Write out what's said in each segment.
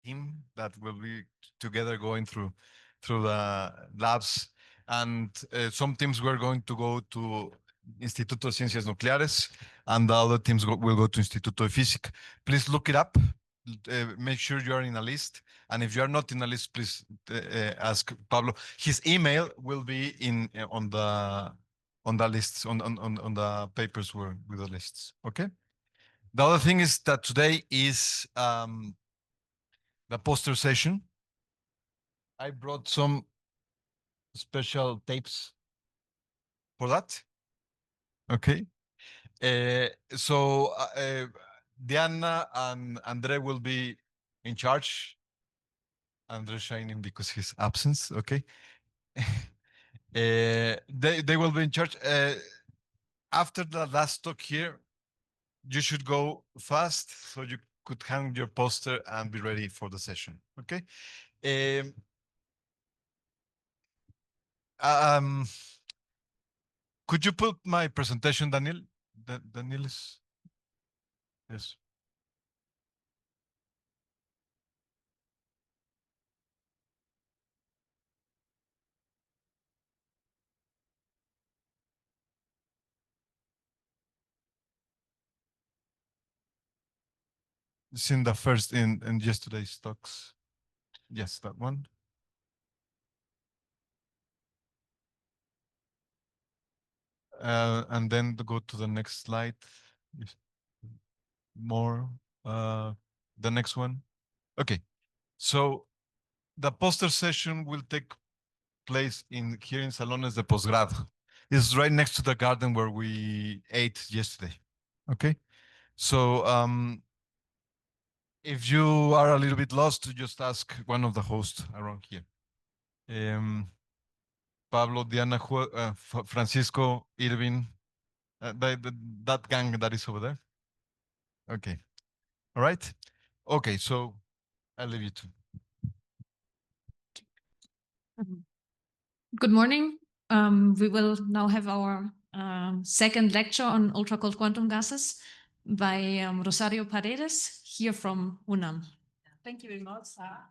team that will be together going through the labs, and some teams were going to go to Instituto de Ciencias Nucleares, and the other teams will go to Instituto de Física. Please look it up. Make sure you are in a list, and if you are not in a list, please ask Pablo. His email will be in on the lists on the papers with the lists. Okay. The other thing is that today is the poster session. I brought some special tapes for that. Okay. So Diana and Andre will be in charge. Andre shining because his absence. Okay. They will be in charge. After the last talk here, you should go fast so you could hang your poster and be ready for the session. Okay. Could you put my presentation, Daniel? Daniel is, yes. It's in the first, in yesterday's talks. Yes, that one. And then go to the next slide. More, the next one. Okay, so the poster session will take place here in Salones de Posgrado. It's right next to the garden where we ate yesterday. Okay, so if you are a little bit lost, just ask one of the hosts around here. Pablo, Diana, Francisco, Irvin, that gang that is over there. Okay, all right. Okay, so I'll leave you to. Good morning. We will now have our second lecture on ultra-cold quantum gases by Rosario Paredes, here from UNAM. Thank you very much, Sarah.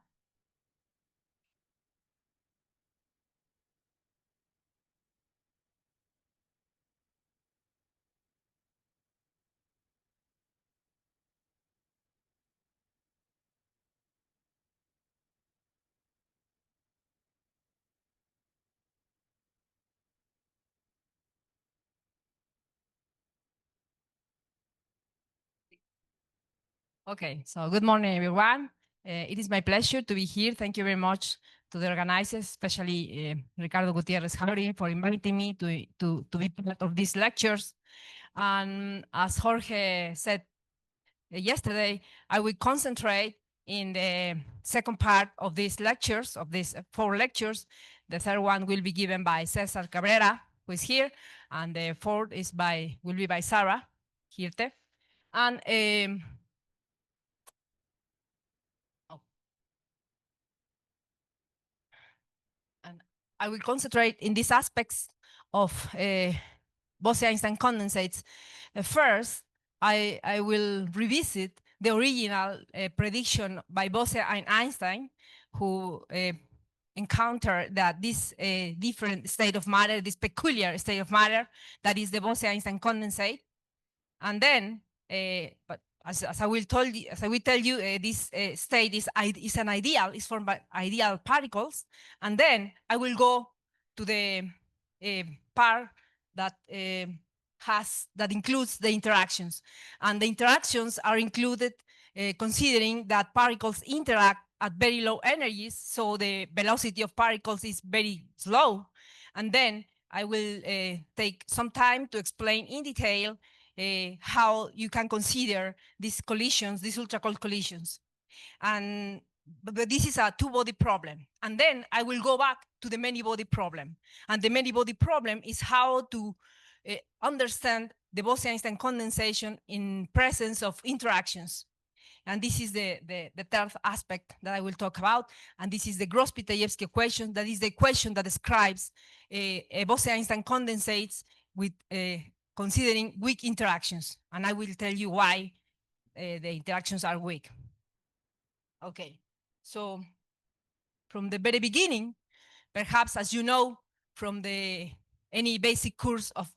Okay, so good morning, everyone. It is my pleasure to be here. Thank you very much to the organizers, especially Ricardo Gutierrez Jauri, for inviting me to be part of these lectures. And as Jorge said yesterday, I will concentrate in the second part of these lectures, of these 4 lectures. The third one will be given by Cesar Cabrera, who is here, and the fourth will be by Sarah Hirte. And I will concentrate in these aspects of Bose-Einstein condensates. First, I will revisit the original prediction by Bose and Einstein, who encountered that this different state of matter, this peculiar state of matter, that is the Bose-Einstein condensate. And then, but as I will tell you, this state is an ideal, is formed by ideal particles. And then I will go to the part that includes the interactions. And the interactions are included considering that particles interact at very low energies, so the velocity of particles is very slow. And then I will take some time to explain in detail how you can consider these collisions, these ultra-cold collisions. But this is a two-body problem. And then I will go back to the many-body problem. And the many-body problem is how to understand the Bose-Einstein condensation in presence of interactions. And this is the third aspect that I will talk about. And this is the Gross-Pitayevsky equation. That is the equation that describes a Bose-Einstein condensates with considering weak interactions. And I will tell you why the interactions are weak. Okay, So from the very beginning, perhaps as you know from any basic course of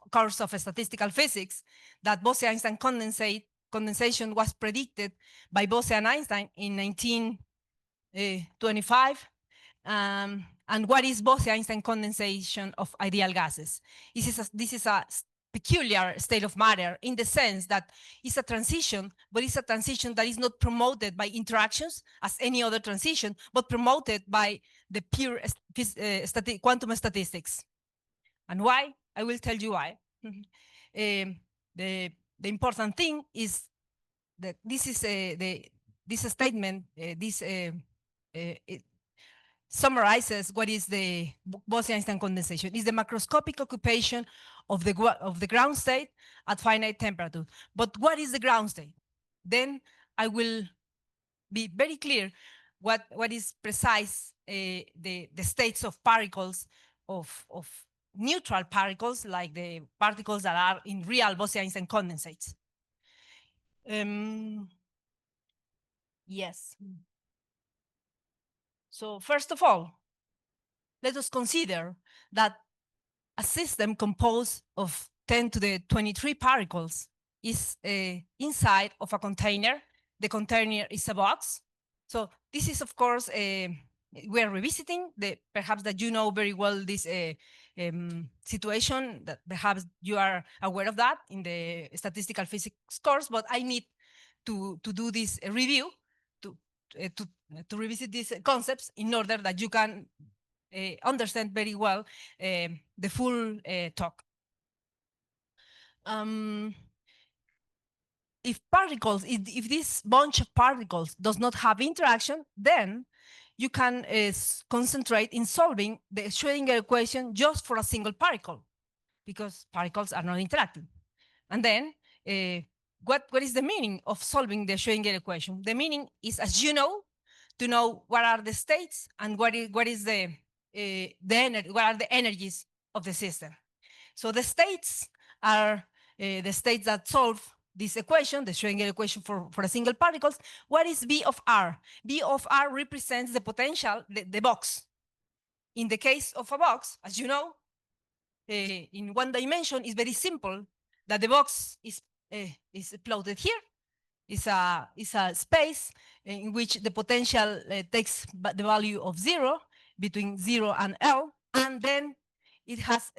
statistical physics, that Bose-Einstein condensation was predicted by Bose and Einstein in 1925. And what is Bose-Einstein condensation of ideal gases? This is a peculiar state of matter in the sense that it's a transition, but it's a transition that is not promoted by interactions as any other transition, but promoted by the pure quantum statistics. And why? I will tell you why. The important thing is that this is this statement, it summarizes what is the Bose-Einstein condensation. It's the macroscopic occupation of the ground state at finite temperature. But what is the ground state? Then I will be very clear what is precise the states of particles, of neutral particles, like the particles that are in real Bose-Einstein condensates. Yes. So first of all, let us consider that a system composed of 10 to the 23 particles is inside of a container. The container is a box. So this is, of course, we are revisiting perhaps that you know very well this situation, that perhaps you are aware of that in the statistical physics course, but I need to do this review to revisit these concepts in order that you can understand very well the full talk. If this bunch of particles does not have interaction, then you can concentrate in solving the Schrödinger equation just for a single particle, because particles are not interacting. And then what is the meaning of solving the Schrödinger equation? The meaning is, as you know, to know what are the states and what are the energies of the system. So the states are the states that solve this equation, the Schrödinger equation for a single particles. What is B of R? B of R represents the potential, the box. In the case of a box, as you know, in one dimension, it's very simple that the box is plotted here. It's a space in which the potential takes the value of 0 between 0 and L, and then it has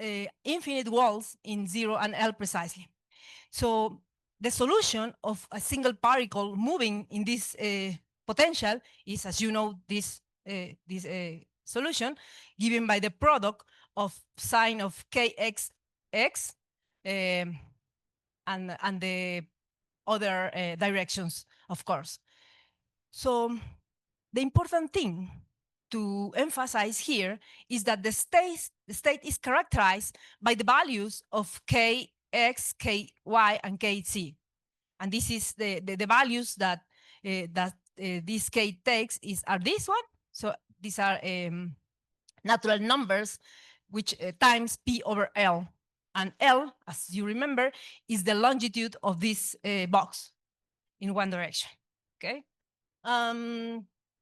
infinite walls in 0 and L precisely. So the solution of a single particle moving in this potential is, as you know, this solution given by the product of sign of kxx and the other directions, of course. So the important thing to emphasize here is that the state is characterized by the values of kx, ky, and kz. And this is the values that this k takes are this one. So these are natural numbers, which times p over L. And L, as you remember, is the longitude of this box in one direction, okay?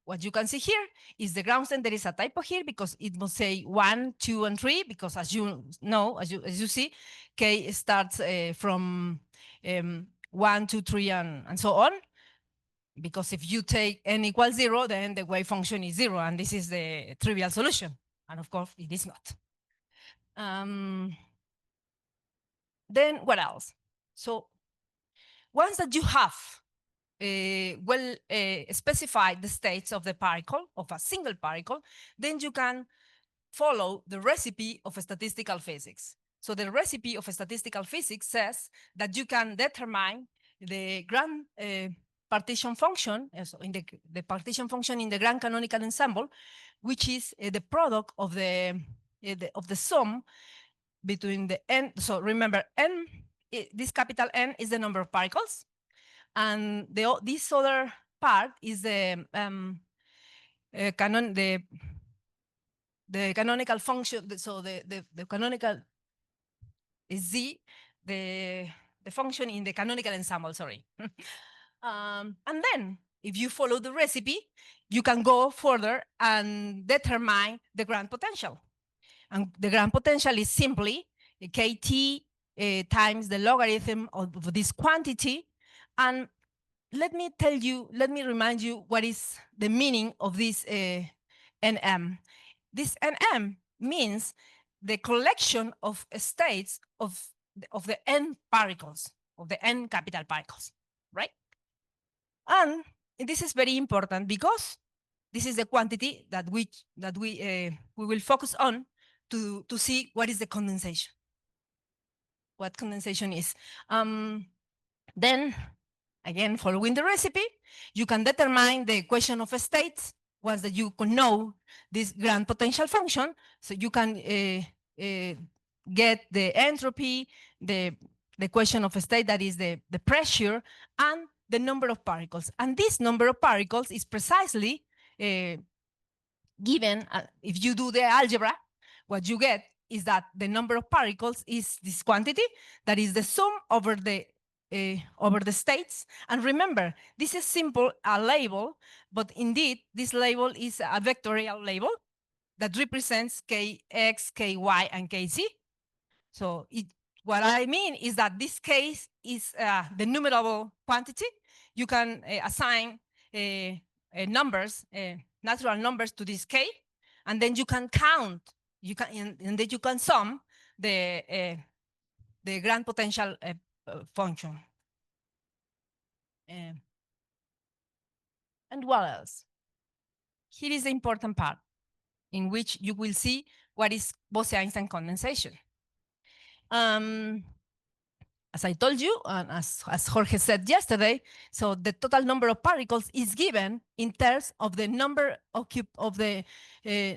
What you can see here is the ground state. There is a typo here because it must say 1, 2, and 3, because as you know, as you see, K starts from 1, 2, 3, and so on. Because if you take n equals 0, then the wave function is 0, and this is the trivial solution. And of course, it is not. Then what else? So once that you have specified the states of the particle, of a single particle, then you can follow the recipe of statistical physics. So the recipe of statistical physics says that you can determine the grand partition function, so in the partition function in the grand canonical ensemble, which is the product of the sum between the n. So remember, n, this capital N is the number of particles, and this other part is the canonical function. So the canonical is Z, the function in the canonical ensemble. Sorry, and then if you follow the recipe, you can go further and determine the grand potential. And the grand potential is simply kT times the logarithm of this quantity. And let me remind you what is the meaning of this NM. This NM means the collection of states of the n particles, of the n capital particles, right? And this is very important because this is the quantity that we will focus on to see what is the condensation, what condensation is. Then, again, following the recipe, you can determine the equation of states once that you can know this grand potential function. So you can get the entropy, the equation of a state, that is the pressure, and the number of particles. And this number of particles is precisely given, if you do the algebra, what you get is that the number of particles is this quantity, that is the sum over the states. And remember, this is simple a label, but indeed this label is a vectorial label that represents kx, ky, and kz. So what I mean is that this case is the numerable quantity. You can assign numbers, natural numbers to this k, and then you can count. And then you can sum the grand potential function. And what else? Here is the important part in which you will see what is Bose-Einstein condensation. As I told you, and as Jorge said yesterday, so the total number of particles is given in terms of the number of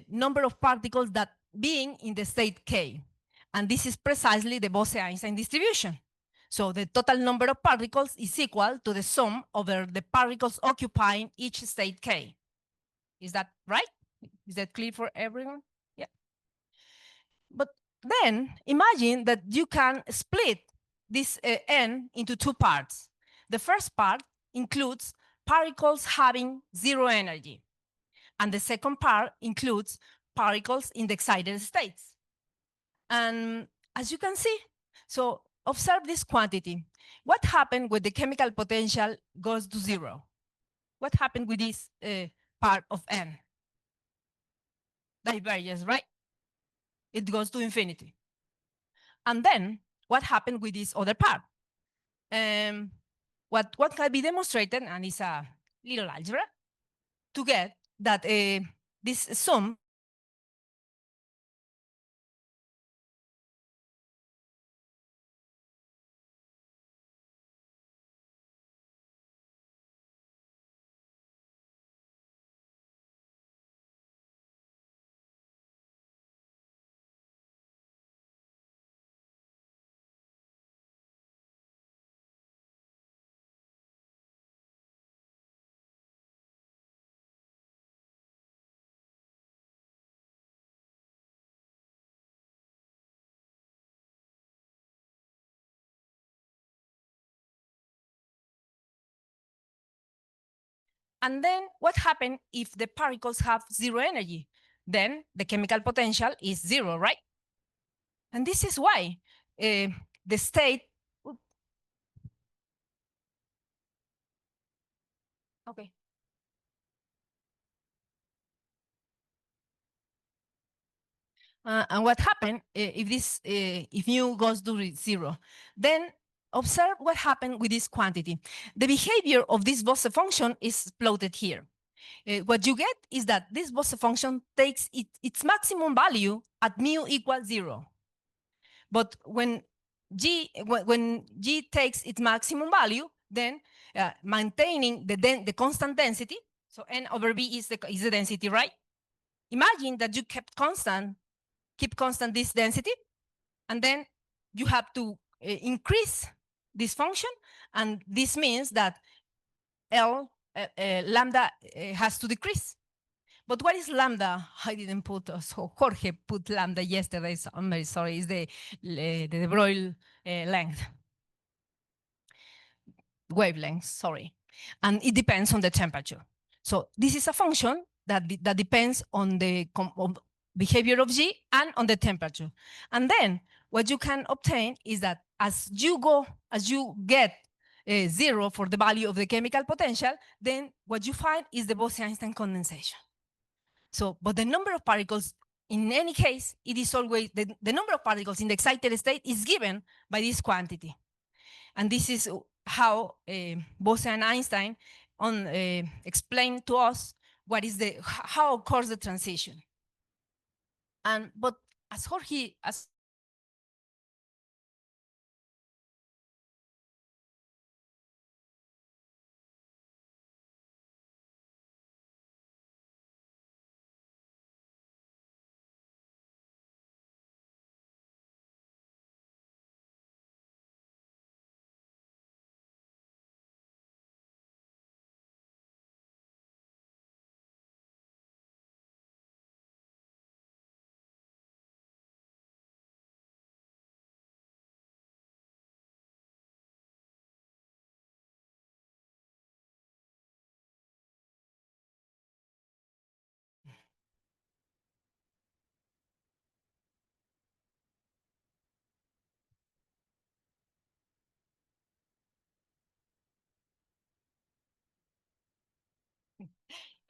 number of particles that being in the state K. And this is precisely the Bose-Einstein distribution. So the total number of particles is equal to the sum over the particles occupying each state K. Is that right? Is that clear for everyone? Yeah. But then imagine that you can split this N into two parts. The first part includes particles having zero energy. And the second part includes particles in the excited states. And as you can see, so observe this quantity. What happened when the chemical potential goes to zero? What happened with this part of N? Diverges, right? It goes to infinity. And then what happened with this other part? What can be demonstrated, and it's a little algebra, to get that this sum And then what happens if the particles have zero energy? Then the chemical potential is zero, right? And this is why the state, okay. And what happened if mu goes to zero? Then observe what happened with this quantity. The behavior of this Bose function is plotted here. What you get is that this Bose function takes its maximum value at mu equals zero. But when G takes its maximum value, then maintaining the constant density, so N over B is the density, right? Imagine that you keep constant this density, and then you have to increase this function, and this means that lambda has to decrease. But what is lambda? I didn't put, so Jorge put lambda yesterday, so I'm very sorry, it's the Broglie length, wavelength, sorry. And it depends on the temperature. So this is a function that depends on the behavior of G and on the temperature. And then what you can obtain is that as you get 0 for the value of the chemical potential, then what you find is the Bose-Einstein condensation. So, but the number of particles, in any case, it is always, the number of particles in the excited state is given by this quantity. And this is how Bose and Einstein explained to us what is how occurs the transition. But as Jorge,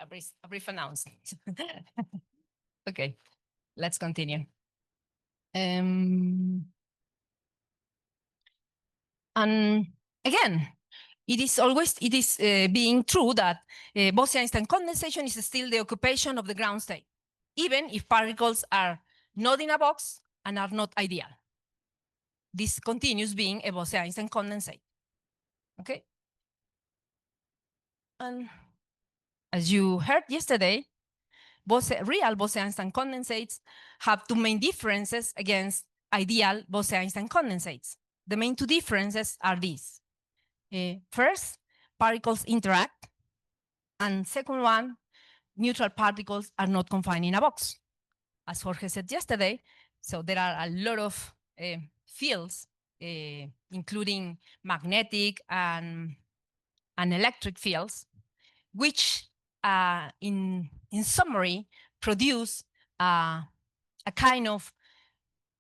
a brief announcement. Okay, let's continue. And again, it is being true that Bose-Einstein condensation is still the occupation of the ground state, even if particles are not in a box and are not ideal. This continues being a Bose-Einstein condensate. Okay? And as you heard yesterday, real Bose-Einstein condensates have two main differences against ideal Bose-Einstein condensates. The main two differences are these. First, particles interact, and second one, neutral particles are not confined in a box. As Jorge said yesterday, so there are a lot of fields, including magnetic and electric fields, which in summary produce a kind of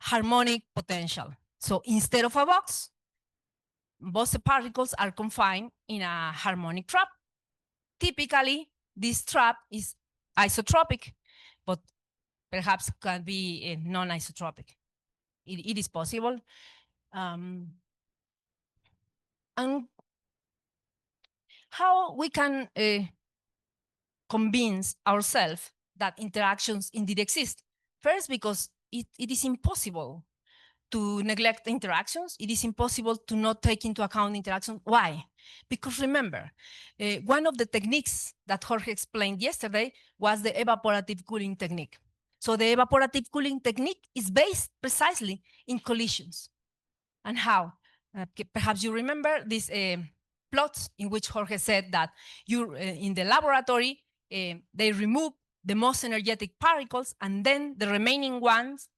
harmonic potential. So instead of a box, Bose particles are confined in a harmonic trap. Typically, this trap is isotropic, but perhaps can be non-isotropic. It is possible. And how we can convince ourselves that interactions indeed exist? First, because it is impossible to neglect interactions. It is impossible to not take into account interactions. Why? Because remember, one of the techniques that Jorge explained yesterday was the evaporative cooling technique. So the evaporative cooling technique is based precisely in collisions. And how? Perhaps you remember these plots in which Jorge said that in the laboratory, they remove the most energetic particles, and then the remaining ones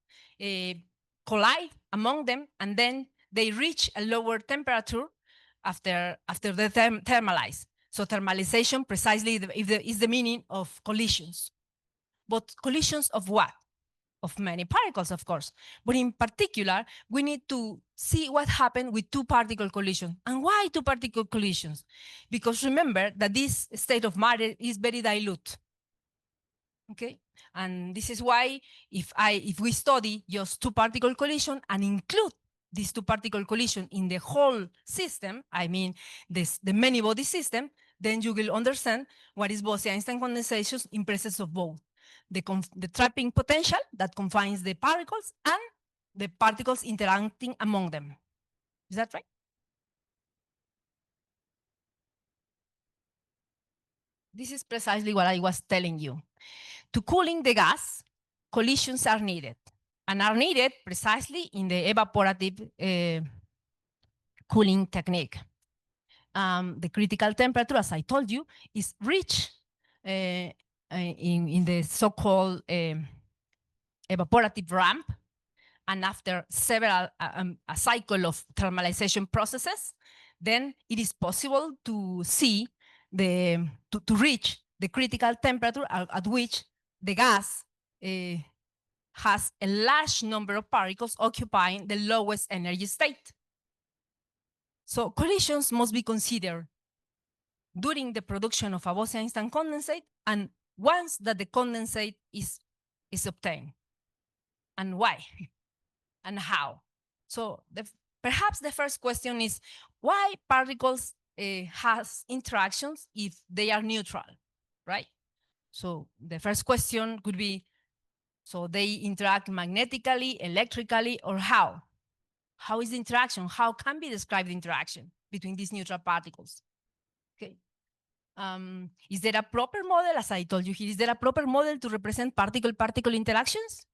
collide among them, and then they reach a lower temperature after they thermalize. So thermalization precisely is the meaning of collisions. But collisions of what? Of many particles, of course. But in particular, we need to see what happened with two-particle collisions. And why two-particle collisions? Because remember that this state of matter is very dilute. Okay? And this is why if we study just two-particle collision and include this two-particle collision in the whole system, I mean the many-body system, then you will understand what is Bose-Einstein condensation in presence of both the trapping potential that confines the particles and the particles interacting among them. Is that right? This is precisely what I was telling you. To cooling the gas, collisions are needed, and are needed precisely in the evaporative cooling technique. The critical temperature, as I told you, is reached in the so-called evaporative ramp, and after a cycle of thermalization processes, then it is possible to see to reach the critical temperature at which the gas has a large number of particles occupying the lowest energy state. So collisions must be considered during the production of a Bose-Einstein condensate and once that the condensate is obtained. And why? And how? So perhaps the first question is why particles has interactions if they are neutral, right? So the first question could be, so they interact magnetically, electrically, or how? How is the interaction? How can be described the interaction between these neutral particles? Okay. Is there a proper model, as I told you here, is there a proper model to represent particle-particle interactions?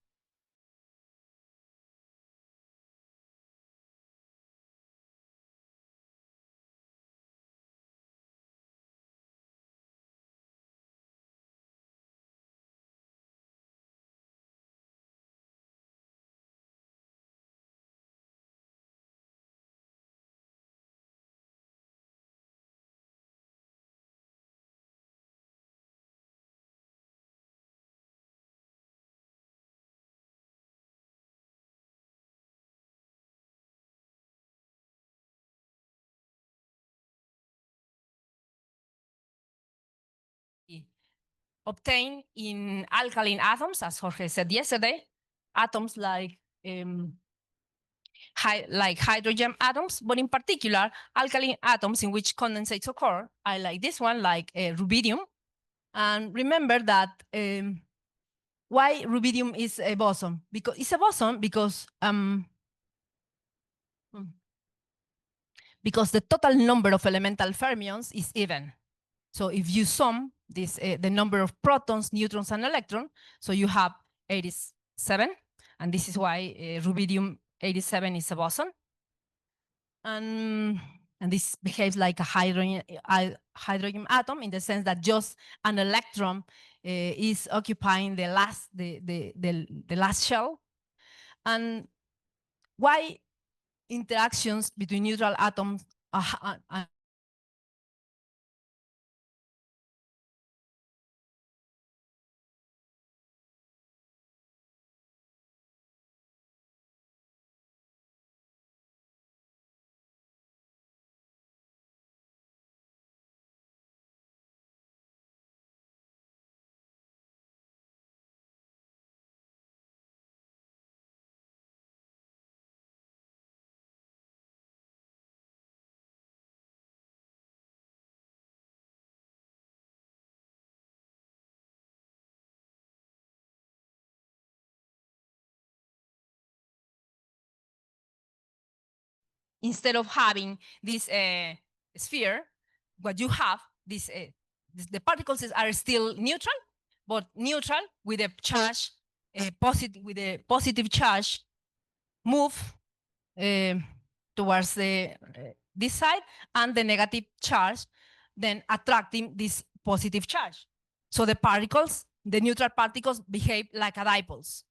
Obtained in alkaline atoms, as Jorge said yesterday, atoms like hydrogen atoms, but in particular, alkaline atoms in which condensates occur are like this one, like rubidium. And remember that why rubidium is a boson? Because it's a boson because the total number of elemental fermions is even. So if you sum this, the number of protons, neutrons, and electrons, so you have 87, and this is why rubidium 87 is a boson. And this behaves like a hydrogen atom in the sense that just an electron is occupying the last shell. And why interactions between neutral atoms instead of having this sphere, what you have, the particles are still neutral, but neutral with a charge, with a positive charge move towards this side, and the negative charge then attracting this positive charge. So the particles, the neutral particles, behave like a dipoles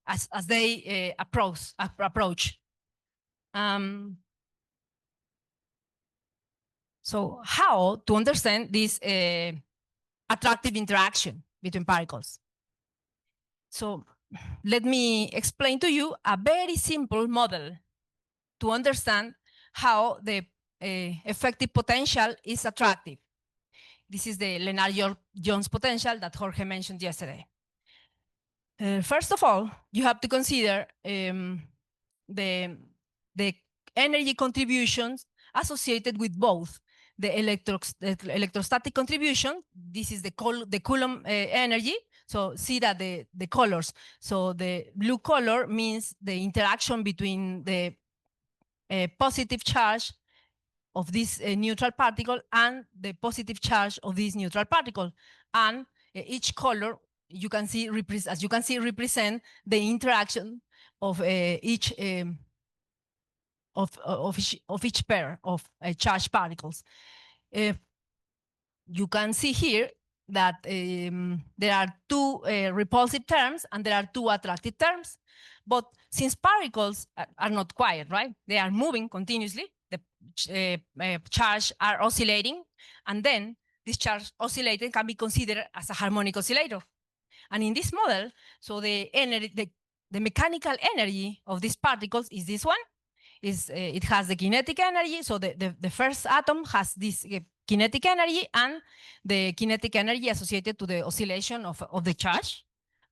as they approach. So how to understand this attractive interaction between particles? So let me explain to you a very simple model to understand how the effective potential is attractive. This is the Lennard-Jones potential that Jorge mentioned yesterday. First of all, you have to consider the energy contributions associated with both the electrostatic contribution. This is the Coulomb energy. So see that the colors. So the blue color means the interaction between the positive charge of this neutral particle and the positive charge of this neutral particle. And each color you can see represent the interaction of each pair of charged particles. You can see here that there are two repulsive terms and there are two attractive terms. But since particles are not quiet, right? They are moving continuously. The charge are oscillating, and then this charge oscillating can be considered as a harmonic oscillator. And in this model, so the energy, the mechanical energy of these particles is this one. It has the kinetic energy. So the first atom has this kinetic energy and the kinetic energy associated to the oscillation of the charge.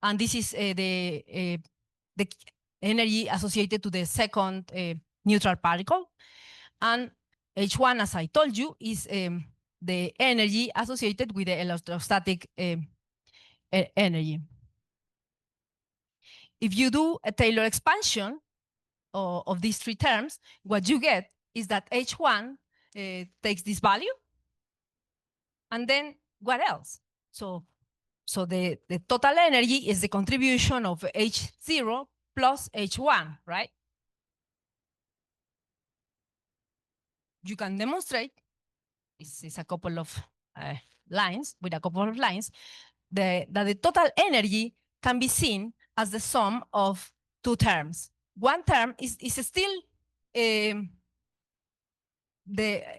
And this is the energy associated to the second neutral particle. And H1, as I told you, is the energy associated with the electrostatic energy. If you do a Taylor expansion of these three terms, what you get is that H1 takes this value, and then what else? So the total energy is the contribution of H0 plus H1, right? You can demonstrate, this is a couple of lines, with a couple of lines, that the total energy can be seen as the sum of two terms. One term is still the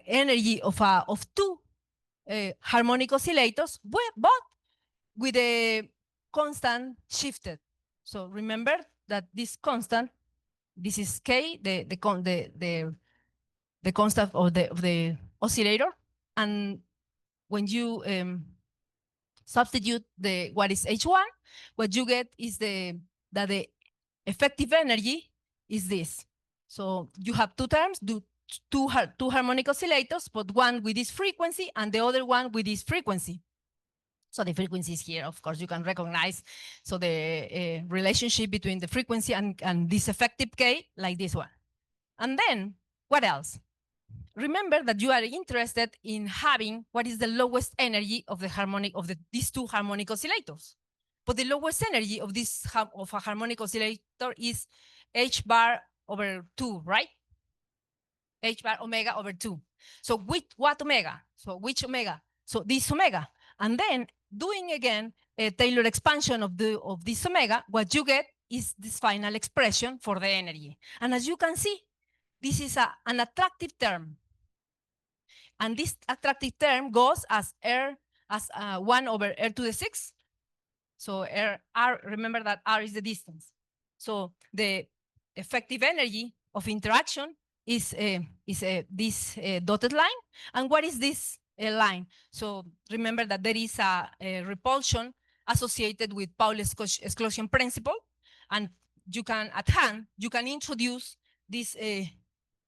energy of two harmonic oscillators, but with a constant shifted. So remember that this constant, this is K, the constant of the oscillator, and when you substitute what is H1, what you get is that the effective energy is this. So you have two terms, two harmonic oscillators, but one with this frequency and the other one with this frequency. So the frequency is here, of course, you can recognize. So the relationship between the frequency and this effective K, like this one. And then, what else? Remember that you are interested in having what is the lowest energy of these two harmonic oscillators. But the lowest energy of a harmonic oscillator is H bar over 2, right? H bar omega over 2. So what omega? So which omega? So this omega. And then doing again a Taylor expansion of this omega, what you get is this final expression for the energy. And as you can see, this is an attractive term. And this attractive term goes as 1 over r to the 6. So r, remember that r is the distance. So the effective energy of interaction is this dotted line. And what is this line? So remember that there is a repulsion associated with Paula's exclusion principle. And you can introduce this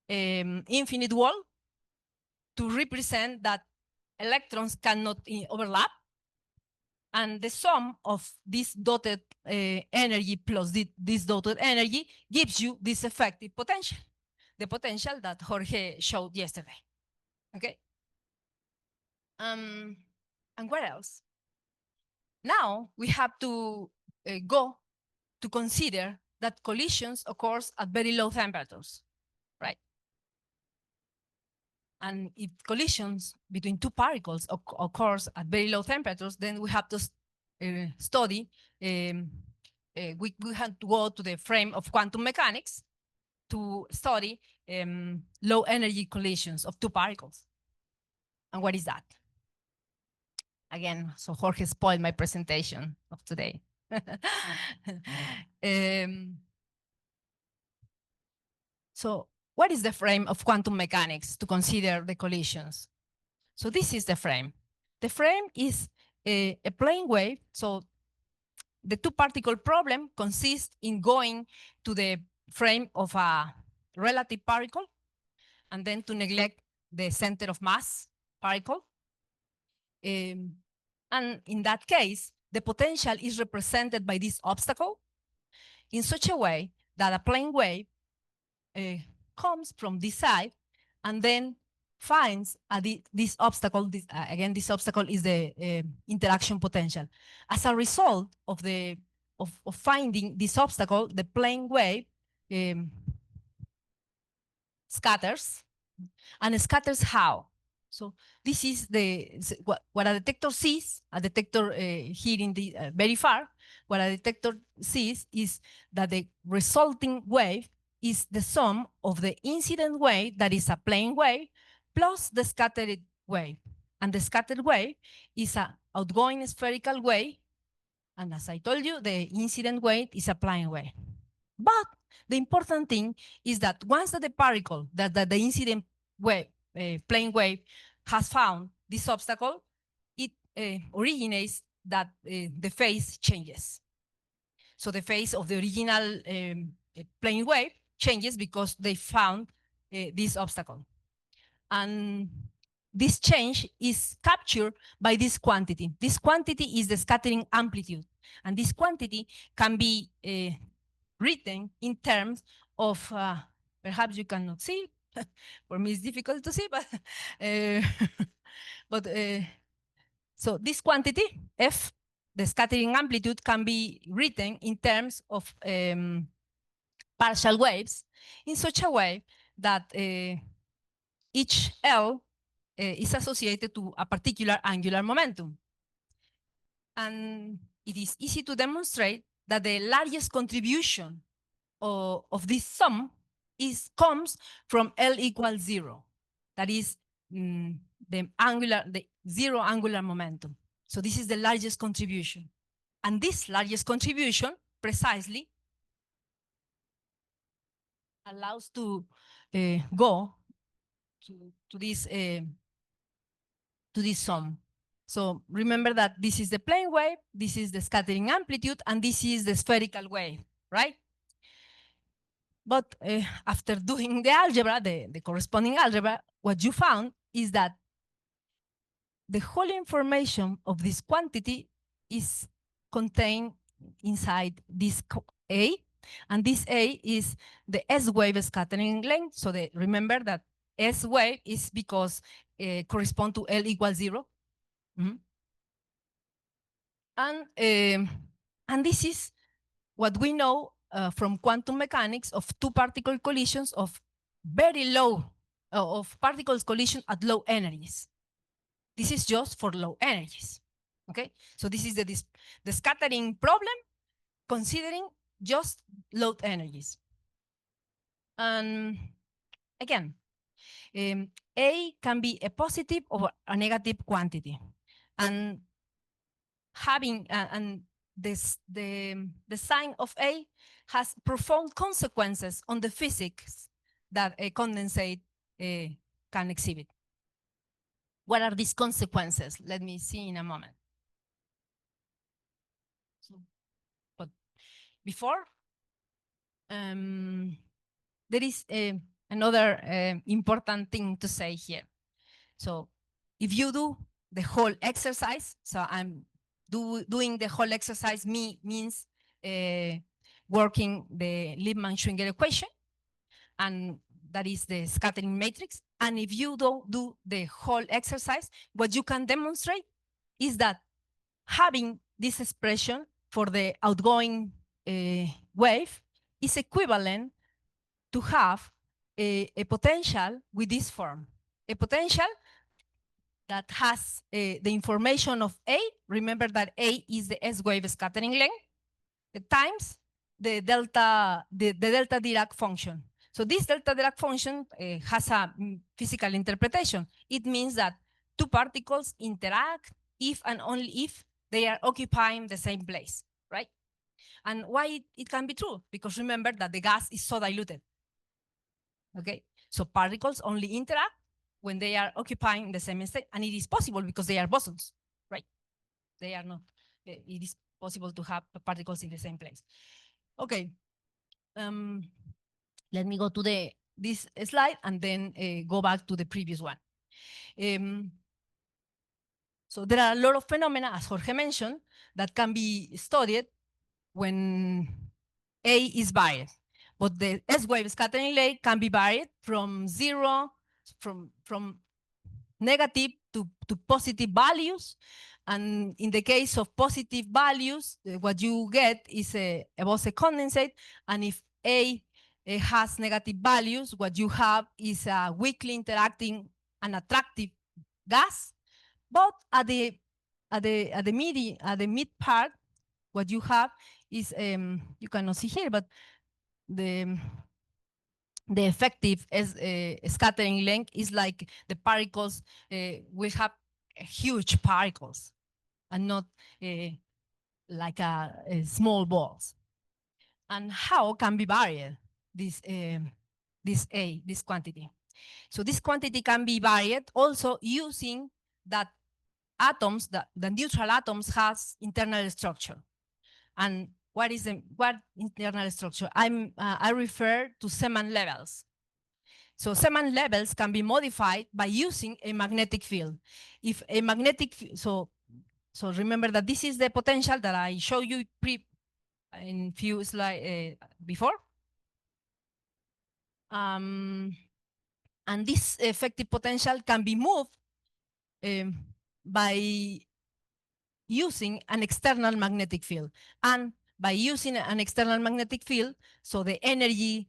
infinite wall to represent that electrons cannot overlap. And the sum of this dotted energy plus this dotted energy gives you this effective potential, the potential that Jorge showed yesterday. Okay. And what else? Now we have to go to consider that collisions occur at very low temperatures, right? And if collisions between two particles occurs at very low temperatures, then we have to study, we have to go to the frame of quantum mechanics to study low energy collisions of two particles. And what is that? Again, so Jorge spoiled my presentation of today. So what is the frame of quantum mechanics to consider the collisions? So this is the frame. The frame is a plane wave. So the two-particle problem consists in going to the frame of a relative particle and then to neglect the center of mass particle. And in that case, the potential is represented by this obstacle in such a way that a plane wave comes from this side and then finds this obstacle. Again, this obstacle is the interaction potential. As a result of finding this obstacle, the plane wave scatters, and scatters how? So this is what a detector sees. A detector here in the very far, what a detector sees is that the resulting wave is the sum of the incident wave, that is a plane wave, plus the scattered wave. And the scattered wave is an outgoing spherical wave. And as I told you, the incident wave is a plane wave. But the important thing is that once that the particle, that the incident wave, plane wave, has found this obstacle, it originates that the phase changes. So the phase of the original plane wave changes because they found this obstacle. And this change is captured by this quantity. This quantity is the scattering amplitude. And this quantity can be written in terms of, perhaps you cannot see, for me it's difficult to see, but, so this quantity, F, the scattering amplitude, can be written in terms of partial waves in such a way that each L is associated to a particular angular momentum. And it is easy to demonstrate that the largest contribution of this sum comes from L equals 0. That is the zero angular momentum. So this is the largest contribution. And this largest contribution precisely allows to go to this sum. So remember that this is the plane wave, this is the scattering amplitude, and this is the spherical wave, right? But after doing the algebra, the corresponding algebra, what you found is that the whole information of this quantity is contained inside this A, and this A is the S wave scattering length. So remember that S wave is because correspond to L equals 0. And this is what we know from quantum mechanics of two particle collisions of very low, of particles collision at low energies. This is just for low energies, okay? So this is the scattering problem considering just low energies. And again, A can be a positive or a negative quantity. And having, and the sign of A has profound consequences on the physics that a condensate can exhibit. What are these consequences? Let me see in a moment. So, but before, there is another important thing to say here. So if you do the whole exercise, so I'm doing the whole exercise means working the Liebman-Schwinger equation, and that is the scattering matrix. And if you don't do the whole exercise, what you can demonstrate is that having this expression for the outgoing wave is equivalent to have a potential with this form, a potential that has the information of A. Remember that A is the S wave scattering length times the delta Dirac function. So this delta Dirac function has a physical interpretation. It means that two particles interact if and only if they are occupying the same place, right? And why it can be true? Because remember that the gas is so diluted. Okay, so particles only interact when they are occupying the same state, and it is possible because they are bosons, right? They are not. It is possible to have particles in the same place. Okay, let me go to this slide and then go back to the previous one. So there are a lot of phenomena, as Jorge mentioned, that can be studied when A is varied. But the S-wave scattering rate can be varied from zero, from negative to positive values. And in the case of positive values, what you get is a Bose condensate. And if A has negative values, what you have is a weakly interacting and attractive gas. But at the mid part, what you have is you cannot see here, but the effective scattering length is like the particles will have huge particles and not like small balls. And how can be varied this quantity? So this quantity can be varied also using that atoms, the neutral atoms has internal structure. And what internal structure? I refer to Zeeman levels. So Zeeman levels can be modified by using a magnetic field. If a magnetic, so remember that this is the potential that I showed you in few slides before. And this effective potential can be moved by using an external magnetic field. And by using an external magnetic field, so the energy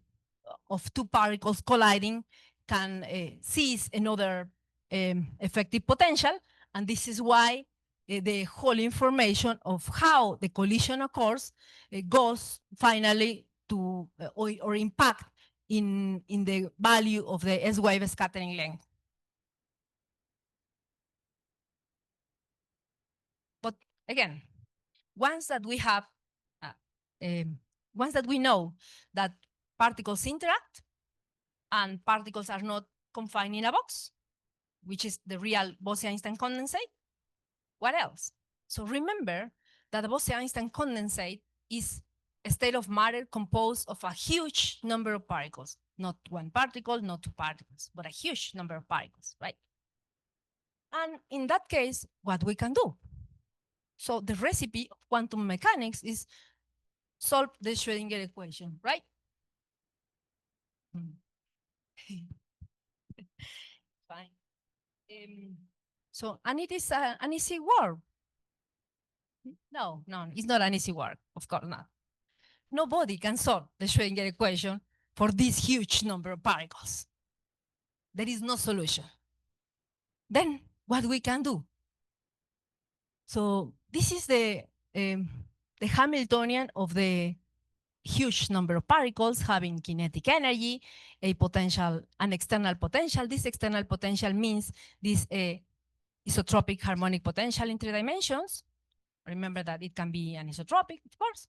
of two particles colliding can seize another effective potential. And this is why the whole information of how the collision occurs goes finally to or impact in the value of the S-wave scattering length. But again, once that we have, once that we know that particles interact and particles are not confined in a box, which is the real Bose-Einstein condensate, what else? So remember that the Bose-Einstein condensate is a state of matter composed of a huge number of particles, not one particle, not two particles, but a huge number of particles, right? And in that case, what we can do? So the recipe of quantum mechanics is solve the Schrödinger equation, right? Fine. So, and it is an easy work. No, it's not an easy work, of course not. Nobody can solve the Schrödinger equation for this huge number of particles. There is no solution. Then what we can do? So this is the Hamiltonian of the huge number of particles having kinetic energy, a potential, an external potential. This external potential means this isotropic harmonic potential in 3 dimensions. Remember that it can be anisotropic, of course.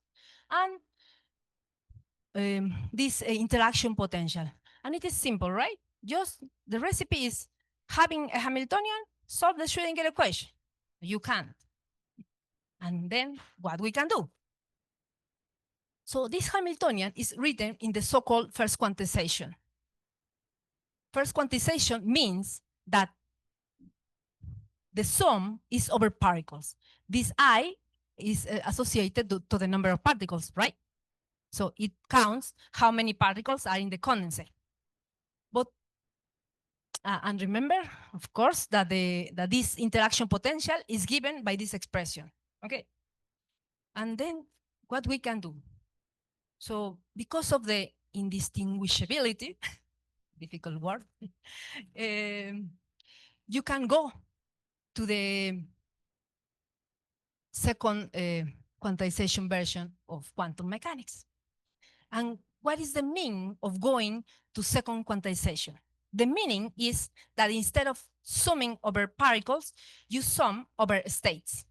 And this interaction potential. And it is simple, right? Just the recipe is having a Hamiltonian, solve the Schrödinger equation. You can't. And then what we can do? So this Hamiltonian is written in the so-called first quantization. First quantization means that the sum is over particles. This I is associated to the number of particles, right? So it counts how many particles are in the condensate. But and remember, of course, that this interaction potential is given by this expression. Okay. And then what we can do? So because of the indistinguishability, difficult word, you can go to the second quantization version of quantum mechanics. And what is the meaning of going to second quantization? The meaning is that instead of summing over particles, you sum over states.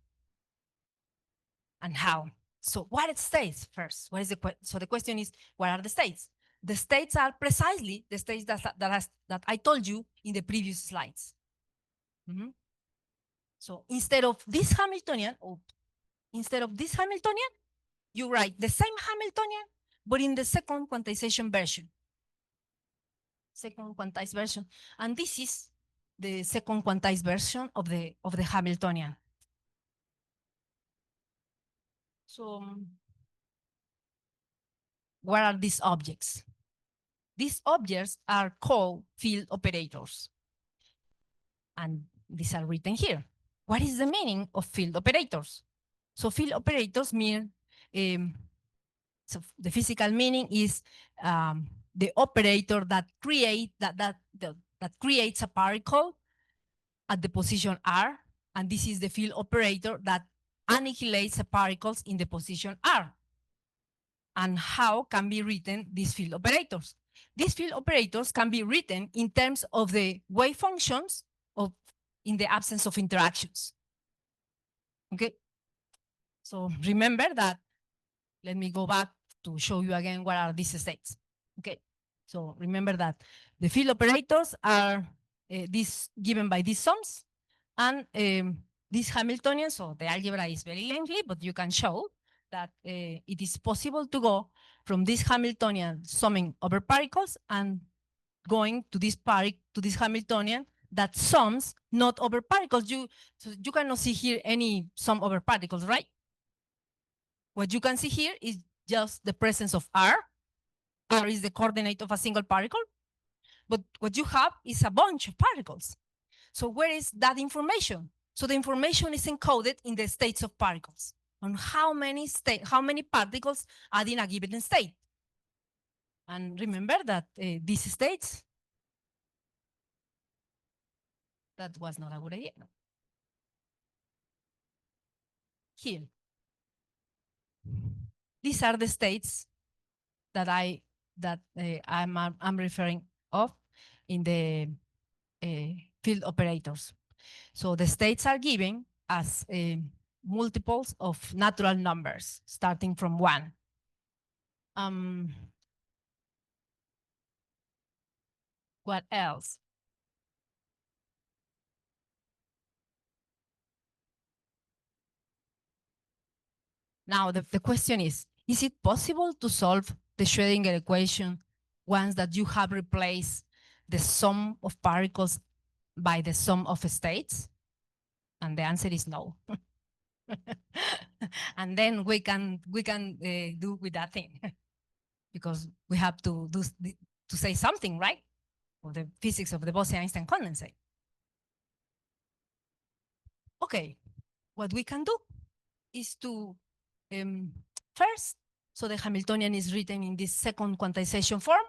And how? So what are states first? What is so the question is, what are the states? The states are precisely the states that I told you in the previous slides. So instead of this Hamiltonian, you write the same Hamiltonian, but in the second quantization version. Second quantized version. And this is the second quantized version of the Hamiltonian. So what are these objects? These objects are called field operators. And these are written here. What is the meaning of field operators? So field operators mean, so the physical meaning is the operator that creates a particle at the position R, and this is the field operator that annihilates the particles in the position R. And how can be written these field operators? these field operators can be written in terms of the wave functions of in the absence of interactions. Okay. So remember that. Let me go back to show you again what are these states. Okay. So remember that the field operators are these given by these sums, and this Hamiltonian. So the algebra is very lengthy, but you can show that it is possible to go from this Hamiltonian summing over particles and going to this Hamiltonian that sums not over particles. So you cannot see here any sum over particles, right? What you can see here is just the presence of R. R is the coordinate of a single particle. But what you have is a bunch of particles. So where is that information? So the information is encoded in the states of particles, on how many particles are in a given state. And remember that these states, that was not a good idea. No. Here. These are the states that I'm referring of in the field operators. So the states are given as multiples of natural numbers, starting from 1. What else? Now the question is it possible to solve the Schrödinger equation once that you have replaced the sum of particles by the sum of states? And the answer is no. And then we can do with that thing, because we have to say something, right? Of the physics of the Bose-Einstein condensate. Okay, what we can do is to first, so the Hamiltonian is written in this second quantization form.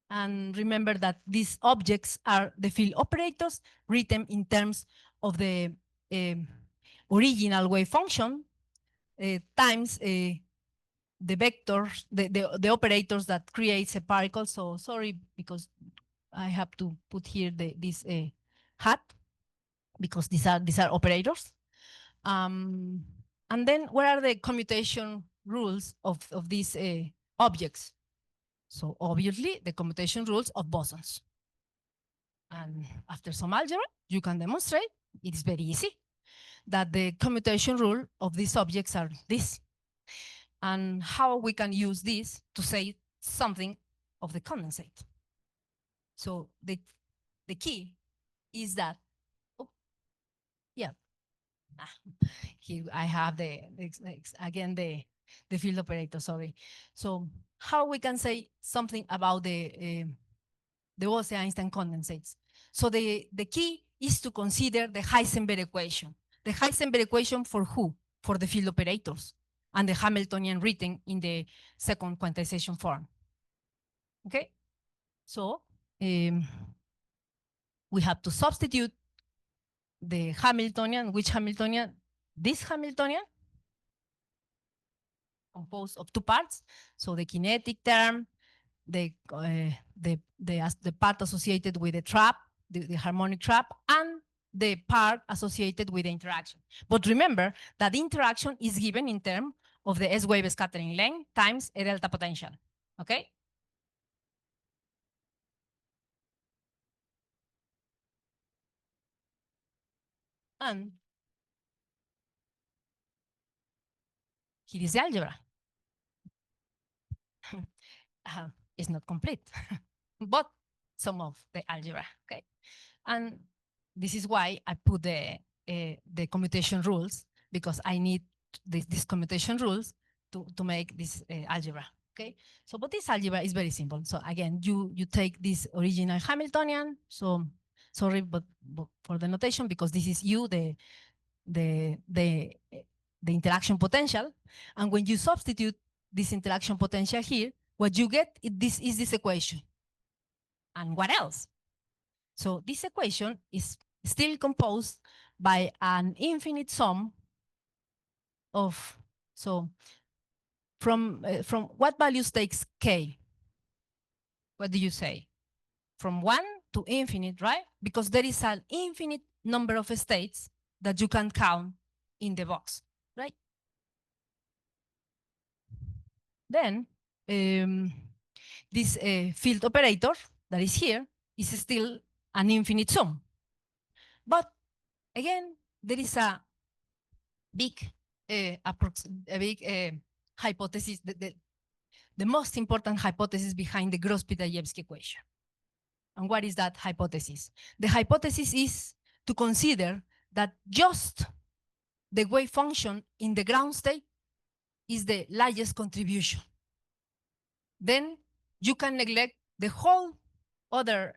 And remember that these objects are the field operators written in terms of the original wave function times the vectors, the operators that creates a particle. So sorry, because I have to put here this hat, because these are operators. And then what are the commutation rules of these objects? So obviously the commutation rules of bosons. And after some algebra, you can demonstrate, it is very easy, that the commutation rule of these objects are this. And how we can use this to say something of the condensate. So the key is that, here I have again the field operator, sorry. So how we can say something about the Bose-Einstein condensates? So the key is to consider the Heisenberg equation. The Heisenberg equation for who? For the field operators, and the Hamiltonian written in the second quantization form. Okay? So we have to substitute the Hamiltonian. Which Hamiltonian? This Hamiltonian, composed of two parts. So the kinetic term, the part associated with the trap, the harmonic trap, and the part associated with the interaction. But remember that the interaction is given in terms of the S-wave scattering length times a delta potential. Okay? And here is the algebra. It's not complete, but some of the algebra. Okay, and this is why I put the commutation rules, because I need these commutation rules to make this algebra. Okay, so but this algebra is very simple. So again, you take this original Hamiltonian. So sorry, but for the notation, because this is the interaction potential, and when you substitute this interaction potential here, what you get is this equation. And what else? So this equation is still composed by an infinite sum of, so from what values takes k? what do you say? From 1 to infinite, right? Because there is an infinite number of states that you can count in the box, right? Then this field operator that is here is still an infinite sum. But again, there is a big, hypothesis, the most important hypothesis behind the Gross-Pitagevsky equation. And what is that hypothesis? The hypothesis is to consider that just the wave function in the ground state is the largest contribution. Then you can neglect the whole other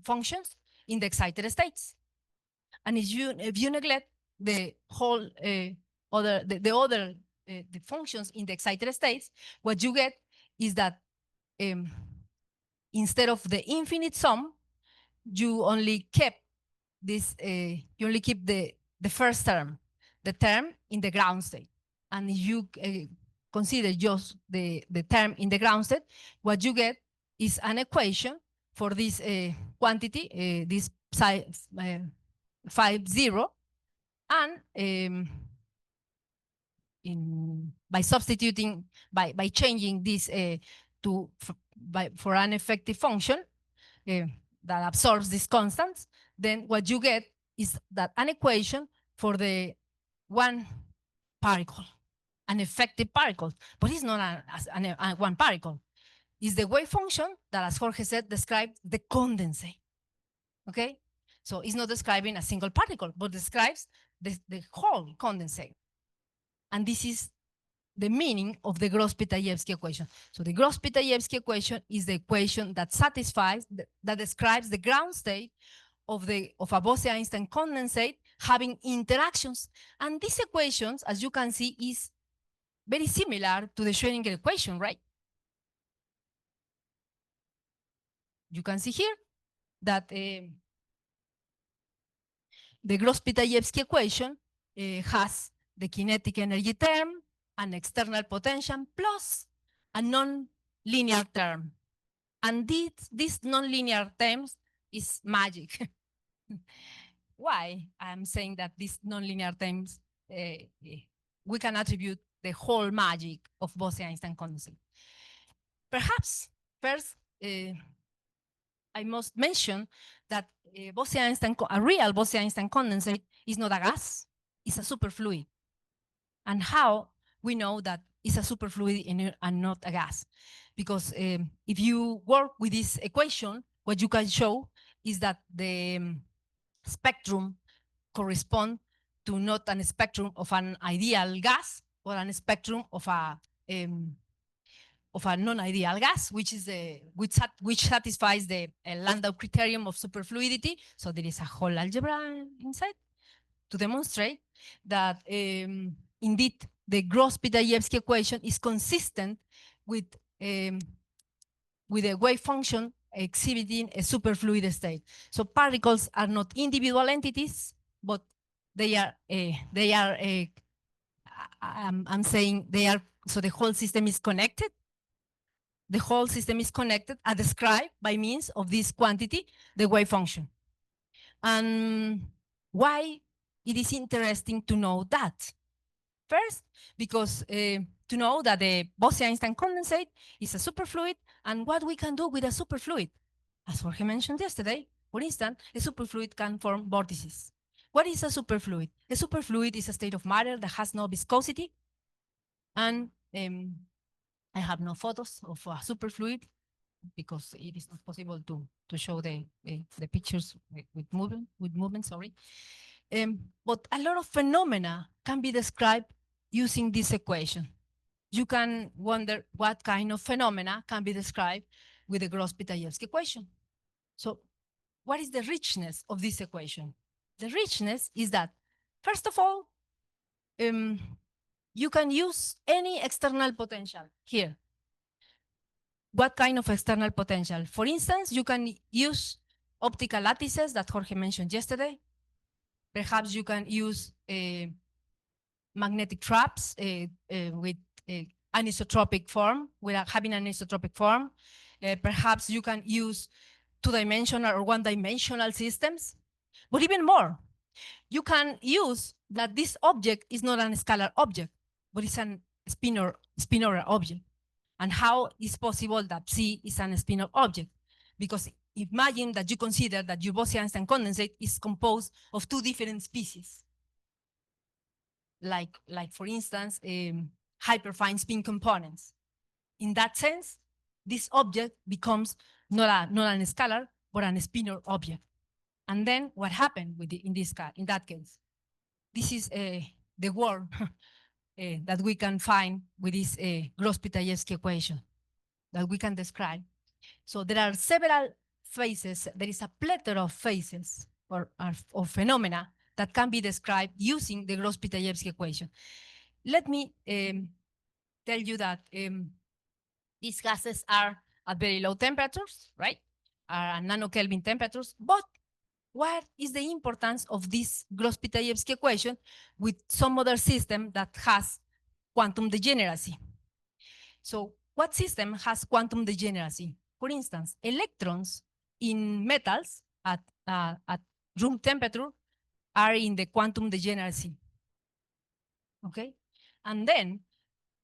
functions in the excited states. And if you neglect the whole the functions in the excited states, what you get is that instead of the infinite sum, you only kept this. You only keep the first term, the term in the ground state, and if you consider just the term in the ground state, what you get is an equation for this quantity, this psi 5, 0, and by substituting, by changing this for an effective function that absorbs these constants, then what you get is that an equation for the one particle, an effective particle, but it's not a one particle. It's the wave function that, as Jorge said, describes the condensate. Okay, so it's not describing a single particle, but describes the whole condensate. And this is the meaning of the Gross-Pitagevsky equation. So the Gross-Pitagevsky equation is the equation that satisfies, that describes the ground state of a Bose-Einstein condensate having interactions. And these equations, as you can see, is very similar to the Schrödinger equation, right? You can see here that the Gross-Pitagevsky equation has the kinetic energy term, an external potential, plus a non-linear term. And these non-linear terms is magic. Why I'm saying that these non-linear terms, we can attribute the whole magic of Bose-Einstein condensate. Perhaps first, I must mention that a real Bose-Einstein condensate is not a gas, it's a superfluid. And how we know that it's a superfluid and not a gas? Because if you work with this equation, what you can show is that the spectrum corresponds to not a spectrum of an ideal gas, or a spectrum of a non-ideal gas, which satisfies the Landau criterion of superfluidity. So there is a whole algebra inside to demonstrate that indeed the Gross-Pitagevsky equation is consistent with a wave function exhibiting a superfluid state. So particles are not individual entities, but I'm saying they are, so the whole system is connected. The whole system is connected and described by means of this quantity, the wave function. And why it is interesting to know that? First, because to know that the Bose-Einstein condensate is a superfluid, and what we can do with a superfluid. As Jorge mentioned yesterday, for instance, a superfluid can form vortices. What is a superfluid? A superfluid is a state of matter that has no viscosity, and I have no photos of a superfluid because it is not possible to show the pictures with movement, sorry. But a lot of phenomena can be described using this equation. You can wonder what kind of phenomena can be described with the Gross-Pitagevsky equation. So what is the richness of this equation? The richness is that, first of all, you can use any external potential here. What kind of external potential? For instance, you can use optical lattices that Jorge mentioned yesterday. Perhaps you can use magnetic traps with anisotropic form, without having an anisotropic form. Perhaps you can use two-dimensional or one-dimensional systems. But even more, you can use that this object is not a scalar object, but it's a spinor object. And how is possible that C is an spinor object? Because imagine that you consider that your Bose-Einstein condensate is composed of two different species. Like for instance, hyperfine spin components. In that sense, this object becomes not an scalar, but an spinor object. And then what happened in that case? This is the word that we can find with this Gross-Pitayevsky equation that we can describe. So there are several phases. There is a plethora of phases or phenomena that can be described using the Gross-Pitayevsky equation. Let me tell you that these gases are at very low temperatures, right? Are nanokelvin temperatures, but what is the importance of this Gross-Pitayevsky equation with some other system that has quantum degeneracy? So what system has quantum degeneracy? For instance, electrons in metals at room temperature are in the quantum degeneracy, okay? And then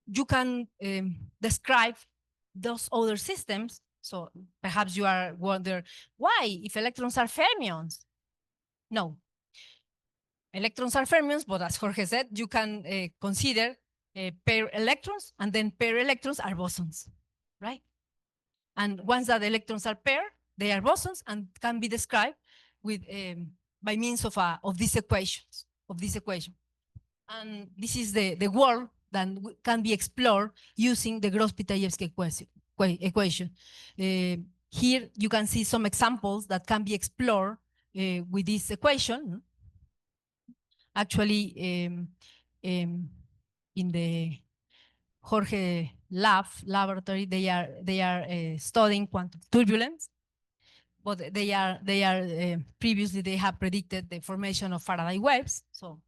you can describe those other systems. So perhaps you are wondering, why, if electrons are fermions? No. Electrons are fermions, but as Jorge said, you can consider pair electrons, and then pair electrons are bosons, right? And once that electrons are paired, they are bosons and can be described with by means of these equations, And this is the world that can be explored using the Gross-Pitayevsky equation. Here you can see some examples that can be explored with this equation. Actually, in the Jorge laboratory, they are studying quantum turbulence, but they are previously they have predicted the formation of Faraday waves. So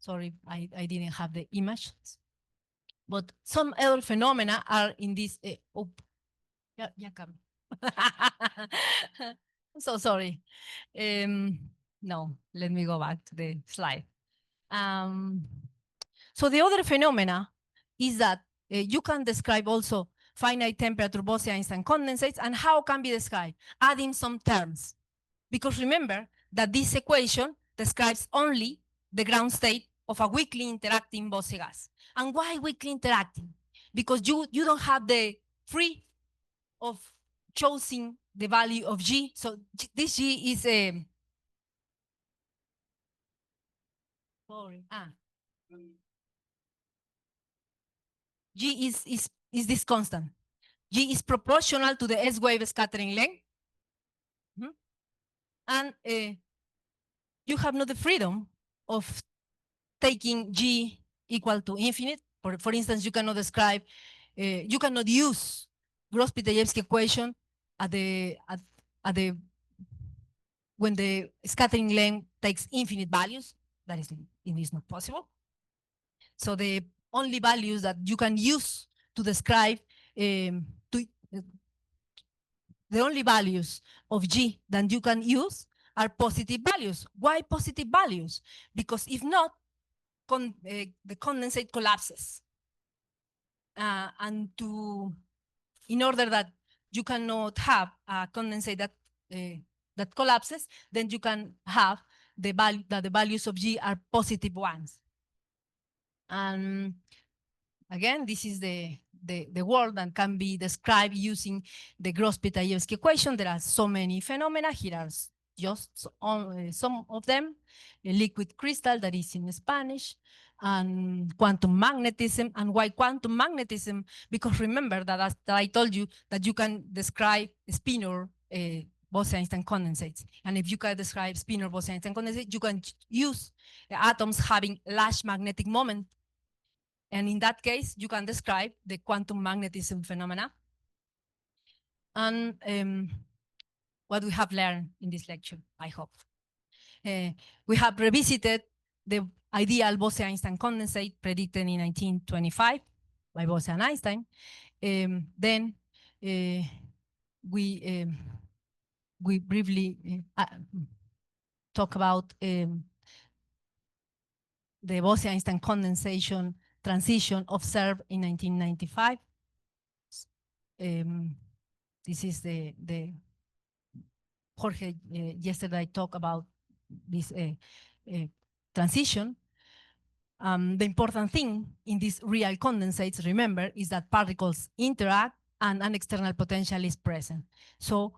sorry, I didn't have the image. But some other phenomena are in this. Come. I'm so sorry. No, let me go back to the slide. So the other phenomena is that you can describe also finite temperature Bose-Einstein condensates, and how can be described? Adding some terms. Because remember that this equation describes only the ground state of a weakly interacting Bose gas. And why weakly interacting? Because you don't have the free of choosing the value of G. So this G is a G is this constant. G is proportional to the S-wave scattering length. And you have not the freedom of taking G equal to infinite. For instance, you cannot describe, you cannot use Gross-Pitayevsky equation when the scattering length takes infinite values. That is, it is not possible. So the only values that you can use to describe the only values of G that you can use are positive values. Why positive values? Because if not, the condensate collapses. And in order that you cannot have a condensate that collapses, then you can have the value that the values of G are positive ones. And again, this is the world that can be described using the Gross-Pitayevsky equation. There are so many phenomena. Here are just some of them. A liquid crystal, that is in Spanish, and quantum magnetism. And why quantum magnetism? Because remember that I told you that you can describe spinor Bose-Einstein condensates. And if you can describe spinor Bose-Einstein condensates, you can use atoms having large magnetic moment. And in that case, you can describe the quantum magnetism phenomena. And what we have learned in this lecture, I hope. We have revisited the ideal Bose-Einstein condensate predicted in 1925 by Bose and Einstein. Then we briefly talk about the Bose-Einstein condensation transition observed in 1995. This is the Jorge yesterday talked about this transition. The important thing in these real condensates, remember, is that particles interact and an external potential is present. So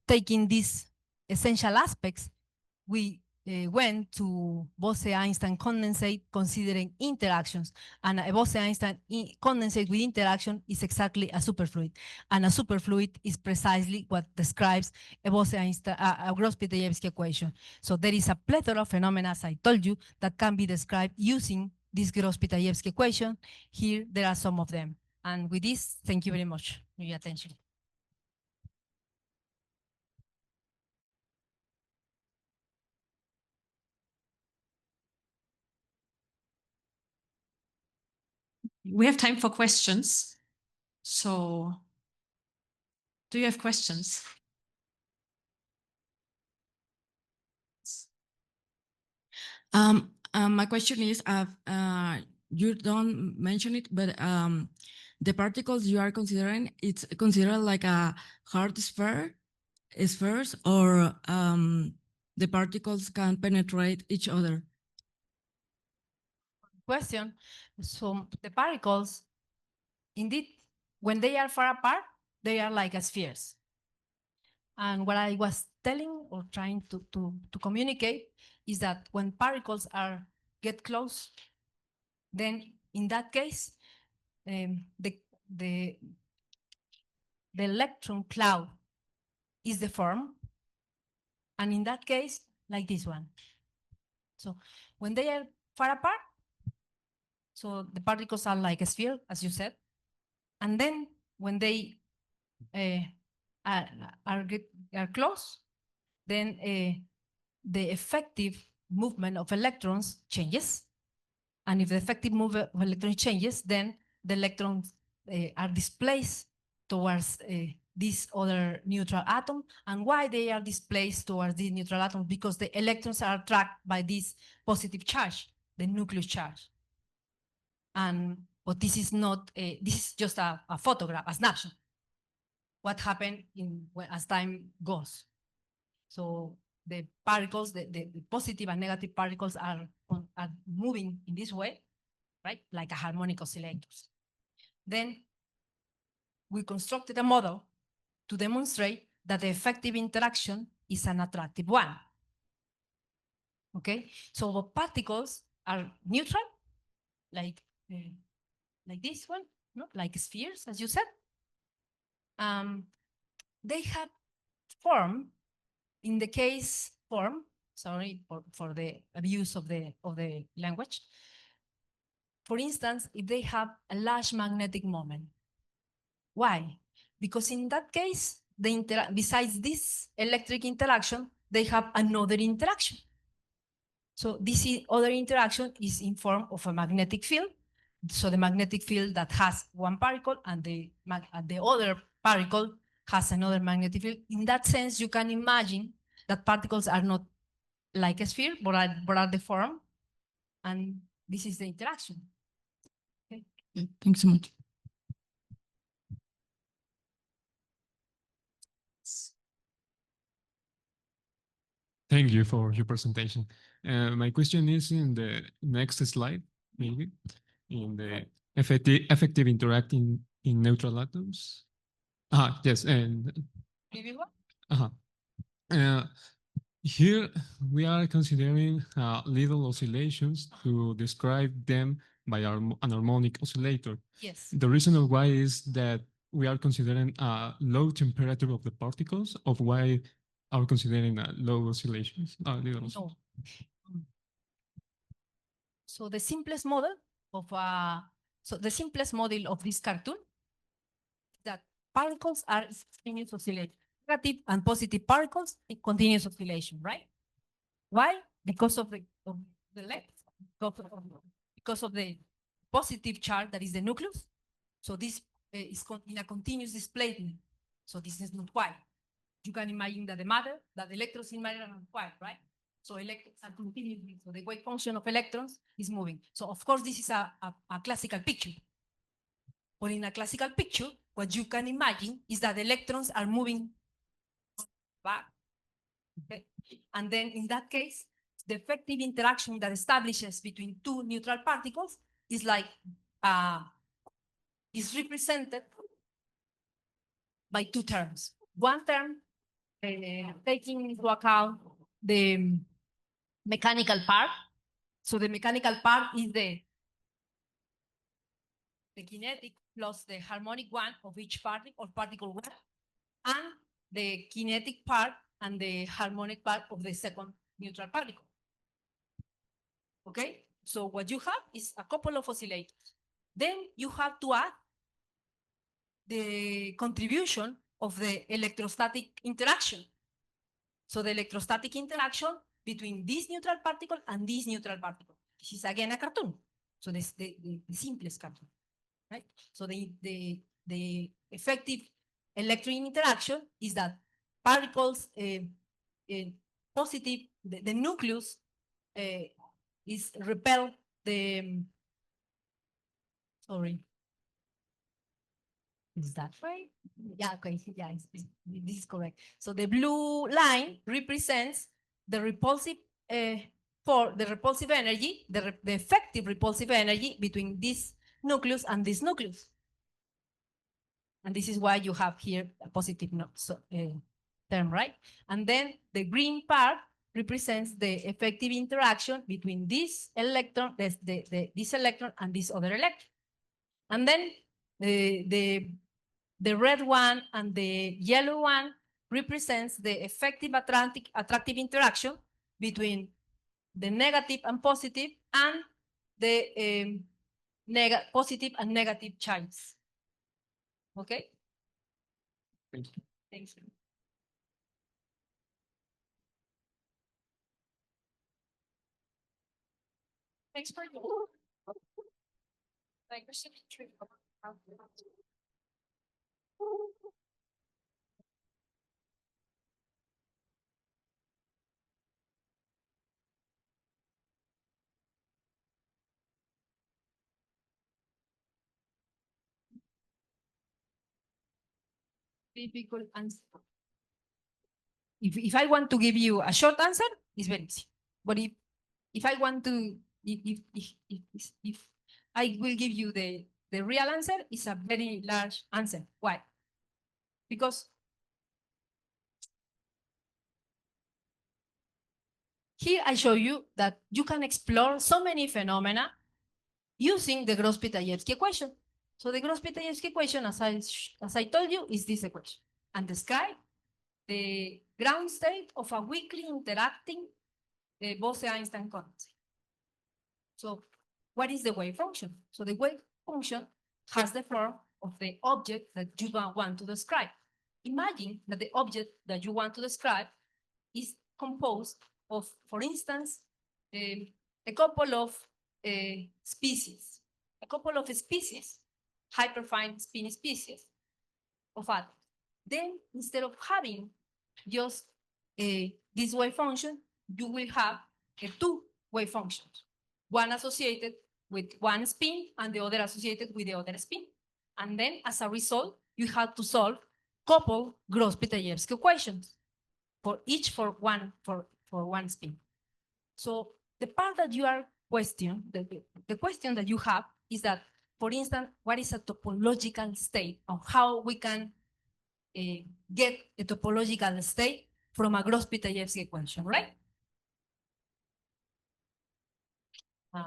taking these essential aspects, we went to Bose-Einstein condensate considering interactions, and a Bose-Einstein condensate with interaction is exactly a superfluid, and a superfluid is precisely what describes a Bose-Einstein, a Gross-Pitayevsky equation. So there is a plethora of phenomena, as I told you, that can be described using this Gross-Pitayevsky equation. Here, there are some of them. And with this, thank you very much for your attention. We have time for questions. So, do you have questions? My question is, you don't mention it, but the particles you are considering, it's considered like a hard spheres, or the particles can penetrate each other? Question. So the particles, indeed, when they are far apart, they are like spheres. And what I was telling or trying to communicate is that when particles get close, then in that case, the electron cloud is deformed, and in that case, like this one. So when they are far apart, so the particles are like a sphere, as you said, and then when they are close, then the effective movement of electrons changes. And if the effective movement of electrons changes, then the electrons are displaced towards this other neutral atom. And why they are displaced towards this neutral atom? Because the electrons are attracted by this positive charge, the nucleus charge. But this is not, this is just a photograph, a snapshot. What happened as time goes. So the particles, the positive and negative particles are moving in this way, right? Like a harmonic oscillators. Then we constructed a model to demonstrate that the effective interaction is an attractive one. Okay, so the particles are neutral, like this one, no? Like spheres, as you said. They have form, in the case form, sorry for the abuse of the language. For instance, if they have a large magnetic moment. Why? Because in that case, besides this electric interaction, they have another interaction. So this other interaction is in form of a magnetic field. So the magnetic field that has one particle and the other particle has another magnetic field. In that sense, you can imagine that particles are not like a sphere, but are deformed. And this is the interaction. Okay. Thanks so much. Thank you for your presentation. My question is in the next slide, maybe, in the effective interacting in neutral atoms. Yes, and here we are considering little oscillations to describe them by an harmonic oscillator. Yes. The reason of why is that we are considering a low temperature of the particles, of why are considering low oscillations. So the simplest model of this cartoon is that particles are continuous oscillation. Negative and positive particles in continuous oscillation, right? Why? Because of the length, because of the positive charge that is the nucleus. So this is in a continuous displacement. So this is not white. You can imagine that the electrons in matter are not white, right? So electrons are continuously, so the wave function of electrons is moving. So of course, this is a classical picture. But in a classical picture, what you can imagine is that the electrons are moving back. Okay? And then in that case, the effective interaction that establishes between two neutral particles is like, is represented by two terms. One term, taking into account the mechanical part. So the mechanical part is the kinetic plus the harmonic one of each particle or particle one, and the kinetic part and the harmonic part of the second neutral particle. Okay, so what you have is a couple of oscillators. Then you have to add the contribution of the electrostatic interaction. So the electrostatic interaction between this neutral particle and this neutral particle. This is again a cartoon. So this is the simplest cartoon, right? So the effective electric interaction is that particles positive, the nucleus is repel the, sorry, is that right? Yeah, okay, yeah, this is correct. So the blue line represents the repulsive for the repulsive energy, the effective repulsive energy between this nucleus and this nucleus. And this is why you have here a positive term, right? And then the green part represents the effective interaction between this electron, this electron and this other electron. And then the red one and the yellow one represents the effective attractive interaction between the negative and positive and the positive and negative charges. Okay? Thank you. Thanks. Thanks for your question. Difficult answer. If I want to give you a short answer, it's very easy. But if I want to, if I will give you the real answer, it's a very large answer. Why? Because here I show you that you can explore so many phenomena using the Gross-Pitayevsky equation. So the Gross-Pitayevsky equation, as I told you, is this equation, and describe the ground state of a weakly interacting Bose-Einstein condensate. So what is the wave function? So the wave function has the form of the object that you want to describe. Imagine that the object that you want to describe is composed of, for instance, a couple of species, hyperfine spin species of atoms. Then instead of having just this wave function, you will have two wave functions, one associated with one spin and the other associated with the other spin. And then as a result, you have to solve couple Gross-Pitayevsky equations for each for one spin. So the part that you are questioning, the question that you have is that, for instance, what is a topological state of how we can get a topological state from a Gross-Pitayevsky equation, right? My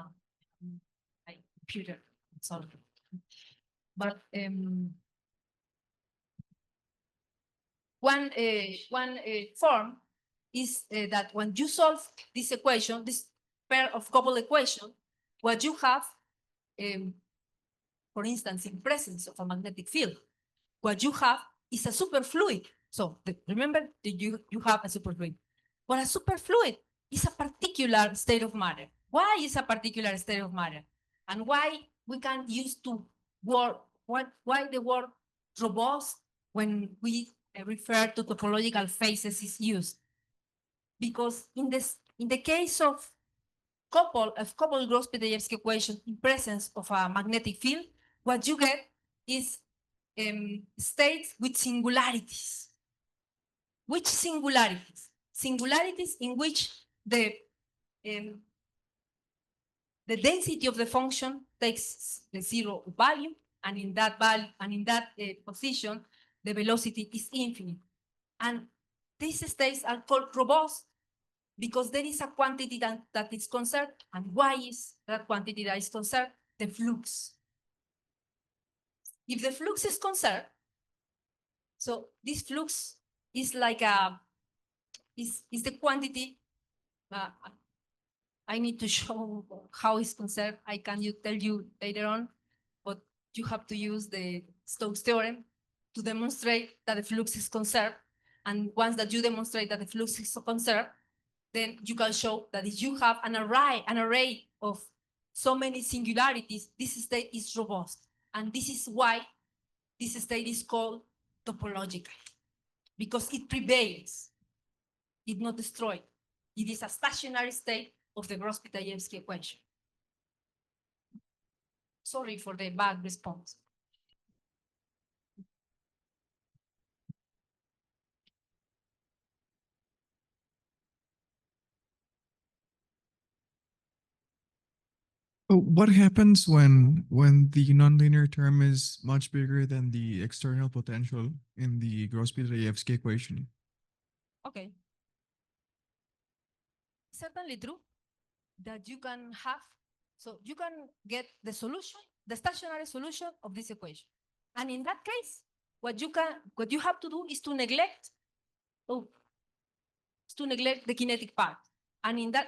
computer, sorry. But one form is that when you solve this equation, this pair of couple equation, what you have, for instance, in presence of a magnetic field, what you have is a superfluid. So remember that you have a superfluid. But a superfluid is a particular state of matter. Why is a particular state of matter? And why we can use to word, why the word robust when we refer to topological phases is used. Because in the case of coupled Gross-Pitayevsky equation in presence of a magnetic field, what you get is states with singularities. Which singularities? Singularities in which the density of the function takes the zero value, and in that value, and in that position, the velocity is infinite. And these states are called robust because there is a quantity that is conserved. And why is that quantity that is conserved? The flux. If the flux is conserved, so this flux is like is the quantity. I need to show how it's conserved. I can tell you later on, but you have to use the Stokes theorem to demonstrate that the flux is conserved. And once that you demonstrate that the flux is conserved, then you can show that if you have an array of so many singularities, this state is robust. And this is why this state is called topological, because it prevails, it's not destroyed. It is a stationary state of the Gross-Pitayevsky equation. Sorry for the bad response. What happens when the nonlinear term is much bigger than the external potential in the Gross-Pitayevsky equation? Okay. Certainly true that you can have, so you can get the solution, the stationary solution of this equation. And in that case, what you have to do is to neglect the kinetic part. And in that,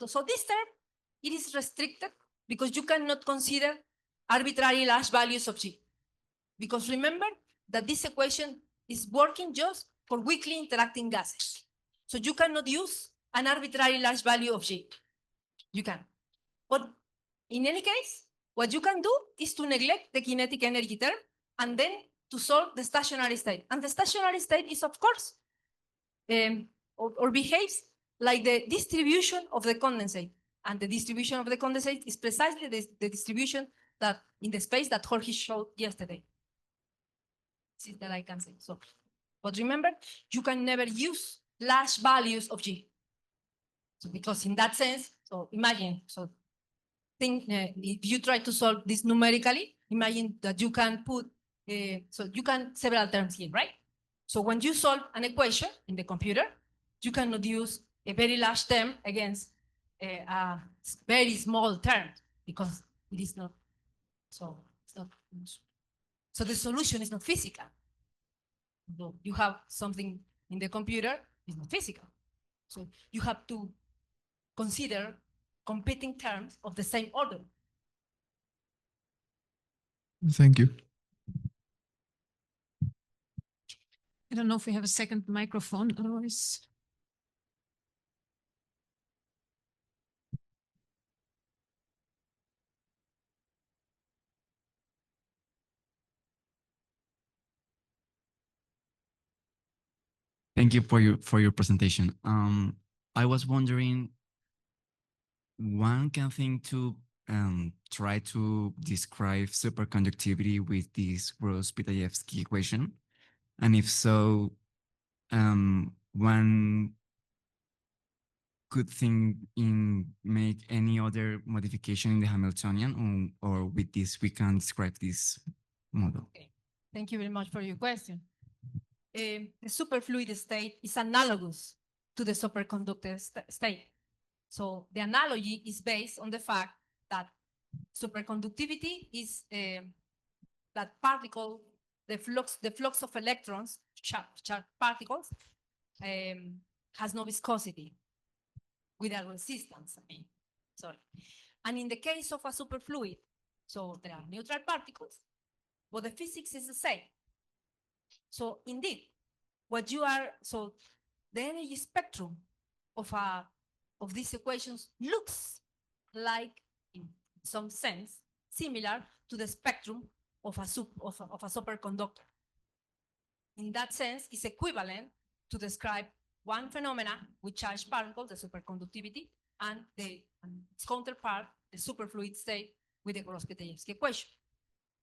so this term, it is restricted because you cannot consider arbitrary large values of G. Because remember that this equation is working just for weakly interacting gases. So you cannot use an arbitrary large value of G. You can. But in any case, what you can do is to neglect the kinetic energy term and then to solve the stationary state. And the stationary state is, of course, or behaves like the distribution of the condensate. And the distribution of the condensate is precisely the distribution that in the space that Jorge showed yesterday. This is that I can say. So, but remember, you can never use large values of G. So because in that sense, so imagine, so think if you try to solve this numerically, imagine that you can put, so you can several terms here, right? So when you solve an equation in the computer, you cannot use a very large term against a very small term because it is not, so it's not, so the solution is not physical. So you have something in the computer, it's not physical. So you have to consider competing terms of the same order. Thank you. I don't know if we have a second microphone, otherwise. Thank you for your presentation. I was wondering, one can think to try to describe superconductivity with this Gross-Pitayevsky equation, and if so, one could think in make any other modification in the Hamiltonian, or with this we can describe this model. Okay. Thank you very much for your question. The superfluid state is analogous to the superconductor state. So the analogy is based on the fact that superconductivity is that particle, the flux of electrons, charged particles, has no viscosity without resistance. Sorry. And in the case of a superfluid, so there are neutral particles, but the physics is the same. So indeed, what you are, so the energy spectrum of these equations looks like, in some sense, similar to the spectrum of a superconductor. in that sense, is equivalent to describe one phenomena with charged particles, the superconductivity, and its counterpart, the superfluid state, with the Gross-Pitayevsky equation.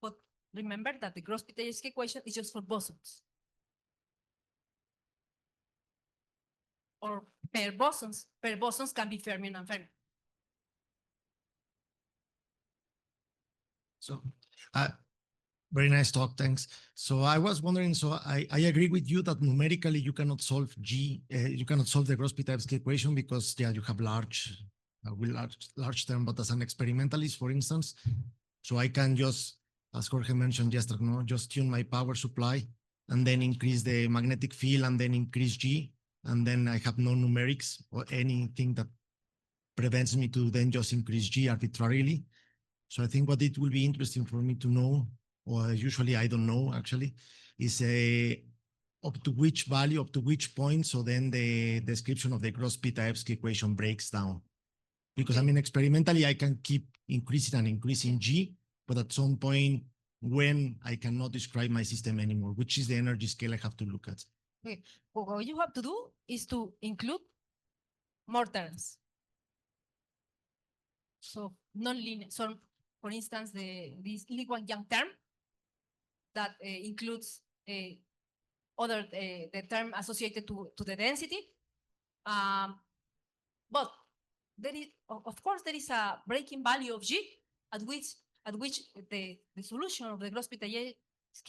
But remember that the Gross-Pitayevsky equation is just for bosons. Or pair bosons. Pair bosons can be fermion and fermion. So, very nice talk, thanks. So I was wondering, so I agree with you that numerically you cannot solve you cannot solve the Gross-Pitayevsky equation because you have large term, but as an experimentalist, for instance, so I can just, as Jorge mentioned yesterday, just tune my power supply and then increase the magnetic field and then increase G, and then I have no numerics or anything that prevents me to then just increase G arbitrarily. So I think what it will be interesting for me to know, or usually I don't know actually, is up to which value, up to which point, so then the description of the Gross-Pitayevsky equation breaks down. Because I mean, experimentally, I can keep increasing and increasing G, but at some point when I cannot describe my system anymore, which is the energy scale I have to look at. Okay. Well, what you have to do is to include more terms. So non-linear. So for instance, this Liguan-Yang term that includes the term associated to the density. But there is, of course, there is a breaking value of G at which the solution of the Gross-Pitayevsky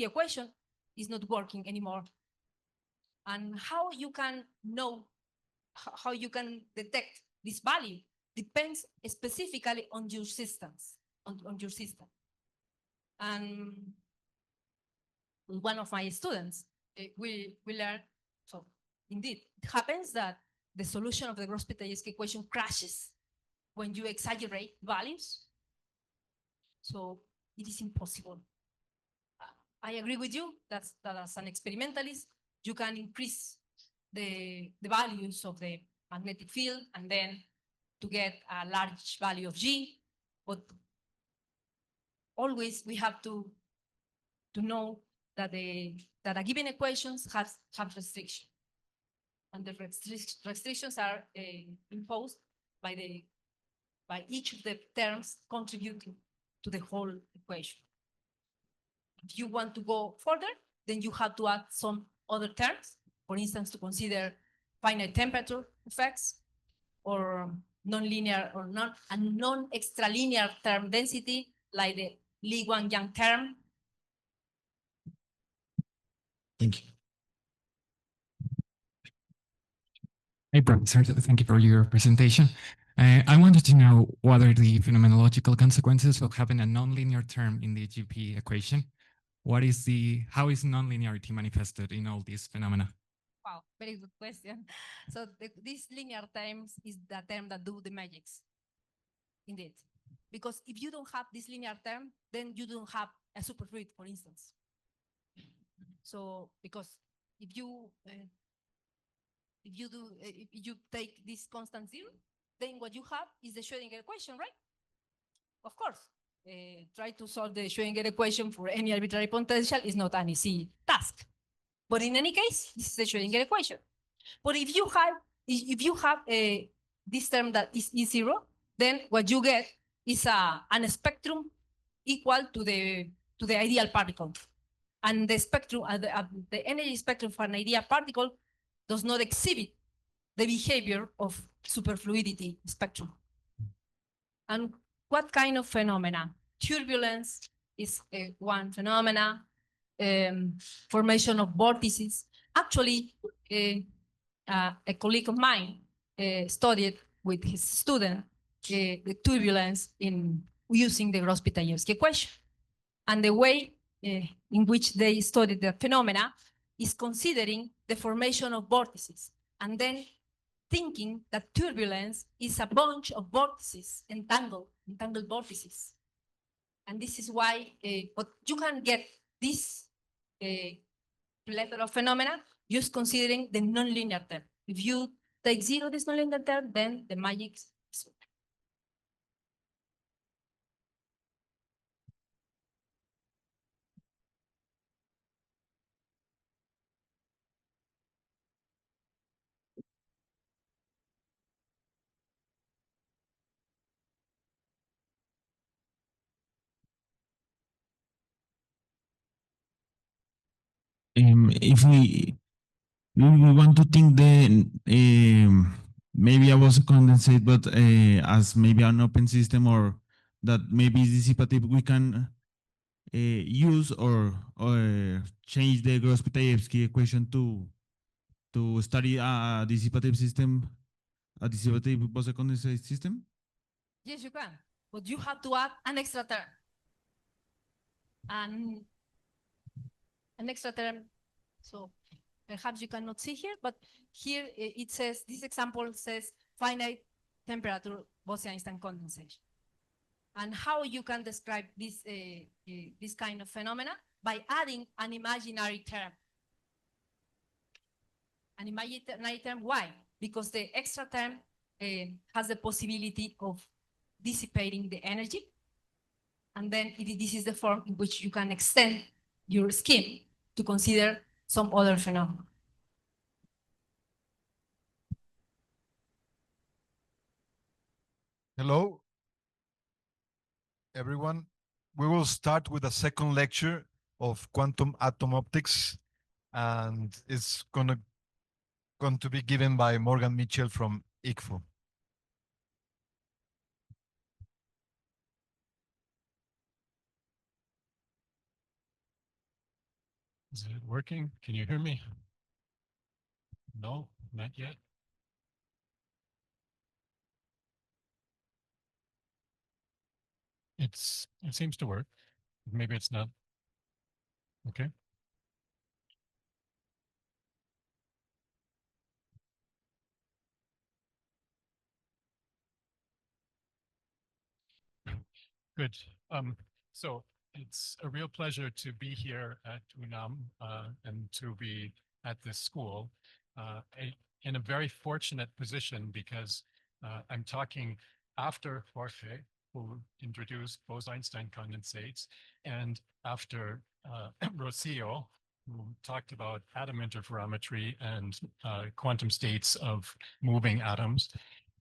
equation is not working anymore. And how you can know, how you can detect this value depends specifically on your systems, on your system. And one of my students, we learned, so indeed, it happens that the solution of the Gross-Pitayevsky equation crashes when you exaggerate values. So it is impossible. I agree with you that as an experimentalist, you can increase the values of the magnetic field and then to get a large value of G, but always we have to know that a given equations have restrictions, and the restrictions are imposed by each of the terms contributing to the whole equation. If you want to go further, then you have to add some other terms, for instance, to consider finite temperature effects or non-linear or non-extralinear term density, like the Liguan-Yang term. Thank you. Hey, Professor, thank you for your presentation. I wanted to know what are the phenomenological consequences of having a nonlinear term in the GP equation. How is nonlinearity manifested in all these phenomena? Wow, very good question. So this linear terms is the term that do the magics, indeed. Because if you don't have this linear term, then you don't have a superfluid, for instance. So because if you take this constant zero, then what you have is the Schrödinger equation, right? Of course, try to solve the Schrödinger equation for any arbitrary potential is not an easy task. But in any case, this is the Schrödinger equation. But if you have this term that is E0, then what you get is an spectrum equal to the ideal particle. And the spectrum, the energy spectrum for an ideal particle does not exhibit the behavior of superfluidity spectrum. And what kind of phenomena? Turbulence is one phenomena. Formation of vortices. Actually, a colleague of mine studied with his student the turbulence in using the Gross-Pitayevsky equation. And the way in which they studied the phenomena is considering the formation of vortices and then thinking that turbulence is a bunch of vortices, entangled vortices. And this is why, but you can get this plethora of phenomena just considering the nonlinear term. If you take zero this nonlinear term, then the magic is if we want to think the maybe I was a condensate, but as maybe an open system, or that maybe is dissipative, we can use or change the Gross-Pitayevsky equation to study a dissipative system, a dissipative Bose-condensate system? Yes, you can, but you have to add an extra term. And an extra term, so perhaps you cannot see here, but here it says, this example says finite temperature Bose-Einstein condensation. And how you can describe this, this kind of phenomena? By adding an imaginary term. An imaginary term, why? Because the extra term has the possibility of dissipating the energy. And then this is the form in which you can extend your scheme to consider some other phenomena. Hello, everyone. We will start with a second lecture of quantum atom optics, and it's going to be given by Morgan Mitchell from ICFO. Is it working? Can you hear me? No, not yet. It seems to work. Maybe it's not. Okay. Good. So it's a real pleasure to be here at UNAM and to be at this school in a very fortunate position, because I'm talking after Jorge, who introduced Bose-Einstein condensates, and after Rosario, who talked about atom interferometry and quantum states of moving atoms,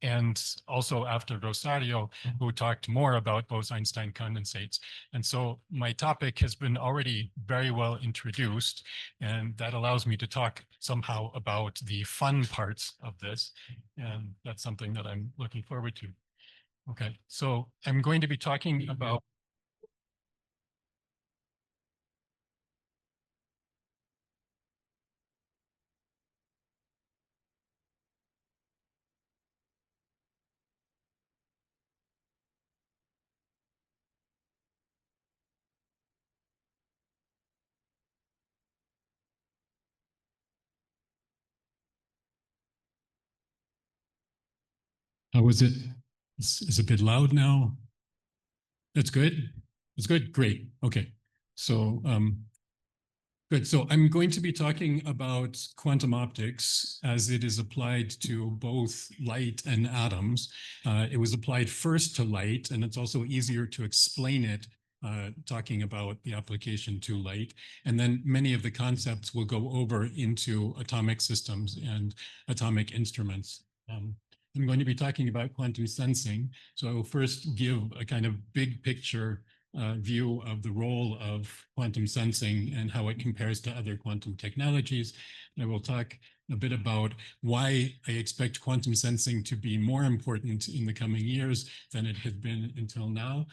and also after Rosario, who talked more about Bose-Einstein condensates. And so my topic has been already very well introduced, and that allows me to talk somehow about the fun parts of this. And that's something that I'm looking forward to. Okay, so I'm going to be talking about how is it? Is it a bit loud now? That's good. It's good. Great. Okay. So good. So I'm going to be talking about quantum optics as it is applied to both light and atoms. It was applied first to light, and it's also easier to explain it talking about the application to light. And then many of the concepts will go over into atomic systems and atomic instruments. I'm going to be talking about quantum sensing. So I will first give a kind of big picture view of the role of quantum sensing and how it compares to other quantum technologies. I will talk a bit about why I expect quantum sensing to be more important in the coming years than it had been until now.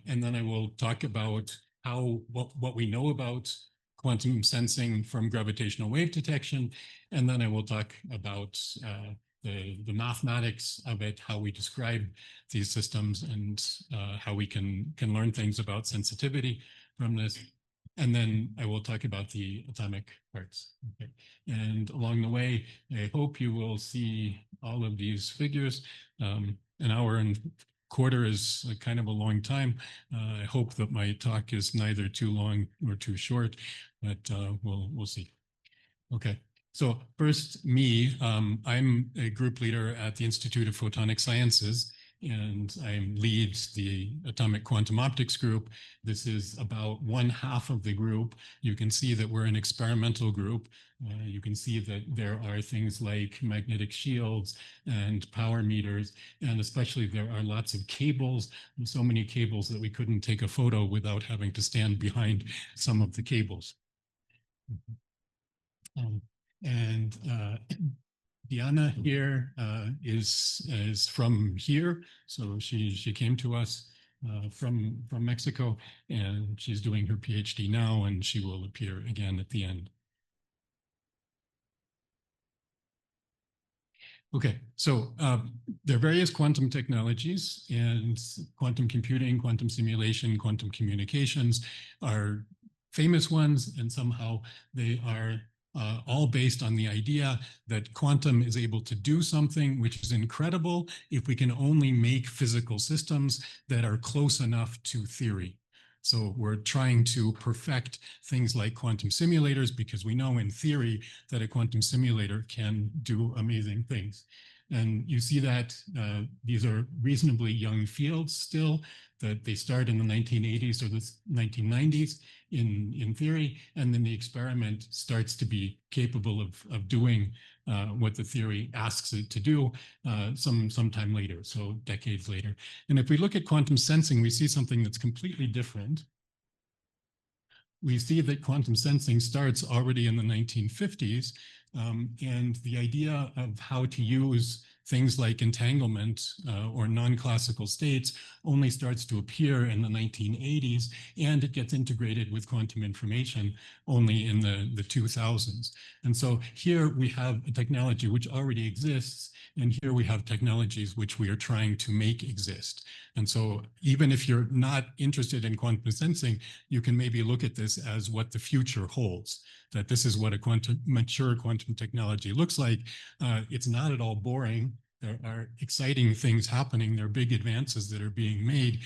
And then I will talk about what we know about quantum sensing from gravitational wave detection. And then I will talk about the mathematics of it, how we describe these systems, and how we can learn things about sensitivity from this. And then I will talk about the atomic parts. Okay. And along the way, I hope you will see all of these figures. An hour and quarter is a kind of a long time. I hope that my talk is neither too long or too short, but we'll see. Okay. So first, me, I'm a group leader at the Institute of Photonic Sciences, and I lead the Atomic Quantum Optics group. This is about 1/2 of the group. You can see that we're an experimental group. You can see that there are things like magnetic shields and power meters, and especially there are lots of cables, so many cables that we couldn't take a photo without having to stand behind some of the cables. And Diana here is from here, so she came to us from Mexico, and she's doing her PhD now, and she will appear again at the end. Okay, so there are various quantum technologies, and quantum computing, quantum simulation, quantum communications are famous ones, and somehow they are all based on the idea that quantum is able to do something which is incredible if we can only make physical systems that are close enough to theory. So we're trying to perfect things like quantum simulators because we know in theory that a quantum simulator can do amazing things. And you see that these are reasonably young fields still, that they start in the 1980s or the 1990s in theory, and then the experiment starts to be capable of doing what the theory asks it to do sometime later, so decades later. And if we look at quantum sensing, we see something that's completely different. We see that quantum sensing starts already in the 1950s, and the idea of how to use things like entanglement or non-classical states only starts to appear in the 1980s, and it gets integrated with quantum information only in the 2000s. And so here we have a technology which already exists, and here we have technologies which we are trying to make exist. And so even if you're not interested in quantum sensing, you can maybe look at this as what the future holds, that this is what a mature quantum technology looks like. It's not at all boring. There are exciting things happening. There are big advances that are being made,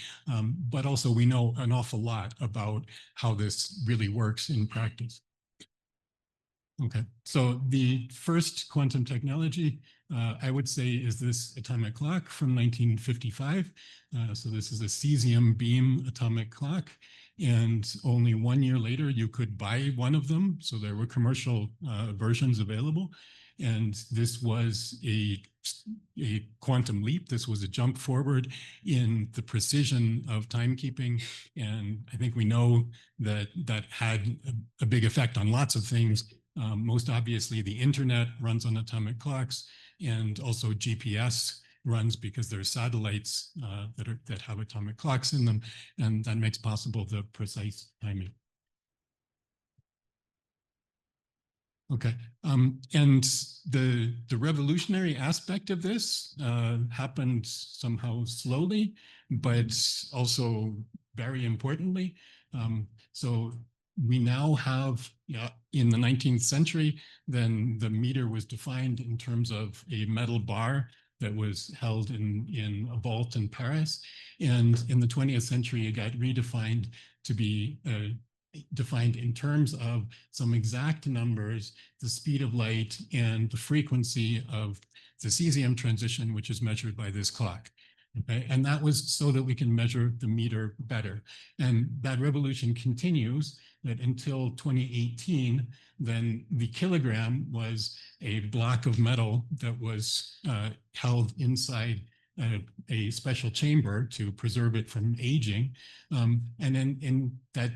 but also we know an awful lot about how this really works in practice. Okay, so the first quantum technology, I would say, is this atomic clock from 1955. So this is a cesium beam atomic clock. And only 1 year later, you could buy one of them. So there were commercial versions available. And this was a quantum leap. This was a jump forward in the precision of timekeeping. And I think we know that that had a big effect on lots of things. Most obviously, the internet runs on atomic clocks, and also GPS runs because there are satellites that have atomic clocks in them, and that makes possible the precise timing. Okay, and the revolutionary aspect of this happened somehow slowly, but also very importantly. So we now have, in the 19th century, then the meter was defined in terms of a metal bar that was held in a vault in Paris. And in the 20th century, it got redefined to be defined in terms of some exact numbers, the speed of light, and the frequency of the cesium transition, which is measured by this clock. Okay, and that was so that we can measure the meter better. And that revolution continues, that until 2018, then the kilogram was a block of metal that was held inside a special chamber to preserve it from aging. And then that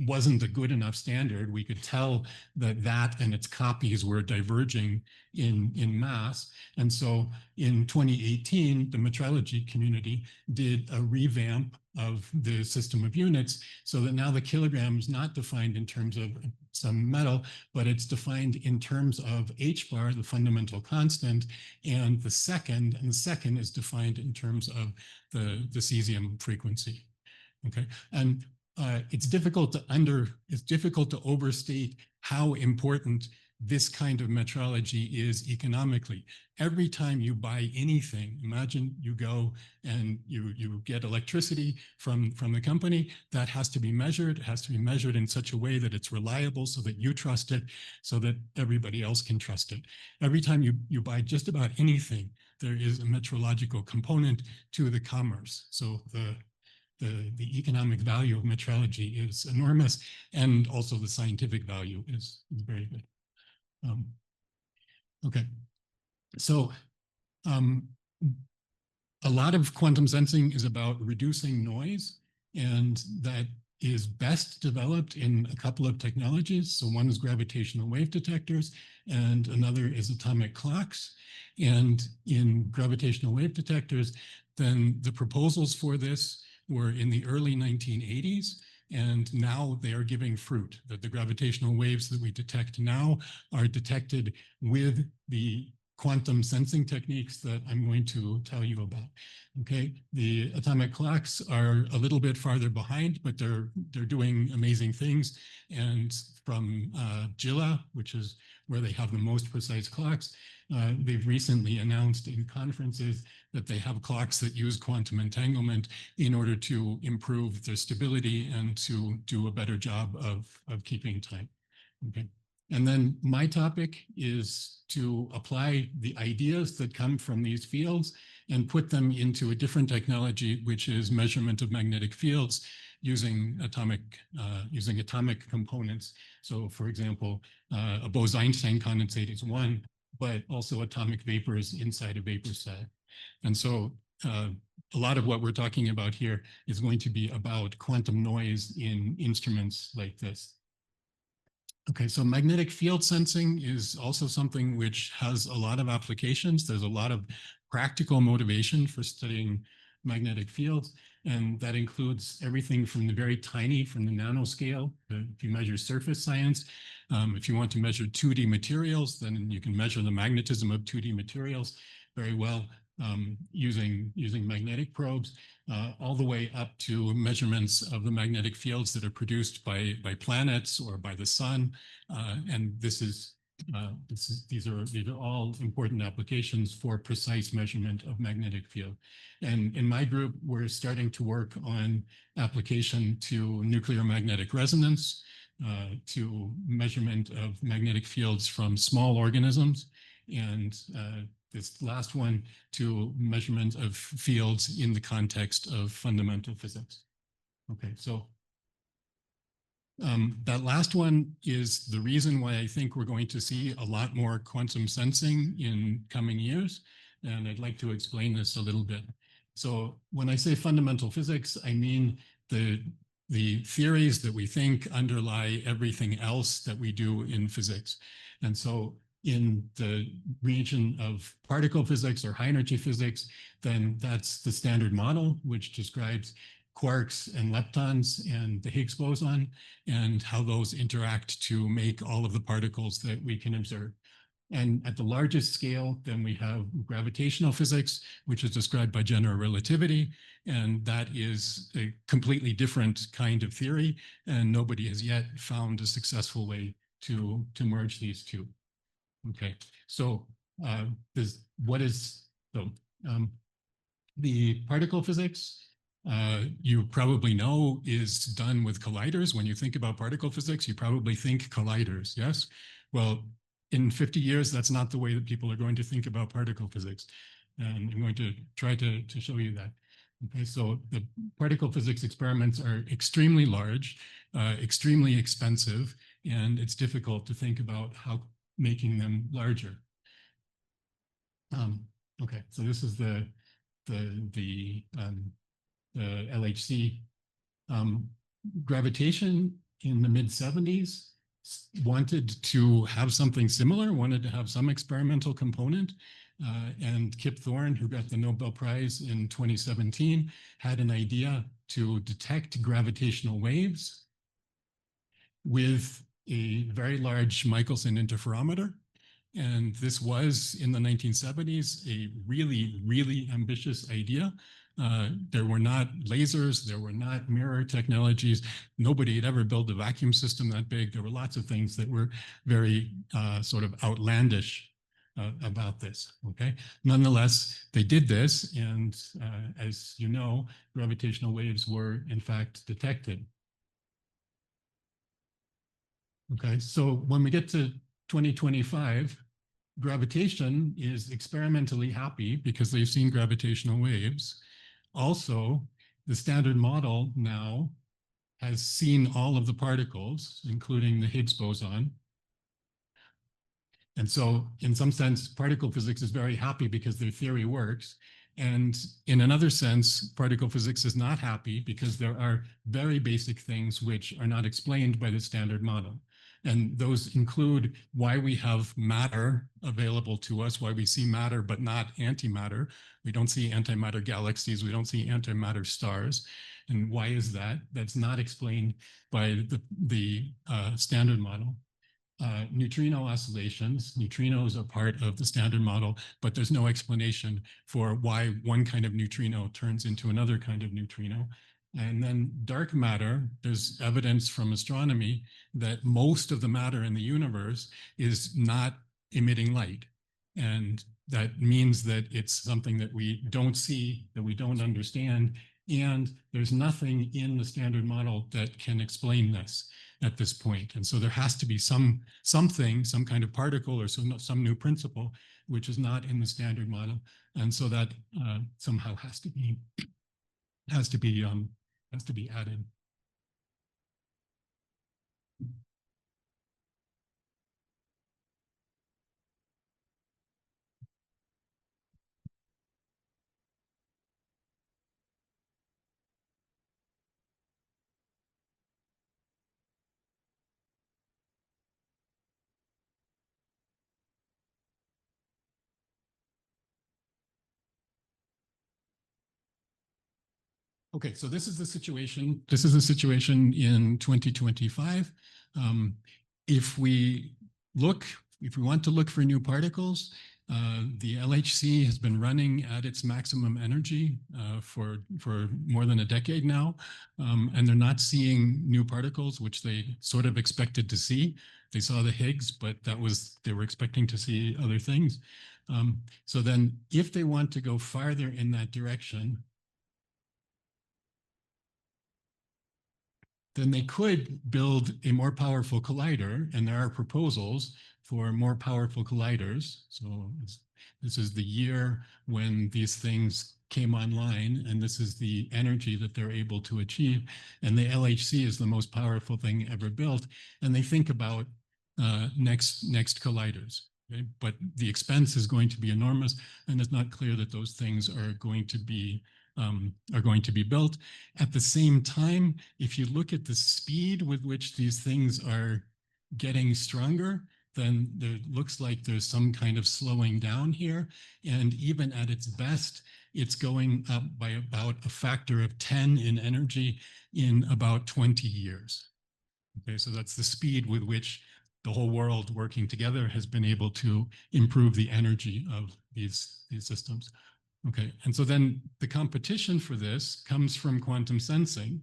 wasn't a good enough standard. We could tell that that and its copies were diverging in mass. And so in 2018, the metrology community did a revamp of the system of units so that now the kilogram is not defined in terms of some metal, but it's defined in terms of h bar, the fundamental constant, and the second is defined in terms of the cesium frequency. Okay, and it's difficult to overstate how important this kind of metrology is economically. Every time you buy anything, imagine you go and you get electricity from the company, that has to be measured. It has to be measured in such a way that it's reliable so that you trust it, so that everybody else can trust it. Every time you buy just about anything, there is a metrological component to the commerce. So the economic value of metrology is enormous, and also the scientific value is very good. Okay, so a lot of quantum sensing is about reducing noise, and that is best developed in a couple of technologies. So one is gravitational wave detectors, and another is atomic clocks. And in gravitational wave detectors, then the proposals for this were in the early 1980s, and now they are giving fruit, that the gravitational waves that we detect now are detected with the quantum sensing techniques that I'm going to tell you about. Okay, the atomic clocks are a little bit farther behind, but they're doing amazing things. And from GILA, which is where they have the most precise clocks, they've recently announced in conferences that they have clocks that use quantum entanglement in order to improve their stability and to do a better job of keeping time. Okay. And then my topic is to apply the ideas that come from these fields and put them into a different technology, which is measurement of magnetic fields using atomic components. So for example, a Bose-Einstein condensate is one, but also atomic vapors inside a vapor set. And so a lot of what we're talking about here is going to be about quantum noise in instruments like this. Okay, so magnetic field sensing is also something which has a lot of applications. There's a lot of practical motivation for studying magnetic fields, and that includes everything from the very tiny, from the nanoscale. If you measure surface science, if you want to measure 2D materials, then you can measure the magnetism of 2D materials very well using magnetic probes, all the way up to measurements of the magnetic fields that are produced by planets or by the sun. And these are all important applications for precise measurement of magnetic field. And in my group, we're starting to work on application to nuclear magnetic resonance, to measurement of magnetic fields from small organisms, and this last one to measurement of fields in the context of fundamental physics. Okay, so that last one is the reason why I think we're going to see a lot more quantum sensing in coming years. And I'd like to explain this a little bit. So when I say fundamental physics, I mean the theories that we think underlie everything else that we do in physics. And so in the region of particle physics or high energy physics, then that's the Standard Model, which describes quarks and leptons and the Higgs boson and how those interact to make all of the particles that we can observe. And at the largest scale, then we have gravitational physics, which is described by general relativity. And that is a completely different kind of theory. And nobody has yet found a successful way to merge these two. Okay, so the particle physics, you probably know, is done with colliders. When you think about particle physics, you probably think colliders, yes? Well, in 50 years, that's not the way that people are going to think about particle physics. And I'm going to try to show you that. Okay, so the particle physics experiments are extremely large, extremely expensive, and it's difficult to think about how making them larger. Okay, so this is the LHC. Gravitation in the mid-70s wanted to have something similar, wanted to have some experimental component. And Kip Thorne, who got the Nobel Prize in 2017, had an idea to detect gravitational waves with a very large Michelson interferometer. And this was, in the 1970s, a really, really ambitious idea. There were not lasers, there were not mirror technologies. Nobody had ever built a vacuum system that big. There were lots of things that were very sort of outlandish about this, okay? Nonetheless, they did this, and as you know, gravitational waves were, in fact, detected. Okay, so when we get to 2025, gravitation is experimentally happy because they've seen gravitational waves. Also, the Standard Model now has seen all of the particles, including the Higgs boson. And so, in some sense, particle physics is very happy because their theory works. And in another sense, particle physics is not happy because there are very basic things which are not explained by the standard model. And those include why we have matter available to us, why we see matter but not antimatter. We don't see antimatter galaxies, we don't see antimatter stars. And why is that? That's not explained by the standard model. Neutrino oscillations. Neutrinos are part of the standard model, but there's no explanation for why one kind of neutrino turns into another kind of neutrino. And then dark matter, there's evidence from astronomy that most of the matter in the universe is not emitting light. And that means that it's something that we don't see, that we don't understand, and there's nothing in the standard model that can explain this at this point. And so there has to be something, some kind of particle or some new principle, which is not in the standard model. And so that somehow has to be added. Okay, so this is the situation. This is the situation in 2025. If we want to look for new particles, the LHC has been running at its maximum energy for more than a decade now, and they're not seeing new particles, which they sort of expected to see. They saw the Higgs, but they were expecting to see other things. So then if they want to go farther in that direction, then they could build a more powerful collider, and there are proposals for more powerful colliders. So this is the year when these things came online, and this is the energy that they're able to achieve. And the LHC is the most powerful thing ever built, and they think about next colliders. Okay? But the expense is going to be enormous, and it's not clear that those things are going to be built. At the same time, if you look at the speed with which these things are getting stronger, then it looks like there's some kind of slowing down here. And even at its best, it's going up by about a factor of 10 in energy in about 20 years. Okay, so that's the speed with which the whole world working together has been able to improve the energy of these systems. Okay, and so then the competition for this comes from quantum sensing,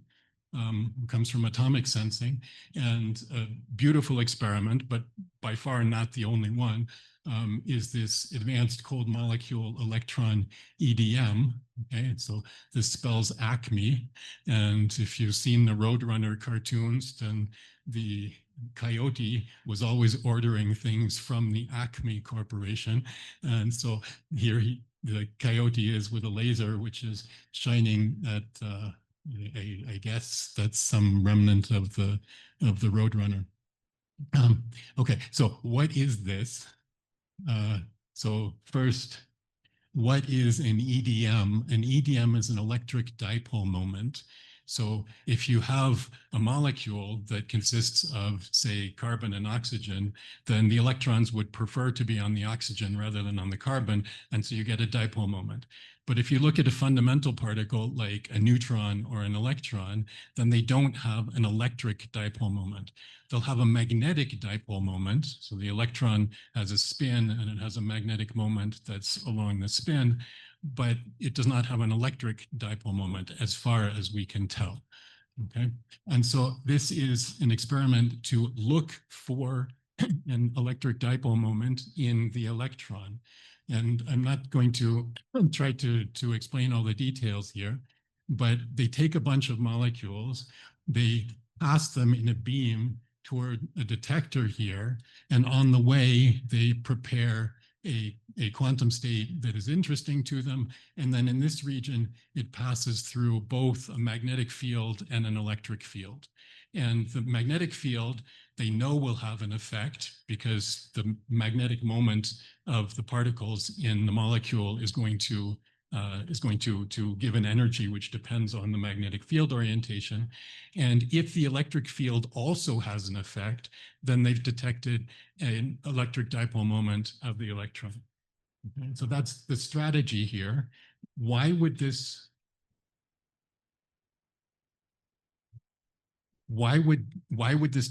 comes from atomic sensing, and a beautiful experiment, but by far not the only one, is this advanced cold molecule electron EDM. Okay, so this spells ACME, and if you've seen the Roadrunner cartoons, then the coyote was always ordering things from the ACME Corporation, and so here the coyote is with a laser, which is shining at, I guess that's some remnant of the Roadrunner. Okay, so what is this? So first, what is an EDM? An EDM is an electric dipole moment. So if you have a molecule that consists of, say, carbon and oxygen, then the electrons would prefer to be on the oxygen rather than on the carbon, and so you get a dipole moment. But if you look at a fundamental particle like a neutron or an electron, then they don't have an electric dipole moment. They'll have a magnetic dipole moment. So the electron has a spin and it has a magnetic moment that's along the spin, but it does not have an electric dipole moment as far as we can tell. Okay, and so this is an experiment to look for an electric dipole moment in the electron. And I'm not going to try to explain all the details here, but they take a bunch of molecules, they pass them in a beam toward a detector here, and on the way, they prepare a quantum state that is interesting to them. And then in this region, it passes through both a magnetic field and an electric field. And the magnetic field, they know will have an effect because the magnetic moment of the particles in the molecule is going to is going to give an energy which depends on the magnetic field orientation. And if the electric field also has an effect, then they've detected an electric dipole moment of the electron. Okay, so that's the strategy here. Why would this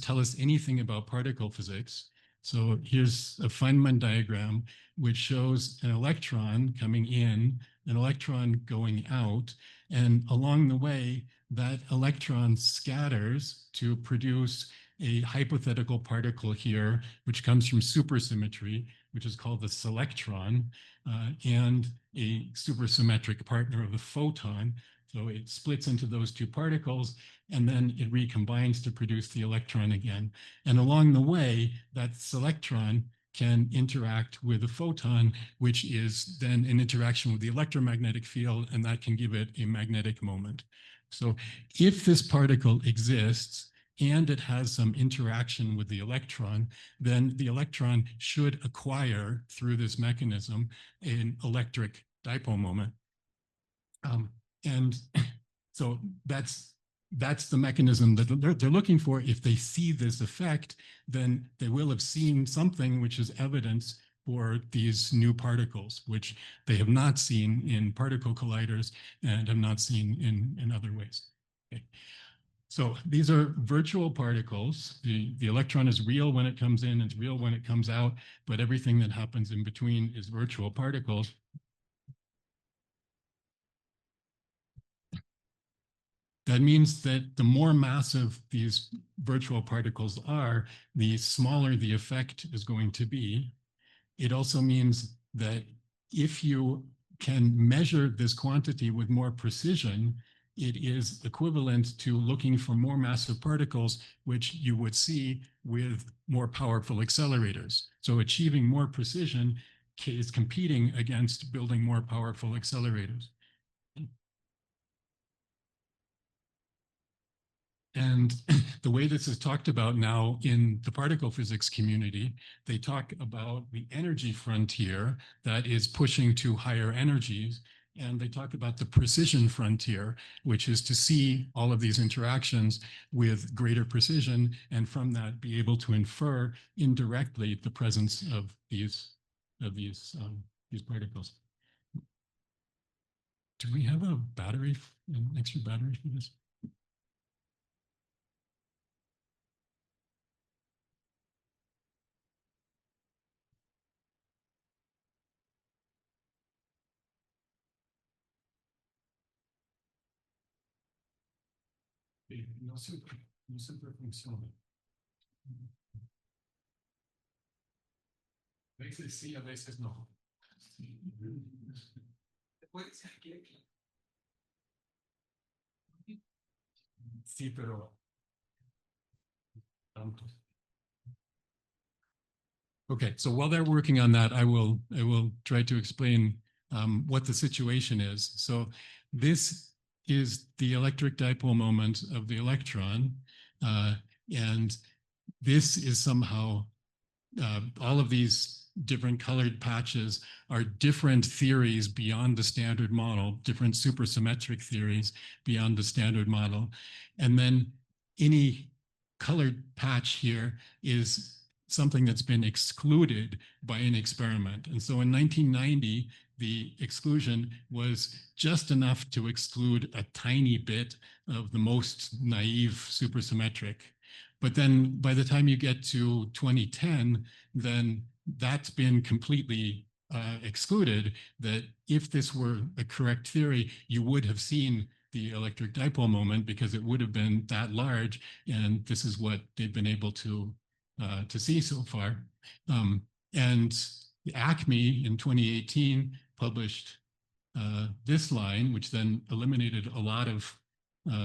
tell us anything about particle physics? So here's a Feynman diagram which shows an electron coming in, an electron going out, and along the way, that electron scatters to produce a hypothetical particle here, which comes from supersymmetry, which is called the selectron, and a supersymmetric partner of the photon. So it splits into those two particles, and then it recombines to produce the electron again. And along the way, that selectron can interact with a photon, which is then an interaction with the electromagnetic field, and that can give it a magnetic moment. So if this particle exists and it has some interaction with the electron, then the electron should acquire, through this mechanism, an electric dipole moment. And so that's the mechanism that they're looking for. If they see this effect, then they will have seen something which is evidence for these new particles, which they have not seen in particle colliders and have not seen in other ways. Okay. So these are virtual particles. The electron is real when it comes in, it's real when it comes out, but everything that happens in between is virtual particles. That means that the more massive these virtual particles are, the smaller the effect is going to be. It also means that if you can measure this quantity with more precision, it is equivalent to looking for more massive particles, which you would see with more powerful accelerators. So achieving more precision is competing against building more powerful accelerators. And the way this is talked about now in the particle physics community, they talk about the energy frontier that is pushing to higher energies. And they talk about the precision frontier, which is to see all of these interactions with greater precision, and from that be able to infer indirectly the presence of these particles. Do we have a battery, an extra battery for this? No siempre funciona. A veces sí, a veces no. Sí, pero tanto. Okay, so while they're working on that, I will try to explain what the situation is. So this is the electric dipole moment of the electron, and this is somehow all of these different colored patches are different theories beyond the standard model, different supersymmetric theories beyond the standard model. And then any colored patch here is something that's been excluded by an experiment. And so in 1990, the exclusion was just enough to exclude a tiny bit of the most naive supersymmetric. But then by the time you get to 2010, then that's been completely excluded, that if this were a correct theory, you would have seen the electric dipole moment because it would have been that large. And this is what they've been able to see so far. And Acme in 2018 published this line, which then eliminated a lot of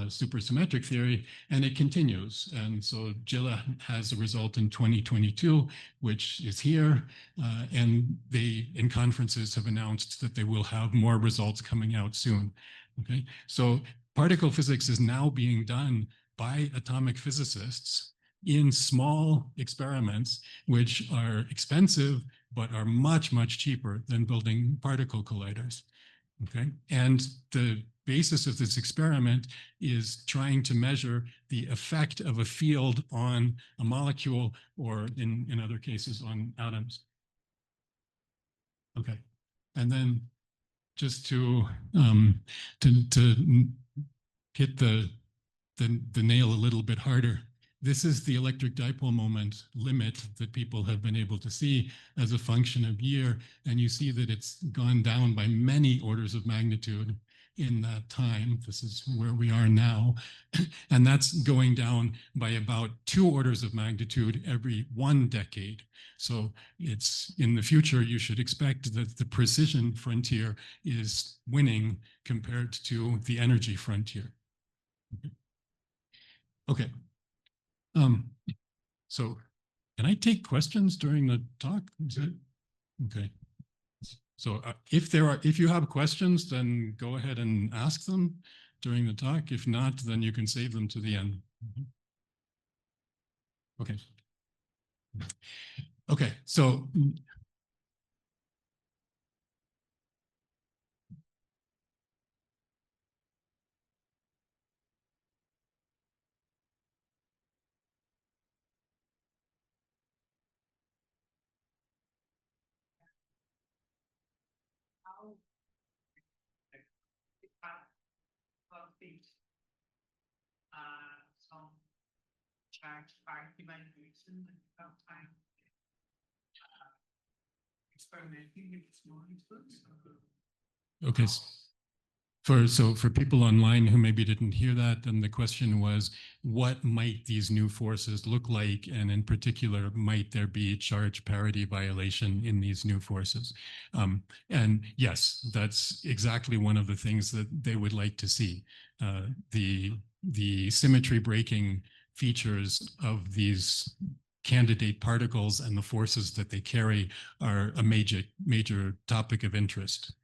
supersymmetric theory, and it continues. And so Gilla has a result in 2022, which is here, and they in conferences have announced that they will have more results coming out soon. Okay, so particle physics is now being done by atomic physicists in small experiments, which are expensive, but are much, much cheaper than building particle colliders. Okay, and the basis of this experiment is trying to measure the effect of a field on a molecule, or in other cases on atoms. Okay, and then just to hit the nail a little bit harder, this is the electric dipole moment limit that people have been able to see as a function of year. And you see that it's gone down by many orders of magnitude in that time. This is where we are now. And that's going down by about 2 orders of magnitude every 1 decade. So it's in the future, you should expect that the precision frontier is winning compared to the energy frontier. Okay. So can I take questions during the talk? Okay. So if you have questions, then go ahead and ask them during the talk. If not, then you can save them to the end. Okay. Okay, so some charge evaluation and time experimenting with small inputs. okay. So for people online who maybe didn't hear that, then the question was, what might these new forces look like? And in particular, might there be charge parity violation in these new forces? And yes, that's exactly one of the things that they would like to see. The symmetry breaking features of these candidate particles and the forces that they carry are a major topic of interest.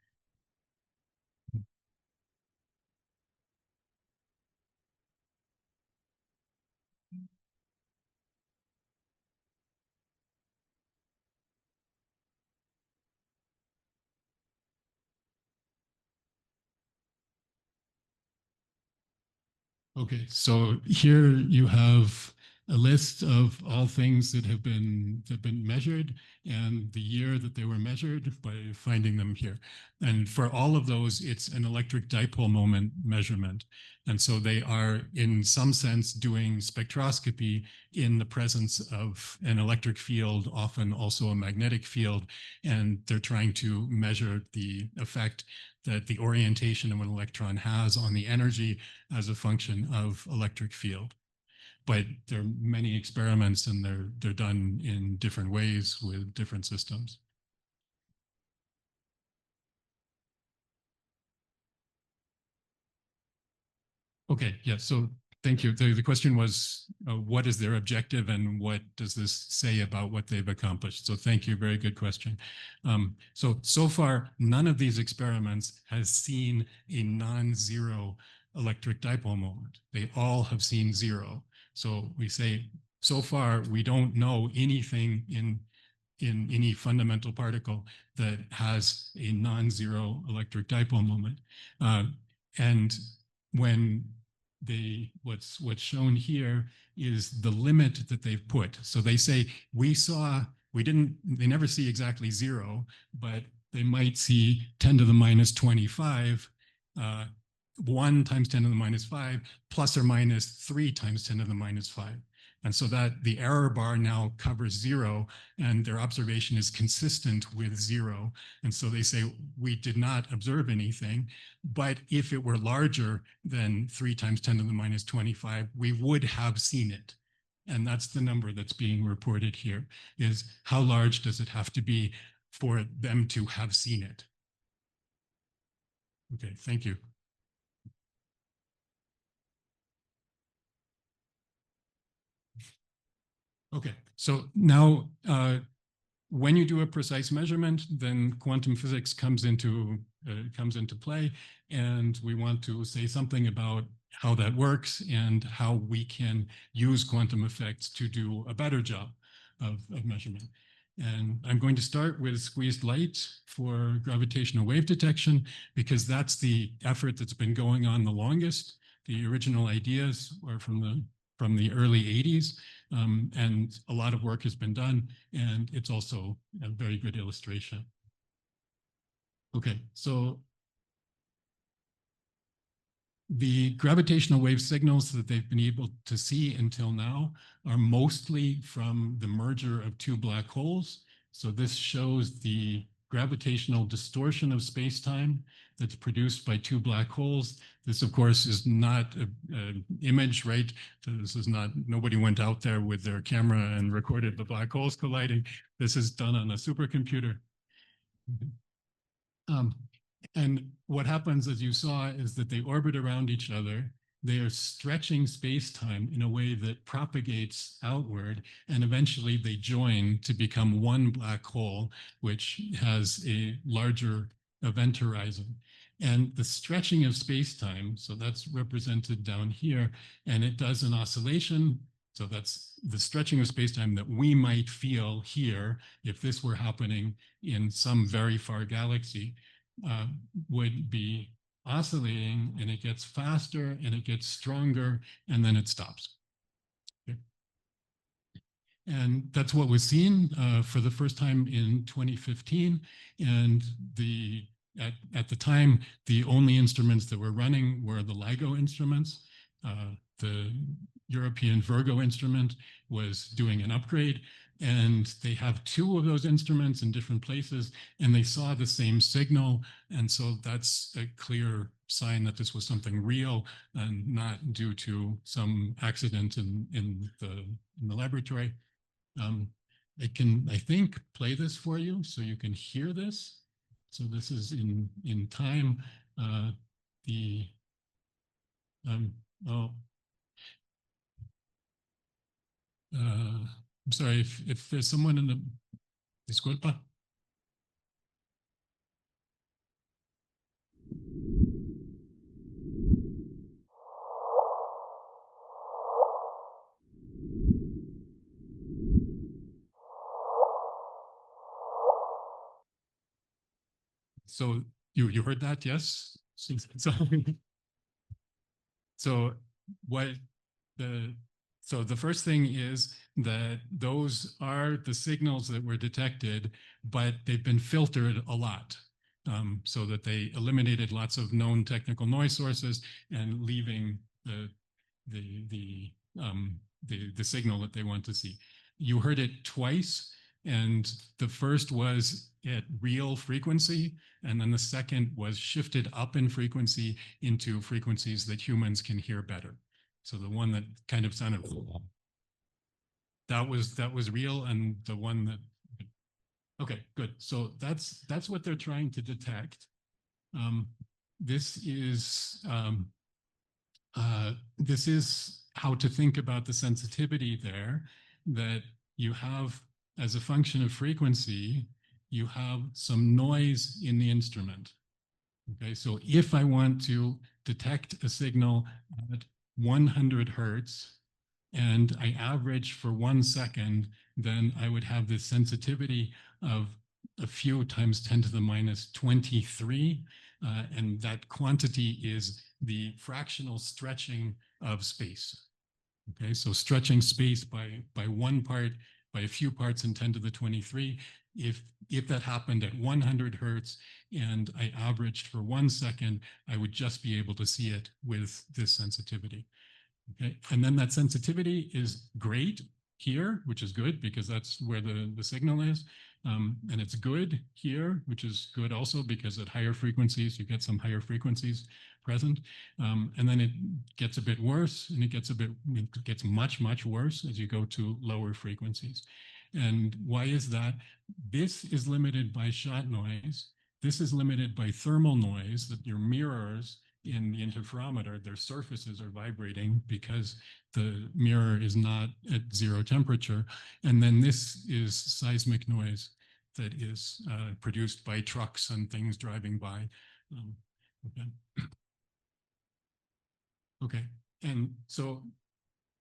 Okay, so here you have a list of all things that have been measured and the year that they were measured by finding them here. And for all of those, it's an electric dipole moment measurement. And so they are, in some sense, doing spectroscopy in the presence of an electric field, often also a magnetic field, and they're trying to measure the effect that the orientation of an electron has on the energy as a function of electric field. But there are many experiments, and they're done in different ways with different systems. Okay, yeah, so thank you. The question was, what is their objective and what does this say about what they've accomplished? So thank you, very good question. So far, none of these experiments has seen a non-zero electric dipole moment. They all have seen 0. So we say, so far, we don't know anything in any fundamental particle that has a non-zero electric dipole moment. And when what's shown here is the limit that they've put. So they say, they never see exactly 0, but they might see 10 to the minus 25, 1 times 10 to the minus 5, plus or minus 3 times 10 to the minus 5. And so that the error bar now covers 0, and their observation is consistent with 0. And so they say, we did not observe anything, but if it were larger than 3 times 10 to the minus 25, we would have seen it. And that's the number that's being reported here, is how large does it have to be for them to have seen it? Okay, thank you. Okay, so now when you do a precise measurement, then quantum physics comes into play, and we want to say something about how that works and how we can use quantum effects to do a better job of measurement. And I'm going to start with squeezed light for gravitational wave detection, because that's the effort that's been going on the longest. The original ideas are from the early 80s, and a lot of work has been done, and it's also a very good illustration. Okay, so the gravitational wave signals that they've been able to see until now are mostly from the merger of two black holes. So this shows the gravitational distortion of space-time that's produced by two black holes. This, of course, is not an image, right? This is not, nobody went out there with their camera and recorded the black holes colliding. This is done on a supercomputer. And what happens, as you saw, is that they orbit around each other. They are stretching space-time in a way that propagates outward, and eventually they join to become one black hole, which has a larger event horizon. And the stretching of space-time, so that's represented down here, and it does an oscillation. So that's the stretching of space-time that we might feel here if this were happening in some very far galaxy. Would be oscillating, and it gets faster and it gets stronger, and then it stops. Okay. And that's what was seen for the first time in 2015. And at the time, the only instruments that were running were the LIGO instruments. The European Virgo instrument was doing an upgrade, and they have two of those instruments in different places, and they saw the same signal. And so that's a clear sign that this was something real and not due to some accident in the laboratory. I can, I think, play this for you so you can hear this. So this is in time. I'm sorry, if there's someone in the, disculpa. So you heard that, yes? So what the first thing is that those are the signals that were detected, but they've been filtered a lot, so that they eliminated lots of known technical noise sources and leaving the signal that they want to see. You heard it twice, and the first was at real frequency, and then the second was shifted up in frequency into frequencies that humans can hear better. So the one that kind of sounded, that was real, and the one that, okay, good. So that's what they're trying to detect. This is how to think about the sensitivity there, that you have, as a function of frequency, you have some noise in the instrument. Okay, so if I want to detect a signal at 100 hertz and I average for 1 second, then I would have this sensitivity of a few times 10 to the minus 23. And that quantity is the fractional stretching of space. Okay, so stretching space by 1 part, by a few parts in 10 to the 23. If that happened at 100 hertz and I averaged for 1 second, I would just be able to see it with this sensitivity. Okay, and then that sensitivity is great here, which is good because that's where the signal is. And it's good here, which is good also because at higher frequencies, you get some higher frequencies present. And then it gets a bit worse, and it gets much, much worse as you go to lower frequencies. And why is that? This is limited by shot noise. This is limited by thermal noise, that your mirrors in the interferometer, their surfaces are vibrating because the mirror is not at 0 temperature. And then this is seismic noise that is produced by trucks and things driving by. Okay. Okay, and so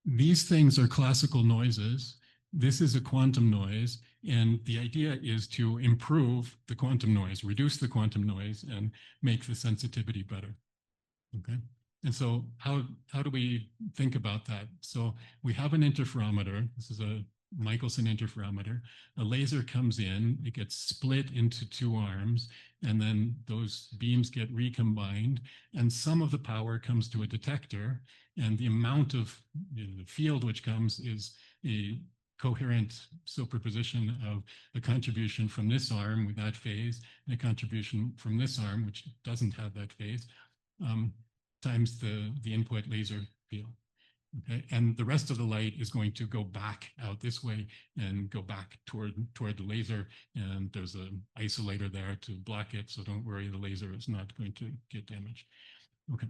these things are classical noises, this is a quantum noise, and the idea is to improve the quantum noise, reduce the quantum noise, and make the sensitivity better. Okay. And so how do we think about that? So we have an interferometer. This is a Michelson interferometer. A laser comes in, it gets split into two arms, and then those beams get recombined, and some of the power comes to a detector, and the amount of the field which comes is a coherent superposition of a contribution from this arm with that phase, and a contribution from this arm, which doesn't have that phase, times the input laser field. Okay, and the rest of the light is going to go back out this way and go back toward the laser, and there's an isolator there to block it, so don't worry, the laser is not going to get damaged. Okay.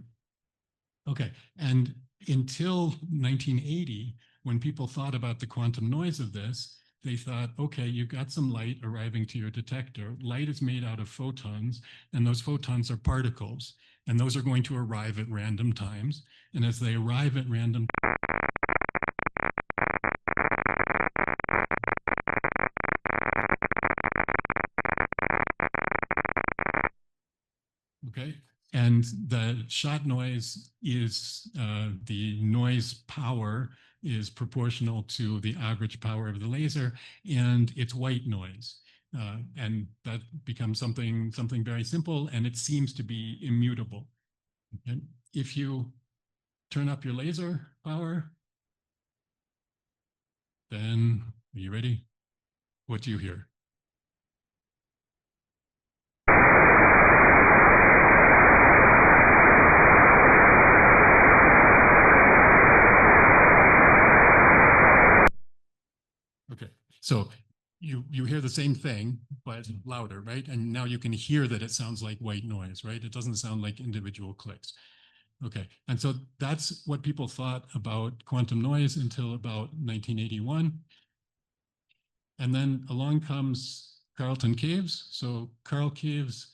Okay, and until 1980, when people thought about the quantum noise of this, they thought, okay, you've got some light arriving to your detector. Light is made out of photons, and those photons are particles, and those are going to arrive at random times. And as they arrive at random okay, and the shot noise is the noise power is proportional to the average power of the laser, and it's white noise. And that becomes something very simple, and it seems to be immutable. Okay? If you turn up your laser power, then are you ready? What do you hear? Okay, so you hear the same thing, but louder, right? And now you can hear that it sounds like white noise, right? It doesn't sound like individual clicks. Okay, and so that's what people thought about quantum noise until about 1981. And then along comes Carlton Caves. So Carl Caves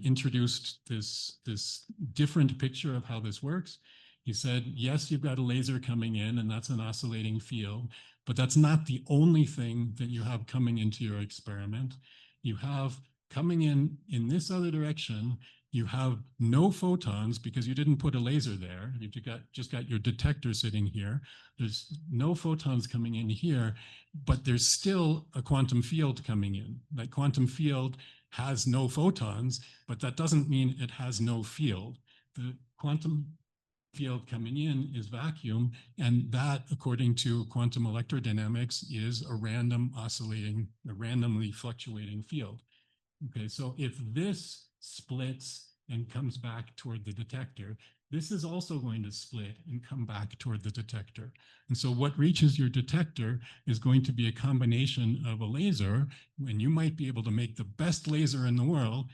introduced this different picture of how this works. He said, yes, you've got a laser coming in, and that's an oscillating field, but that's not the only thing that you have coming into your experiment. You have coming in this other direction, you have no photons because you didn't put a laser there. You've just got your detector sitting here. There's no photons coming in here, but there's still a quantum field coming in. That quantum field has no photons, but that doesn't mean it has no field. The quantum field coming in is vacuum, and that, according to quantum electrodynamics, is a random oscillating, a randomly fluctuating field. Okay, so if this splits and comes back toward the detector, this is also going to split and come back toward the detector. And so what reaches your detector is going to be a combination of a laser, and you might be able to make the best laser in the world,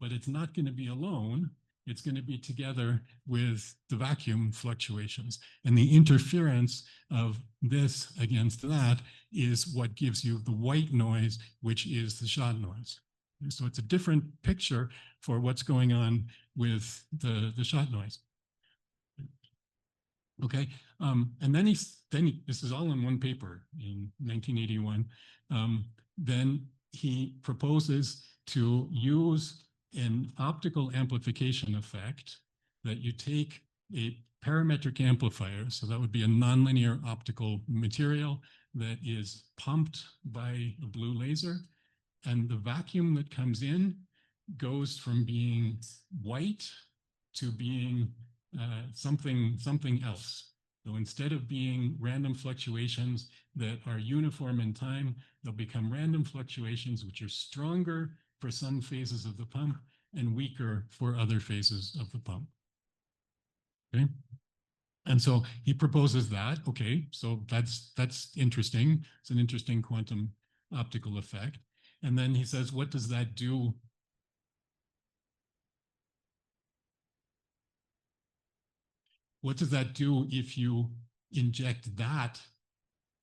but it's not going to be alone. It's going to be together with the vacuum fluctuations. And the interference of this against that is what gives you the white noise, which is the shot noise. So it's a different picture for what's going on with the shot noise. Okay, and then this is all in one paper in 1981. Then he proposes to use an optical amplification effect that you take a parametric amplifier, so that would be a nonlinear optical material that is pumped by a blue laser, and the vacuum that comes in goes from being white to being something else. So instead of being random fluctuations that are uniform in time, they'll become random fluctuations which are stronger for some phases of the pump and weaker for other phases of the pump. Okay. And so he proposes that, okay, so that's interesting. It's an interesting quantum optical effect. And then he says, what does that do? What does that do if you inject that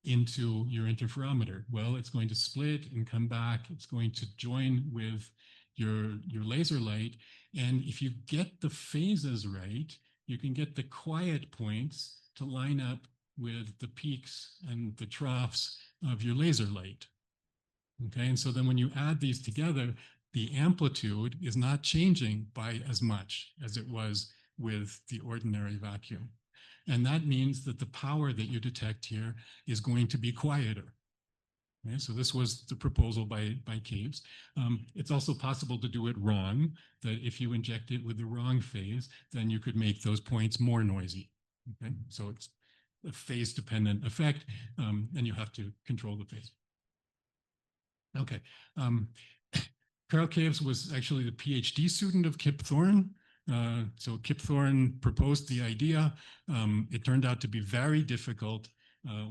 into your interferometer? Well, it's going to split and come back. It's going to join with your laser light. And if you get the phases right, you can get the quiet points to line up with the peaks and the troughs of your laser light. Okay, and so then when you add these together, the amplitude is not changing by as much as it was with the ordinary vacuum. And that means that the power that you detect here is going to be quieter. Okay, so this was the proposal by Caves. It's also possible to do it wrong, that if you inject it with the wrong phase, then you could make those points more noisy. Okay, so it's a phase-dependent effect, and you have to control the phase. Okay. Carol Caves was actually the PhD student of Kip Thorne. So Kip Thorne proposed the idea. It turned out to be very difficult.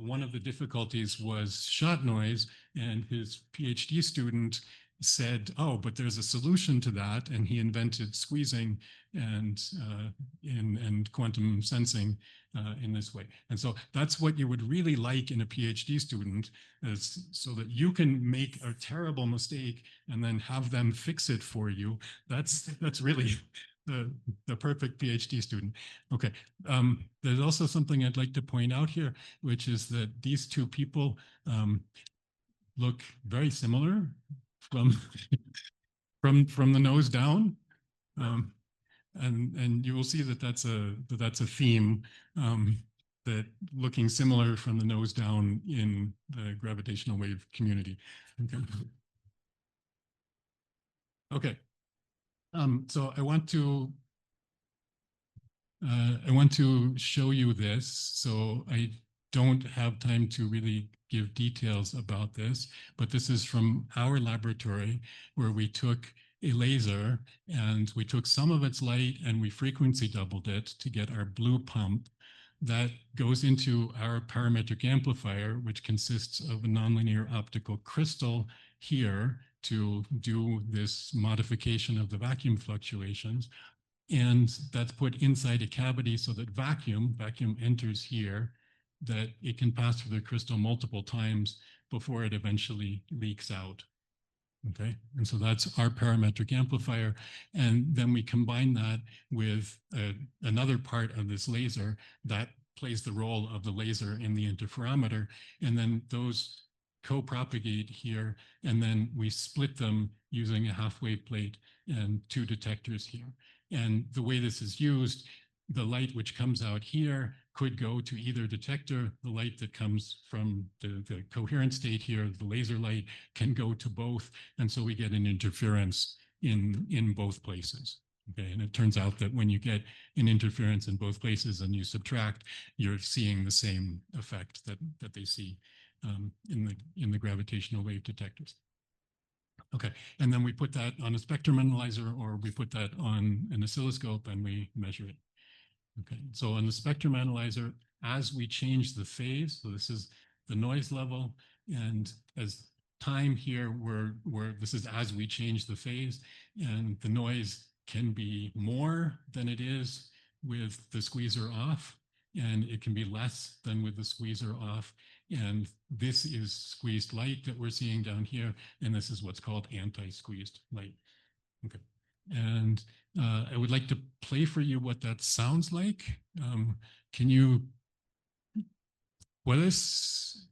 One of the difficulties was shot noise, and his PhD student said, oh, but there's a solution to that, and he invented squeezing and quantum sensing in this way. And so that's what you would really like in a PhD student, is so that you can make a terrible mistake and then have them fix it for you. That's really the perfect PhD student. Okay, there's also something I'd like to point out here, which is that these two people look very similar from the nose down, and you will see that that's a theme, that looking similar from the nose down in the gravitational wave community. Okay. So I want to show you this. So I don't have time to really give details about this, but this is from our laboratory, where we took a laser and we took some of its light and we frequency doubled it to get our blue pump that goes into our parametric amplifier, which consists of a nonlinear optical crystal here to do this modification of the vacuum fluctuations. And that's put inside a cavity so that vacuum enters here, that it can pass through the crystal multiple times before it eventually leaks out. Okay, and so that's our parametric amplifier. And then we combine that with another part of this laser that plays the role of the laser in the interferometer. And then those co-propagate here, and then we split them using a half-wave plate and two detectors here. And the way this is used, the light which comes out here could go to either detector. The light that comes from the coherent state here, the laser light, can go to both. And so we get an interference in both places. Okay, and it turns out that when you get an interference in both places and you subtract, you're seeing the same effect that they see in the gravitational wave detectors. Okay, and then we put that on a spectrum analyzer, or we put that on an oscilloscope and we measure it. Okay, so on the spectrum analyzer, as we change the phase, so this is the noise level, and as time here, this is as we change the phase, and the noise can be more than it is with the squeezer off, and it can be less than with the squeezer off. And this is squeezed light that we're seeing down here, and this is what's called anti-squeezed light. Okay, and I would like to play for you what that sounds like. Can you, ¿puedes?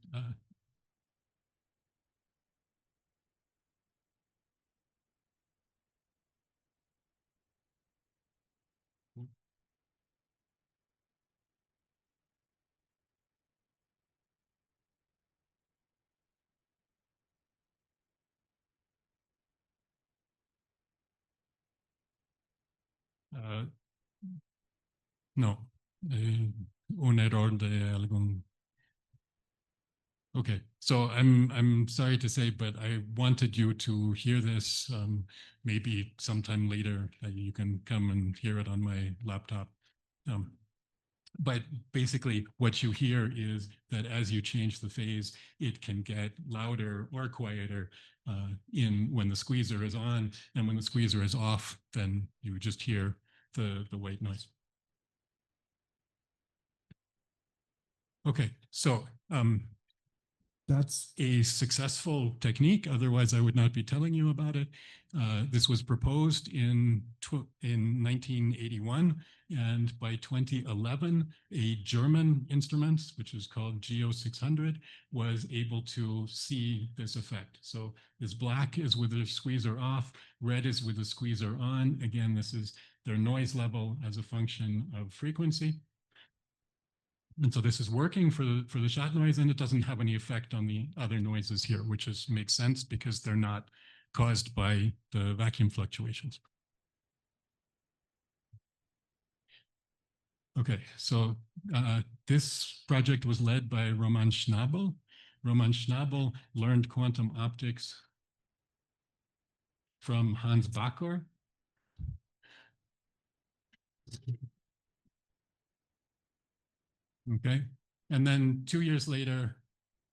No, un error de algún. Okay, so I'm sorry to say, but I wanted you to hear this. Maybe sometime later you can come and hear it on my laptop. But basically what you hear is that as you change the phase, it can get louder or quieter when the squeezer is on, and when the squeezer is off, then you just hear the white noise. Okay, so That's a successful technique. Otherwise, I would not be telling you about it. This was proposed in 1981, and by 2011, a German instrument, which is called GEO 600, was able to see this effect. So this black is with the squeezer off, red is with the squeezer on. Again, this is their noise level as a function of frequency. And so this is working for the shot noise, and it doesn't have any effect on the other noises here, which makes sense because they're not caused by the vacuum fluctuations. Okay, so this project was led by Roman Schnabel. Roman Schnabel learned quantum optics from Hans Bacher. Okay, and then 2 years later,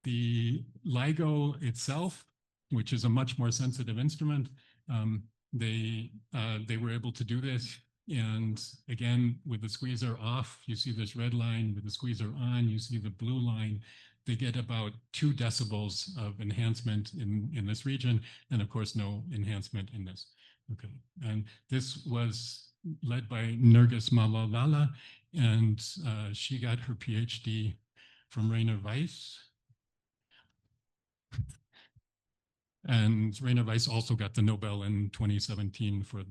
the LIGO itself, which is a much more sensitive instrument, they were able to do this. And again, with the squeezer off, you see this red line. With the squeezer on, you see the blue line. They get about 2 decibels of enhancement in this region, and of course, no enhancement in this. Okay, and this was led by Nergis Malalala, and she got her PhD from Rainer Weiss. And Rainer Weiss also got the Nobel in 2017 for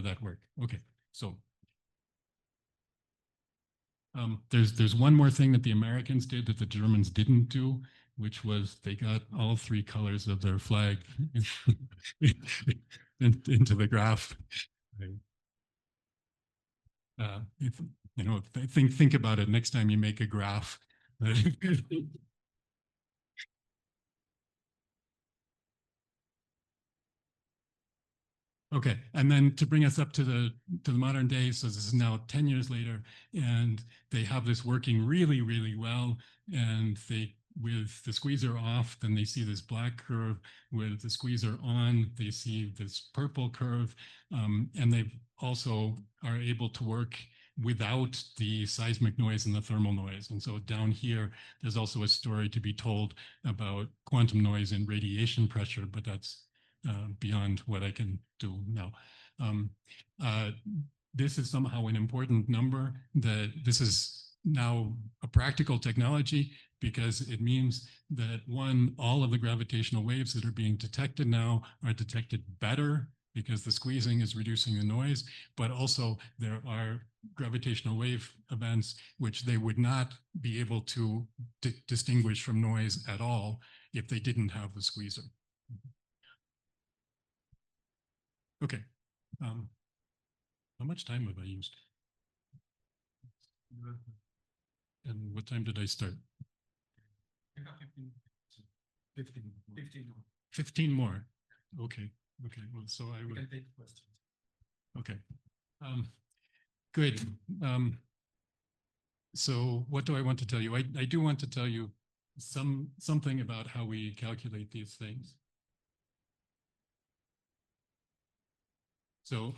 that work. Okay, so there's one more thing that the Americans did that the Germans didn't do, which was they got all 3 colors of their flag into the graph. If, you know, think about it next time you make a graph. Okay, and then to bring us up to the modern day, so this is now 10 years later, and they have this working really, really well. And they, with the squeezer off, then they see this black curve. With the squeezer on, they see this purple curve, and they also are able to work without the seismic noise and the thermal noise. And so down here, there's also a story to be told about quantum noise and radiation pressure, but that's beyond what I can do now. This is somehow an important number, that this is now a practical technology, because it means that, one, all of the gravitational waves that are being detected now are detected better because the squeezing is reducing the noise, but also there are gravitational wave events which they would not be able to distinguish from noise at all if they didn't have the squeezer. Okay. How much time have I used? And what time did I start? 15 more. Okay. Okay. Well, so I will take questions. Okay. Good. So what do I want to tell you? I do want to tell you something about how we calculate these things. So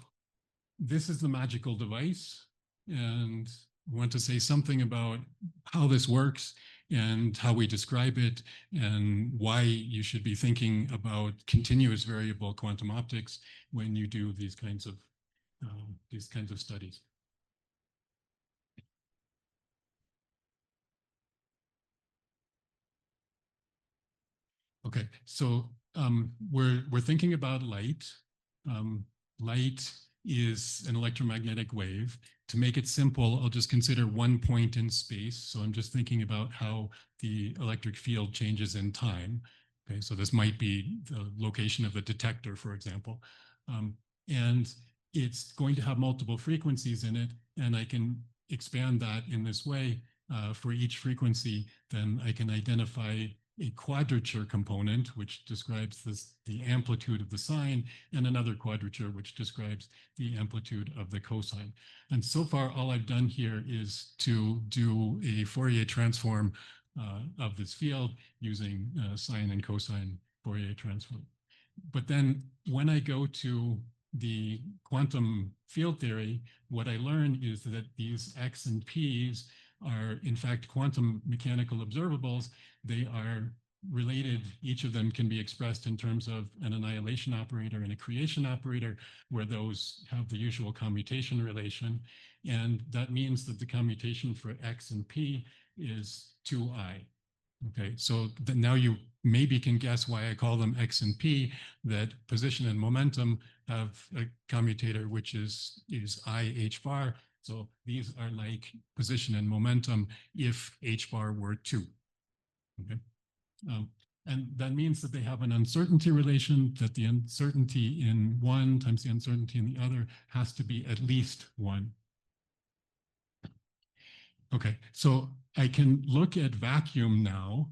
this is the magical device, and I want to say something about how this works and how we describe it and why you should be thinking about continuous variable quantum optics when you do these kinds of studies. Okay, so we're thinking about light. Light is an electromagnetic wave. To make it simple, I'll just consider one point in space. So I'm just thinking about how the electric field changes in time. Okay, so this might be the location of the detector, for example. And it's going to have multiple frequencies in it, and I can expand that in this way. For each frequency, then I can identify a quadrature component, which describes the amplitude of the sine, and another quadrature, which describes the amplitude of the cosine. And so far, all I've done here is to do a Fourier transform of this field using sine and cosine Fourier transform. But then when I go to the quantum field theory, what I learn is that these x and p's are in fact quantum mechanical observables. They are related. Each of them can be expressed in terms of an annihilation operator and a creation operator, where those have the usual commutation relation. And that means that the commutation for x and p is 2i. Okay, so now you maybe can guess why I call them x and p, that position and momentum have a commutator which is I h bar. So these are like position and momentum if h bar were 2. Okay. And that means that they have an uncertainty relation, that the uncertainty in one times the uncertainty in the other has to be at least 1. Okay, so I can look at vacuum now.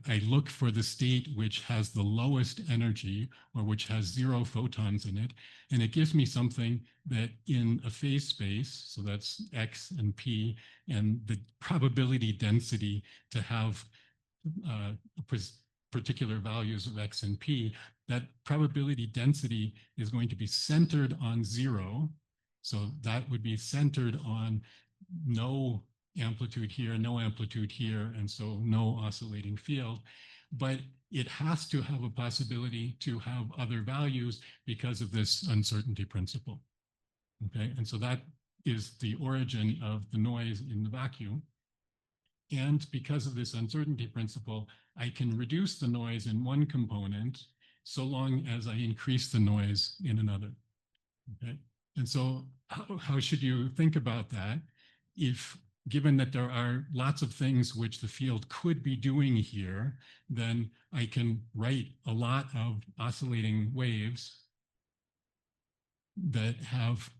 I look for the state which has the lowest energy, or which has 0 photons in it, and it gives me something that in a phase space, so that's x and p, and the probability density to have particular values of x and p, that probability density is going to be centered on 0. So that would be centered on no amplitude here, no amplitude here, and so no oscillating field. But it has to have a possibility to have other values because of this uncertainty principle. Okay, and so that is the origin of the noise in the vacuum. And because of this uncertainty principle, I can reduce the noise in one component so long as I increase the noise in another. Okay, and so how should you think about that? If given that there are lots of things which the field could be doing here, then I can write a lot of oscillating waves that have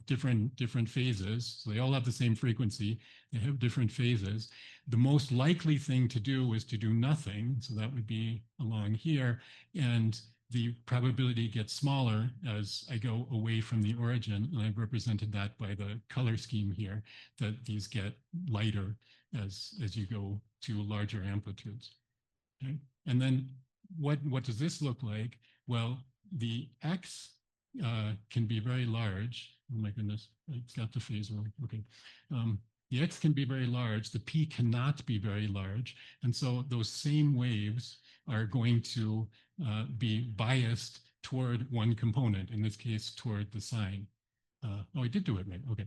different phases. So they all have the same frequency. They have different phases. The most likely thing to do is to do nothing. So that would be along here. And the probability gets smaller as I go away from the origin. And I've represented that by the color scheme here, that these get lighter as you go to larger amplitudes. Okay? And then what does this look like? Well, the X can be very large. Oh my goodness, it's got the phase wrong. Okay. The X can be very large, the P cannot be very large. And so those same waves are going to be biased toward one component, in this case, toward the sign. Oh, I did do it right, okay.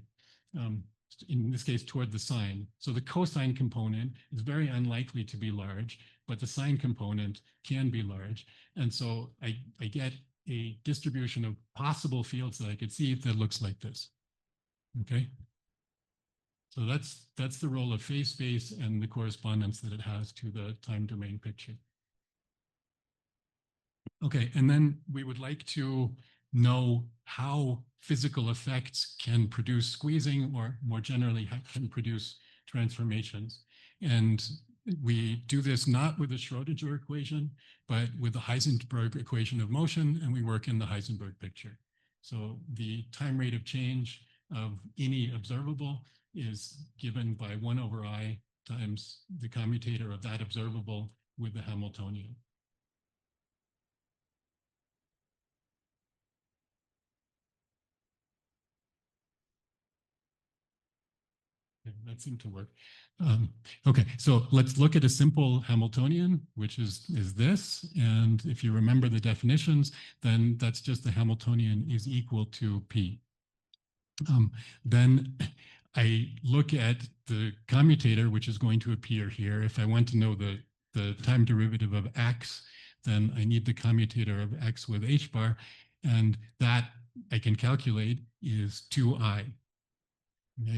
In this case, toward the sign. So the cosine component is very unlikely to be large, but the sine component can be large. And so I get a distribution of possible fields that I could see that looks like this, okay? So that's the role of phase space and the correspondence that it has to the time domain picture. Okay, and then we would like to know how physical effects can produce squeezing, or more generally, can produce transformations. And we do this not with the Schrodinger equation, but with the Heisenberg equation of motion, and we work in the Heisenberg picture. So the time rate of change of any observable is given by 1/I times the commutator of that observable with the Hamiltonian. Okay, that seemed to work. Okay, so let's look at a simple Hamiltonian, which is this. And if you remember the definitions, then that's just the Hamiltonian is equal to P. Then I look at the commutator, which is going to appear here. If I want to know the time derivative of x, then I need the commutator of x with h bar, and that I can calculate is 2i.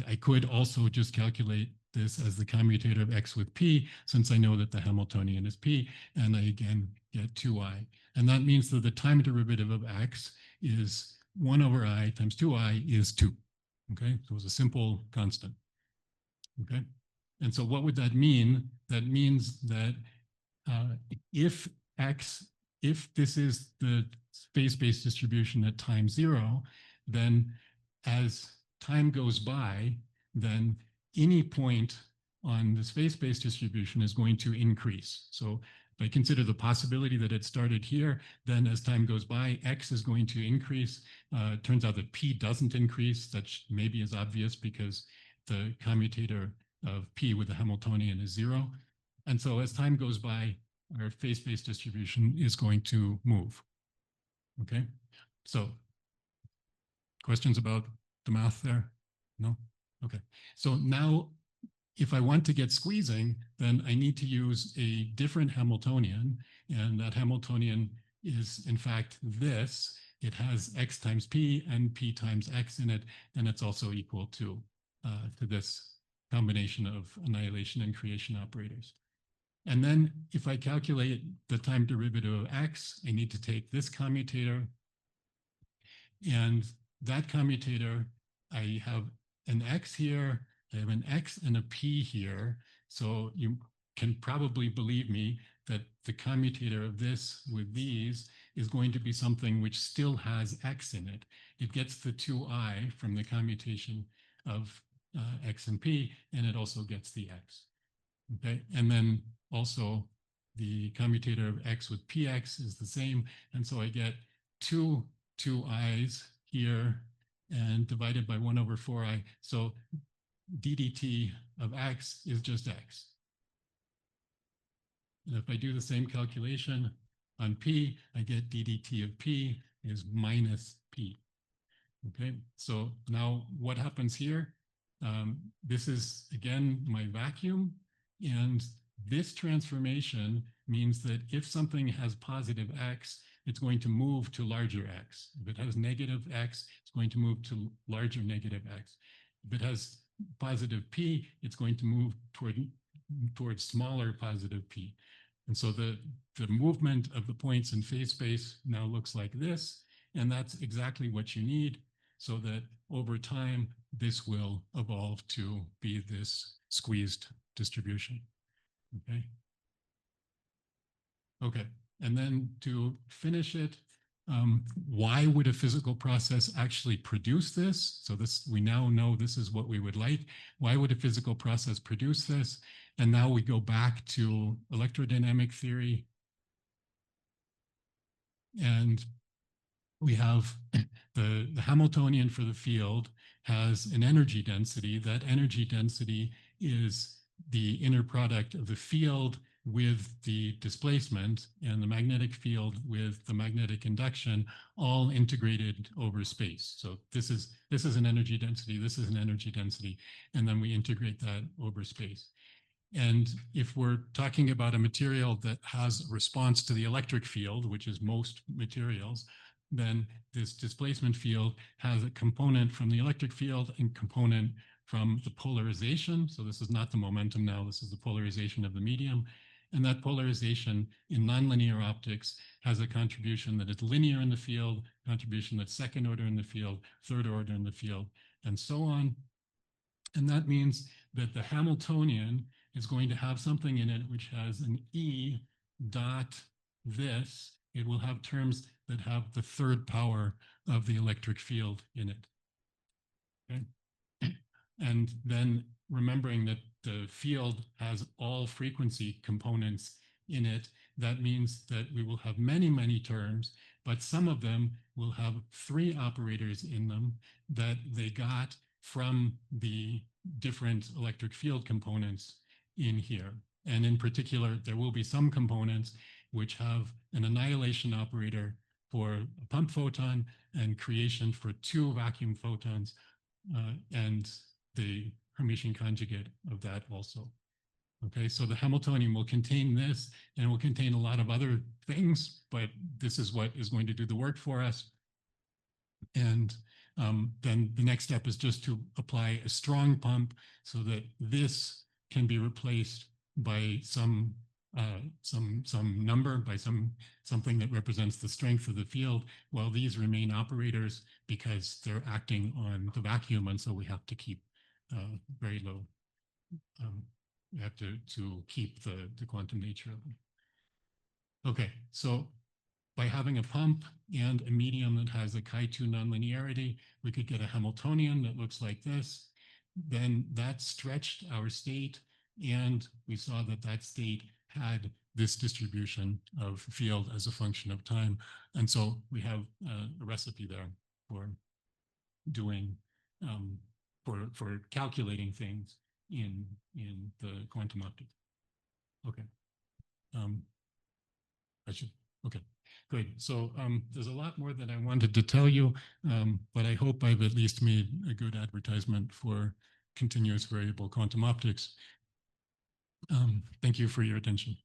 I could also just calculate this as the commutator of x with p, since I know that the Hamiltonian is p, and I again get 2i. And that means that the time derivative of x is 1/I times 2i is 2. Okay, so it's a simple constant. Okay, and so what would that mean? That means that if this is the phase-space distribution at time 0, then as time goes by, then any point on the space-based distribution is going to increase. So If I consider the possibility that it started here, then as time goes by, X is going to increase. It turns out that P doesn't increase. That maybe is obvious because the commutator of P with the Hamiltonian is 0. And so as time goes by, our phase-space distribution is going to move. Okay, so questions about the math there? No? Okay, so now if I want to get squeezing, then I need to use a different Hamiltonian, and that Hamiltonian is in fact this. It has X times P and P times X in it, and it's also equal to this combination of annihilation and creation operators. And then if I calculate the time derivative of X, I need to take this commutator, and that commutator, I have an X here, I have an X and a P here. So you can probably believe me that the commutator of this with these is going to be something which still has X in it. It gets the 2I from the commutation of X and P, and it also gets the X. Okay, and then also the commutator of X with PX is the same. And so I get two I's here and divided by 1/4I. So ddt of X is just X. And if I do the same calculation on P, I get ddt of P is minus P. Okay, so now what happens here? This is, again, my vacuum. And this transformation means that if something has positive X, it's going to move to larger X. If it has negative X, it's going to move to larger negative X. If it has positive P, it's going to move towards smaller positive P. And so the movement of the points in phase space now looks like this, and that's exactly what you need so that over time, this will evolve to be this squeezed distribution. Okay. Okay, and then to finish it, why would a physical process actually produce this? So this, we now know this is what we would like. Why would a physical process produce this? And now we go back to electrodynamic theory. And we have the Hamiltonian for the field has an energy density. That energy density is the inner product of the field with the displacement and the magnetic field with the magnetic induction, all integrated over space. So this is an energy density, this is an energy density, and then we integrate that over space. And if we're talking about a material that has a response to the electric field, which is most materials, then this displacement field has a component from the electric field and component from the polarization. So this is not the momentum now, this is the polarization of the medium. And that polarization in nonlinear optics has a contribution that is linear in the field, contribution that's second order in the field, third order in the field, and so on. And that means that the Hamiltonian is going to have something in it which has an E dot this. It will have terms that have the third power of the electric field in it. Okay? And then remembering that the field has all frequency components in it, that means that we will have many, many terms, but some of them will have 3 operators in them that they got from the different electric field components in here. And in particular, there will be some components which have an annihilation operator for a pump photon and creation for 2 vacuum photons, and the Hermitian conjugate of that also. Okay, so the Hamiltonian will contain this, and it will contain a lot of other things, but this is what is going to do the work for us. And then the next step is just to apply a strong pump so that this can be replaced by some number, by something that represents the strength of the field, while these remain operators because they're acting on the vacuum, and so we have to keep very low. We have to keep the quantum nature of them. Okay, so by having a pump and a medium that has a chi2 nonlinearity, we could get a Hamiltonian that looks like this. Then that stretched our state, and we saw that that state had this distribution of field as a function of time. And so we have a recipe there for doing, for calculating things in the quantum optic. Okay. Okay, great. So there's a lot more that I wanted to tell you, but I hope I've at least made a good advertisement for continuous variable quantum optics. Thank you for your attention.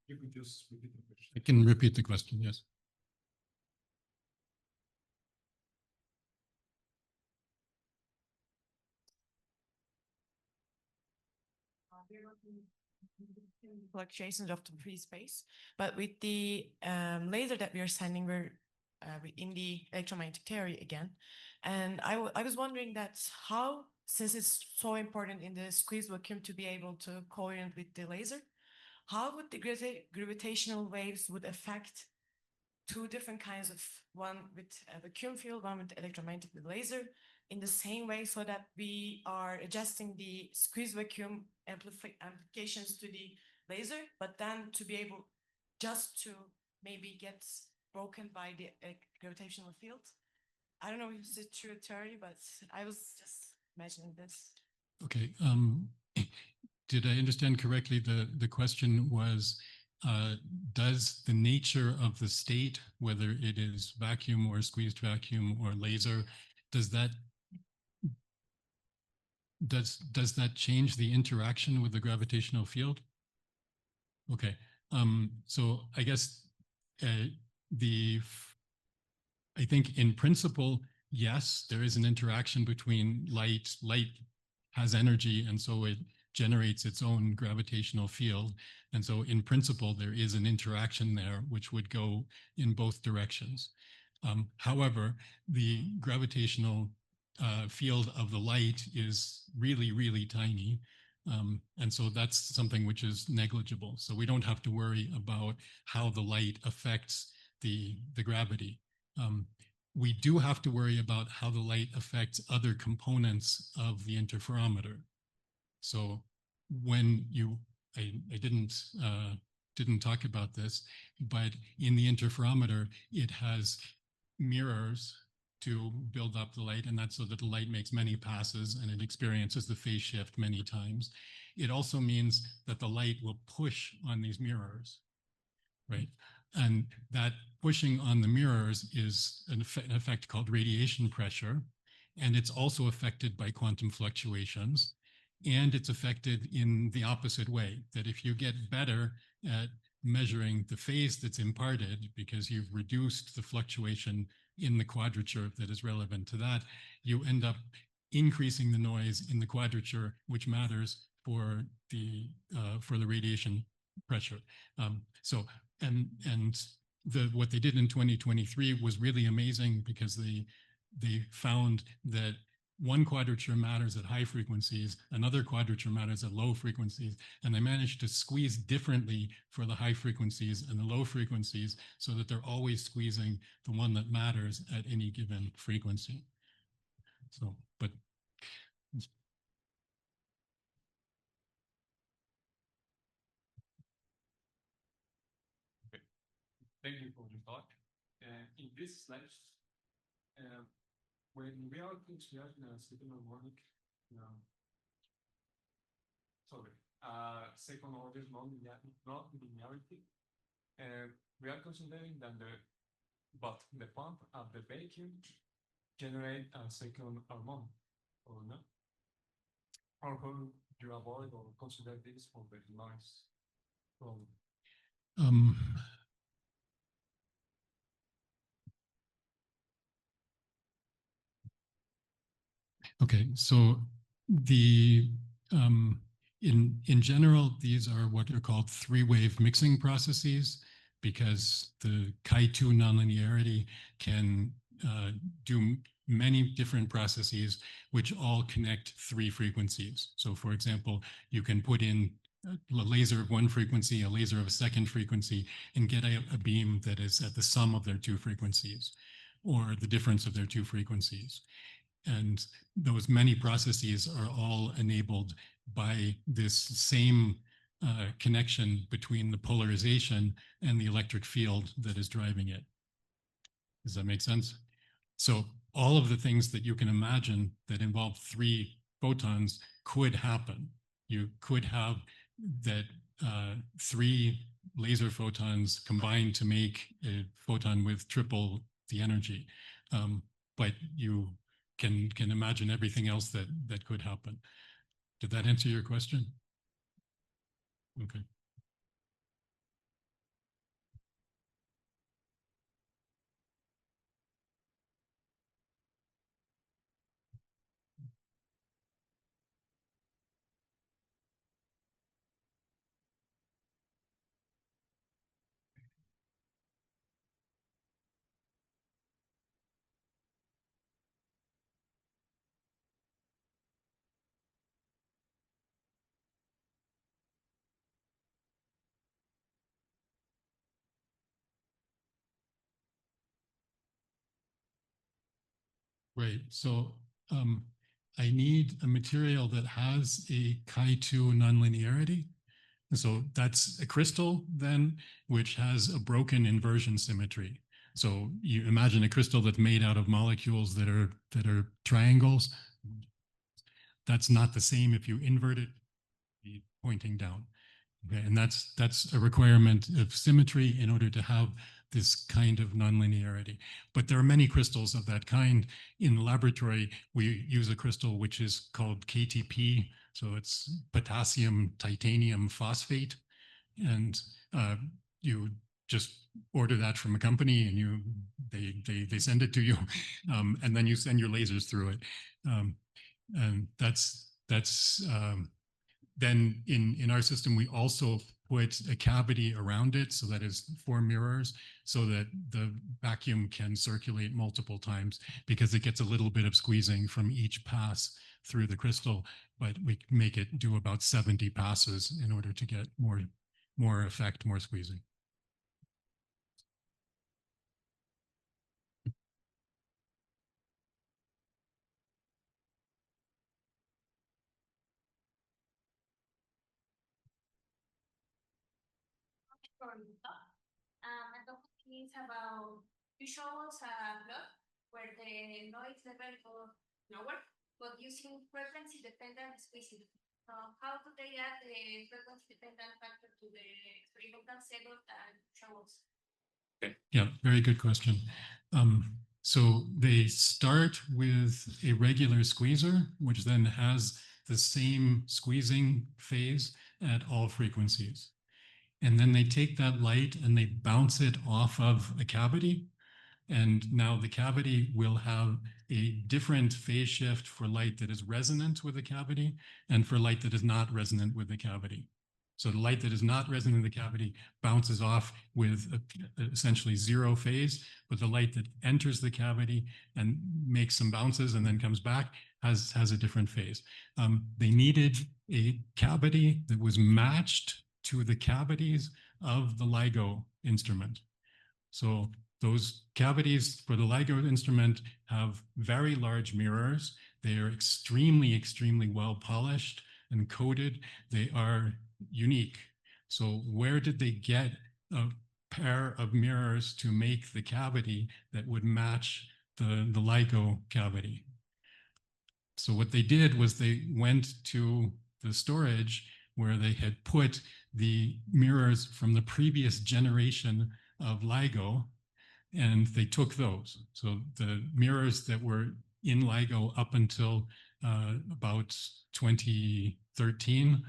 You could just repeat the question. I can repeat the question, yes. Fluctuations of the free space, but with the laser that we are sending, we're in the electromagnetic theory again. And I was wondering that how, since it's so important in the squeeze vacuum to be able to coherent with the laser, how would the gravitational waves would affect two different kinds of, one with a vacuum field, one with electromagnetic with laser, in the same way, so that we are adjusting the squeeze vacuum amplifications to the laser, but then to be able just to maybe get broken by the gravitational field. I don't know if it's a true theory, but I was just imagining this. Okay. Did I understand correctly? The question was, does the nature of the state, whether it is vacuum or squeezed vacuum or laser, does that change the interaction with the gravitational field? Okay. So I guess I think in principle, yes, there is an interaction between light. Light has energy, and so it generates its own gravitational field. And so in principle, there is an interaction there which would go in both directions. However, the gravitational field of the light is really, really tiny. And so that's something which is negligible. So we don't have to worry about how the light affects the gravity. We do have to worry about how the light affects other components of the interferometer. So when I didn't talk about this, but in the interferometer, it has mirrors to build up the light, and that's so that the light makes many passes and it experiences the phase shift many times. It also means that the light will push on these mirrors, right? And that pushing on the mirrors is an effect called radiation pressure, and it's also affected by quantum fluctuations, and it's affected in the opposite way, that if you get better at measuring the phase that's imparted because you've reduced the fluctuation in the quadrature that is relevant to that, you end up increasing the noise in the quadrature, which matters for the radiation pressure. What they did in 2023 was really amazing, because they found that one quadrature matters at high frequencies, another quadrature matters at low frequencies, and they managed to squeeze differently for the high frequencies and the low frequencies, so that they're always squeezing the one that matters at any given frequency. So, but okay. Thank you for your talk. In this slide, when we are considering second harmonic, second order non-linearity, we are considering that the pump of the vacuum generate a second harmonic, or not? Or how do you avoid or consider this for the noise problem? Okay, so in general, these are what are called three-wave mixing processes. because the Chi2 nonlinearity can do many different processes which all connect 3 frequencies. So for example, you can put in a laser of 1 frequency, a laser of a 2nd frequency, and get a beam that is at the sum of their 2 frequencies, or the difference of their 2 frequencies. And those many processes are all enabled by this same connection between the polarization and the electric field that is driving it. Does that make sense? So all of the things that you can imagine that involve 3 photons could happen. You could have that 3 laser photons combined to make a photon with triple the energy. But you can imagine everything else that could happen. Did that answer your question? Okay. Right. So I need a material that has a Chi2 nonlinearity. So that's a crystal then, which has a broken inversion symmetry. So you imagine a crystal that's made out of molecules that are triangles. That's not the same if you invert it, be pointing down. Okay, and that's a requirement of symmetry in order to have this kind of nonlinearity. But there are many crystals of that kind. In the laboratory, we use a crystal which is called KTP. So it's potassium titanium phosphate. And you just order that from a company and they send it to you. And then you send your lasers through it. And then in our system, we also put a cavity around it. So that is 4 mirrors so that the vacuum can circulate multiple times, because it gets a little bit of squeezing from each pass through the crystal, but we make it do about 70 passes in order to get more effect, more squeezing. And the question is about, you show us a plot where the noise level goes lower, but using frequency dependent squeezing. How do they add the frequency dependent factor to the experimental setup and show us? Okay. Yeah, very good question. So they start with a regular squeezer, which then has the same squeezing phase at all frequencies. And then they take that light and they bounce it off of a cavity. And now the cavity will have a different phase shift for light that is resonant with the cavity and for light that is not resonant with the cavity. So the light that is not resonant with the cavity bounces off with essentially 0 phase, but the light that enters the cavity and makes some bounces and then comes back has a different phase. They needed a cavity that was matched to the cavities of the LIGO instrument. So those cavities for the LIGO instrument have very large mirrors. They are extremely, extremely well polished and coated. They are unique. So where did they get a pair of mirrors to make the cavity that would match the LIGO cavity? So what they did was they went to the storage where they had put the mirrors from the previous generation of LIGO, and they took those. So the mirrors that were in LIGO up until about 2013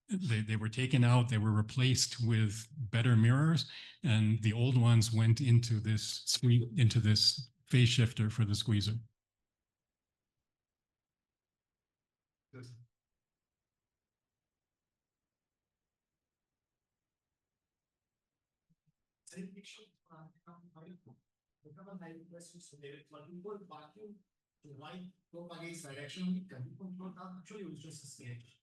they were taken out, they were replaced with better mirrors, and the old ones went into this phase shifter for the squeezer. same picture. We have a high question, so when we put vacuum, the light propagates directionally. Can you control that? Actually, it was just a sketch.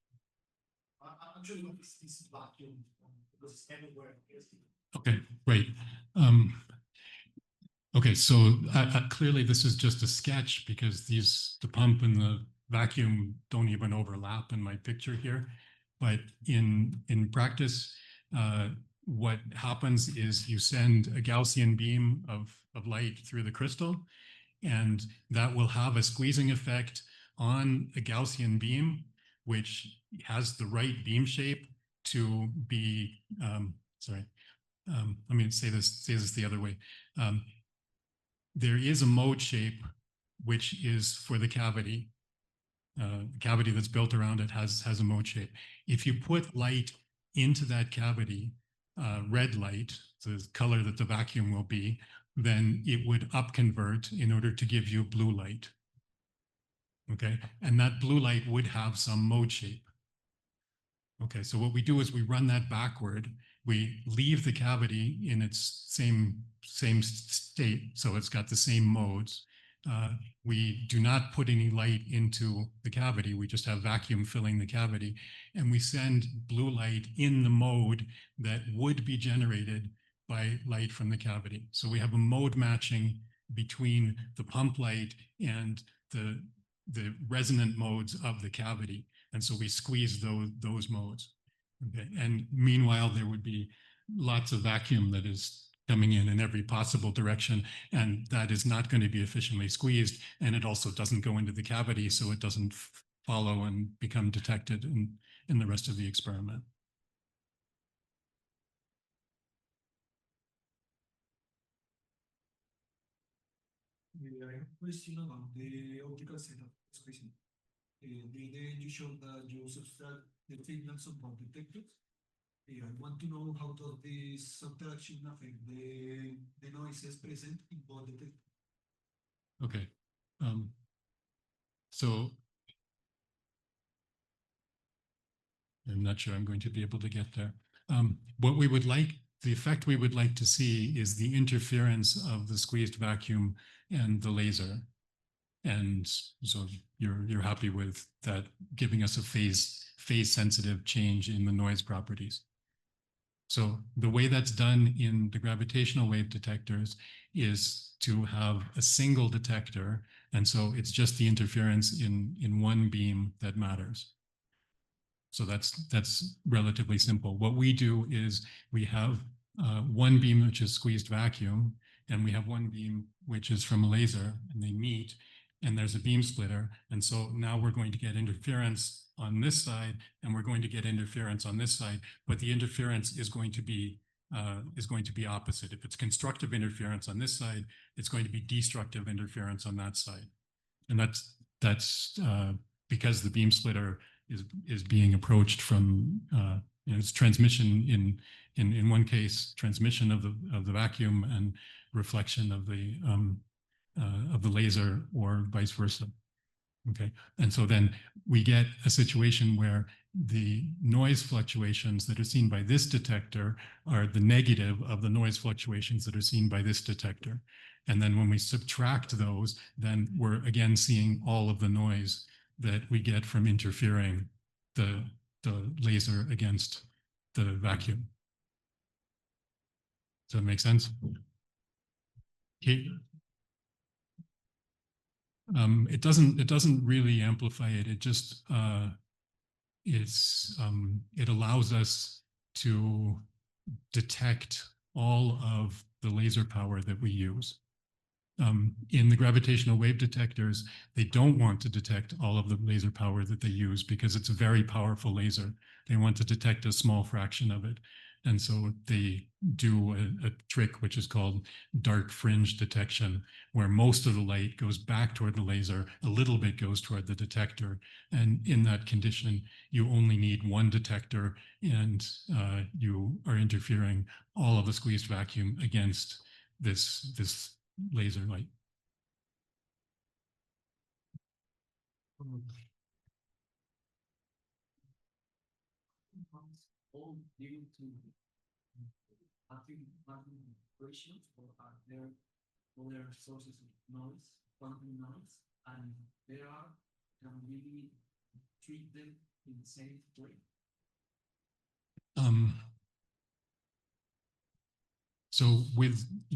Actually, what is this vacuum? Because it's everywhere. Okay, great. Okay, so clearly this is just a sketch because the pump and the vacuum don't even overlap in my picture here. But in practice, what happens is you send a Gaussian beam of light through the crystal, and that will have a squeezing effect on a Gaussian beam, which has the right beam shape to be, let me say this the other way. There is a mode shape which is for the cavity. The cavity that's built around it has a mode shape. If you put light into that cavity, red light, the color that the vacuum will be, then it would upconvert in order to give you blue light. Okay, and that blue light would have some mode shape. Okay, so what we do is we run that backward. We leave the cavity in its same state, so it's got the same modes. We do not put any light into the cavity. We just have vacuum filling the cavity, and we send blue light in the mode that would be generated by light from the cavity. So we have a mode matching between the pump light and the resonant modes of the cavity. And so we squeeze those modes. Okay. And meanwhile, there would be lots of vacuum that is coming in every possible direction, and that is not going to be efficiently squeezed. And it also doesn't go into the cavity, so it doesn't follow and become detected in the rest of the experiment. I have a question about the optical setup. Then you showed that you subtract the signals of both detectors. I want to know how does this subtraction affect the noises present in both detectors. Okay. So I'm not sure I'm going to be able to get there. What we would like, the effect we would like to see is the interference of the squeezed vacuum and the laser. And so you're happy with that giving us a phase sensitive change in the noise properties. So the way that's done in the gravitational wave detectors is to have a single detector. And so it's just the interference in one beam that matters. So that's relatively simple. What we do is we have one beam which is squeezed vacuum, and we have one beam which is from a laser, and they meet, and there's a beam splitter. And so now we're going to get interference on this side, and we're going to get interference on this side, but the interference is going to be opposite. If it's constructive interference on this side, it's going to be destructive interference on that side. And that's because the beam splitter is being approached from it's transmission in one case, transmission of the vacuum and reflection of the laser, or vice versa. Okay, and so then we get a situation where the noise fluctuations that are seen by this detector are the negative of the noise fluctuations that are seen by this detector. And then when we subtract those, then we're again seeing all of the noise that we get from interfering the laser against the vacuum. Does that make sense? Okay. It doesn't really amplify it. It just it allows us to detect all of the laser power that we use. In the gravitational wave detectors, they don't want to detect all of the laser power that they use because it's a very powerful laser. They want to detect a small fraction of it. And so they do a trick which is called dark fringe detection, where most of the light goes back toward the laser, a little bit goes toward the detector. And in that condition, you only need one detector, and you are interfering all of the squeezed vacuum against this laser light. All due to equations, or are there other sources of noise, quantum noise, and can we treat them in the same way? So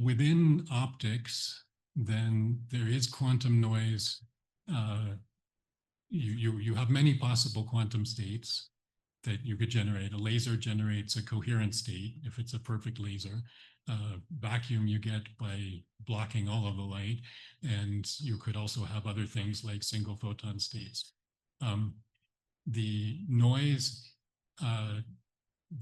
within optics, then there is quantum noise. You have many possible quantum states that you could generate. A laser generates a coherent state if it's a perfect laser. Vacuum you get by blocking all of the light, and you could also have other things like single photon states. The noise, I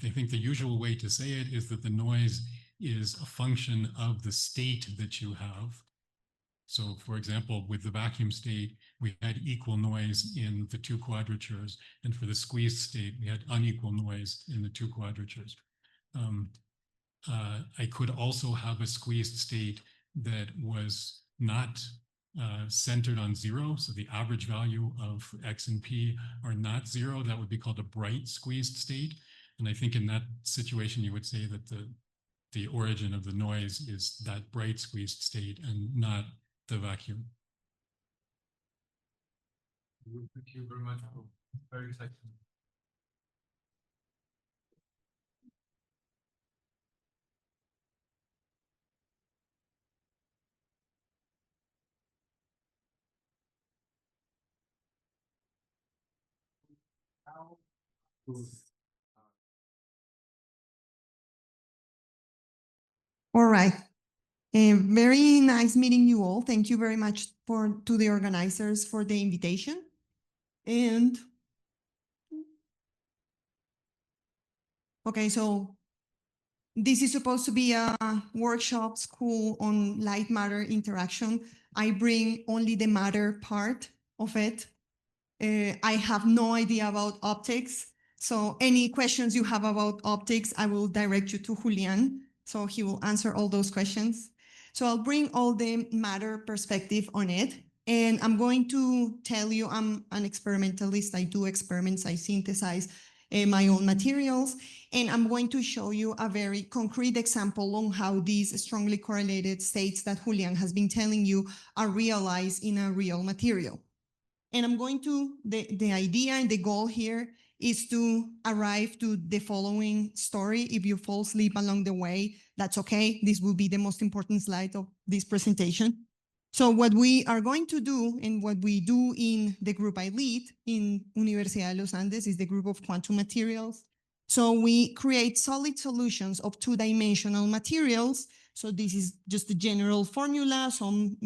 think the usual way to say it is that the noise is a function of the state that you have. So for example, with the vacuum state, we had equal noise in the two quadratures, and for the squeezed state, we had unequal noise in the two quadratures. I could also have a squeezed state that was not centered on zero, so the average value of X and P are not zero. That would be called a bright squeezed state. And I think in that situation, you would say that the origin of the noise is that bright squeezed state and not the vacuum. Thank you very much. Very exciting. All right. Very nice meeting you all. Thank you very much to the organizers for the invitation. And okay, so this is supposed to be a workshop school on light matter interaction. I bring only the matter part of it. I have no idea about optics. So any questions you have about optics, I will direct you to Julian. So he will answer all those questions. So I'll bring all the matter perspective on it. And I'm going to tell you, I'm an experimentalist. I do experiments. I synthesize my own materials. And I'm going to show you a very concrete example on how these strongly correlated states that Julian has been telling you are realized in a real material. And I'm going to, the idea and the goal here is to arrive to the following story. If you fall asleep along the way, that's okay. This will be the most important slide of this presentation. So what we are going to do and what we do in the group I lead in Universidad de los Andes is the group of quantum materials. So we create solid solutions of two-dimensional materials. So this is just the general formula, some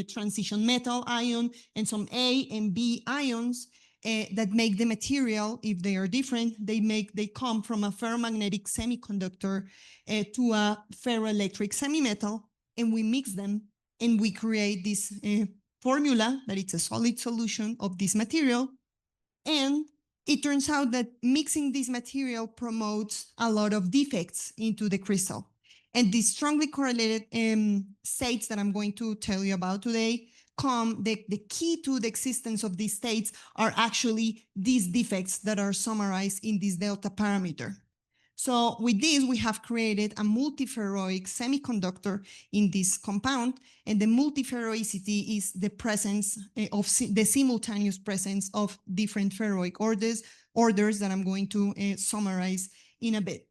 transition metal ion and some A and B ions that make the material, if they are different, they come from a ferromagnetic semiconductor to a ferroelectric semimetal, and we mix them and we create this formula that it's a solid solution of this material. And it turns out that mixing this material promotes a lot of defects into the crystal. And these strongly correlated states that I'm going to tell you about today the key to the existence of these states are actually these defects that are summarized in this delta parameter. So with this, we have created a multiferroic semiconductor in this compound, and the multiferroicity is the presence of the simultaneous presence of different ferroic orders that I'm going to summarize in a bit.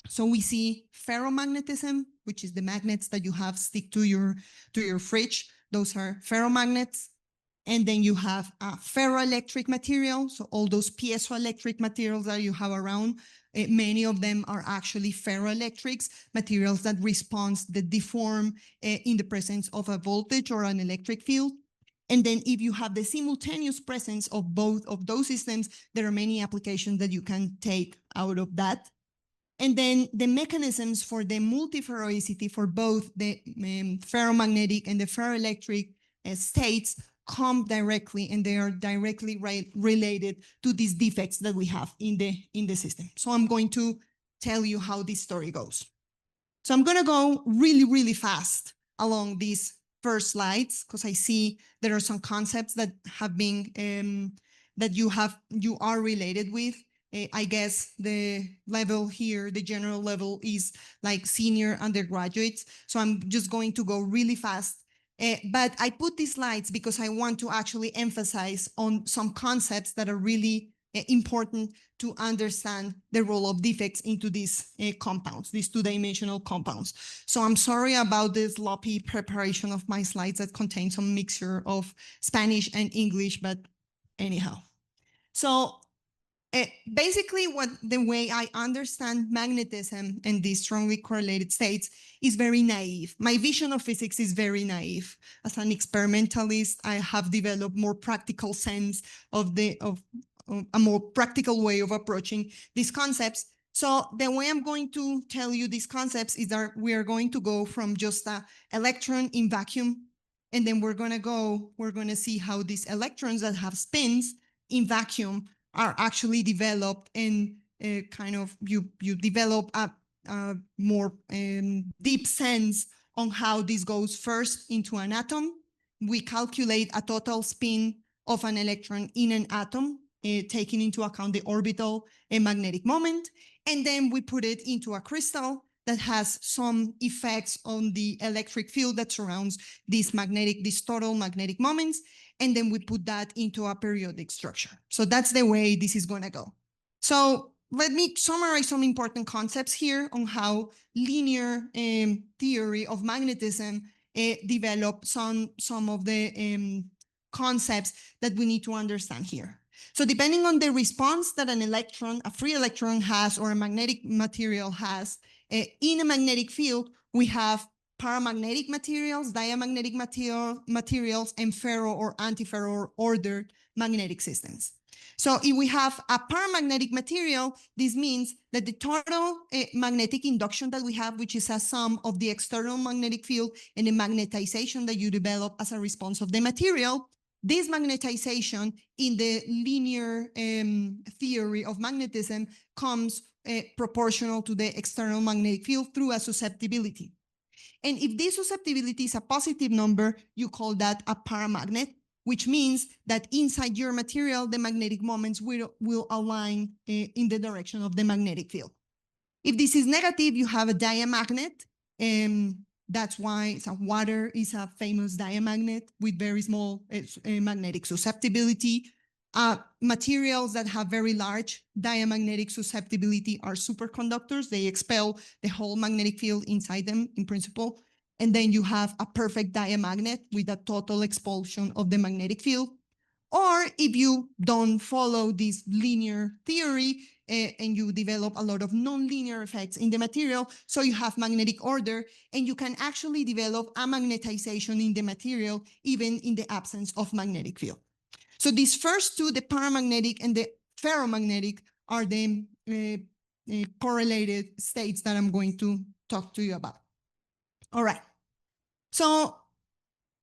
So we see ferromagnetism, which is the magnets that you have stick to your fridge. Those are ferromagnets. And then you have a ferroelectric material. So all those piezoelectric materials that you have around, many of them are actually ferroelectrics, materials that that deform in the presence of a voltage or an electric field. And then if you have the simultaneous presence of both of those systems, there are many applications that you can take out of that. And then the mechanisms for the multiferroicity for both the ferromagnetic and the ferroelectric states come directly, and they are directly related to these defects that we have in the system. So I'm going to tell you how this story goes. So I'm going to go really, really fast along these first slides because I see there are some concepts that have been that you are related with. I guess the level here, the general level is like senior undergraduates. So I'm just going to go really fast. But I put these slides because I want to actually emphasize on some concepts that are really important to understand the role of defects into these compounds, these two-dimensional compounds. So I'm sorry about the sloppy preparation of my slides that contain some mixture of Spanish and English, but anyhow. So basically the way I understand magnetism and these strongly correlated states is very naive. My vision of physics is very naive. As an experimentalist, I have developed more practical sense of a more practical way of approaching these concepts. So the way I'm going to tell you these concepts is that we are going to go from just an electron in vacuum, and then we're going to see how these electrons that have spins in vacuum are actually developed and kind of you develop a more deep sense on how this goes first into an atom. We calculate a total spin of an electron in an atom, taking into account the orbital and magnetic moment. And then we put it into a crystal that has some effects on the electric field that surrounds these total magnetic moments. And then we put that into a periodic structure. So that's the way this is going to go. So let me summarize some important concepts here on how linear theory of magnetism developed some of the concepts that we need to understand here. So depending on the response that an electron, a free electron has, or a magnetic material has, in a magnetic field, we have paramagnetic materials, diamagnetic materials, and ferro or antiferro ordered magnetic systems. So if we have a paramagnetic material, this means that the total magnetic induction that we have, which is a sum of the external magnetic field and the magnetization that you develop as a response of the material, this magnetization in the linear theory of magnetism comes proportional to the external magnetic field through a susceptibility. And if this susceptibility is a positive number, you call that a paramagnet, which means that inside your material, the magnetic moments will align in the direction of the magnetic field. If this is negative, you have a diamagnet. That's why water is a famous diamagnet with very small magnetic susceptibility. Materials that have very large diamagnetic susceptibility are superconductors. They expel the whole magnetic field inside them in principle. And then you have a perfect diamagnet with a total expulsion of the magnetic field. Or if you don't follow this linear theory and you develop a lot of nonlinear effects in the material, so you have magnetic order, and you can actually develop a magnetization in the material even in the absence of magnetic field. So these first two, the paramagnetic and the ferromagnetic, are the correlated states that I'm going to talk to you about. All right. So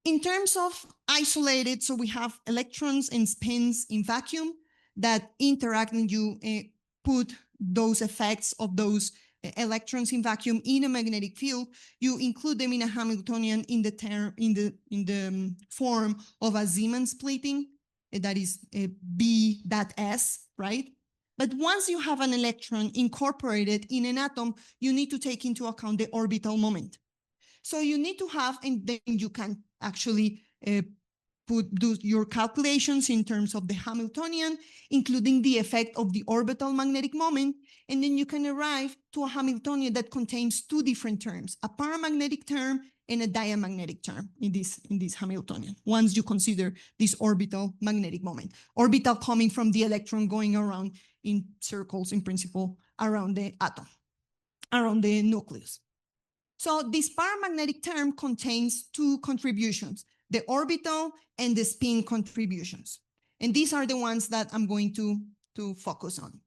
in terms of isolated, so we have electrons and spins in vacuum that interact, and you put those effects of those electrons in vacuum in a magnetic field. You include them in a Hamiltonian in the form of a Zeeman splitting. That is B.S, right? But once you have an electron incorporated in an atom, you need to take into account the orbital moment. So you need to have, and then you can actually do your calculations in terms of the Hamiltonian, including the effect of the orbital magnetic moment, and then you can arrive to a Hamiltonian that contains two different terms, a paramagnetic term and a diamagnetic term in this Hamiltonian, once you consider this orbital magnetic moment. Orbital coming from the electron going around in circles, in principle, around the atom, around the nucleus. So this paramagnetic term contains two contributions, the orbital and the spin contributions. And these are the ones that I'm going to focus on.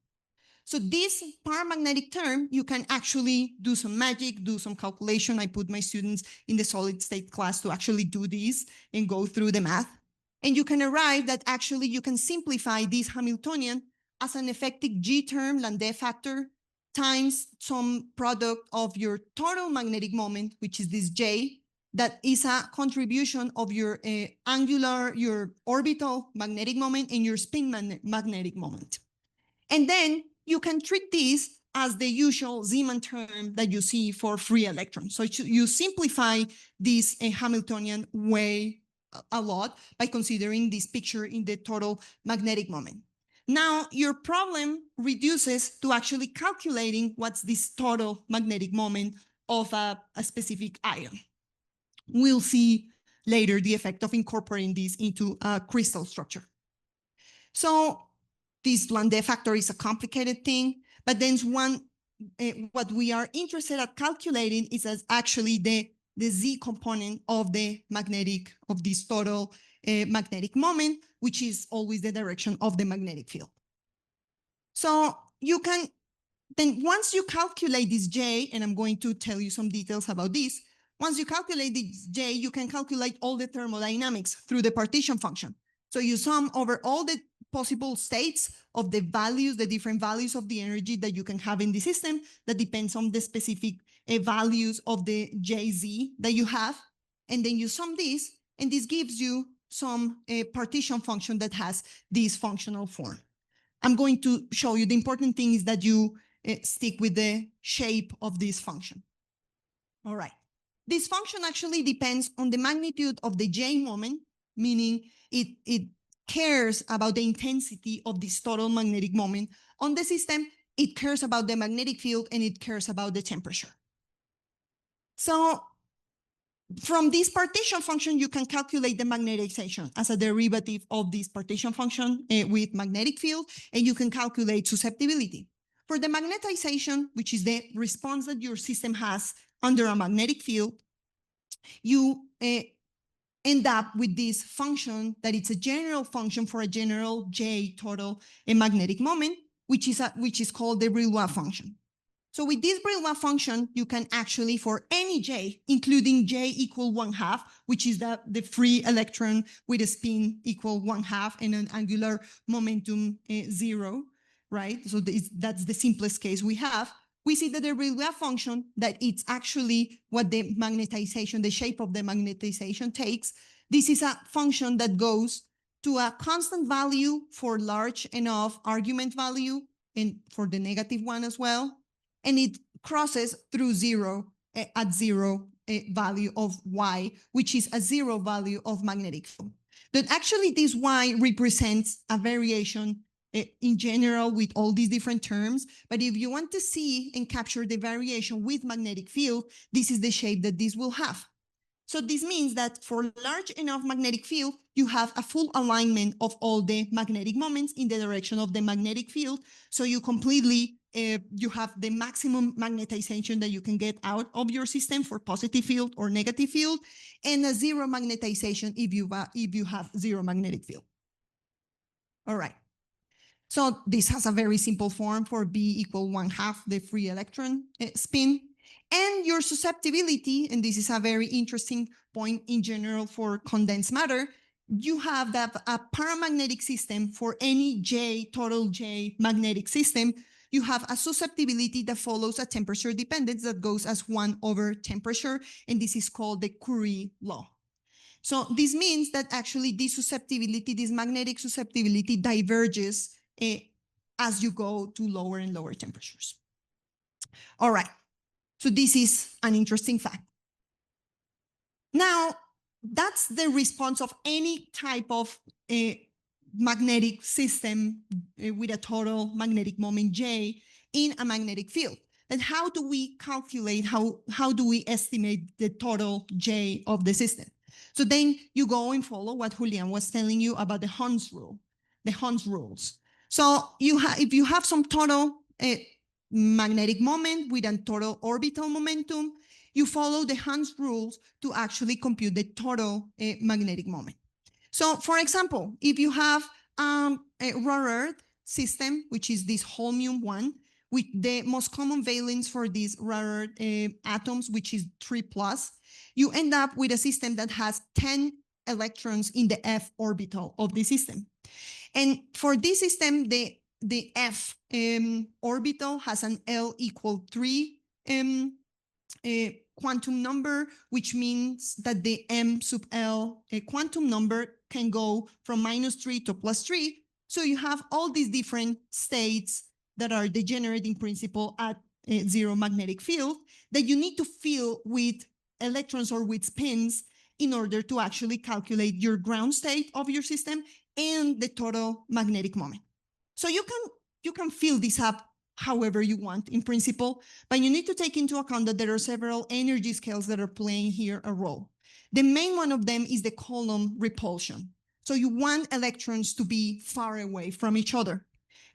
So this paramagnetic term, you can actually do some magic, do some calculation. I put my students in the solid state class to actually do this and go through the math. And you can arrive that actually you can simplify this Hamiltonian as an effective G term, Landau factor, times some product of your total magnetic moment, which is this J, that is a contribution of your your orbital magnetic moment and your spin magnetic moment. And then you can treat this as the usual Zeeman term that you see for free electrons. So you simplify this Hamiltonian way a lot by considering this picture in the total magnetic moment. Now your problem reduces to actually calculating what's this total magnetic moment of a specific ion. We'll see later the effect of incorporating this into a crystal structure. So this Landé factor is a complicated thing, but then what we are interested at calculating is as actually the Z component of this total magnetic moment, which is always the direction of the magnetic field. So you can, then once you calculate this J, and I'm going to tell you some details about this, once you calculate this J, you can calculate all the thermodynamics through the partition function. So you sum over all the possible states of the values, the different values of the energy that you can have in the system that depends on the specific values of the JZ that you have. And then you sum this, and this gives you some partition function that has this functional form. I'm going to show you the important thing is that you stick with the shape of this function. All right. This function actually depends on the magnitude of the J moment, meaning it cares about the intensity of this total magnetic moment on the system. It cares about the magnetic field, and it cares about the temperature. So from this partition function, you can calculate the magnetization as a derivative of this partition function with magnetic field, and you can calculate susceptibility. For the magnetization, which is the response that your system has under a magnetic field, you end up with this function that it's a general function for a general J total magnetic moment, which is called the Brillouin function. So with this Brillouin function, you can actually, for any J, including J equal 1/2, which is the free electron with a spin equal 1/2 and an angular momentum 0, right? So that's the simplest case we have. We see that the Brillouin function, that it's actually what the magnetization, the shape of the magnetization takes. This is a function that goes to a constant value for large enough argument value and for the negative one as well. And it crosses through 0 at 0 value of Y, which is a 0 value of magnetic field. But actually this Y represents a variation in general with all these different terms. But if you want to see and capture the variation with magnetic field, this is the shape that this will have. So this means that for large enough magnetic field, you have a full alignment of all the magnetic moments in the direction of the magnetic field. So you completely, you have the maximum magnetization that you can get out of your system for positive field or negative field, and a 0 magnetization if you have 0 magnetic field. All right. So this has a very simple form for B equal 1/2 the free electron spin. And your susceptibility, and this is a very interesting point in general for condensed matter, you have that a paramagnetic system for any J, total J magnetic system, you have a susceptibility that follows a temperature dependence that goes as 1 over temperature, and this is called the Curie law. So this means that actually this susceptibility, this magnetic susceptibility diverges as you go to lower and lower temperatures. All right. So this is an interesting fact. Now, that's the response of any type of magnetic system with a total magnetic moment J in a magnetic field. And how do we calculate, how do we estimate the total J of the system? So then you go and follow what Julian was telling you about the Hund's rule, the Hund's rules. So if you have some total magnetic moment with a total orbital momentum, you follow the Hund's rules to actually compute the total magnetic moment. So for example, if you have a rare earth system, which is this holmium 1, with the most common valence for these rare earth atoms, which is 3+, you end up with a system that has 10 electrons in the F orbital of the system. And for this system, the F orbital has an L equal 3 quantum number, which means that the M sub L quantum number can go from -3 to +3. So you have all these different states that are degenerate in principle at zero magnetic field that you need to fill with electrons or with spins in order to actually calculate your ground state of your system and the total magnetic moment. So you can fill this up however you want in principle, but you need to take into account that there are several energy scales that are playing here a role. The main one of them is the Coulomb repulsion. So you want electrons to be far away from each other.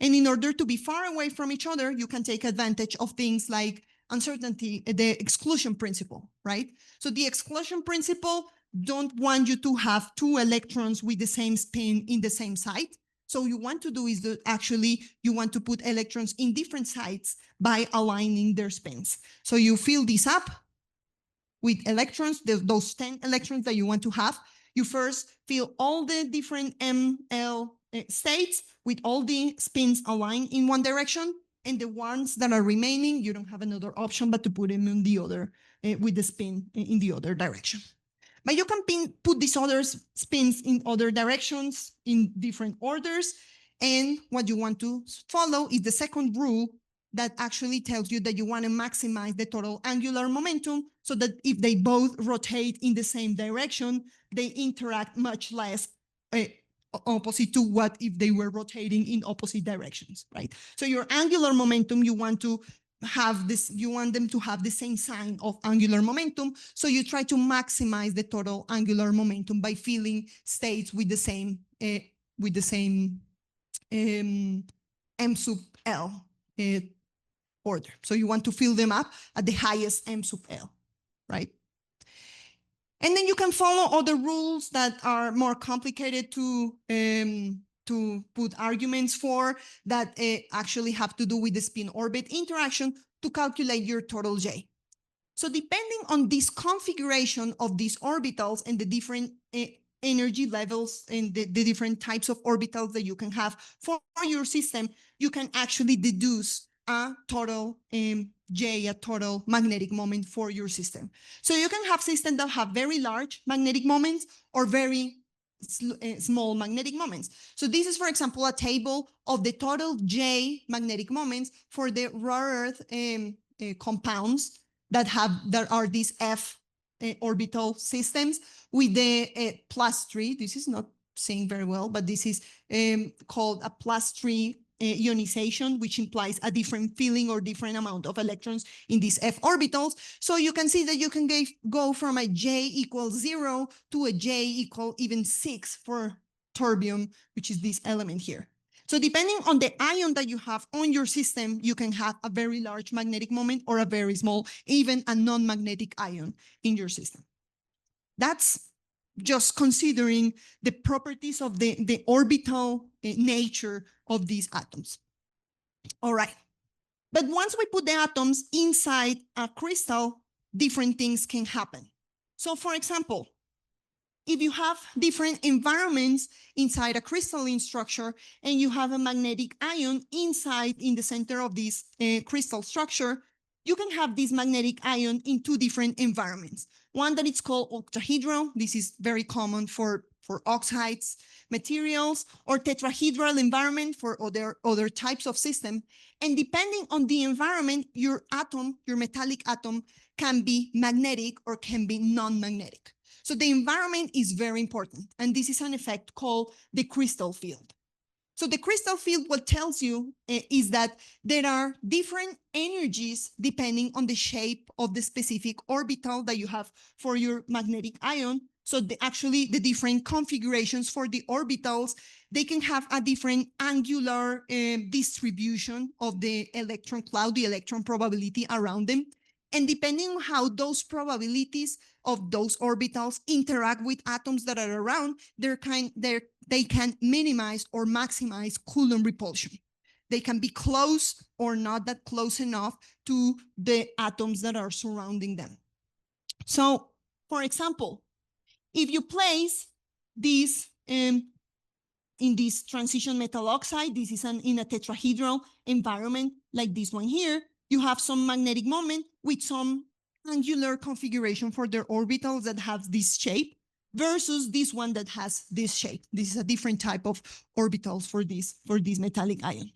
And in order to be far away from each other, you can take advantage of things like uncertainty, the exclusion principle, right? So the exclusion principle don't want you to have two electrons with the same spin in the same site. So you want to do is that actually you want to put electrons in different sites by aligning their spins. So you fill this up with electrons, those 10 electrons that you want to have. You first fill all the different ML states with all the spins aligned in one direction, and the ones that are remaining, you don't have another option but to put them in the other, with the spin in the other direction. But you can put these other spins in other directions in different orders. And what you want to follow is the second rule that actually tells you that you want to maximize the total angular momentum so that if they both rotate in the same direction, they interact much less opposite to what if they were rotating in opposite directions, right? So your angular momentum, you want to have this, you want them to have the same sign of angular momentum. So you try to maximize the total angular momentum by filling states with the same M sub L order. So you want to fill them up at the highest M sub L, right? And then you can follow other rules that are more complicated to put arguments for that actually have to do with the spin-orbit interaction to calculate your total J. So depending on this configuration of these orbitals and the different energy levels and the different types of orbitals that you can have for your system, you can actually deduce a total J, a total magnetic moment for your system. So you can have systems that have very large magnetic moments or very small magnetic moments. So this is, for example, a table of the total J magnetic moments for the rare earth compounds that are these F orbital systems with the +3. This is not saying very well, but this is called a +3 ionization, which implies a different filling or different amount of electrons in these F orbitals. So you can see that you can go from a J equals 0 to a J equal even 6 for terbium, which is this element here. So depending on the ion that you have on your system, you can have a very large magnetic moment or a very small, even a non-magnetic ion in your system. That's just considering the properties of the orbital nature of these atoms. All right. But once we put the atoms inside a crystal, different things can happen. So for example, if you have different environments inside a crystalline structure and you have a magnetic ion inside in the center of this crystal structure, you can have this magnetic ion in two different environments. One that is called octahedral. This is very common for oxides materials, or tetrahedral environment for other types of system. And depending on the environment, your atom, your metallic atom, can be magnetic or can be non-magnetic. So the environment is very important. And this is an effect called the crystal field. So the crystal field, what tells you is that there are different energies depending on the shape of the specific orbital that you have for your magnetic ion. So actually the different configurations for the orbitals, they can have a different angular distribution of the electron cloud, the electron probability around them. And depending on how those probabilities of those orbitals interact with atoms that are around, they can minimize or maximize Coulomb repulsion. They can be close or not that close enough to the atoms that are surrounding them. So, for example, if you place these in this transition metal oxide, this is in a tetrahedral environment like this one here, you have some magnetic moment with some angular configuration for their orbitals that have this shape versus this one that has this shape. This is a different type of orbitals for this metallic ion.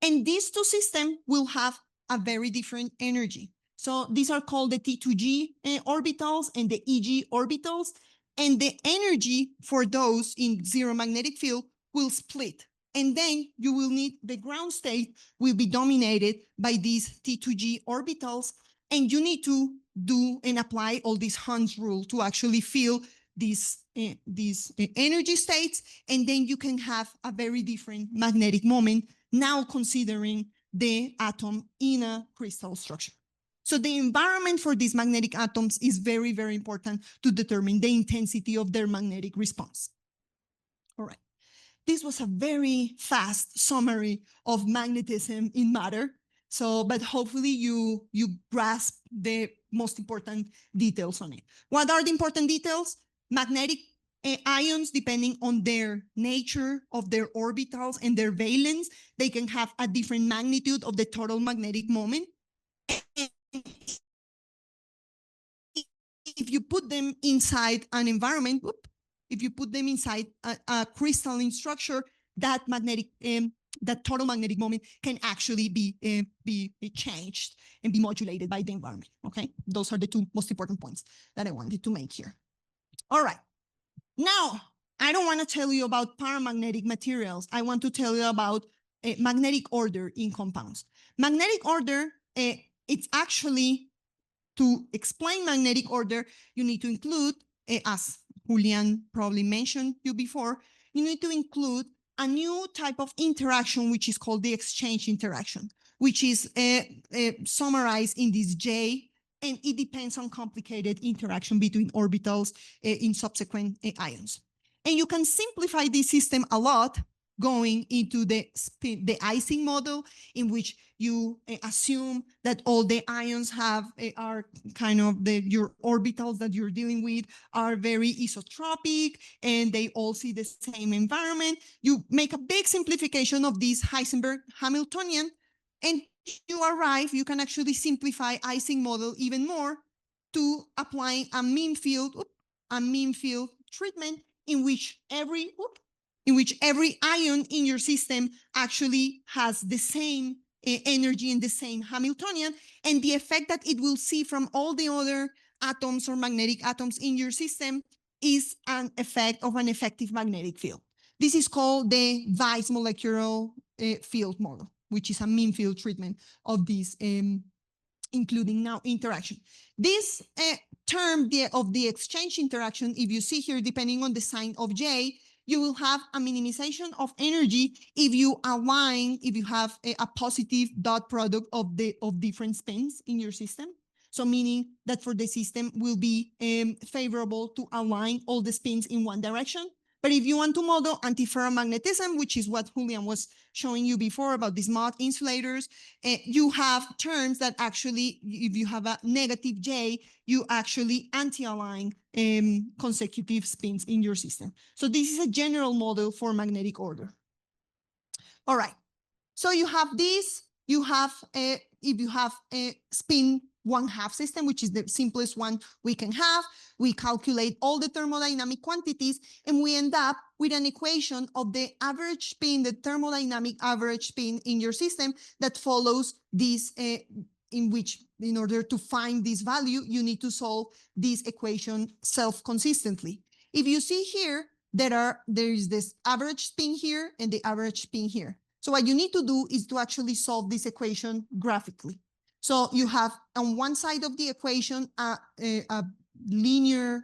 And these two systems will have a very different energy. So these are called the T2G orbitals and the EG orbitals. And the energy for those in zero magnetic field will split. And then you will need the ground state will be dominated by these T2G orbitals. And you need to do and apply all these Hund's rule to actually feel these energy states. And then you can have a very different magnetic moment, now considering the atom in a crystal structure. So the environment for these magnetic atoms is very, very important to determine the intensity of their magnetic response. All right. This was a very fast summary of magnetism in matter. So, but hopefully you grasp the most important details on it. What are the important details? Magnetic ions, depending on their nature of their orbitals and their valence, they can have a different magnitude of the total magnetic moment. If you put them inside an environment, if you put them inside a crystalline structure, that total magnetic moment can actually be changed and be modulated by the environment. Okay, those are the two most important points that I wanted to make here. All right, now I don't want to tell you about paramagnetic materials. I want to tell you about magnetic order in compounds. Magnetic order, it's actually, to explain magnetic order, you need to include, as Julian probably mentioned you before, you need to include a new type of interaction, which is called the exchange interaction, which is summarized in this J, and it depends on complicated interaction between orbitals in subsequent ions. And you can simplify this system a lot going into the Ising model, in which you assume that all the ions are kind of your orbitals that you're dealing with are very isotropic, and they all see the same environment. You make a big simplification of this Heisenberg Hamiltonian, and you can actually simplify Ising model even more to applying a mean field treatment in which every ion in your system actually has the same energy and the same Hamiltonian, and the effect that it will see from all the other atoms or magnetic atoms in your system is an effect of an effective magnetic field. This is called the Weiss molecular field model, which is a mean field treatment of this, including now interaction. This term of the exchange interaction, if you see here, depending on the sign of J, you will have a minimization of energy if you have a positive dot product of different spins in your system. So meaning that for the system will be favorable to align all the spins in one direction. But if you want to model antiferromagnetism, which is what Julian was showing you before about these mod insulators, you have terms that actually, if you have a negative J, you actually anti-align consecutive spins in your system. So this is a general model for magnetic order. All right, so you have this, if you have a spin 1/2 system, which is the simplest one we can have, we calculate all the thermodynamic quantities, and we end up with an equation of the average spin, the thermodynamic average spin in your system that follows this, in which, in order to find this value, you need to solve this equation self-consistently. If you see here, there is this average spin here and the average spin here. So what you need to do is to actually solve this equation graphically. So you have on one side of the equation a linear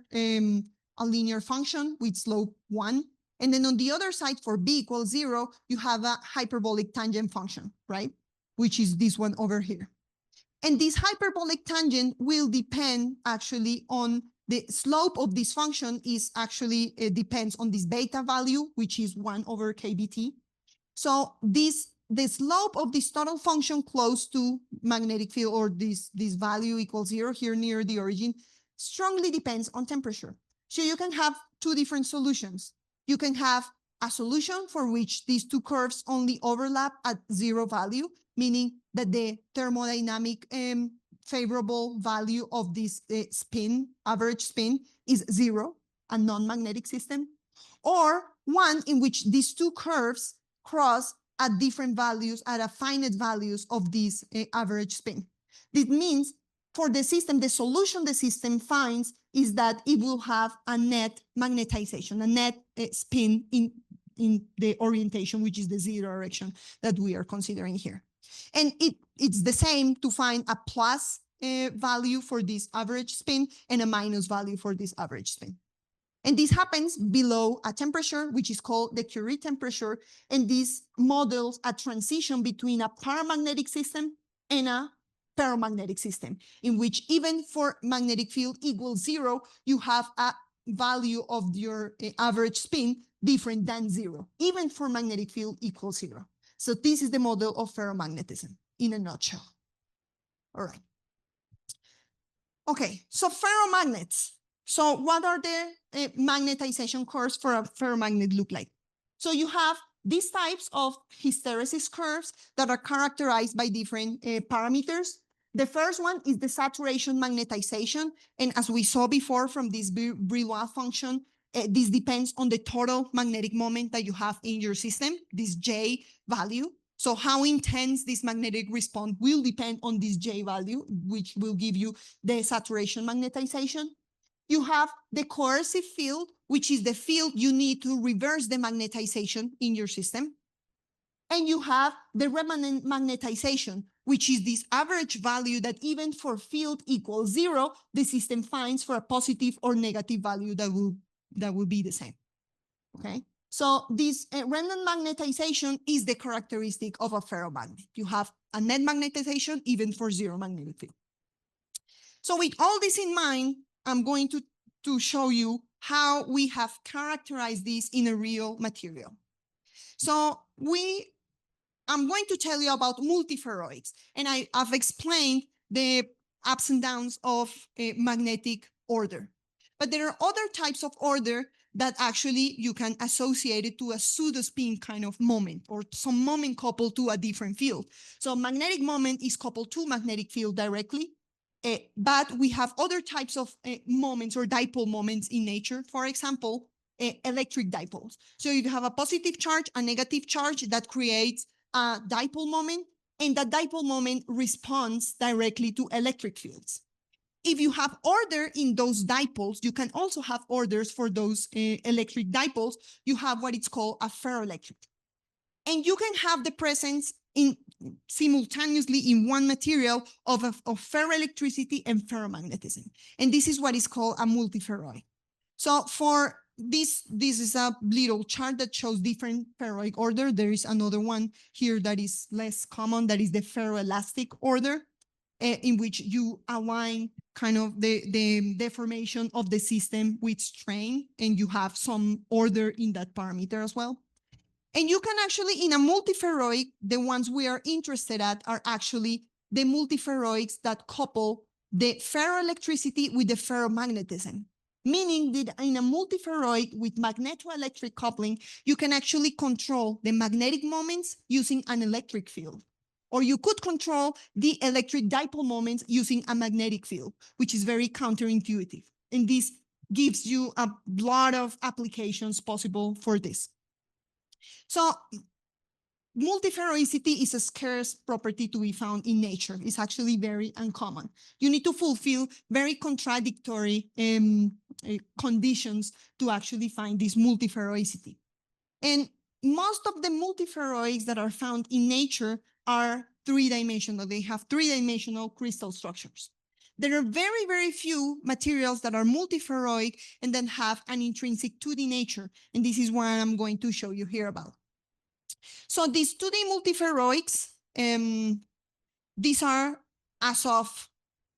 function with slope 1, and then on the other side for b equals 0, you have a hyperbolic tangent function, right? Which is this one over here. And this hyperbolic tangent will depend actually on the slope of this function is actually, it depends on this beta value, which is 1 over kBt. So the slope of this total function close to magnetic field, or this value equals 0 here near the origin, strongly depends on temperature. So you can have two different solutions. You can have a solution for which these two curves only overlap at 0 value, meaning that the thermodynamic favorable value of this average spin is 0, a non-magnetic system, or one in which these two curves cross at different values, at a finite values of this average spin. This means for the system, the solution the system finds is that it will have a net magnetization, a net spin in the orientation, which is the zero direction that we are considering here. And it's the same to find a plus value for this average spin and a minus value for this average spin. And this happens below a temperature, which is called the Curie temperature. And this models a transition between a paramagnetic system and a ferromagnetic system, in which even for magnetic field equals zero, you have a value of your average spin different than zero, even for magnetic field equals zero. So this is the model of ferromagnetism in a nutshell. All right. Okay, so ferromagnets. So what are the magnetization curves for a ferromagnet look like? So you have these types of hysteresis curves that are characterized by different parameters. The first one is the saturation magnetization. And as we saw before from this Brillouin function, this depends on the total magnetic moment that you have in your system, this J value. So how intense this magnetic response will depend on this J value, which will give you the saturation magnetization. You have the coercive field, which is the field you need to reverse the magnetization in your system. And you have the remanent magnetization, which is this average value that even for field equals zero, the system finds for a positive or negative value that will be the same, okay? So this random magnetization is the characteristic of a ferromagnet. You have a net magnetization even for zero magnetic field. So with all this in mind, I'm going to show you how we have characterized this in a real material. So I'm going to tell you about multiferroids, and I've explained the ups and downs of a magnetic order. But there are other types of order that actually you can associate it to a pseudo-spin kind of moment or some moment coupled to a different field. So magnetic moment is coupled to magnetic field directly, but we have other types of moments or dipole moments in nature. For example, electric dipoles. So if you have a positive charge, a negative charge, that creates a dipole moment, and that dipole moment responds directly to electric fields. If you have order in those dipoles, you can also have orders for those electric dipoles. You have what it's called a ferroelectric. And you can have the presence simultaneously in one material of ferroelectricity and ferromagnetism. And this is what is called a multiferroid. So for this is a little chart that shows different ferroic order. There is another one here that is less common, that is the ferroelastic order, in which you align kind of the deformation of the system with strain, and you have some order in that parameter as well. And you can actually, in a multiferroid, the ones we are interested at are actually the multiferroids that couple the ferroelectricity with the ferromagnetism. Meaning that in a multiferroid with magnetoelectric coupling, you can actually control the magnetic moments using an electric field. Or you could control the electric dipole moments using a magnetic field, which is very counterintuitive. And this gives you a lot of applications possible for this. So multiferroicity is a scarce property to be found in nature. It's actually very uncommon. You need to fulfill very contradictory conditions to actually find this multiferroicity. And most of the multiferroids that are found in nature are three-dimensional. They have three-dimensional crystal structures. There are very, very few materials that are multiferroid and then have an intrinsic 2D nature. And this is what I'm going to show you here about. So these 2D multiferroids, these are, as of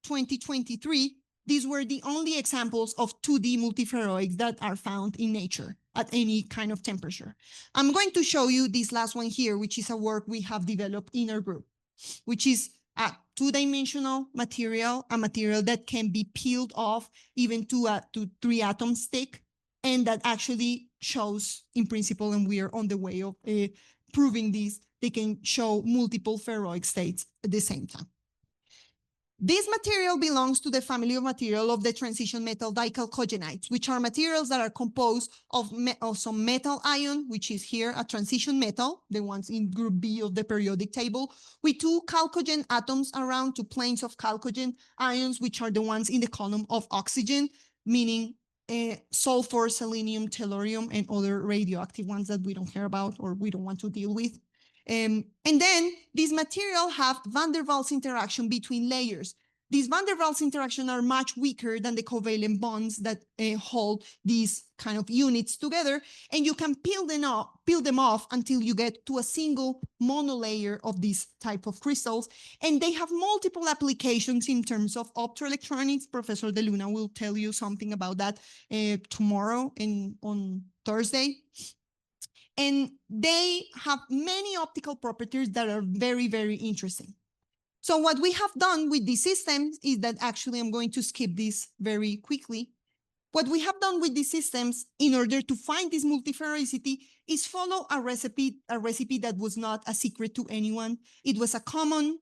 2023, these were the only examples of 2D multiferroids that are found in nature at any kind of temperature. I'm going to show you this last one here, which is a work we have developed in our group, which is a two-dimensional material, a material that can be peeled off even to a 3-atom stick, and that actually shows in principle, and we are on the way of proving this, they can show multiple ferroic states at the same time. This material belongs to the family of material of the transition metal dichalcogenides, which are materials that are composed of some metal ion, which is here a transition metal, the ones in group B of the periodic table, with two chalcogen atoms around, two planes of chalcogen ions, which are the ones in the column of oxygen, meaning sulfur, selenium, tellurium, and other radioactive ones that we don't care about or we don't want to deal with. And then these materials have van der Waals interaction between layers. These van der Waals interactions are much weaker than the covalent bonds that hold these kind of units together, and you can peel them off until you get to a single monolayer of this type of crystals. And they have multiple applications in terms of optoelectronics. Professor De Luna will tell you something about that tomorrow and on Thursday. And they have many optical properties that are very, very interesting. So what we have done with these systems is that actually I'm going to skip this very quickly. What we have done with these systems in order to find this multiferricity is follow a recipe that was not a secret to anyone. It was a common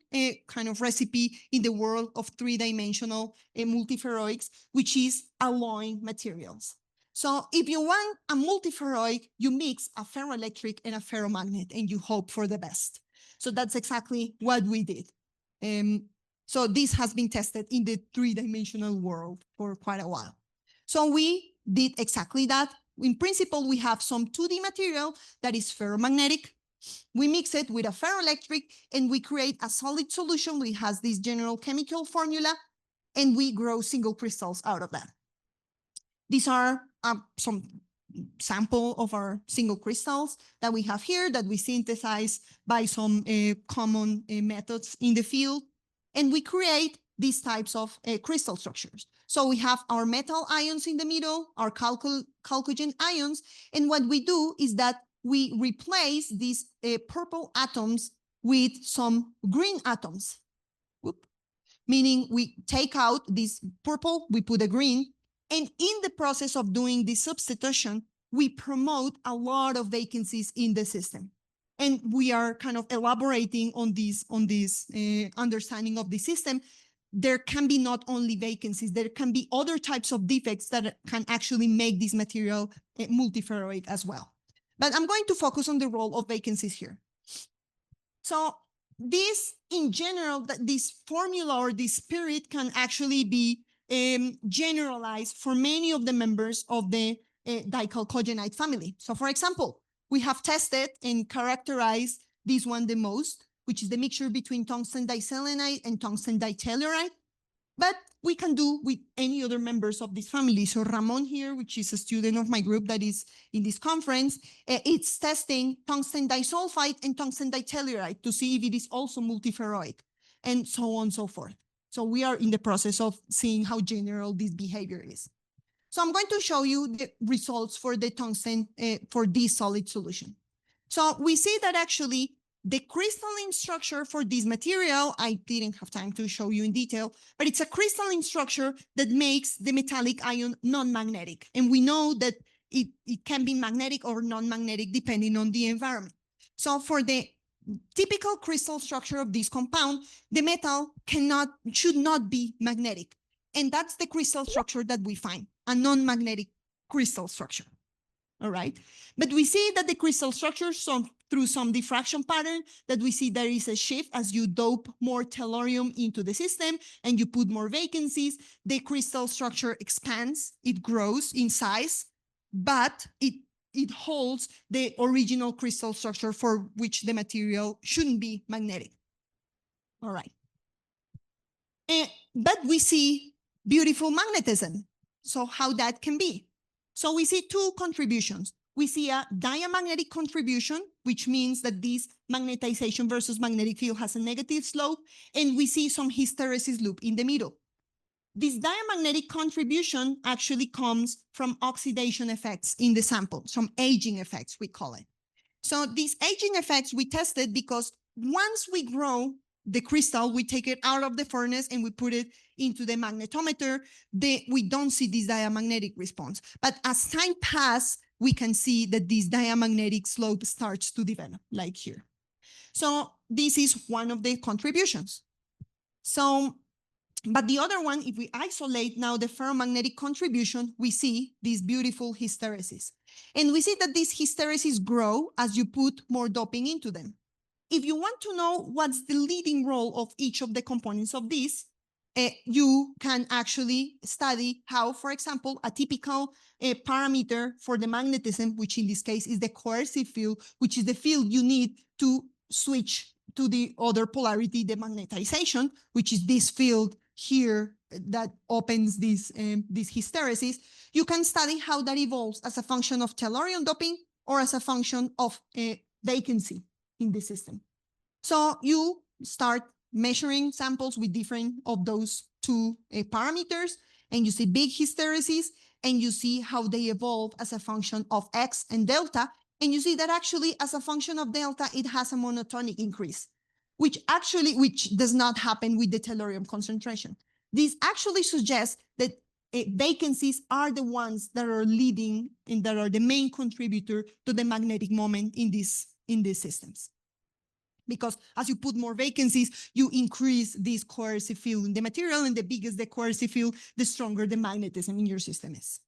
kind of recipe in the world of three-dimensional multiferroics, which is alloying materials. So if you want a multiferroic, you mix a ferroelectric and a ferromagnet and you hope for the best. So that's exactly what we did. So this has been tested in the three-dimensional world for quite a while. So we did exactly that. In principle, we have some 2D material that is ferromagnetic. We mix it with a ferroelectric and we create a solid solution which has this general chemical formula, and we grow single crystals out of that. These are some sample of our single crystals that we have here that we synthesize by some common methods in the field. And we create these types of crystal structures. So we have our metal ions in the middle, our chalcogen ions. And what we do is that we replace these purple atoms with some green atoms. Whoop. Meaning we take out this purple, we put a green. And in the process of doing this substitution, we promote a lot of vacancies in the system. And we are kind of elaborating on this understanding of the system. There can be not only vacancies, there can be other types of defects that can actually make this material multiferroic as well. But I'm going to focus on the role of vacancies here. So this, in general, this formula or this spirit can actually be generalized for many of the members of the dichalcogenide family. So for example, we have tested and characterized this one the most, which is the mixture between tungsten diselenide and tungsten ditelluride. But we can do with any other members of this family. So Ramon here, which is a student of my group that is in this conference, it's testing tungsten disulfide and tungsten ditelluride to see if it is also multiferroic, and so on and so forth. So we are in the process of seeing how general this behavior is. So I'm going to show you the results for the tungsten for this solid solution. So we see that actually the crystalline structure for this material, I didn't have time to show you in detail, but it's a crystalline structure that makes the metallic ion non-magnetic. And we know that it can be magnetic or non-magnetic depending on the environment. So for the typical crystal structure of this compound, the metal should not be magnetic. And that's the crystal structure that we find, a non-magnetic crystal structure. All right. But we see that the crystal structure, through some diffraction pattern, that we see there is a shift as you dope more tellurium into the system and you put more vacancies, the crystal structure expands, it grows in size, but it holds the original crystal structure for which the material shouldn't be magnetic. All right. But we see beautiful magnetism. So how that can be? So we see two contributions. We see a diamagnetic contribution, which means that this magnetization versus magnetic field has a negative slope, and we see some hysteresis loop in the middle. This diamagnetic contribution actually comes from oxidation effects in the sample, some aging effects, we call it. So these aging effects we tested because once we grow the crystal, we take it out of the furnace and we put it into the magnetometer, we don't see this diamagnetic response. But as time passes, we can see that this diamagnetic slope starts to develop, like here. So this is one of the contributions. So But the other one, if we isolate now the ferromagnetic contribution, we see these beautiful hysteresis. And we see that these hysteresis grow as you put more doping into them. If you want to know what's the leading role of each of the components of this, you can actually study how, for example, a typical parameter for the magnetism, which in this case is the coercive field, which is the field you need to switch to the other polarity, the magnetization, which is this field here that opens this hysteresis. You can study how that evolves as a function of tellurium doping or as a function of vacancy in the system. So you start measuring samples with different of those two parameters, and you see big hysteresis, and you see how they evolve as a function of X and delta, and you see that actually as a function of delta, it has a monotonic increase, which does not happen with the tellurium concentration. This actually suggests that vacancies are the ones that are leading and that are the main contributor to the magnetic moment in these systems. Because as you put more vacancies, you increase this coercive field in the material, and the bigger the coercive field, the stronger the magnetism in your system is.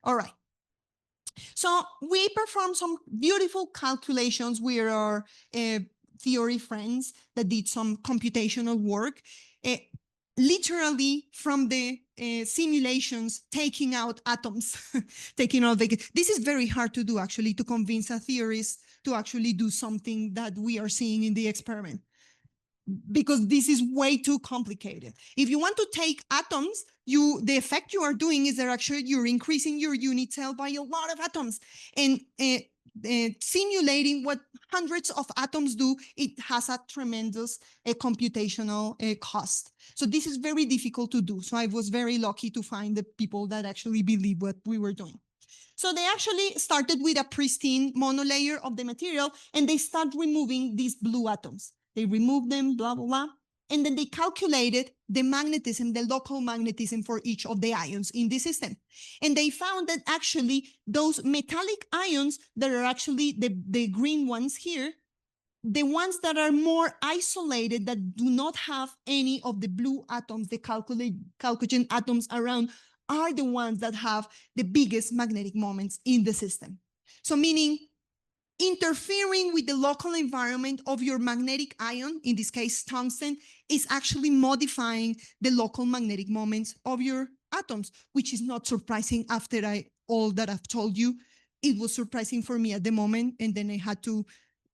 All right. So we performed some beautiful calculations with our theory friends that did some computational work, literally from the simulations, taking out atoms, taking out vacancies. This is very hard to do, actually, to convince a theorist to actually do something that we are seeing in the experiment, because this is way too complicated. If you want to take atoms, the effect you are doing is that actually you're increasing your unit cell by a lot of atoms, and simulating what hundreds of atoms do, it has a tremendous computational cost. So this is very difficult to do. So I was very lucky to find the people that actually believe what we were doing. So they actually started with a pristine monolayer of the material, and they start removing these blue atoms. They remove them, blah, blah, blah. And then they calculated the magnetism, the local magnetism for each of the ions in the system. And they found that actually those metallic ions that are actually the green ones here, the ones that are more isolated, that do not have any of the blue atoms, the chalcogen atoms around, are the ones that have the biggest magnetic moments in the system. So meaning interfering with the local environment of your magnetic ion, in this case tungsten, is actually modifying the local magnetic moments of your atoms, which is not surprising after all that I've told you. It was surprising for me at the moment, and then I had to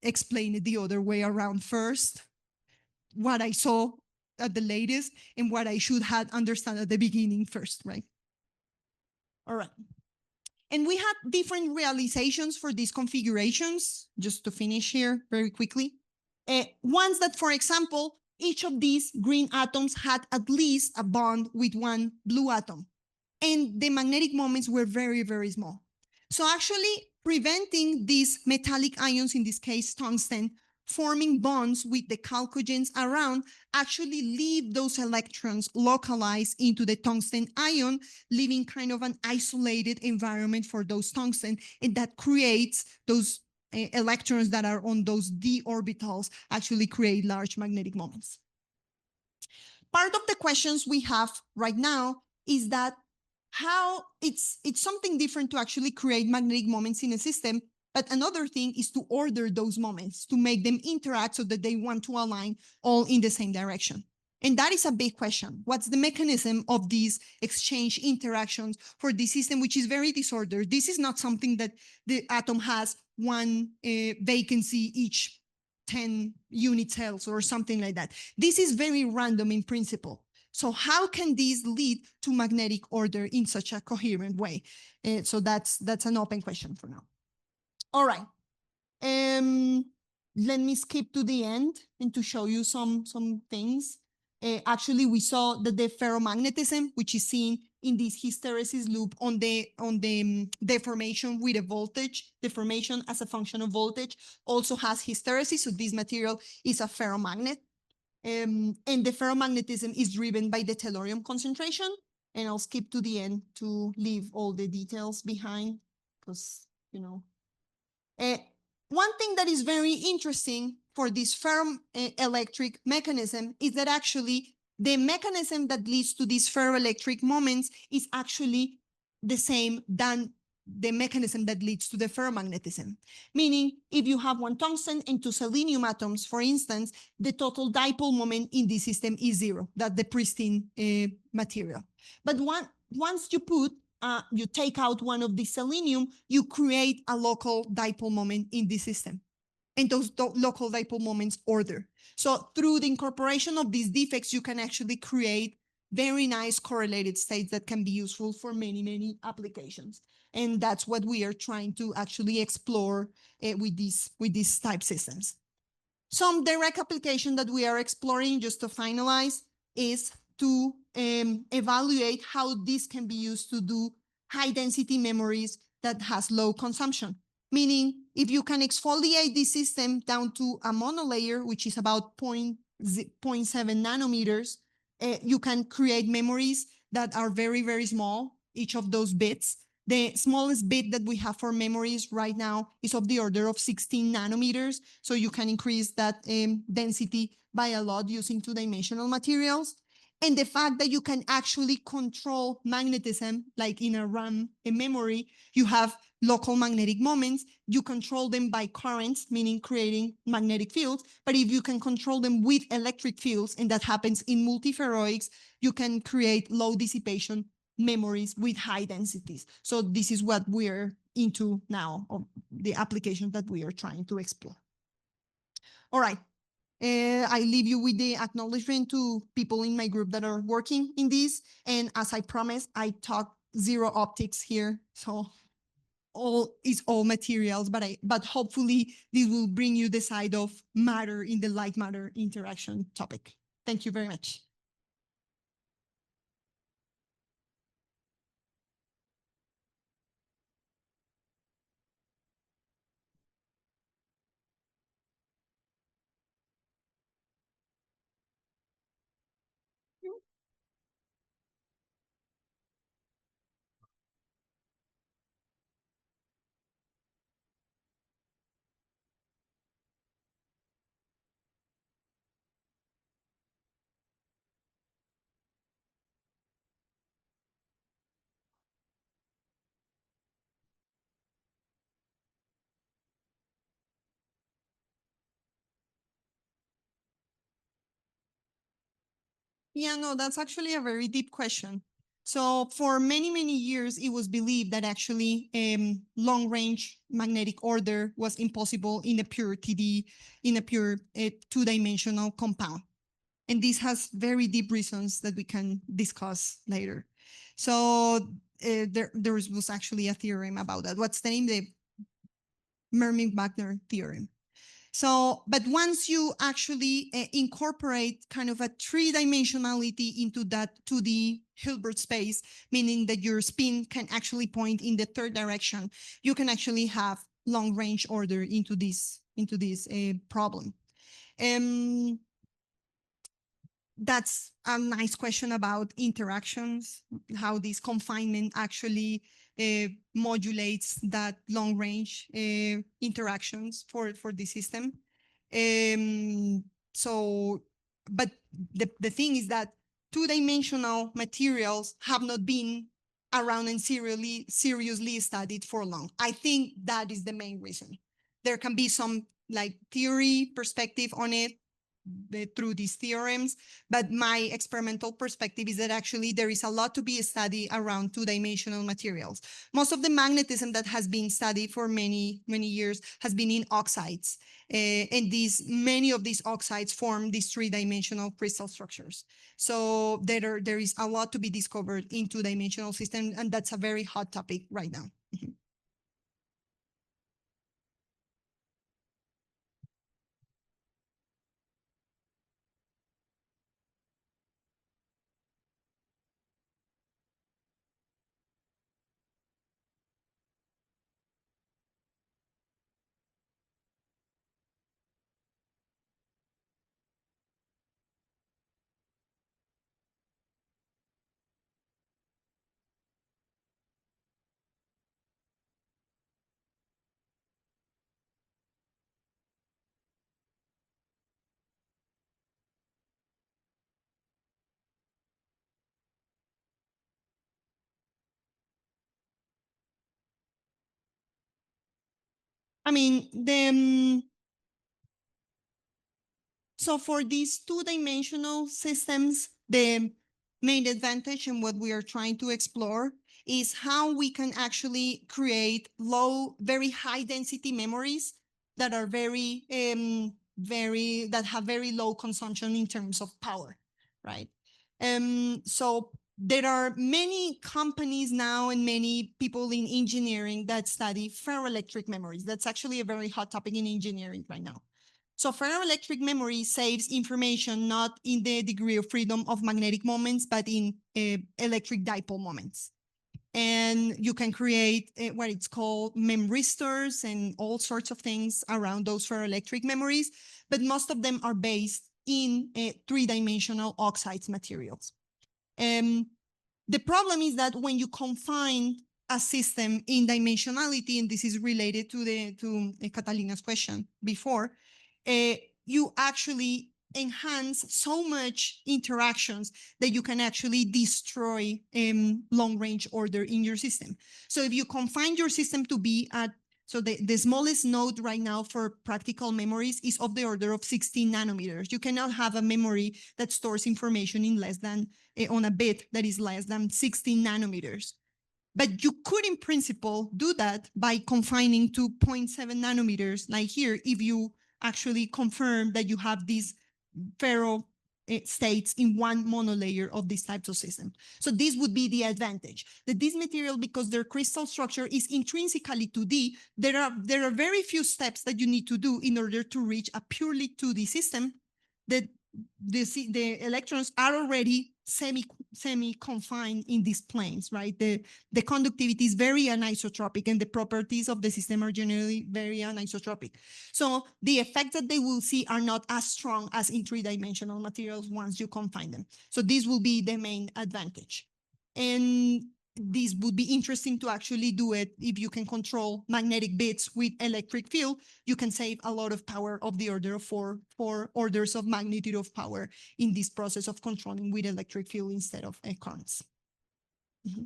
explain it the other way around first, what I saw at the latest and what I should have understood at the beginning first, right? All right. And we had different realizations for these configurations, just to finish here very quickly. Ones that, for example, each of these green atoms had at least a bond with one blue atom, and the magnetic moments were very, very small. So actually preventing these metallic ions, in this case tungsten, forming bonds with the chalcogens around, actually leave those electrons localized into the tungsten ion, leaving kind of an isolated environment for those tungsten, and that creates those electrons that are on those d orbitals actually create large magnetic moments. Part of the questions we have right now is that how it's something different to actually create magnetic moments in a system, but another thing is to order those moments, to make them interact so that they want to align all in the same direction. And that is a big question. What's the mechanism of these exchange interactions for this system, which is very disordered? This is not something that the atom has one vacancy each 10 unit cells or something like that. This is very random in principle. So how can these lead to magnetic order in such a coherent way? So that's an open question for now. All right. Let me skip to the end and to show you some things. Actually, we saw that the ferromagnetism, which is seen in this hysteresis loop on the deformation with a voltage, deformation as a function of voltage, also has hysteresis. So this material is a ferromagnet. And the ferromagnetism is driven by the tellurium concentration. And I'll skip to the end to leave all the details behind because, you know. One thing that is very interesting for this ferroelectric mechanism is that actually the mechanism that leads to these ferroelectric moments is actually the same than the mechanism that leads to the ferromagnetism. Meaning, if you have one tungsten and two selenium atoms, for instance, the total dipole moment in this system is zero. That's the pristine material. But once you take out one of the selenium, you create a local dipole moment in the system. And those local dipole moments order. So through the incorporation of these defects, you can actually create very nice correlated states that can be useful for many, many applications. And that's what we are trying to actually explore with these type systems. Some direct application that we are exploring, just to finalize, is to evaluate how this can be used to do high density memories that has low consumption. Meaning, if you can exfoliate the system down to a monolayer, which is about 0.7 nanometers, you can create memories that are very, very small, each of those bits. The smallest bit that we have for memories right now is of the order of 16 nanometers. So you can increase that density by a lot using two-dimensional materials. And the fact that you can actually control magnetism, like in a RAM, a memory, you have local magnetic moments, you control them by currents, meaning creating magnetic fields. But if you can control them with electric fields, and that happens in multiferroics, you can create low dissipation memories with high densities. So this is what we're into now, of the applications that we are trying to explore. All right. I leave you with the acknowledgement to people in my group that are working in this. And as I promised, I talk zero optics here. So all materials, but hopefully this will bring you the side of matter in the light matter interaction topic. Thank you very much. Yeah, no, that's actually a very deep question. So for many, many years, it was believed that actually long-range magnetic order was impossible in a pure TD, in a pure two-dimensional compound. And this has very deep reasons that we can discuss later. So there was actually a theorem about that. What's the name? The Mermin-Wagner theorem. So, but once you actually incorporate kind of a three-dimensionality into that 2D Hilbert space, meaning that your spin can actually point in the third direction, you can actually have long-range order into this problem. That's a nice question about interactions, how this confinement actually modulates that long range interactions for the system. But the thing is that two-dimensional materials have not been around and seriously studied for long. I think that is the main reason. There can be some like theory perspective on it, through these theorems, but my experimental perspective is that actually there is a lot to be studied around two-dimensional materials. Most of the magnetism that has been studied for many, many years has been in oxides. And many of these oxides form these three-dimensional crystal structures. So there is a lot to be discovered in two-dimensional systems, and that's a very hot topic right now. I mean, so for these two-dimensional systems, the main advantage and what we are trying to explore is how we can actually create very high density memories that are that have very low consumption in terms of power, right? So there are many companies now and many people in engineering that study ferroelectric memories. That's actually a very hot topic in engineering right now. So ferroelectric memory saves information not in the degree of freedom of magnetic moments, but in electric dipole moments. And you can create what it's called memristors and all sorts of things around those ferroelectric memories, but most of them are based in three-dimensional oxides materials. The problem is that when you confine a system in dimensionality, and this is related to Catalina's question before, you actually enhance so much interactions that you can actually destroy long-range order in your system. So if you confine your system to be so the smallest node right now for practical memories is of the order of 16 nanometers. You cannot have a memory that stores information in less than, on a bit that is less than 16 nanometers. But you could, in principle, do that by confining to 0.7 nanometers, like here, if you actually confirm that you have these ferro states in one monolayer of these types of systems. So this would be the advantage. That this material, because their crystal structure is intrinsically 2D, there are very few steps that you need to do in order to reach a purely 2D system that the electrons are already semi-confined in these planes, right? The conductivity is very anisotropic and the properties of the system are generally very anisotropic. So the effects that they will see are not as strong as in three-dimensional materials once you confine them. So this will be the main advantage. And this would be interesting to actually do it if you can control magnetic bits with electric field. You can save a lot of power of the order of four orders of magnitude of power in this process of controlling with electric field instead of currents. Mm-hmm.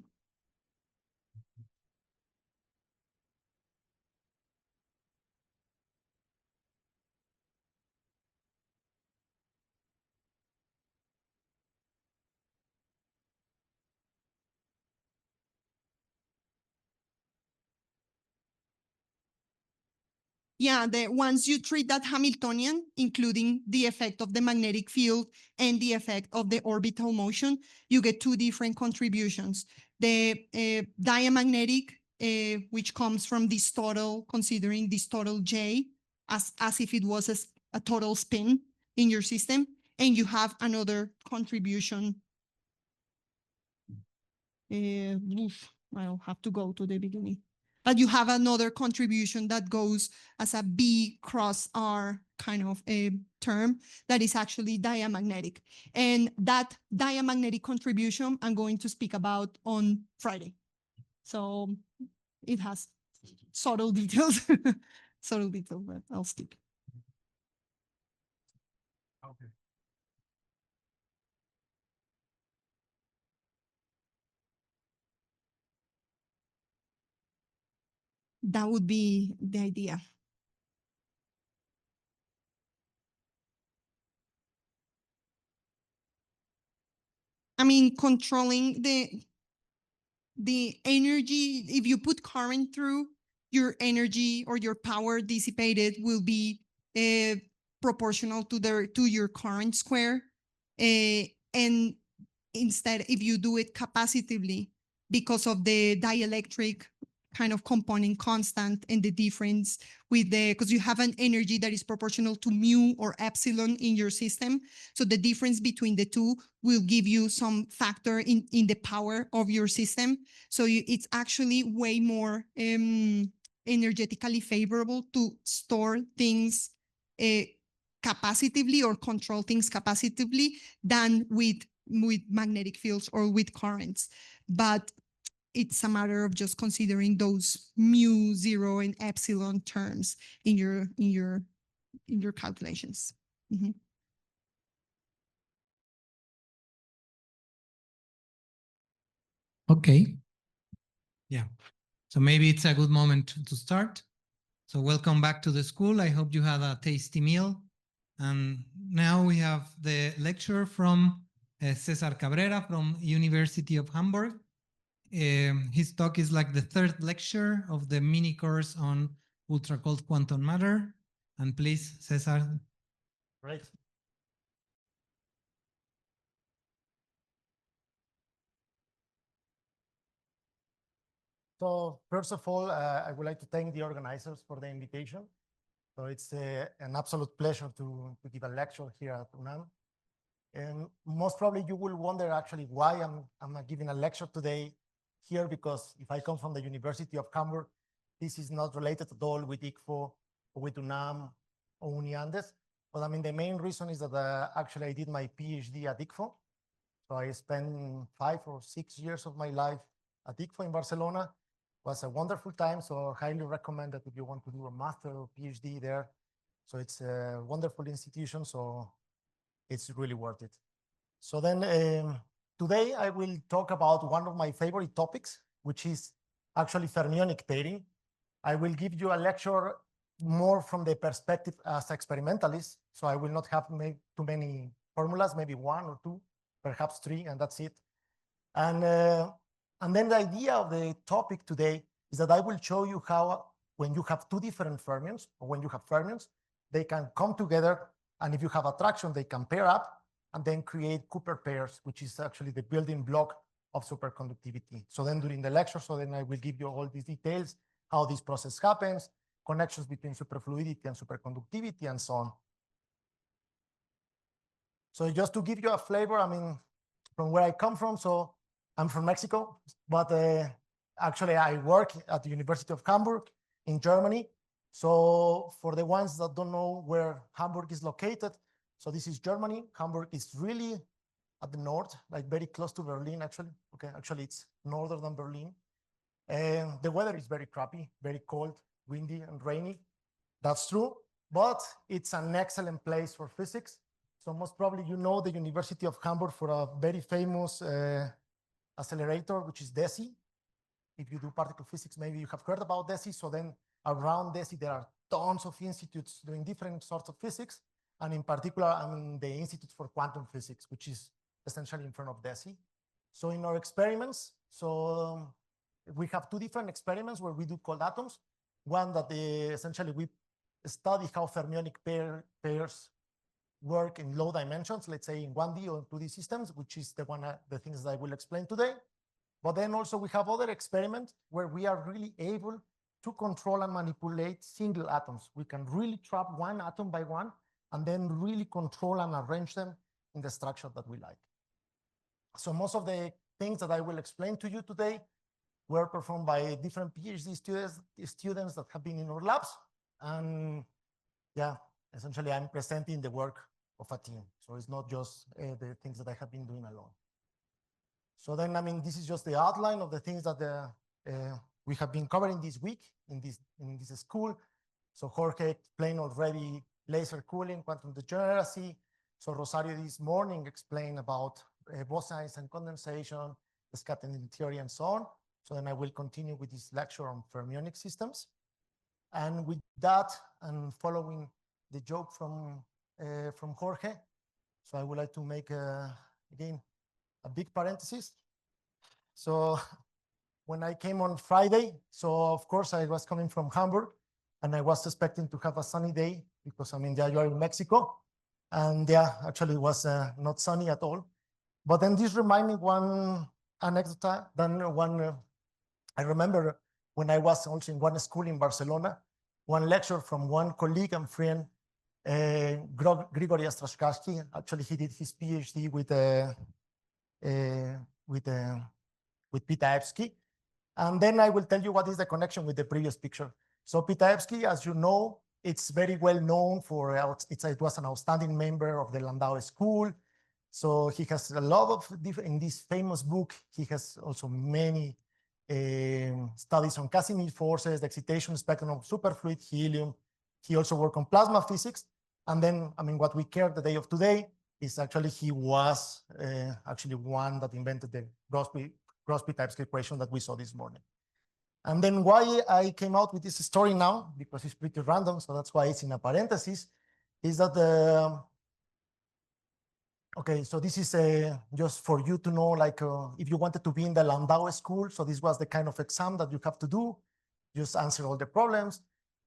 Yeah, once you treat that Hamiltonian, including the effect of the magnetic field and the effect of the orbital motion, you get two different contributions. The diamagnetic, which comes from this total, considering this total J as if it was a total spin in your system, and you have another contribution. I'll have to go to the beginning. But you have another contribution that goes as a B cross R kind of a term that is actually diamagnetic. And that diamagnetic contribution I'm going to speak about on Friday. So it has subtle details, but I'll skip. Okay. That would be the idea. I mean, controlling the energy, if you put current through, your energy or your power dissipated will be proportional to your current square. And instead, if you do it capacitively, because of the dielectric kind of component constant and the difference with because you have an energy that is proportional to mu or epsilon in your system. So the difference between the two will give you some factor in the power of your system. So it's actually way more energetically favorable to store things capacitively or control things capacitively than with magnetic fields or with currents. But it's a matter of just considering those mu, zero, and epsilon terms in your calculations. Mm-hmm. Okay. Yeah. So maybe it's a good moment to start. So welcome back to the school. I hope you had a tasty meal. And now we have the lecture from Cesar Cabrera from University of Hamburg. His talk is like the third lecture of the mini course on ultra cold quantum matter. And please, Cesar. Right. So first of all, I would like to thank the organizers for the invitation. So it's an absolute pleasure to give a lecture here at UNAM. And most probably you will wonder actually why I'm giving a lecture today here, because if I come from the University of Hamburg, this is not related at all with ICFO or with UNAM or UNIANDES. But I mean, the main reason is that actually I did my PhD at ICFO. So I spent 5 or 6 years of my life at ICFO in Barcelona. It was a wonderful time, so I highly recommend that if you want to do a master or PhD there. So it's a wonderful institution, so it's really worth it. So then today I will talk about one of my favorite topics, which is actually fermionic pairing. I will give you a lecture more from the perspective as experimentalist. So I will not have too many formulas, maybe 1 or 2, perhaps 3, and that's it. And then the idea of the topic today is that I will show you how when you have 2 different fermions, or when you have fermions, they can come together, and if you have attraction, they can pair up and then create Cooper pairs, which is actually the building block of superconductivity. So then during the lecture, I will give you all these details, how this process happens, connections between superfluidity and superconductivity, and so on. So just to give you a flavor, I mean, from where I come from, so I'm from Mexico, but actually I work at the University of Hamburg in Germany. So for the ones that don't know where Hamburg is located, so this is Germany. Hamburg is really at the north, like very close to Berlin, actually. Okay, actually it's northern than Berlin. And the weather is very crappy, very cold, windy and rainy. That's true, but it's an excellent place for physics. So most probably you know the University of Hamburg for a very famous accelerator, which is DESI. If you do particle physics, maybe you have heard about DESI. So then around DESI, there are tons of institutes doing different sorts of physics. And in particular, I mean, the Institute for Quantum Physics, which is essentially in front of DESI. So in our experiments, so we have 2 different experiments where we do cold atoms. One that essentially we study how fermionic pairs work in low dimensions, let's say in 1D or 2D systems, which is the things that I will explain today. But then also we have other experiments where we are really able to control and manipulate single atoms. We can really trap one atom by one and then really control and arrange them in the structure that we like. So most of the things that I will explain to you today were performed by different PhD students that have been in our labs. And yeah, essentially I'm presenting the work of a team. So it's not just the things that I have been doing alone. So then, I mean, this is just the outline of the things that we have been covering this week in this school. So Jorge explained already laser cooling, quantum degeneracy. So Rosario this morning explained about bosons and condensation, the scattering theory, and so on. So then I will continue with this lecture on fermionic systems. And with that, and following the joke from Jorge, so I would like to make, again, a big parenthesis. So when I came on Friday, so of course I was coming from Hamburg, and I was expecting to have a sunny day because, I mean, yeah, you are in Mexico. And yeah, actually it was not sunny at all. But then this reminded me one anecdote, I remember when I was also in one school in Barcelona, one lecture from one colleague and friend, Grigory Ostrashkarsky. Actually, he did his PhD with Pitaevsky. And then I will tell you what is the connection with the previous picture. So Pitaevsky, as you know, it's very well known for, it was an outstanding member of the Landau School. So he has a lot of different, in this famous book, he has also many studies on Casimir forces, the excitation spectrum of superfluid helium. He also worked on plasma physics. And then, I mean, what we care the day of today is actually he was actually one that invented the Gauss-Pitaevsky equation that we saw this morning. And then why I came out with this story now, because it's pretty random, so that's why it's in a parenthesis, is that okay, so this is just for you to know, like if you wanted to be in the Landau school, so this was the kind of exam that you have to do, just answer all the problems.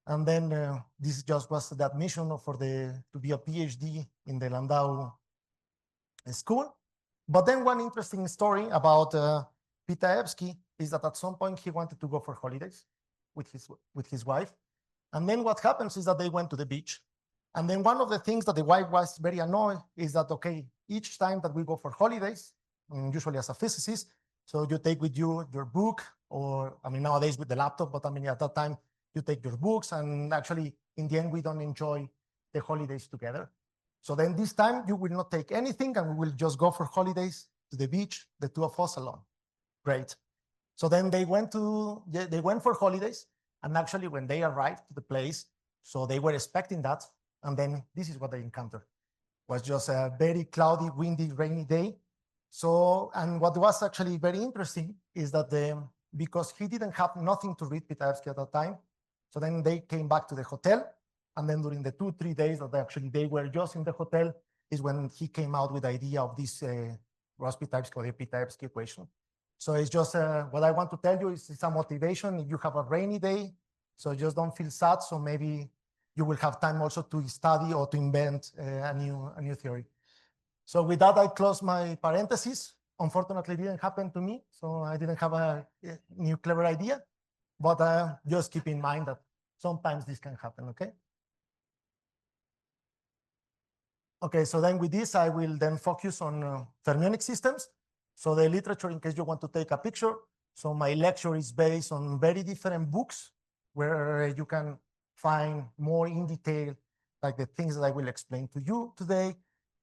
And then this just was the admission for to be a PhD in the Landau school. But then one interesting story about Pitaevsky is that at some point he wanted to go for holidays with his wife. And then what happens is that they went to the beach. And then one of the things that the wife was very annoyed is that, okay, each time that we go for holidays, usually as a physicist, so you take with you your book, or I mean, nowadays with the laptop, but I mean, at that time, you take your books, and actually, in the end, we don't enjoy the holidays together. So then this time, you will not take anything, and we will just go for holidays to the beach, the two of us alone. Great. So then they went for holidays, and actually, when they arrived to the place, so they were expecting that, and then this is what they encountered. It was just a very cloudy, windy, rainy day. So, and what was actually very interesting is that because he didn't have nothing to read, Pitaevsky, at that time, so then they came back to the hotel, and then during the 2-3 days that actually they were just in the hotel is when he came out with the idea of this Ross-Pitaevsky or the Pitaevsky equation. So it's just what I want to tell you is it's a motivation. If you have a rainy day, so just don't feel sad. So maybe you will have time also to study or to invent a new theory. So with that, I close my parentheses. Unfortunately, it didn't happen to me, so I didn't have a new clever idea. But just keep in mind that sometimes this can happen, okay? Okay, so then with this, I will then focus on fermionic systems. So the literature, in case you want to take a picture. So my lecture is based on very different books where you can find more in detail, like the things that I will explain to you today.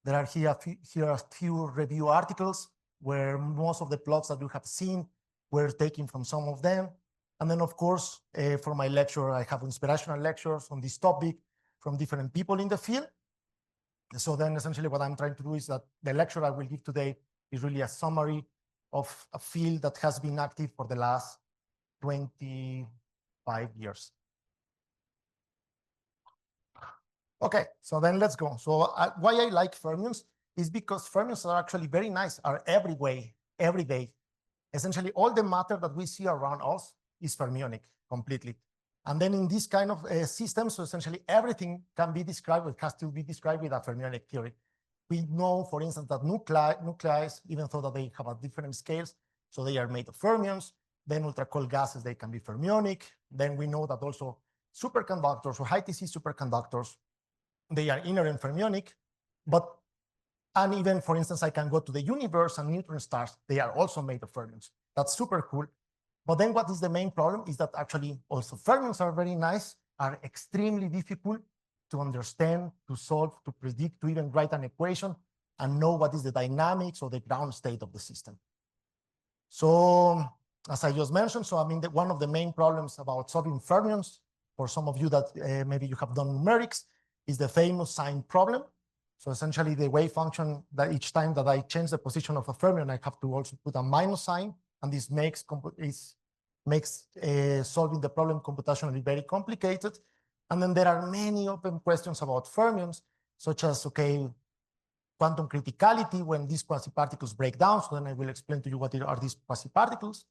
There are here a few review articles where most of the plots that you have seen were taken from some of them. And then, of course, for my lecture, I have inspirational lectures on this topic from different people in the field. So then essentially what I'm trying to do is that the lecture I will give today is really a summary of a field that has been active for the last 25 years. Okay, so then let's go. So why I like fermions is because fermions are actually very nice, are every day. Essentially, all the matter that we see around us is fermionic completely. And then in this kind of system, so essentially everything can be described, it has to be described with a fermionic theory. We know, for instance, that nuclei, even though that they have a different scales, so they are made of fermions. Then ultra-cold gases, they can be fermionic. Then we know that also superconductors or high-TC superconductors, they are inherent fermionic. And even, for instance, I can go to the universe and neutron stars, they are also made of fermions. That's super cool. But then what is the main problem is that actually also fermions are very nice, are extremely difficult to understand, to solve, to predict, to even write an equation and know what is the dynamics or the ground state of the system. So as I just mentioned, so I mean, one of the main problems about solving fermions, for some of you that maybe you have done numerics, is the famous sign problem. So essentially the wave function that each time that I change the position of a fermion, I have to also put a minus sign, and this makes solving the problem computationally very complicated. And then there are many open questions about fermions, such as, okay, quantum criticality when these quasi-particles break down. So then I will explain to you what are these quasi-particles.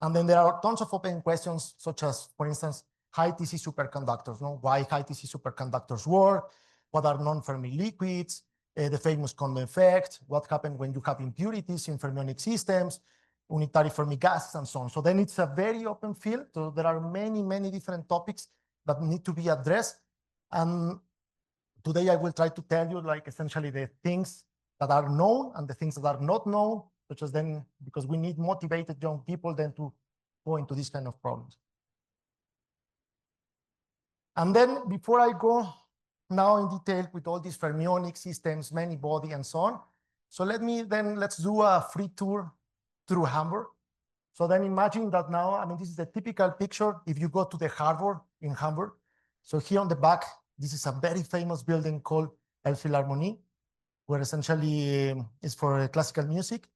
And then there are tons of open questions, such as, for instance, high-TC superconductors. Why high-TC superconductors work? What are non-Fermi liquids? The famous Kondo effect. What happens when you have impurities in fermionic systems? Unitary Fermi gases, and so on. So then it's a very open field. So there are many, many different topics that need to be addressed. And today I will try to tell you, like, essentially the things that are known and the things that are not known, such as then, because we need motivated young people then to go into these kind of problems. And then before I go now in detail with all these fermionic systems, many body and so on, so let's do a free tour through Hamburg. So then imagine that now, I mean, this is a typical picture if you go to the harbor in Hamburg. So here on the back, this is a very famous building called Elbphilharmonie, where essentially it's for classical music.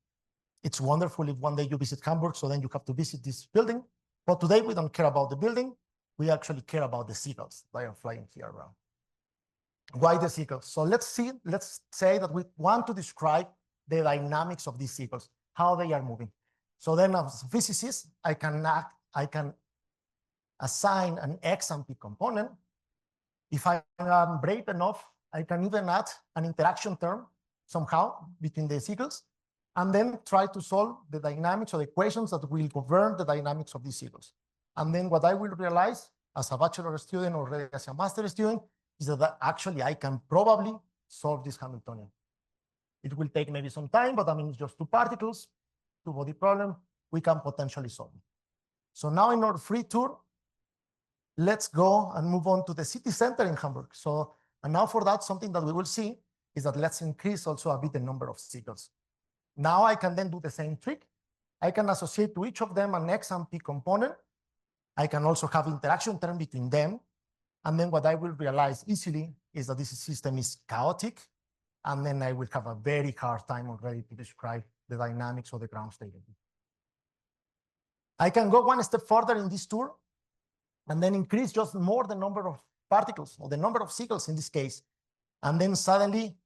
It's wonderful if one day you visit Hamburg, so then you have to visit this building. But today we don't care about the building. We actually care about the seagulls that are flying here around. Why the seagulls? So let's say that we want to describe the dynamics of these seagulls, how they are moving. So then as a physicist, I can assign an X and P component. If I am brave enough, I can even add an interaction term somehow between the seagulls, and then try to solve the dynamics or the equations that will govern the dynamics of these seagulls. And then what I will realize as a bachelor student or as a master student is that actually I can probably solve this Hamiltonian. It will take maybe some time, but I mean, it's just two particles, two body problem, we can potentially solve it. So now in our free tour, let's go and move on to the city center in Hamburg. So, and now for that, something that we will see is that let's increase also a bit the number of seagulls. Now I can then do the same trick. I can associate to each of them an X and P component. I can also have interaction term between them. And then what I will realize easily is that this system is chaotic. And then I will have a very hard time already to describe the dynamics of the ground state. I can go one step further in this tour and then increase just more the number of particles or the number of seagulls in this case. And then suddenly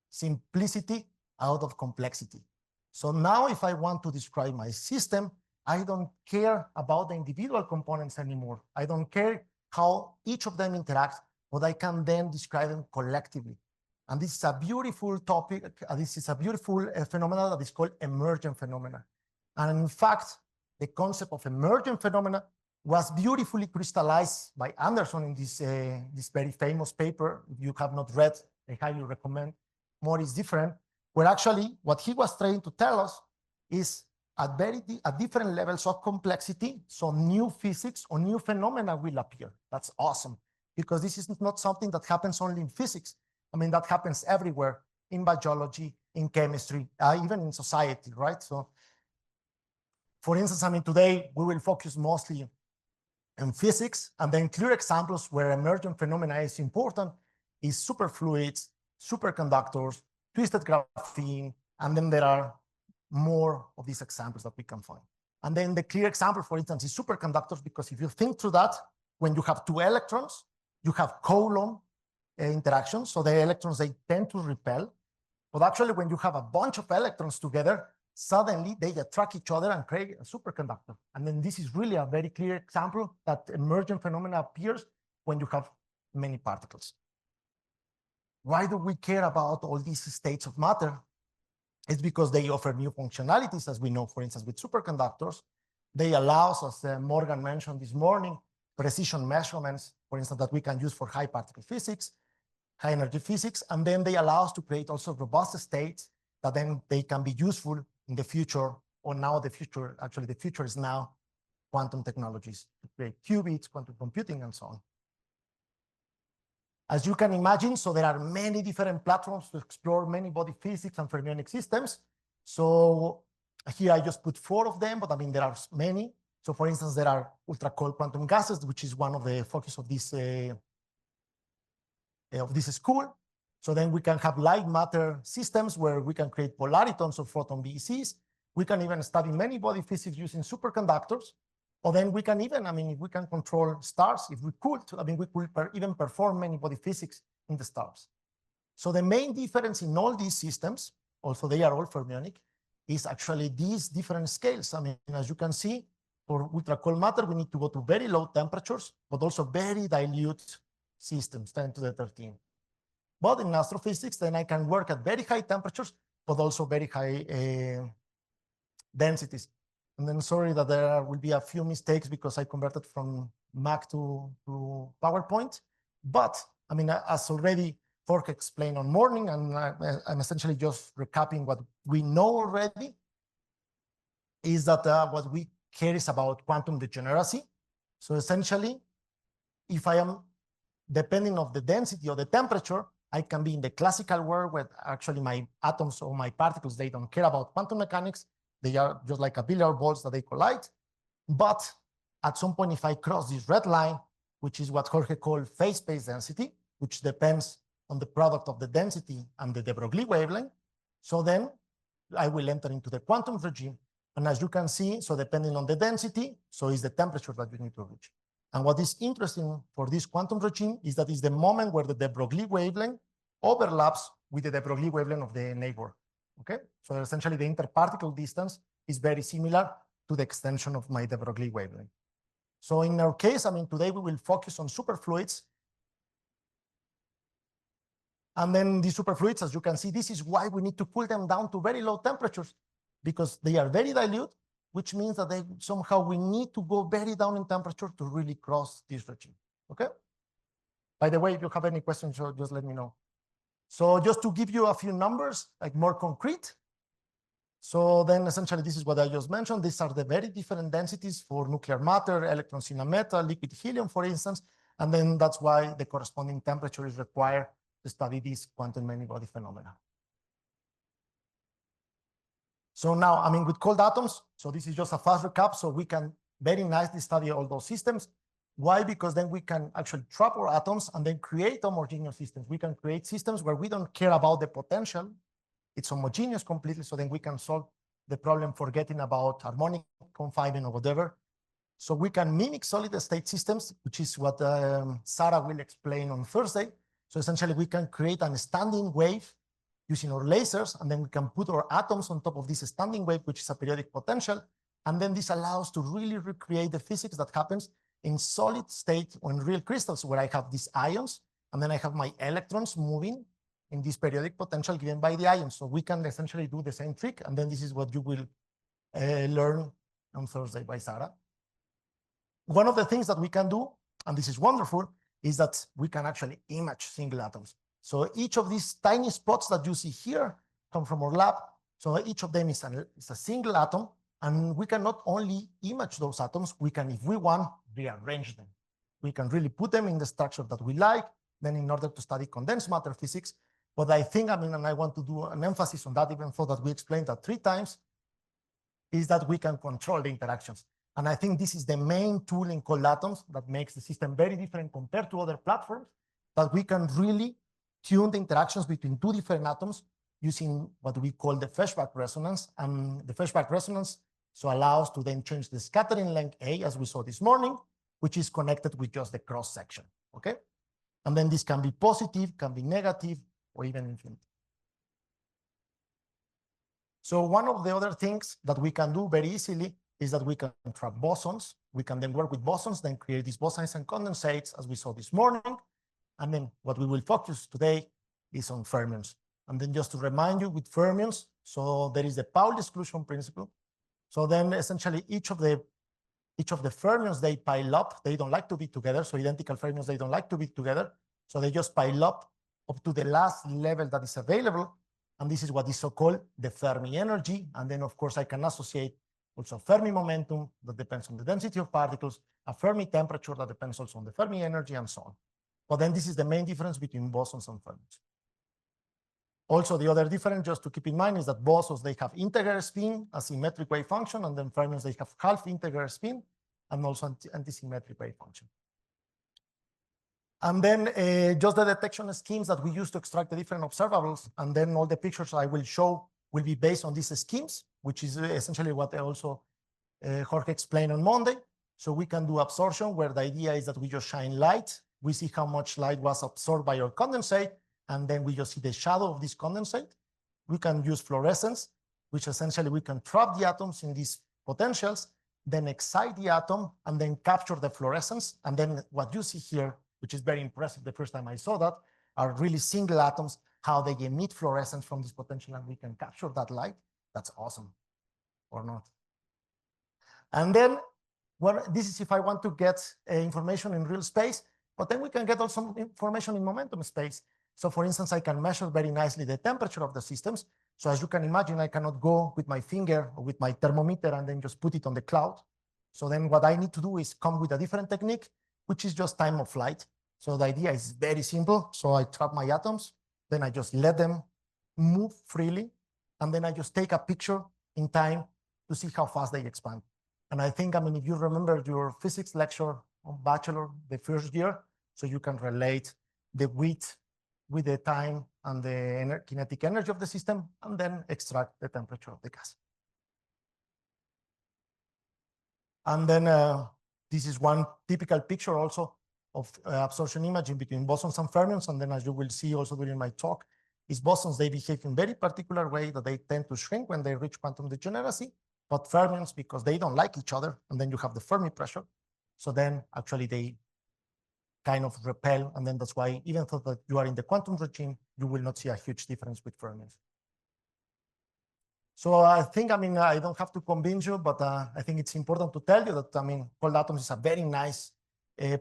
simplicity out of complexity. So now if I want to describe my system, I don't care about the individual components anymore. I don't care how each of them interacts, but I can then describe them collectively. And this is a beautiful topic. This is a beautiful phenomenon that is called emergent phenomena. And in fact, the concept of emergent phenomena was beautifully crystallized by Anderson in this very famous paper. If you have not read, I highly recommend. More is different, where actually what he was trying to tell us is at different levels of complexity, so new physics or new phenomena will appear. That's awesome, because this is not something that happens only in physics. I mean, that happens everywhere, in biology, in chemistry, even in society, right? So, for instance, I mean, today we will focus mostly in physics, and then clear examples where emergent phenomena is important is superfluids, superconductors, twisted graphene, and then there are more of these examples that we can find. And then the clear example, for instance, is superconductors, because if you think through that, when you have two electrons, you have Coulomb interactions, so the electrons, they tend to repel. But actually, when you have a bunch of electrons together, suddenly they attract each other and create a superconductor. And then this is really a very clear example that emergent phenomena appears when you have many particles. Why do we care about all these states of matter? It's because they offer new functionalities, as we know, for instance, with superconductors. They allow us, as Morgan mentioned this morning, precision measurements, for instance, that we can use for high particle physics, high energy physics, and then they allow us to create also robust states that then they can be useful in the future, or now the future, actually the future is now quantum technologies to create qubits, quantum computing, and so on. As you can imagine, so there are many different platforms to explore many body physics and fermionic systems. So here I just put 4 of them, but I mean, there are many. So for instance, there are ultra-cold quantum gases, which is one of the focus of this school. So then we can have light matter systems where we can create polaritons of photon BECs. We can even study many body physics using superconductors. Or then we can even, I mean, if we can control stars, if we could, I mean, we could even perform many body physics in the stars. So the main difference in all these systems, also they are all fermionic, is actually these different scales. I mean, as you can see, for ultra-cold matter, we need to go to very low temperatures, but also very dilute systems, 10 to the 13. But in astrophysics, then I can work at very high temperatures, but also very high densities. And then sorry that there will be a few mistakes because I converted from Mac to PowerPoint. But I mean, as already Jorge explained on morning, and I'm essentially just recapping what we know already, is that what we care is about quantum degeneracy. So essentially, if I am depending on the density or the temperature, I can be in the classical world where actually my atoms or my particles, they don't care about quantum mechanics. They are just like a billiard balls that they collide. But at some point, if I cross this red line, which is what Jorge called phase space density, which depends on the product of the density and the de Broglie wavelength, so then I will enter into the quantum regime. And as you can see, so depending on the density, so is the temperature that you need to reach. And what is interesting for this quantum regime is that is the moment where the de Broglie wavelength overlaps with the de Broglie wavelength of the neighbor. Okay, so essentially the interparticle distance is very similar to the extension of my de Broglie wavelength. So in our case, I mean, today we will focus on superfluids. And then these superfluids, as you can see, this is why we need to cool them down to very low temperatures, because they are very dilute, which means that they somehow we need to go very down in temperature to really cross this regime. Okay. By the way, if you have any questions, just let me know. So just to give you a few numbers, like more concrete. So then essentially this is what I just mentioned. These are the very different densities for nuclear matter, electrons in a metal, liquid helium, for instance. And then that's why the corresponding temperature is required to study these quantum many-body phenomena. So now, I mean, with cold atoms, so this is just a fast recap, so we can very nicely study all those systems. Why? Because then we can actually trap our atoms and then create homogeneous systems. We can create systems where we don't care about the potential. It's homogeneous completely, so then we can solve the problem forgetting about harmonic confinement or whatever. So we can mimic solid state systems, which is what Sarah will explain on Thursday. So essentially we can create a standing wave using our lasers, and then we can put our atoms on top of this standing wave, which is a periodic potential. And then this allows to really recreate the physics that happens in solid state or in real crystals, where I have these ions, and then I have my electrons moving in this periodic potential given by the ions. So we can essentially do the same trick, and then this is what you will learn on Thursday by Sarah. One of the things that we can do, and this is wonderful, is that we can actually image single atoms. So each of these tiny spots that you see here come from our lab. So each of them is a single atom, and we can not only image those atoms, we can, if we want, rearrange them. We can really put them in the structure that we like, then in order to study condensed matter physics. But I think, I mean, and I want to do an emphasis on that, even though that we explained that 3 times, is that we can control the interactions. And I think this is the main tool in cold atoms that makes the system very different compared to other platforms, that we can really tune the interactions between 2 different atoms using what we call the Feshbach resonance. And the Feshbach resonance so allows to then change the scattering length A, as we saw this morning, which is connected with just the cross section. Okay. And then this can be positive, can be negative, or even infinite. So one of the other things that we can do very easily is that we can trap bosons. We can then work with bosons, then create these bosons and condensates, as we saw this morning. And then what we will focus today is on fermions. And then just to remind you with fermions, so there is the Pauli exclusion principle. So then essentially each of the fermions, they pile up. They don't like to be together. So identical fermions, they don't like to be together. So they just pile up to the last level that is available. And this is what is so-called the Fermi energy. And then, of course, I can associate also Fermi momentum that depends on the density of particles, a Fermi temperature that depends also on the Fermi energy, and so on. But then this is the main difference between bosons and fermions. Also, the other difference, just to keep in mind, is that bosons, they have integer spin, a symmetric wave function, and then fermions, they have half integer spin, and also anti-symmetric wave function. And then just the detection schemes that we use to extract the different observables, and then all the pictures I will show will be based on these schemes, which is essentially what also Jorge explained on Monday. So we can do absorption, where the idea is that we just shine light. We see how much light was absorbed by our condensate, and then we just see the shadow of this condensate. We can use fluorescence, which essentially we can trap the atoms in these potentials, then excite the atom, and then capture the fluorescence. And then what you see here, which is very impressive the first time I saw that, are really single atoms, how they emit fluorescence from this potential, and we can capture that light. That's awesome, or not? And then, well, this is if I want to get information in real space, but then we can get also information in momentum space. So for instance, I can measure very nicely the temperature of the systems. So as you can imagine, I cannot go with my finger or with my thermometer and then just put it on the cloud. So then what I need to do is come with a different technique, which is just time of flight. So the idea is very simple. So I trap my atoms, then I just let them move freely, and then I just take a picture in time to see how fast they expand. And I think, I mean, if you remember your physics lecture on bachelor, the first year, so you can relate the width with the time and the kinetic energy of the system, and then extract the temperature of the gas. And then this is one typical picture also of absorption imaging between bosons and fermions. And then as you will see also during my talk, is bosons, they behave in very particular way that they tend to shrink when they reach quantum degeneracy, but fermions, because they don't like each other, and then you have the Fermi pressure. So then actually they kind of repel, and then that's why even though that you are in the quantum regime, you will not see a huge difference with fermions. So I think, I mean, I don't have to convince you, but I think it's important to tell you that, I mean, cold atoms is a very nice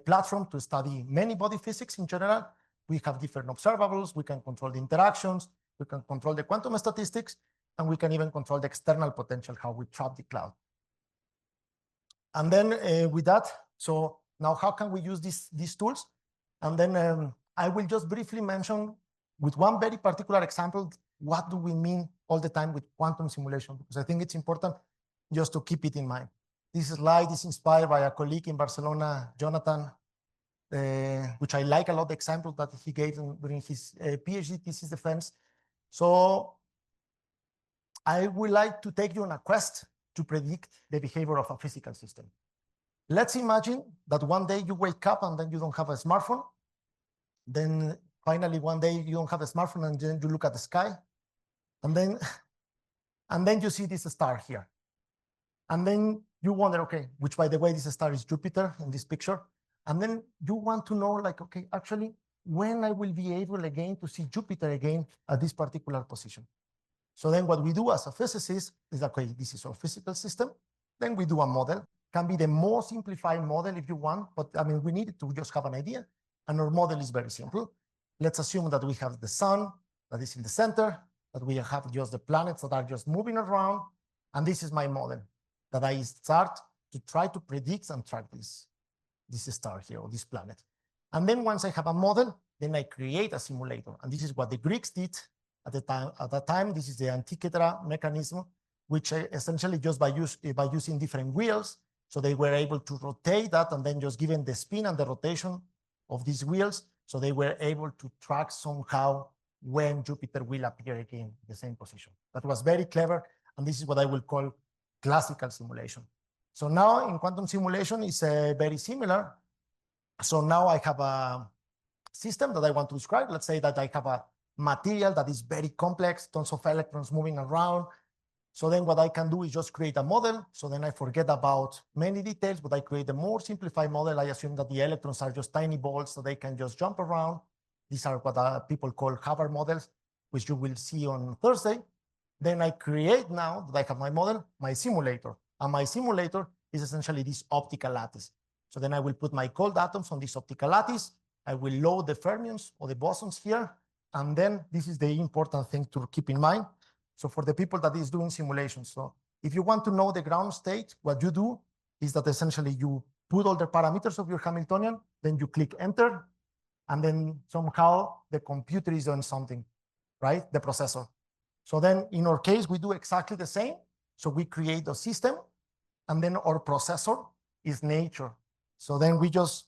platform to study many body physics in general. We have different observables, we can control the interactions, we can control the quantum statistics, and we can even control the external potential, how we trap the cloud. And then with that, so now how can we use these tools? And then I will just briefly mention with one very particular example, what do we mean all the time with quantum simulation? Because I think it's important just to keep it in mind. This slide is inspired by a colleague in Barcelona, Jonathan, which I like a lot, the example that he gave during his PhD thesis defense. So I would like to take you on a quest to predict the behavior of a physical system. Let's imagine that one day you wake up and then you don't have a smartphone. Then finally one day you don't have a smartphone and then you look at the sky. And then you see this star here. And then you wonder, okay, which by the way, this star is Jupiter in this picture. And then you want to know, like, okay, actually, when I will be able again to see Jupiter again at this particular position. So then what we do as a physicist is, okay, this is our physical system. Then we do a model. Can be the more simplified model if you want, but I mean, we need to just have an idea. And our model is very simple. Let's assume that we have the sun that is in the center, that we have just the planets that are just moving around. And this is my model that I start to try to predict and track this star here, or this planet. And then once I have a model, then I create a simulator. And this is what the Greeks did at the time. At that time, this is the Antikythera mechanism, which essentially just by using different wheels. So they were able to rotate that, and then just given the spin and the rotation of these wheels, so they were able to track somehow when Jupiter will appear again in the same position. That was very clever, and this is what I will call classical simulation. So now in quantum simulation is very similar. So now I have a system that I want to describe. Let's say that I have a material that is very complex, tons of electrons moving around. So then what I can do is just create a model. So then I forget about many details, but I create a more simplified model. I assume that the electrons are just tiny balls, so they can just jump around. These are what people call hover models, which you will see on Thursday. Then I create, now that I have my model, my simulator. And my simulator is essentially this optical lattice. So then I will put my cold atoms on this optical lattice. I will load the fermions or the bosons here. And then this is the important thing to keep in mind. So for the people that is doing simulations, so if you want to know the ground state, what you do is that essentially you put all the parameters of your Hamiltonian, then you click enter, and then somehow the computer is doing something, right? The processor. So then in our case, we do exactly the same. So we create a system, and then our processor is nature. So then we just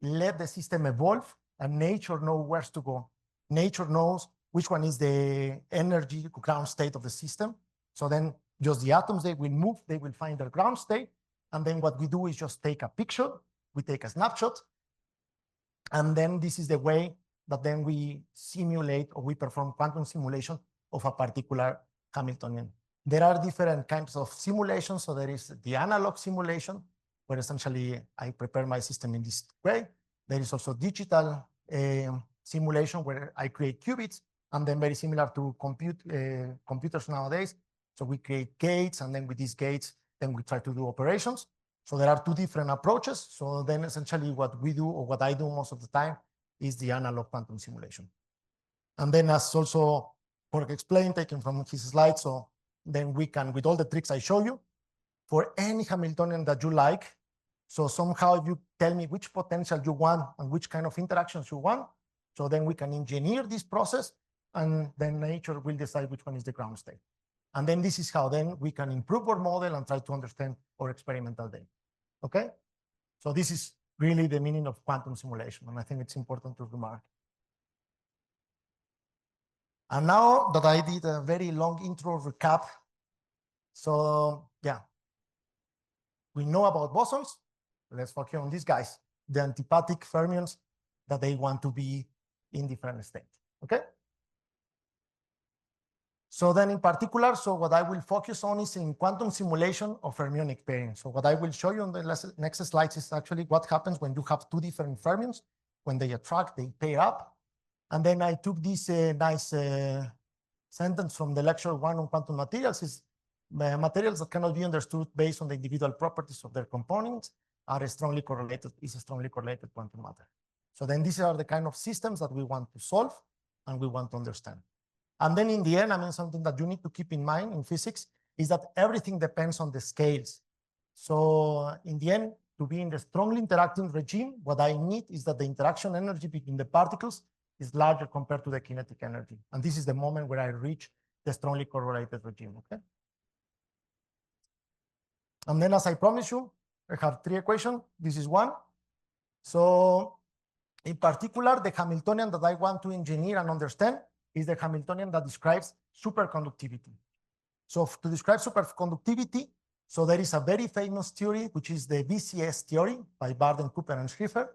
let the system evolve, and nature knows where to go. Nature knows which one is the energy ground state of the system. So then just the atoms, they will move, they will find their ground state. And then what we do is just take a picture, we take a snapshot. And then this is the way that then we simulate, or we perform quantum simulation of a particular Hamiltonian. There are different kinds of simulations. So there is the analog simulation, where essentially I prepare my system in this way. There is also digital simulation, where I create qubits, and then very similar to computers nowadays. So we create gates, and then with these gates, then we try to do operations. So there are two different approaches. So then essentially what we do, or what I do most of the time, is the analog quantum simulation. And then as also Jorge explained, taken from his slides, so then we can, with all the tricks I show you, for any Hamiltonian that you like, so somehow you tell me which potential you want and which kind of interactions you want. So then we can engineer this process, and then nature will decide which one is the ground state. And then this is how then we can improve our model and try to understand our experimental data. Okay? So this is really the meaning of quantum simulation, and I think it's important to remark. And now that I did a very long intro recap, so yeah, we know about bosons. Let's focus on these guys, the antipathic fermions that they want to be in different states, okay? So then in particular, so what I will focus on is in quantum simulation of fermionic pairing. So what I will show you on the next slides is actually what happens when you have two different fermions. When they attract, they pair up. And then I took this nice sentence from the lecture 1 on quantum materials is materials that cannot be understood based on the individual properties of their components are strongly correlated, is a strongly correlated quantum matter. So then these are the kind of systems that we want to solve and we want to understand. And then in the end, I mean, something that you need to keep in mind in physics is that everything depends on the scales. So in the end, to be in the strongly interacting regime, what I need is that the interaction energy between the particles is larger compared to the kinetic energy. And this is the moment where I reach the strongly correlated regime, okay? And then as I promised you, I have 3 equations. This is one. So in particular, the Hamiltonian that I want to engineer and understand is the Hamiltonian that describes superconductivity. So to describe superconductivity, so there is a very famous theory, which is the BCS theory by Barden, Cooper, and Schrieffer.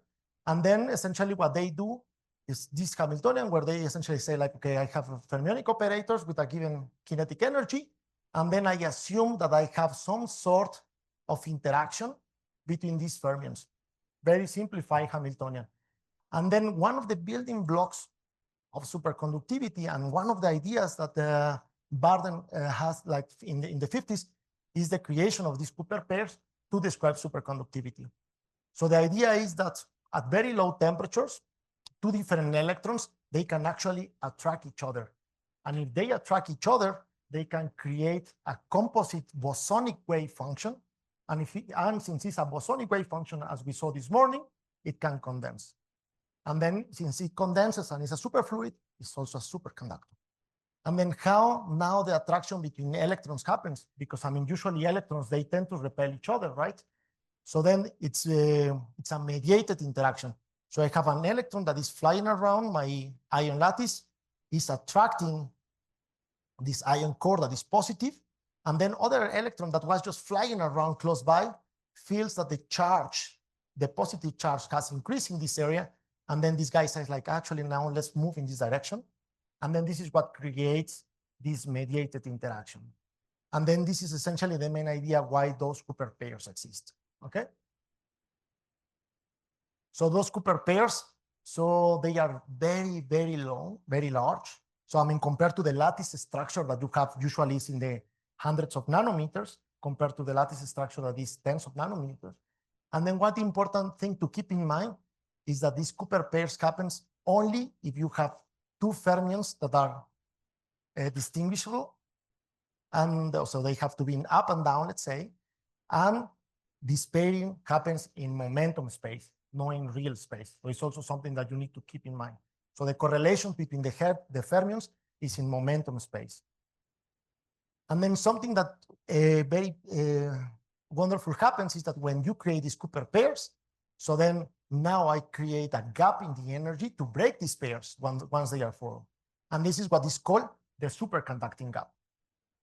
And then essentially what they do is this Hamiltonian where they essentially say like, okay, I have fermionic operators with a given kinetic energy. And then I assume that I have some sort of interaction between these fermions. Very simplified Hamiltonian. And then one of the building blocks of superconductivity and one of the ideas that Barden has like in the 50s is the creation of these Cooper pairs to describe superconductivity. So the idea is that at very low temperatures, two different electrons, they can actually attract each other. And if they attract each other, they can create a composite bosonic wave function. And since it's a bosonic wave function, as we saw this morning, it can condense. And then since it condenses and is a superfluid, it's also a superconductor. And then how now the attraction between electrons happens? Because I mean, usually electrons, they tend to repel each other, right? So then it's a mediated interaction. So I have an electron that is flying around my ion lattice, is attracting this ion core that is positive, and then other electron that was just flying around close by feels that the charge, the positive charge has increased in this area, and then this guy says like, actually now let's move in this direction. And then this is what creates this mediated interaction. And then this is essentially the main idea why those Cooper pairs exist, okay? So those Cooper pairs, so they are very, very long, very large. So I mean, compared to the lattice structure that you have usually is in the hundreds of nanometers, compared to the lattice structure that is tens of nanometers. And then one important thing to keep in mind is that these Cooper pairs happens only if you have two fermions that are distinguishable. And also they have to be in up and down, let's say. And this pairing happens in momentum space, not in real space. So it's also something that you need to keep in mind. So the correlation between the fermions is in momentum space. And then something that very wonderful happens is that when you create these Cooper pairs, so then now I create a gap in the energy to break these pairs once they are formed. And this is what is called the superconducting gap.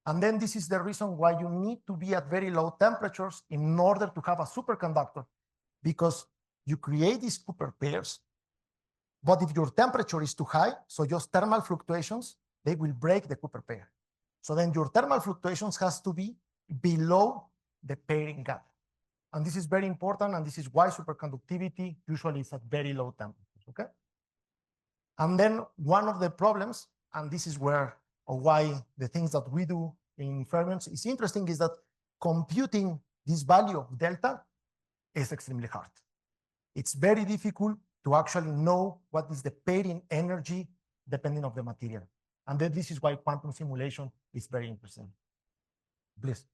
And then this is the reason why you need to be at very low temperatures in order to have a superconductor, because you create these Cooper pairs, but if your temperature is too high, so just thermal fluctuations, they will break the Cooper pair. So then your thermal fluctuations has to be below the pairing gap. And this is very important, and this is why superconductivity usually is at very low temperatures, okay? And then one of the problems, and this is where, or why the things that we do in fermions is interesting, is that computing this value of delta is extremely hard. It's very difficult to actually know what is the pairing energy depending on the material. And then this is why quantum simulation is very interesting. Please.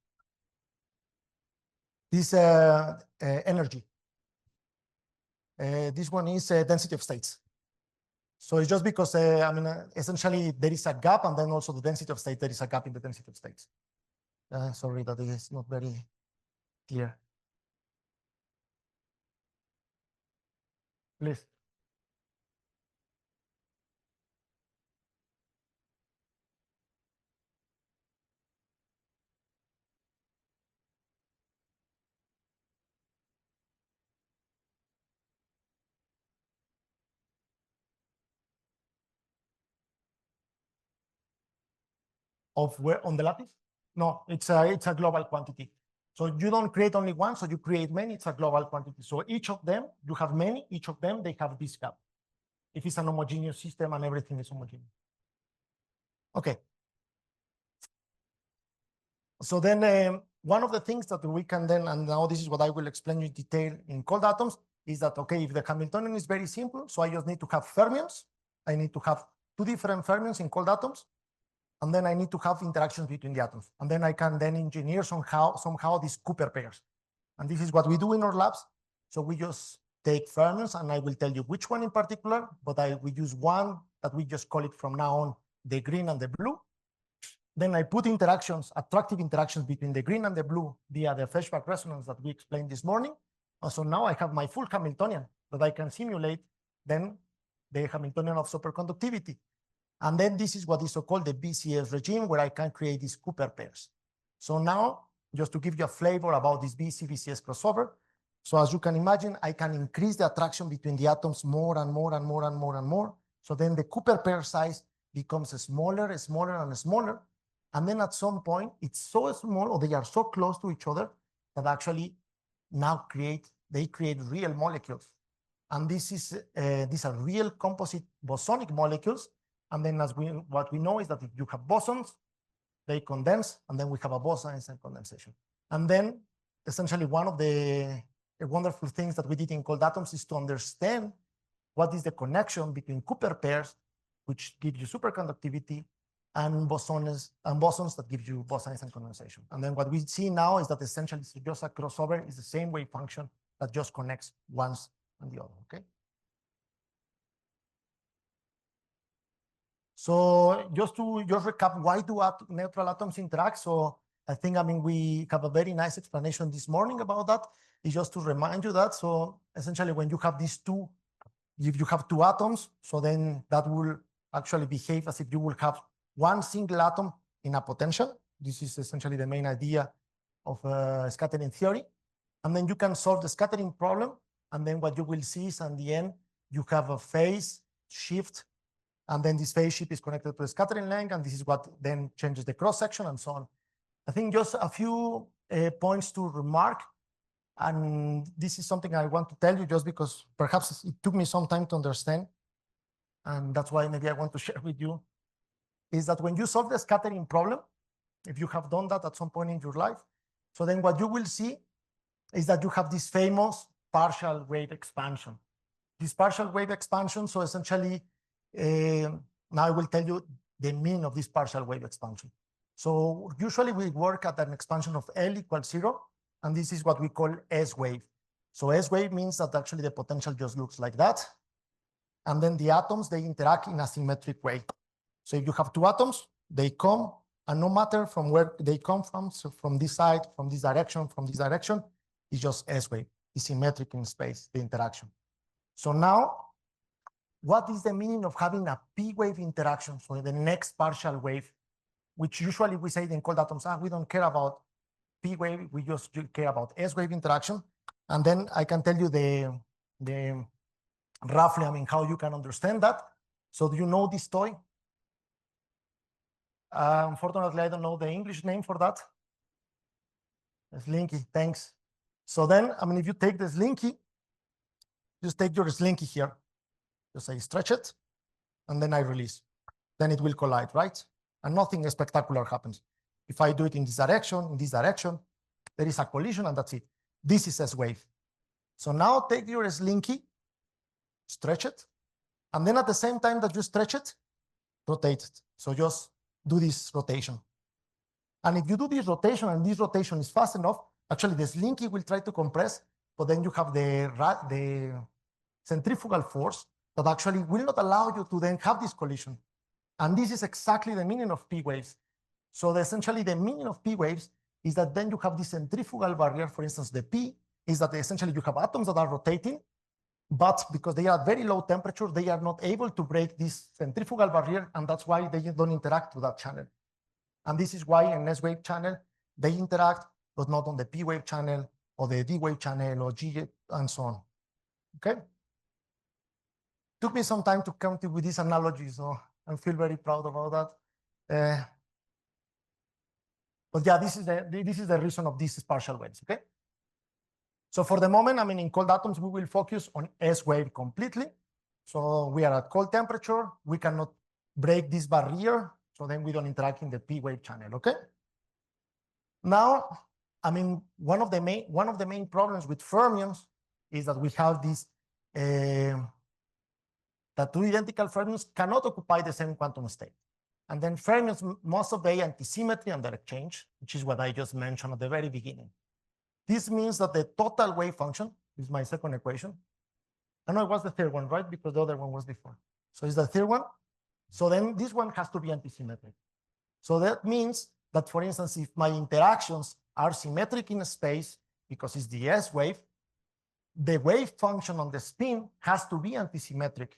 This energy. This one is density of states. So it's just because, I mean, essentially there is a gap, and then also the density of state, there is a gap in the density of states. Sorry that it is not very clear. Please. of where on the lattice? No, it's a global quantity. So you don't create only one, so you create many, it's a global quantity. So each of them, you have many, each of them, they have this gap. If it's an homogeneous system and everything is homogeneous. Okay. So then one of the things that we can then, and now this is what I will explain in detail in cold atoms, is that, okay, if the Hamiltonian is very simple, so I just need to have fermions. I need to have two different fermions in cold atoms. And then I need to have interactions between the atoms. And then I can then engineer somehow these Cooper pairs. And this is what we do in our labs. So we just take fermions, and I will tell you which one in particular, but we use one that we just call it from now on the green and the blue. Then I put interactions, attractive interactions between the green and the blue via the flashback resonance that we explained this morning. And so now I have my full Hamiltonian that I can simulate then the Hamiltonian of superconductivity. And then this is what is so-called the BCS regime, where I can create these Cooper pairs. So now, just to give you a flavor about this BC-BCS crossover, so as you can imagine, I can increase the attraction between the atoms more and more and more and more and more. So then the Cooper pair size becomes smaller, smaller, and smaller. And then at some point, it's so small, or they are so close to each other, that actually now they create real molecules. And these are real composite bosonic molecules. And then what we know is that if you have bosons, they condense, and then we have a boson-Einstein condensation. And then essentially one of the wonderful things that we did in cold atoms is to understand what is the connection between Cooper pairs, which give you superconductivity, and bosons that give you boson-Einstein condensation. And then what we see now is that essentially just a crossover is the same wave function that just connects ones and the other, okay? So just to recap, why do neutral atoms interact? So I think, we have a very nice explanation this morning about that. It's just to remind you that. So essentially when you have these two, if you have two atoms, so then that will actually behave as if you will have one single atom in a potential. This is essentially the main idea of scattering theory. And then you can solve the scattering problem. And then what you will see is, in the end, you have a phase shift. And then this phase shift is connected to the scattering length. And this is what then changes the cross section and so on. I think just a few points to remark. And this is something I want to tell you just because perhaps it took me some time to understand. And that's why maybe I want to share with you, is that when you solve the scattering problem, if you have done that at some point in your life, so then what you will see is that you have this famous partial wave expansion. This partial wave expansion, so essentially, now I will tell you the meaning of this partial wave expansion. So usually we work at an expansion of L equals 0, and this is what we call S wave. So S wave means that actually the potential just looks like that. And then the atoms, they interact in a symmetric way. So if you have two atoms, they come, and no matter from where they come from, so from this side, from this direction, it's just S wave. It's symmetric in space, the interaction. So now, what is the meaning of having a P wave interaction? So the next partial wave, which usually we say in cold atoms, we don't care about P wave, we just care about S wave interaction. And then I can tell you the roughly, how you can understand that. So do you know this toy? Unfortunately, I don't know the English name for that. Slinky, thanks. So then, if you take the Slinky, just take your Slinky here. Just I stretch it, and then I release. Then it will collide, right? And nothing spectacular happens. If I do it in this direction, there is a collision, and that's it. This is S wave. So now take your Slinky, stretch it, and then at the same time that you stretch it, rotate it. So just do this rotation. And if you do this rotation, and this rotation is fast enough, actually the Slinky will try to compress, but then you have the centrifugal force that actually will not allow you to then have this collision. And this is exactly the meaning of P waves. So essentially the meaning of P waves is that then you have this centrifugal barrier. For instance, the P is that essentially you have atoms that are rotating, but because they are at very low temperature, they are not able to break this centrifugal barrier, and that's why they don't interact with that channel. And this is why in S wave channel, they interact, but not on the P wave channel or the D wave channel or G and so on. Okay? Took me some time to come to with this analogy, so I feel very proud about that. But yeah, this is the reason of these partial waves, okay? So for the moment, I mean, in cold atoms, we will focus on S wave completely. So we are at cold temperature. We cannot break this barrier. So then we don't interact in the P wave channel, okay? Now, I mean, one of the main problems with fermions is that we have this, that two identical fermions cannot occupy the same quantum state. And then fermions must obey antisymmetry and their exchange, which is what I just mentioned at the very beginning. This means that the total wave function is my second equation. I know it was the third one, right? Because the other one was before. So it's the third one. So then this one has to be antisymmetric. So that means that, for instance, if my interactions are symmetric in space, because it's the S wave, the wave function on the spin has to be antisymmetric.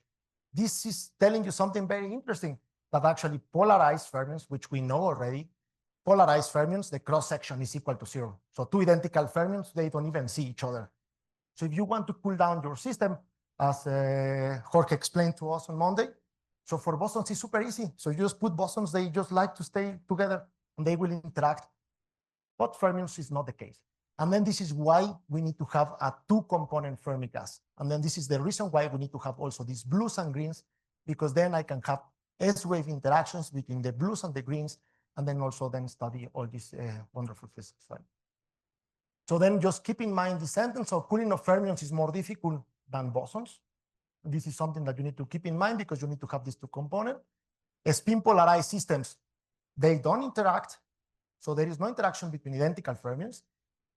This is telling you something very interesting, that actually polarized fermions, which we know already, polarized fermions, the cross-section is equal to 0. So two identical fermions, they don't even see each other. So if you want to cool down your system, as Jorge explained to us on Monday, so for bosons, it's super easy. So you just put bosons, they just like to stay together and they will interact. But fermions is not the case. And then this is why we need to have a two-component Fermi gas. And then this is the reason why we need to have also these blues and greens, because then I can have S-wave interactions between the blues and the greens, and then also then study all this wonderful physics. Right? So then just keep in mind the sentence of cooling of fermions is more difficult than bosons. This is something that you need to keep in mind because you need to have these two components. Spin polarized systems, they don't interact. So there is no interaction between identical fermions.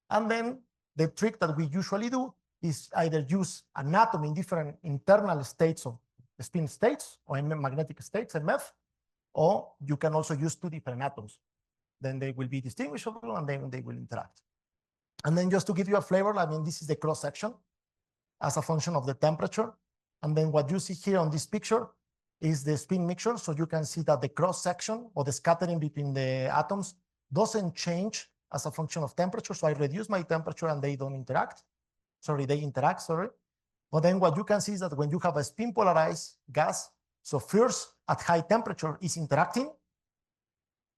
And then the trick that we usually do is either use an atom in different internal states of spin states or magnetic states, MF, or you can also use two different atoms. Then they will be distinguishable and then they will interact. And then just to give you a flavor, I mean, this is the cross section as a function of the temperature. And then what you see here on this picture is the spin mixture. So you can see that the cross section or the scattering between the atoms doesn't change as a function of temperature. So I reduce my temperature and they don't interact. Sorry, they interact, sorry. But then what you can see is that when you have a spin polarized gas, so first at high temperature is interacting,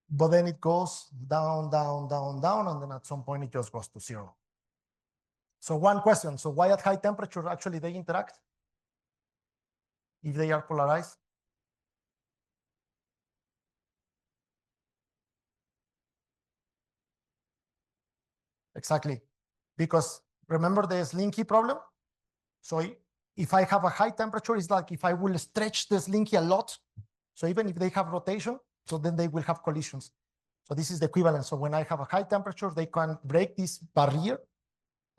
but then it goes down, down, down, down, and then at some point it just goes to 0. So one question, so why at high temperature actually they interact if they are polarized? Exactly, because remember the slinky problem? So if I have a high temperature, it's like if I will stretch the slinky a lot, so even if they have rotation, so then they will have collisions. So this is the equivalent. So when I have a high temperature, they can break this barrier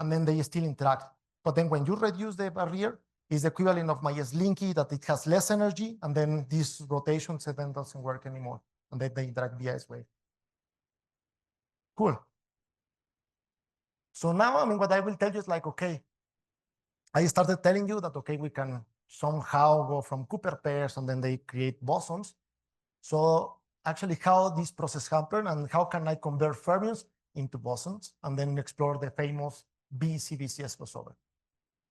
and then they still interact. But then when you reduce the barrier, it's the equivalent of my slinky that it has less energy, and then this rotation then doesn't work anymore, and then they interact via S-wave. Cool. So now, I mean, what I will tell you is like, okay, I started telling you that, okay, we can somehow go from Cooper pairs and then they create bosons. So actually how this process happened and how can I convert fermions into bosons and then explore the famous BCBCS crossover.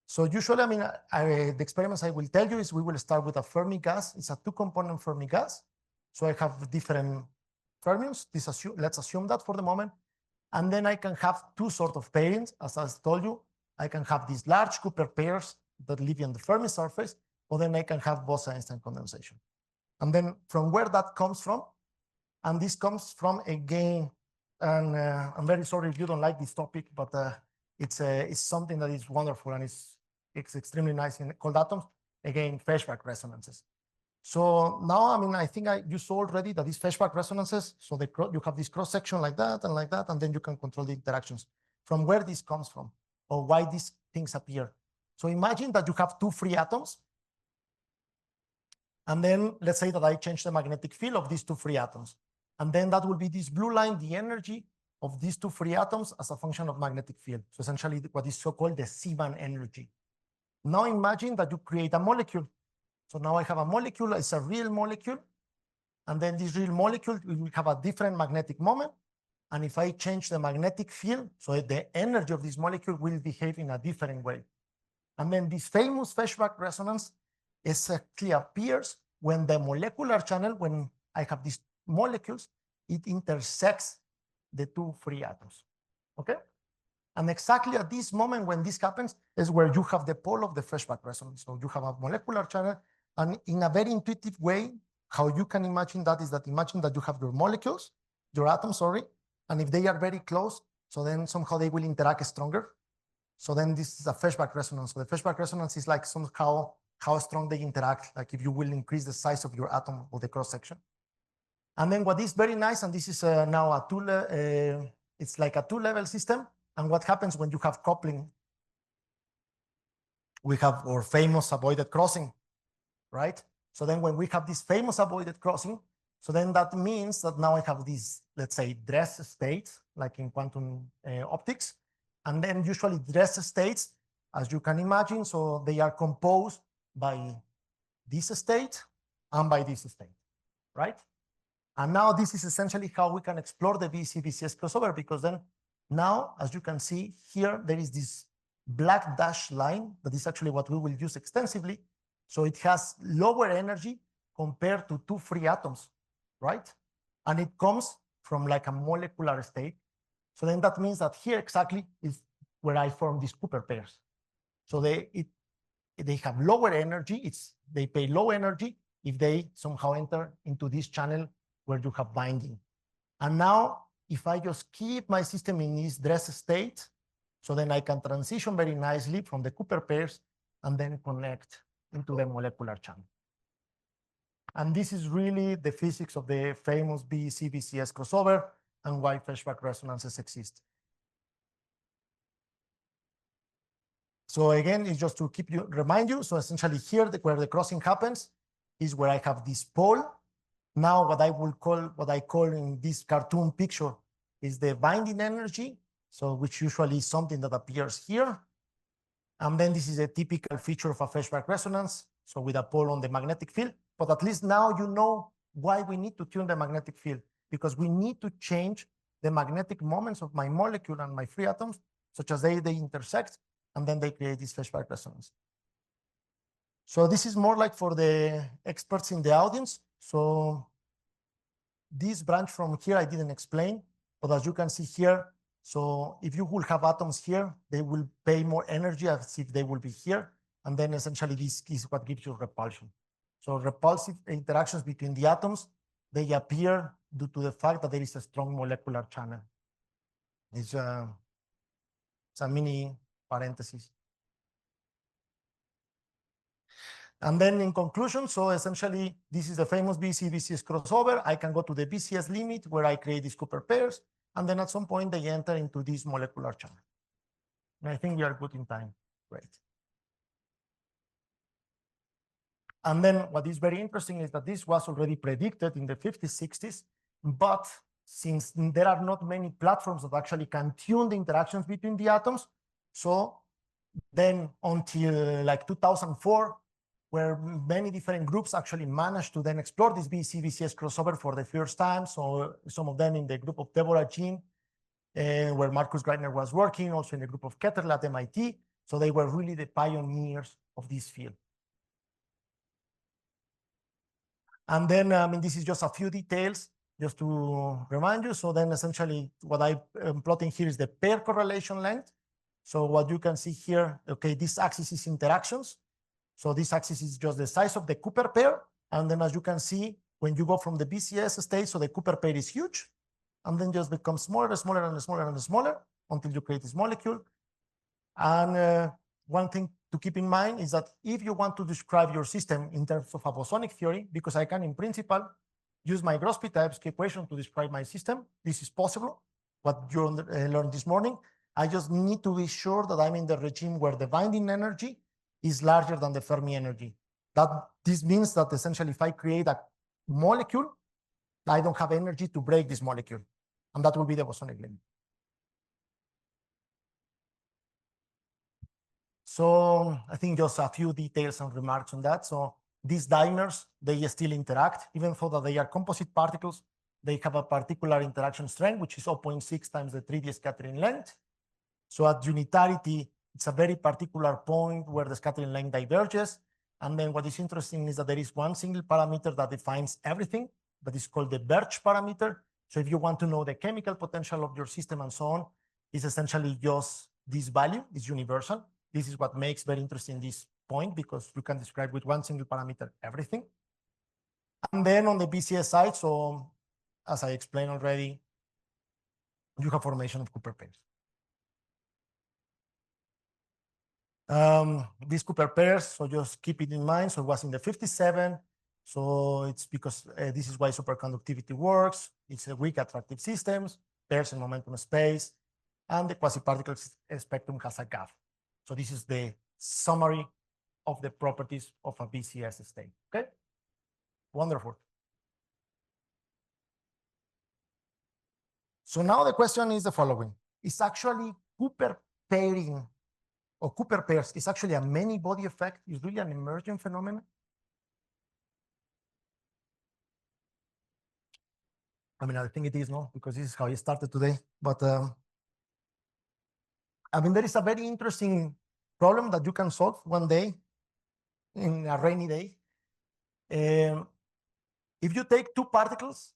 So usually, I mean, the experiments I will tell you is we will start with a Fermi gas. It's a two-component Fermi gas. So I have different fermions. Let's assume that for the moment. And then I can have two sort of pairings. As I told you, I can have these large Cooper pairs that live on the Fermi surface, or then I can have Bose-Einstein condensation. And then from where that comes from, and this comes from, again, and I'm very sorry if you don't like this topic, but it's something that is wonderful and it's extremely nice in cold atoms. Again, Feshbach resonances. So now, I mean, I think you saw already that these Feshbach resonances, so you have this cross section like that, and then you can control the interactions. From where this comes from, or why these things appear. So imagine that you have two free atoms, and then let's say that I change the magnetic field of these two free atoms. And then that will be this blue line, the energy of these two free atoms as a function of magnetic field. So essentially what is so-called the Seemann energy. Now imagine that you create a molecule. So now I have a molecule, it's a real molecule. And then this real molecule will have a different magnetic moment. And if I change the magnetic field, so the energy of this molecule will behave in a different way. And then this famous Feshbach resonance exactly appears when the molecular channel, when I have these molecules, it intersects the two free atoms, okay? And exactly at this moment when this happens is where you have the pole of the flashback resonance. So you have a molecular channel, and in a very intuitive way, how you can imagine that is that imagine that you have your molecules, your atoms, sorry, and if they are very close, so then somehow they will interact stronger. So then this is a flashback resonance. So the flashback resonance is like somehow how strong they interact, like if you will increase the size of your atom or the cross section. And then what is very nice, and this is now a it's like a two-level system. And what happens when you have coupling? We have our famous avoided crossing, right? So then when we have this famous avoided crossing, so then that means that now I have these, let's say, dress states, like in quantum optics. And then usually dress states, as you can imagine, so they are composed by this state and by this state, right? And now this is essentially how we can explore the BC-BCS crossover, because then now, as you can see here, there is this black dashed line that is actually what we will use extensively. So it has lower energy compared to two free atoms, right? And it comes from like a molecular state. So then that means that here exactly is where I form these Cooper pairs. So they have lower energy. They pay low energy if they somehow enter into this channel where you have binding. And now, if I just keep my system in this dress state, so then I can transition very nicely from the Cooper pairs and then connect into the molecular channel. And this is really the physics of the famous BC-BCS crossover and why flashback resonances exist. So again, it's just to remind you. So essentially here, where the crossing happens is where I have this pole. Now what I call in this cartoon picture is the binding energy. So which usually is something that appears here. And then this is a typical feature of a flashback resonance. So with a pole on the magnetic field, but at least now you know why we need to tune the magnetic field, because we need to change the magnetic moments of my molecule and my free atoms, such as they intersect, and then they create this flashback resonance. So this is more like for the experts in the audience. So this branch from here, I didn't explain, but as you can see here, so if you will have atoms here, they will pay more energy as if they will be here. And then essentially this is what gives you repulsion. So repulsive interactions between the atoms, they appear due to the fact that there is a strong molecular channel. It's a mini parenthesis. And then in conclusion, so essentially this is the famous BC-BCS crossover. I can go to the BCS limit where I create these Cooper pairs, and then at some point they enter into this molecular channel. And I think we are good in time. Great. And then what is very interesting is that this was already predicted in the 50s, 60s, but since there are not many platforms that actually can tune the interactions between the atoms, so then until like 2004, where many different groups actually managed to then explore this BC-BCS crossover for the first time. So some of them in the group of Deborah Jean, where Marcus Greitner was working, also in the group of Ketterle at MIT. So they were really the pioneers of this field. And then, I mean, this is just a few details just to remind you. So then essentially what I'm plotting here is the pair correlation length. So what you can see here, okay, this axis is interactions. So this axis is just the size of the Cooper pair. And then as you can see, when you go from the BCS state, so the Cooper pair is huge, and then just becomes smaller and smaller and smaller and smaller until you create this molecule. And one thing to keep in mind is that if you want to describe your system in terms of a bosonic theory, because I can in principle use my Grosby-Tybesky equation to describe my system, this is possible, what you learned this morning. I just need to be sure that I'm in the regime where the binding energy is larger than the Fermi energy. This means that essentially if I create a molecule, I don't have energy to break this molecule, and that will be the bosonic limit. So I think just a few details and remarks on that. So these dimers, they still interact, even though that they are composite particles. They have a particular interaction strength, which is 0.6 times the 3D scattering length. So at unitarity, it's a very particular point where the scattering length diverges. And then what is interesting is that there is one single parameter that defines everything, that is called the Birch parameter. So if you want to know the chemical potential of your system and so on, it's essentially just this value is universal. This is what makes very interesting this point, because you can describe with one single parameter everything. And then on the BCS side, so as I explained already, you have formation of Cooper pairs. These Cooper pairs, so just keep it in mind. So it was in the 57. So it's because this is why superconductivity works. It's a weak attractive systems, pairs in momentum space, and the quasi-particle spectrum has a gap. So this is the summary of the properties of a BCS state. Okay, wonderful. So now the question is the following: is actually Cooper pairing or Cooper pairs is actually a many body effect? Is really an emergent phenomenon? I mean, I think it is, no, because this is how it started today. But I mean, there is a very interesting problem that you can solve one day in a rainy day. If you take two particles,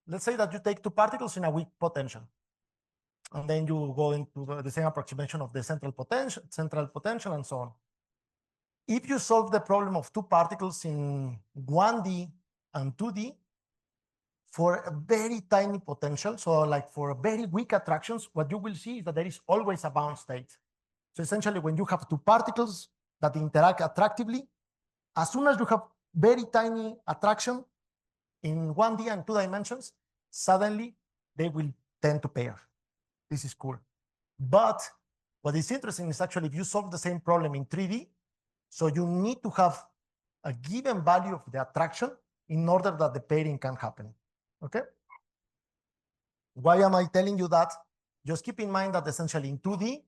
let's say that you take two particles in a weak potential, and then you go into the same approximation of the central potential and so on. If you solve the problem of two particles in 1D and 2D, for a very tiny potential, so like for very weak attractions, what you will see is that there is always a bound state. So essentially, when you have two particles that interact attractively, as soon as you have very tiny attraction in 1D and 2 dimensions, suddenly they will tend to pair. This is cool. But what is interesting is actually if you solve the same problem in 3D, so you need to have a given value of the attraction in order that the pairing can happen. Okay? Why am I telling you that? Just keep in mind that essentially in 2D,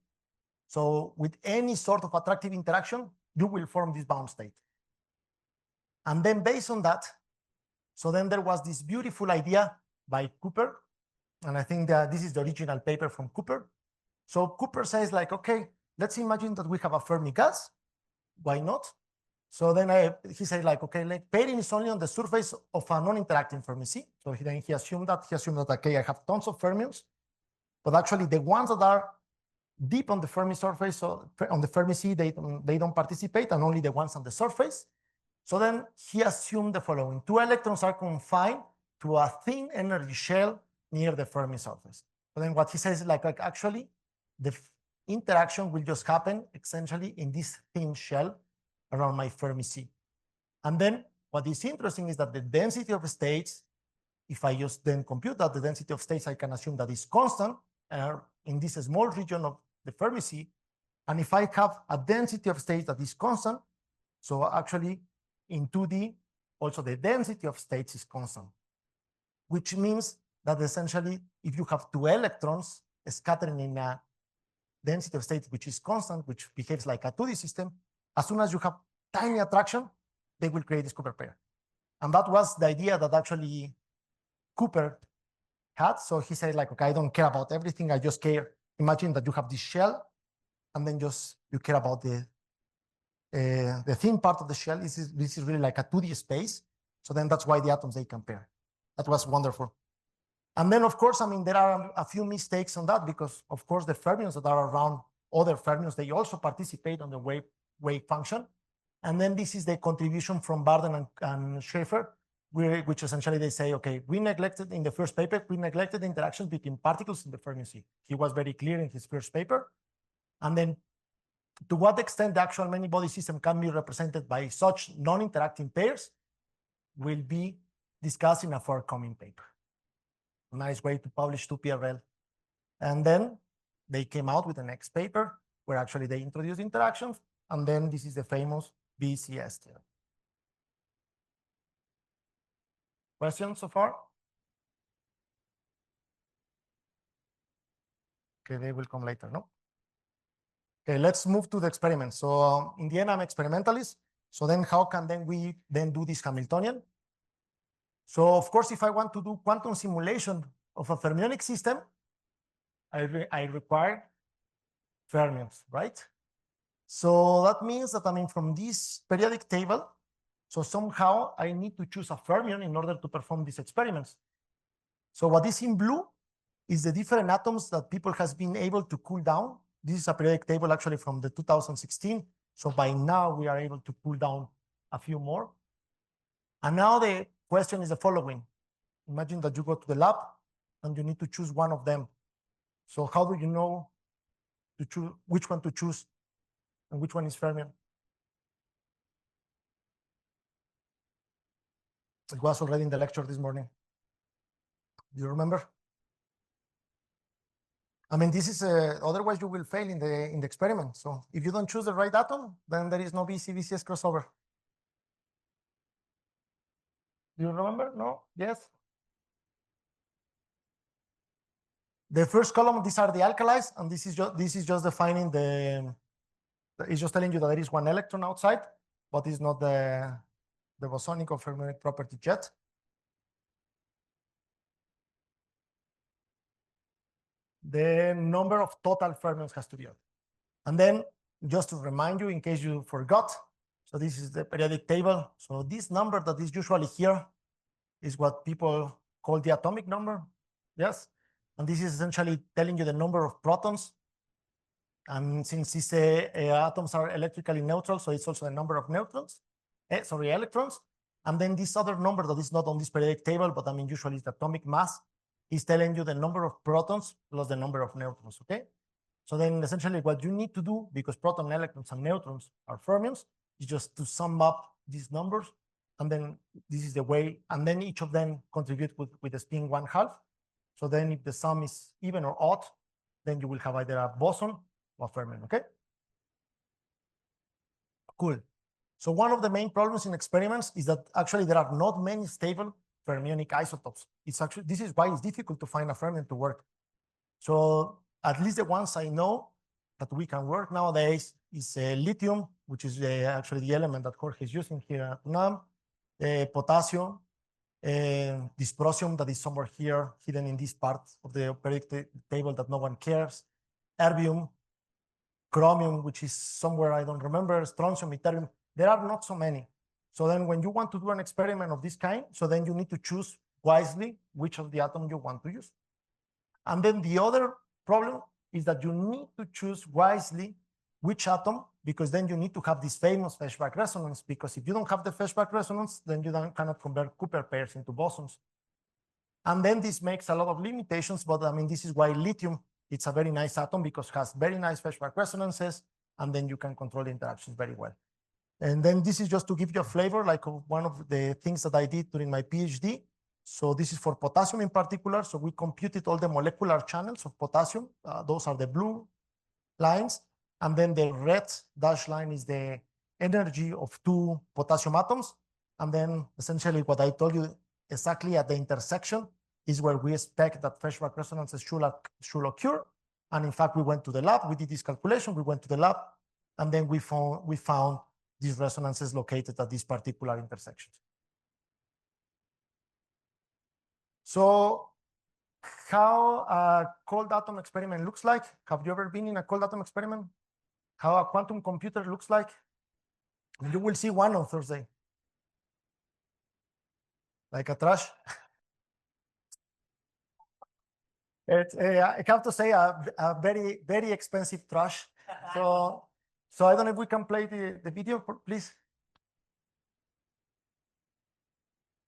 so with any sort of attractive interaction, you will form this bound state. And then based on that, so then there was this beautiful idea by Cooper, and I think that this is the original paper from Cooper. So Cooper says like, okay, let's imagine that we have a Fermi gas. Why not? So then he said like, okay, like pairing is only on the surface of a non-interacting Fermi C. So then he assumed that, okay, I have tons of fermions, but actually the ones that are deep on the Fermi surface, so on the Fermi C, they don't participate, and only the ones on the surface. So then he assumed the following: two electrons are confined to a thin energy shell near the Fermi surface. But then what he says is like actually the interaction will just happen essentially in this thin shell around my Fermi C. And then what is interesting is that the density of states, if I just then compute that the density of states, I can assume that is constant in this small region of the Fermi C. And if I have a density of states that is constant, so actually in 2D, also the density of states is constant, which means that essentially if you have two electrons scattering in a density of states which is constant, which behaves like a 2D system, as soon as you have tiny attraction, they will create this Cooper pair. And that was the idea that actually Cooper had. So he said like, okay, I don't care about everything. I just care. Imagine that you have this shell, and then just you care about the thin part of the shell. This is really like a 2D space. So then that's why the atoms, they can pair. That was wonderful. And then, of course, I mean, there are a few mistakes on that because, of course, the fermions that are around other fermions, they also participate on the wave function. And then this is the contribution from Barden and Schaefer, which essentially they say, okay, we neglected in the first paper, we neglected the interactions between particles in the Fermi C. He was very clear in his first paper. And then to what extent the actual many-body system can be represented by such non-interacting pairs will be discussed in a forthcoming paper. Nice way to publish to PRL. And then they came out with the next paper where actually they introduced interactions. And then this is the famous BCS theorem. Questions so far? Okay, they will come later, no? Okay, let's move to the experiment. So in the end, I'm experimentalist. So then how can then we then do this Hamiltonian? So of course, if I want to do quantum simulation of a fermionic system, I require fermions, right? So that means that I mean from this periodic table, so somehow I need to choose a fermion in order to perform these experiments. So what is in blue is the different atoms that people has been able to cool down. This is a periodic table actually from the 2016. So by now we are able to cool down a few more. And now the question is the following. Imagine that you go to the lab and you need to choose one of them. So how do you know to choose which one to choose and which one is fermion? It was already in the lecture this morning. Do you remember? I mean, this is otherwise you will fail in the experiment. So if you don't choose the right atom, then there is no BC-BCS crossover. Do you remember? No? Yes? The first column, these are the alkalis, and this is just defining it's just telling you that there is one electron outside, but it's not the bosonic or fermionic property yet. The number of total fermions has to be odd. And then just to remind you, in case you forgot, so this is the periodic table. So this number that is usually here is what people call the atomic number. Yes. And this is essentially telling you the number of protons. And since these atoms are electrically neutral, so it's also the number of neutrons, electrons. And then this other number that is not on this periodic table, but I mean, usually it's the atomic mass, is telling you the number of protons plus the number of neutrons, okay? So then essentially what you need to do, because proton, electrons, and neutrons are fermions, is just to sum up these numbers. And then this is the way, and then each of them contribute with a spin 1/2. So then if the sum is even or odd, then you will have either a boson or fermion, okay? Cool. So one of the main problems in experiments is that actually there are not many stable fermionic isotopes. This is why it's difficult to find a fermion to work. So at least the ones I know that we can work nowadays is lithium, which is actually the element that Jorge is using here at UNAM, potassium, dysprosium that is somewhere here, hidden in this part of the periodic table that no one cares, erbium, chromium, which is somewhere I don't remember, strontium, yttrium. There are not so many. So then when you want to do an experiment of this kind, so then you need to choose wisely which of the atom you want to use. And then the other problem is that you need to choose wisely which atom, because then you need to have this famous Feshbach resonance, because if you don't have the Feshbach resonance, then you cannot convert Cooper pairs into bosons. And then this makes a lot of limitations, but I mean, this is why lithium, it's a very nice atom because it has very nice Feshbach resonances, and then you can control the interactions very well. And then this is just to give you a flavor, like one of the things that I did during my PhD. So this is for potassium in particular. So we computed all the molecular channels of potassium. Those are the blue lines. And then the red dashed line is the energy of two potassium atoms. And then essentially what I told you exactly at the intersection is where we expect that Feshbach resonances should occur. And in fact, we went to the lab, we did this calculation, we went to the lab, and then we found these resonances located at these particular intersections. So how a cold atom experiment looks like? Have you ever been in a cold atom experiment? How a quantum computer looks like? You will see one on Thursday. Like a trash. I have to say a very, very expensive trash. So I don't know if we can play the video, please.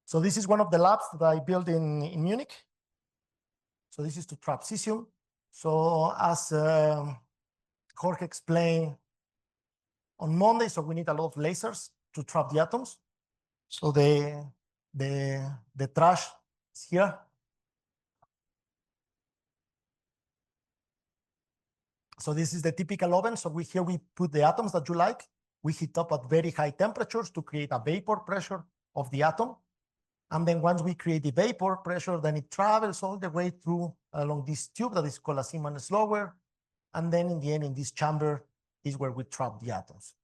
So this is one of the labs that I built in Munich. So this is to trap cesium. So as Jorge explained on Monday, so we need a lot of lasers to trap the atoms. So the trash is here. So this is the typical oven. So here we put the atoms that you like. We heat up at very high temperatures to create a vapor pressure of the atom. And then once we create the vapor pressure, then it travels all the way through along this tube that is called a Siemens slower. And then in the end, in this chamber is where we trap the atoms.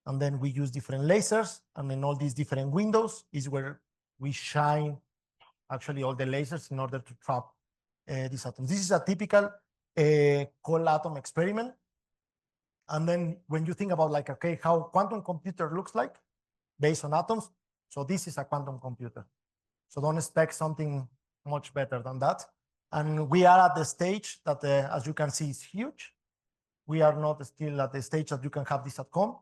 And then we use different lasers. And in all these different windows is where we shine actually all the lasers in order to trap these atoms. This is a typical cold atom experiment. And then when you think about like, okay, how quantum computer looks like based on atoms. So this is a quantum computer. So don't expect something much better than that. And we are at the stage that, as you can see, is huge. We are not still at the stage that you can have this at home,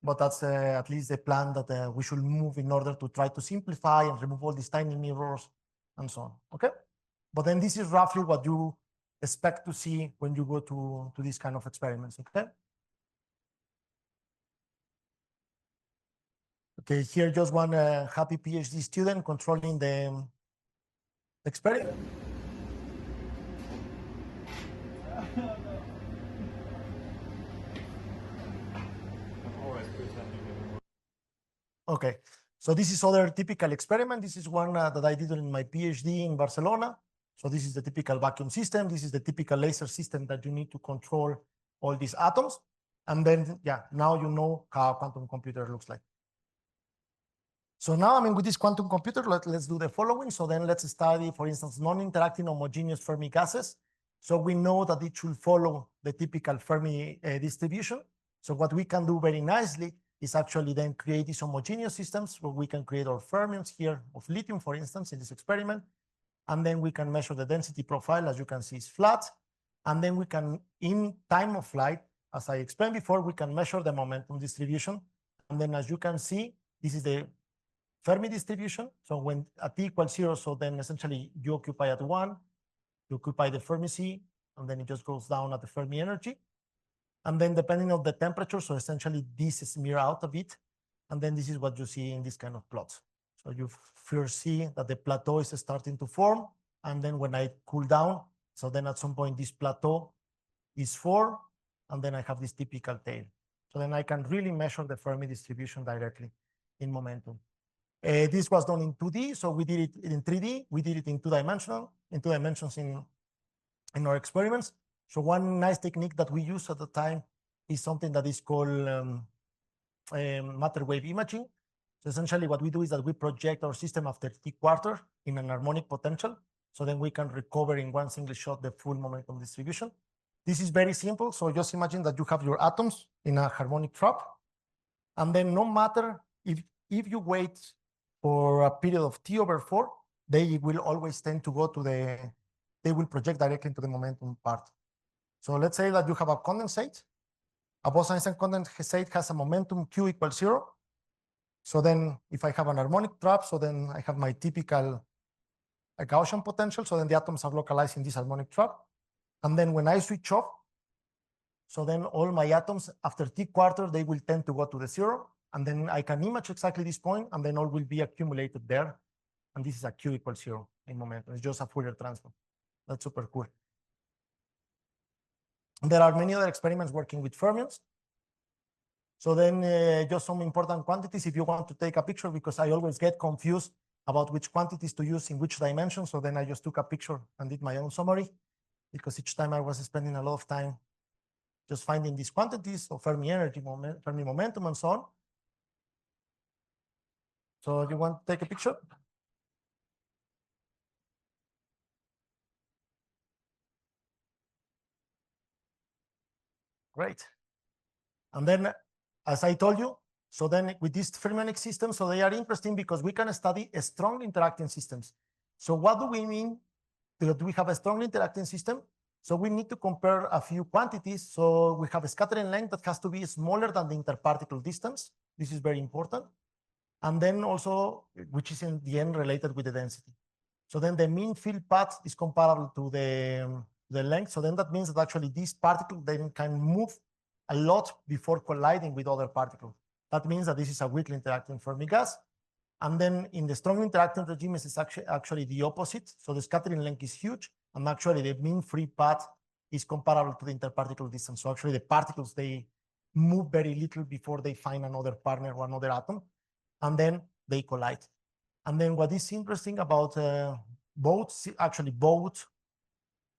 but that's at least the plan that we should move in order to try to simplify and remove all these tiny mirrors and so on, okay? But then this is roughly what you expect to see when you go to these kind of experiments, okay? Okay, here just one happy PhD student controlling the experiment. Okay, so this is other typical experiment. This is one that I did in my PhD in Barcelona. So this is the typical vacuum system. This is the typical laser system that you need to control all these atoms. And then, yeah, now you know how a quantum computer looks like. So now, with this quantum computer, let's do the following. So then let's study, for instance, non-interacting homogeneous Fermi gases. So we know that it should follow the typical Fermi distribution. So what we can do very nicely is actually then create these homogeneous systems where we can create our fermions here of lithium, for instance, in this experiment. And then we can measure the density profile, as you can see, is flat. And then we can, in time of flight, as I explained before, we can measure the momentum distribution. And then as you can see, this is the Fermi distribution. So when at t equals 0, so then essentially you occupy at 1, you occupy the Fermi C, and then it just goes down at the Fermi energy. And then depending on the temperature, so essentially this is mirror out a bit. And then this is what you see in this kind of plots. So you first see that the plateau is starting to form. And then when I cool down, so then at some point this plateau is 4, and then I have this typical tail. So then I can really measure the Fermi distribution directly in momentum. This was done in 2D, so we did it in 3D. We did it in 2 dimensions in our experiments. So one nice technique that we use at the time is something that is called matter wave imaging. So essentially what we do is that we project our system after t quarter in an harmonic potential. So then we can recover in one single shot the full momentum distribution. This is very simple. So just imagine that you have your atoms in a harmonic trap. And then no matter if you wait for a period of t over 4, they will always tend to go to they will project directly into the momentum part. So let's say that you have a condensate. A Bose-Einstein condensate has a momentum q equals 0. So then if I have an harmonic trap, so then I have my typical Gaussian potential. So then the atoms are localized in this harmonic trap. And then when I switch off, so then all my atoms after t quarter, they will tend to go to the 0. And then I can image exactly this point, and then all will be accumulated there. And this is a q equals 0 in momentum. It's just a Fourier transform. That's super cool. There are many other experiments working with fermions. So then just some important quantities if you want to take a picture, because I always get confused about which quantities to use in which dimension. So then I just took a picture and did my own summary, because each time I was spending a lot of time just finding these quantities of Fermi energy, Fermi momentum, and so on. So you want to take a picture? Great. And then, as I told you, so then with these fermionic systems, so they are interesting because we can study strongly interacting systems. So what do we mean that we have a strongly interacting system? So we need to compare a few quantities. So we have a scattering length that has to be smaller than the interparticle distance. This is very important. And then also, which is in the end related with the density. So then the mean field path is comparable to the length. So then that means that actually these particles then can move a lot before colliding with other particles. That means that this is a weakly interacting Fermi gas. And then in the strong interacting regime, it's actually the opposite. So the scattering length is huge, and actually the mean free path is comparable to the interparticle distance. So actually the particles, they move very little before they find another partner or another atom, and then they collide. And then what is interesting about both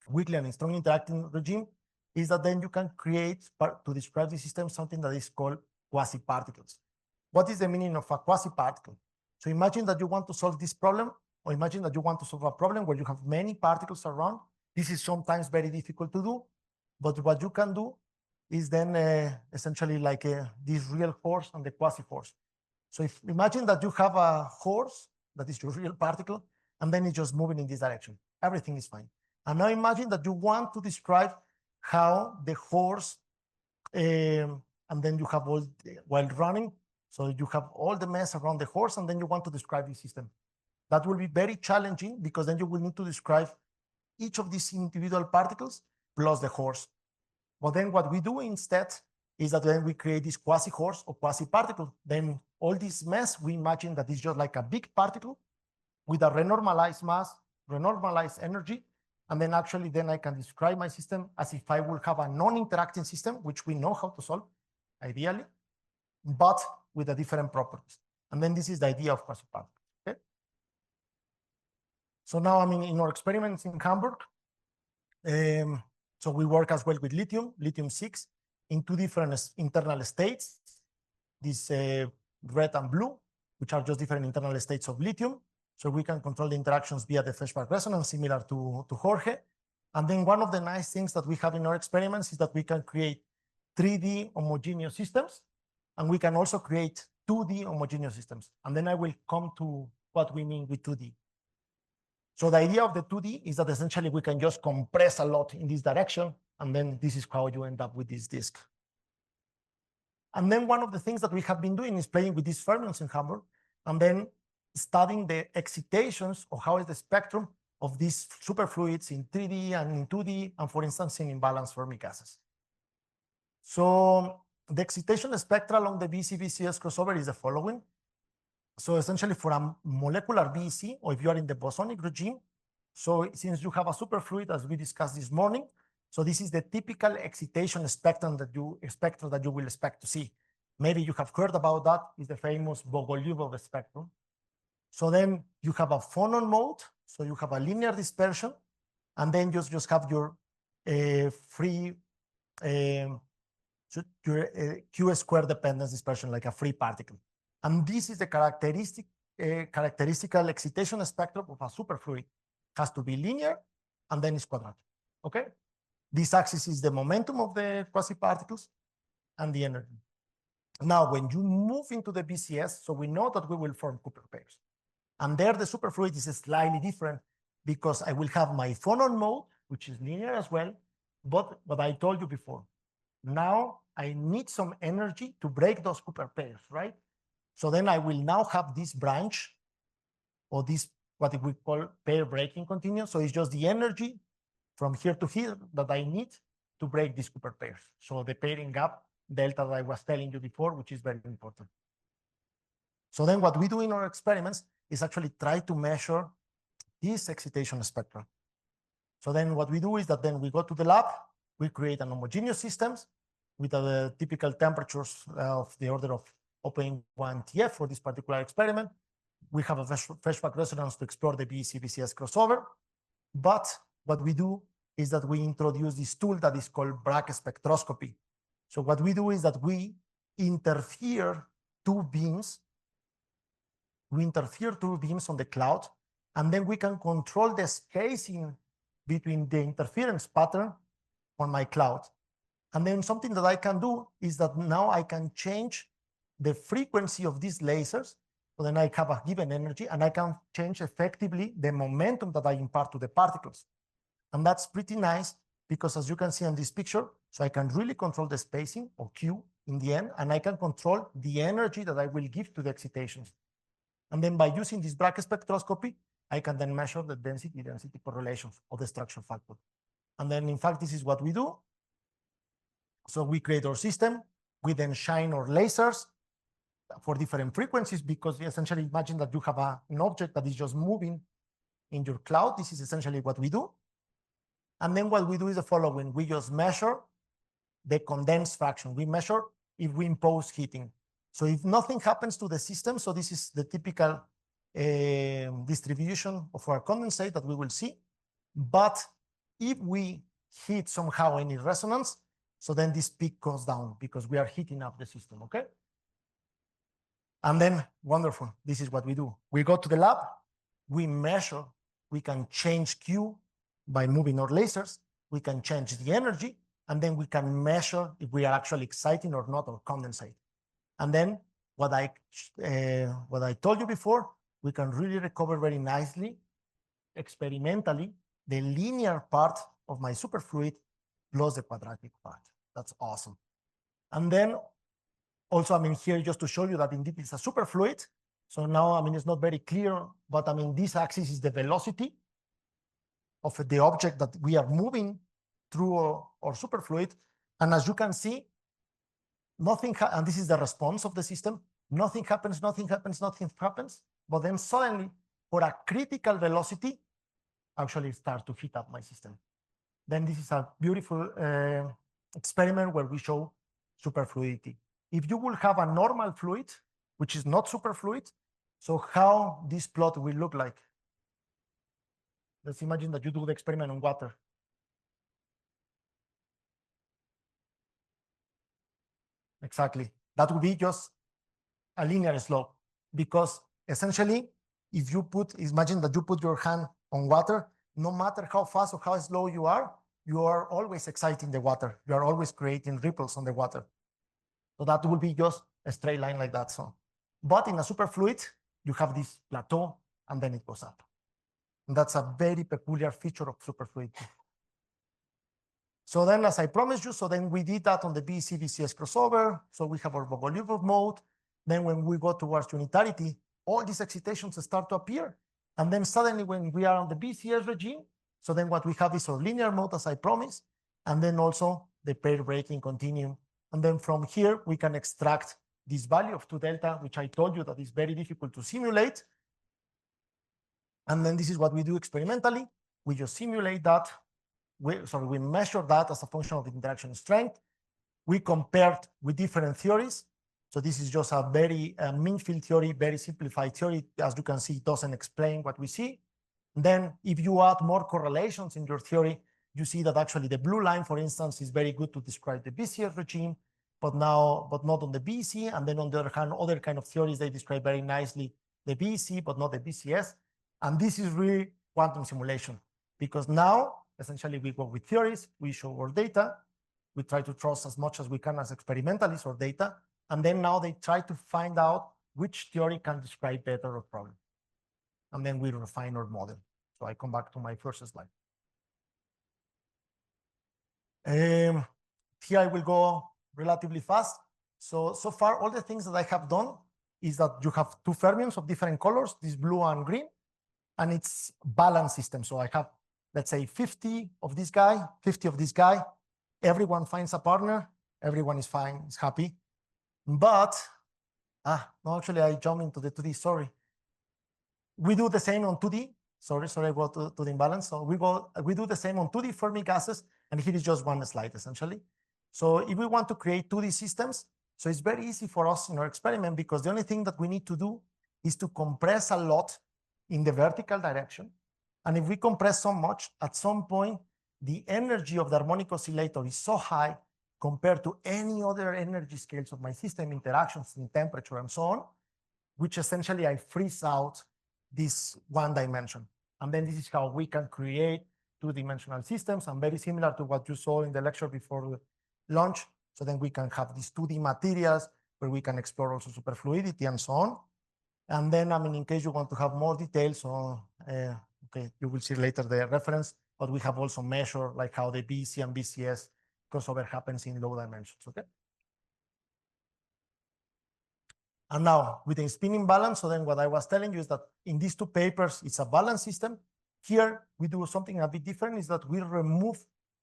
weakly and strong interacting regime is that then you can create, to describe the system, something that is called quasi-particles. What is the meaning of a quasi-particle? So imagine that you want to solve this problem, or imagine that you want to solve a problem where you have many particles around. This is sometimes very difficult to do, but what you can do is then essentially like this real force and the quasi-force. So if imagine that you have a horse that is your real particle, and then it's just moving in this direction. Everything is fine. And now imagine that you want to describe how the horse, and then you have all, while running, so you have all the mess around the horse, and then you want to describe the system. That will be very challenging because then you will need to describe each of these individual particles plus the horse. But then what we do instead is that then we create this quasi-horse or quasi-particle. Then all this mess, we imagine that it's just like a big particle with a renormalized mass, renormalized energy. And then actually then I can describe my system as if I will have a non-interacting system, which we know how to solve, ideally, but with a different properties. And then this is the idea of quasi-particles. Okay? So now, I mean, in our experiments in Hamburg, so we work as well with lithium-6, in two different internal states, this red and blue, which are just different internal states of lithium. So we can control the interactions via the flashback resonance, similar to Jorge. And then one of the nice things that we have in our experiments is that we can create 3D homogeneous systems, and we can also create 2D homogeneous systems. And then I will come to what we mean with 2D. So the idea of the 2D is that essentially we can just compress a lot in this direction, and then this is how you end up with this disk. And then one of the things that we have been doing is playing with these fermions in Hamburg, and then studying the excitations or how is the spectrum of these superfluids in 3D and in 2D, and for instance, in imbalanced Fermi gases. So the excitation spectra along the BC-BCS crossover is the following. So essentially for a molecular BEC, or if you are in the bosonic regime, so since you have a superfluid, as we discussed this morning, so this is the typical excitation spectrum that you will expect to see. Maybe you have heard about that, is the famous Bogolyubov spectrum. So then you have a phonon mode, so you have a linear dispersion, and then you just have your free, your Q square dependence dispersion, like a free particle. And this is the characteristical excitation spectrum of a superfluid. It has to be linear, and then it's quadratic, okay? This axis is the momentum of the quasi-particles and the energy. Now, when you move into the BCS, so we know that we will form Cooper pairs. And there the superfluid is slightly different because I will have my phonon mode, which is linear as well, but what I told you before, now I need some energy to break those Cooper pairs, right? So then I will now have this branch, or this, what we call pair breaking continuum. So it's just the energy from here to here that I need to break these Cooper pairs. So the pairing gap delta that I was telling you before, which is very important. So then what we do in our experiments is actually try to measure this excitation spectrum. So then what we do is that then we go to the lab, we create an homogeneous systems with the typical temperatures of the order of 0.1 TF for this particular experiment. We have a flashback resonance to explore the BEC-BCS crossover. But what we do is that we introduce this tool that is called Bragg spectroscopy. So what we do is that we interfere two beams. We interfere two beams on the cloud, and then we can control the spacing between the interference pattern on my cloud. And then something that I can do is that now I can change the frequency of these lasers. So then I have a given energy, and I can change effectively the momentum that I impart to the particles. And that's pretty nice because, as you can see on this picture, so I can really control the spacing, or Q, in the end, and I can control the energy that I will give to the excitations. And then by using this Bragg spectroscopy, I can then measure the density-density correlations of the structure factor. And then, in fact, this is what we do. So we create our system. We then shine our lasers for different frequencies, because we essentially imagine that you have an object that is just moving in your cloud. This is essentially what we do. And then what we do is the following. We just measure the condensed fraction. We measure if we impose heating. So if nothing happens to the system, so this is the typical distribution of our condensate that we will see. But if we heat somehow any resonance, so then this peak goes down because we are heating up the system, okay? And then, wonderful, this is what we do. We go to the lab, we measure, we can change Q by moving our lasers, we can change the energy, and then we can measure if we are actually exciting or not our condensate. And then what I told you before, we can really recover very nicely experimentally the linear part of my superfluid plus the quadratic part. That's awesome. And then also, I mean, here just to show you that indeed it's a superfluid. So now, I mean, it's not very clear, but I mean, this axis is the velocity of the object that we are moving through our superfluid. And as you can see, nothing, and this is the response of the system, nothing happens, nothing happens, nothing happens. But then suddenly, for a critical velocity, actually start to heat up my system. Then this is a beautiful experiment where we show superfluidity. If you will have a normal fluid, which is not superfluid, so how this plot will look like? Let's imagine that you do the experiment on water. Exactly. That would be just a linear slope, because essentially, if you imagine that you put your hand on water, no matter how fast or how slow you are always exciting the water. You are always creating ripples on the water. So that will be just a straight line like that. So, but in a superfluid, you have this plateau and then it goes up. And that's a very peculiar feature of superfluidity. So then, as I promised you, so then we did that on the BC-BCS crossover. So we have our Bogoliubov mode. Then when we go towards unitarity, all these excitations start to appear. And then suddenly when we are on the BCS regime, so then what we have is our linear mode, as I promised, and then also the pair breaking continuum. And then from here, we can extract this value of 2 delta, which I told you that is very difficult to simulate. And then this is what we do experimentally. We just simulate that. We measure that as a function of interaction strength. We compared with different theories. So this is just a very mean field theory, very simplified theory. As you can see, it doesn't explain what we see. Then if you add more correlations in your theory, you see that actually the blue line, for instance, is very good to describe the BCS regime, but not on the BC. And then on the other hand, other kind of theories, they describe very nicely the BC, but not the BCS. And this is really quantum simulation, because now essentially we go with theories, we show our data, we try to trust as much as we can as experimentalists our data, and then now they try to find out which theory can describe better a problem. And then we refine our model. So I come back to my first slide. Here I will go relatively fast. So far, all the things that I have done is that you have 2 fermions of different colors, this blue and green, and it's balanced system. So I have, let's say, 50 of this guy, 50 of this guy. Everyone finds a partner. Everyone is fine, is happy. But, no, actually, I jumped into the 2D, sorry. We do the same on 2D. Sorry, I go to the imbalance. So we do the same on 2D Fermi gases, and here is just one slide, essentially. So if we want to create 2D systems, so it's very easy for us in our experiment, because the only thing that we need to do is to compress a lot in the vertical direction. And if we compress so much, at some point, the energy of the harmonic oscillator is so high compared to any other energy scales of my system, interactions in temperature and so on, which essentially I freeze out this one dimension. And then this is how we can create 2-dimensional systems, and very similar to what you saw in the lecture before lunch. So then we can have these 2D materials where we can explore also superfluidity and so on. And then, I mean, in case you want to have more details, so, okay, you will see later the reference, but we have also measured like how the BC and BCS crossover happens in low dimensions, okay? And now with the spinning balance, so then what I was telling you is that in these 2 papers, it's a balance system. Here, we do something a bit different, is that we remove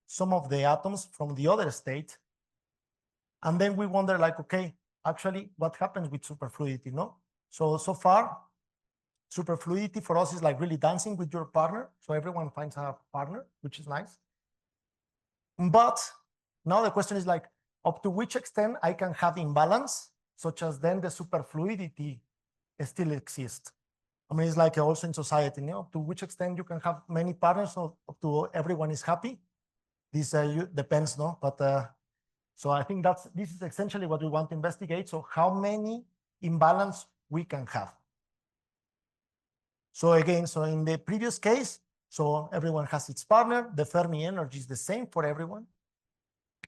some of the atoms from the other state. And then we wonder like, okay, actually what happens with superfluidity, no? So far, superfluidity for us is like really dancing with your partner. So everyone finds a partner, which is nice. But now the question is like, up to which extent I can have imbalance, such as then the superfluidity still exists. I mean, it's like also in society, you know, to which extent you can have many partners, so up to everyone is happy. This depends, no? But so I think this is essentially what we want to investigate. So how many imbalance we can have. So again, so in the previous case, so everyone has its partner. The Fermi energy is the same for everyone.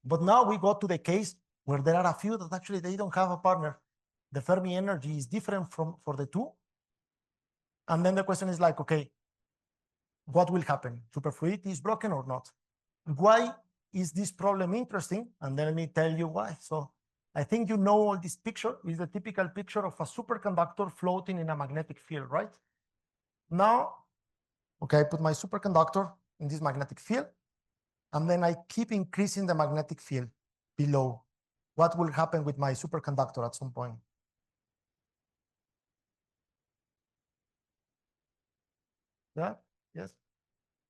But now we go to the case where there are a few that actually they don't have a partner. The Fermi energy is different for the 2. And then the question is like, okay, what will happen? Superfluidity is broken or not? Why is this problem interesting? And then let me tell you why. So I think you know all this picture is the typical picture of a superconductor floating in a magnetic field, right? Now, okay, I put my superconductor in this magnetic field, and then I keep increasing the magnetic field below. What will happen with my superconductor at some point? Yeah, yes.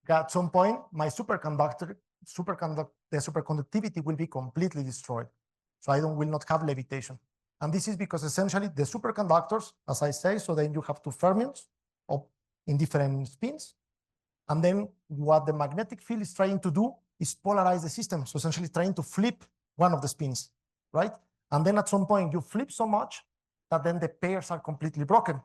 At some point, my the superconductivity will be completely destroyed. So I will not have levitation. And this is because essentially the superconductors, as I say, so then you have two fermions in different spins. And then what the magnetic field is trying to do is polarize the system. So essentially trying to flip one of the spins, right? And then at some point you flip so much that then the pairs are completely broken.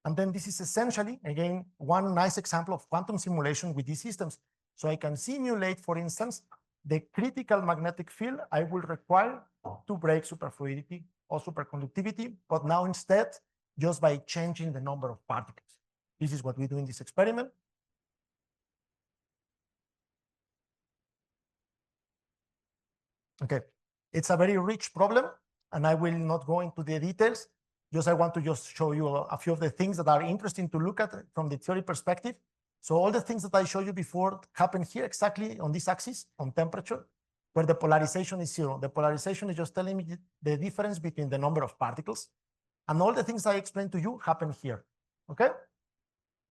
And then this is essentially, again, one nice example of quantum simulation with these systems. So I can simulate, for instance, the critical magnetic field I will require to break superfluidity or superconductivity, but now instead, just by changing the number of particles. This is what we do in this experiment. Okay, it's a very rich problem, and I will not go into the details. I want to just show you a few of the things that are interesting to look at from the theory perspective. So all the things that I showed you before happen here exactly on this axis, on temperature, where the polarization is 0. The polarization is just telling me the difference between the number of particles. And all the things I explained to you happen here, okay?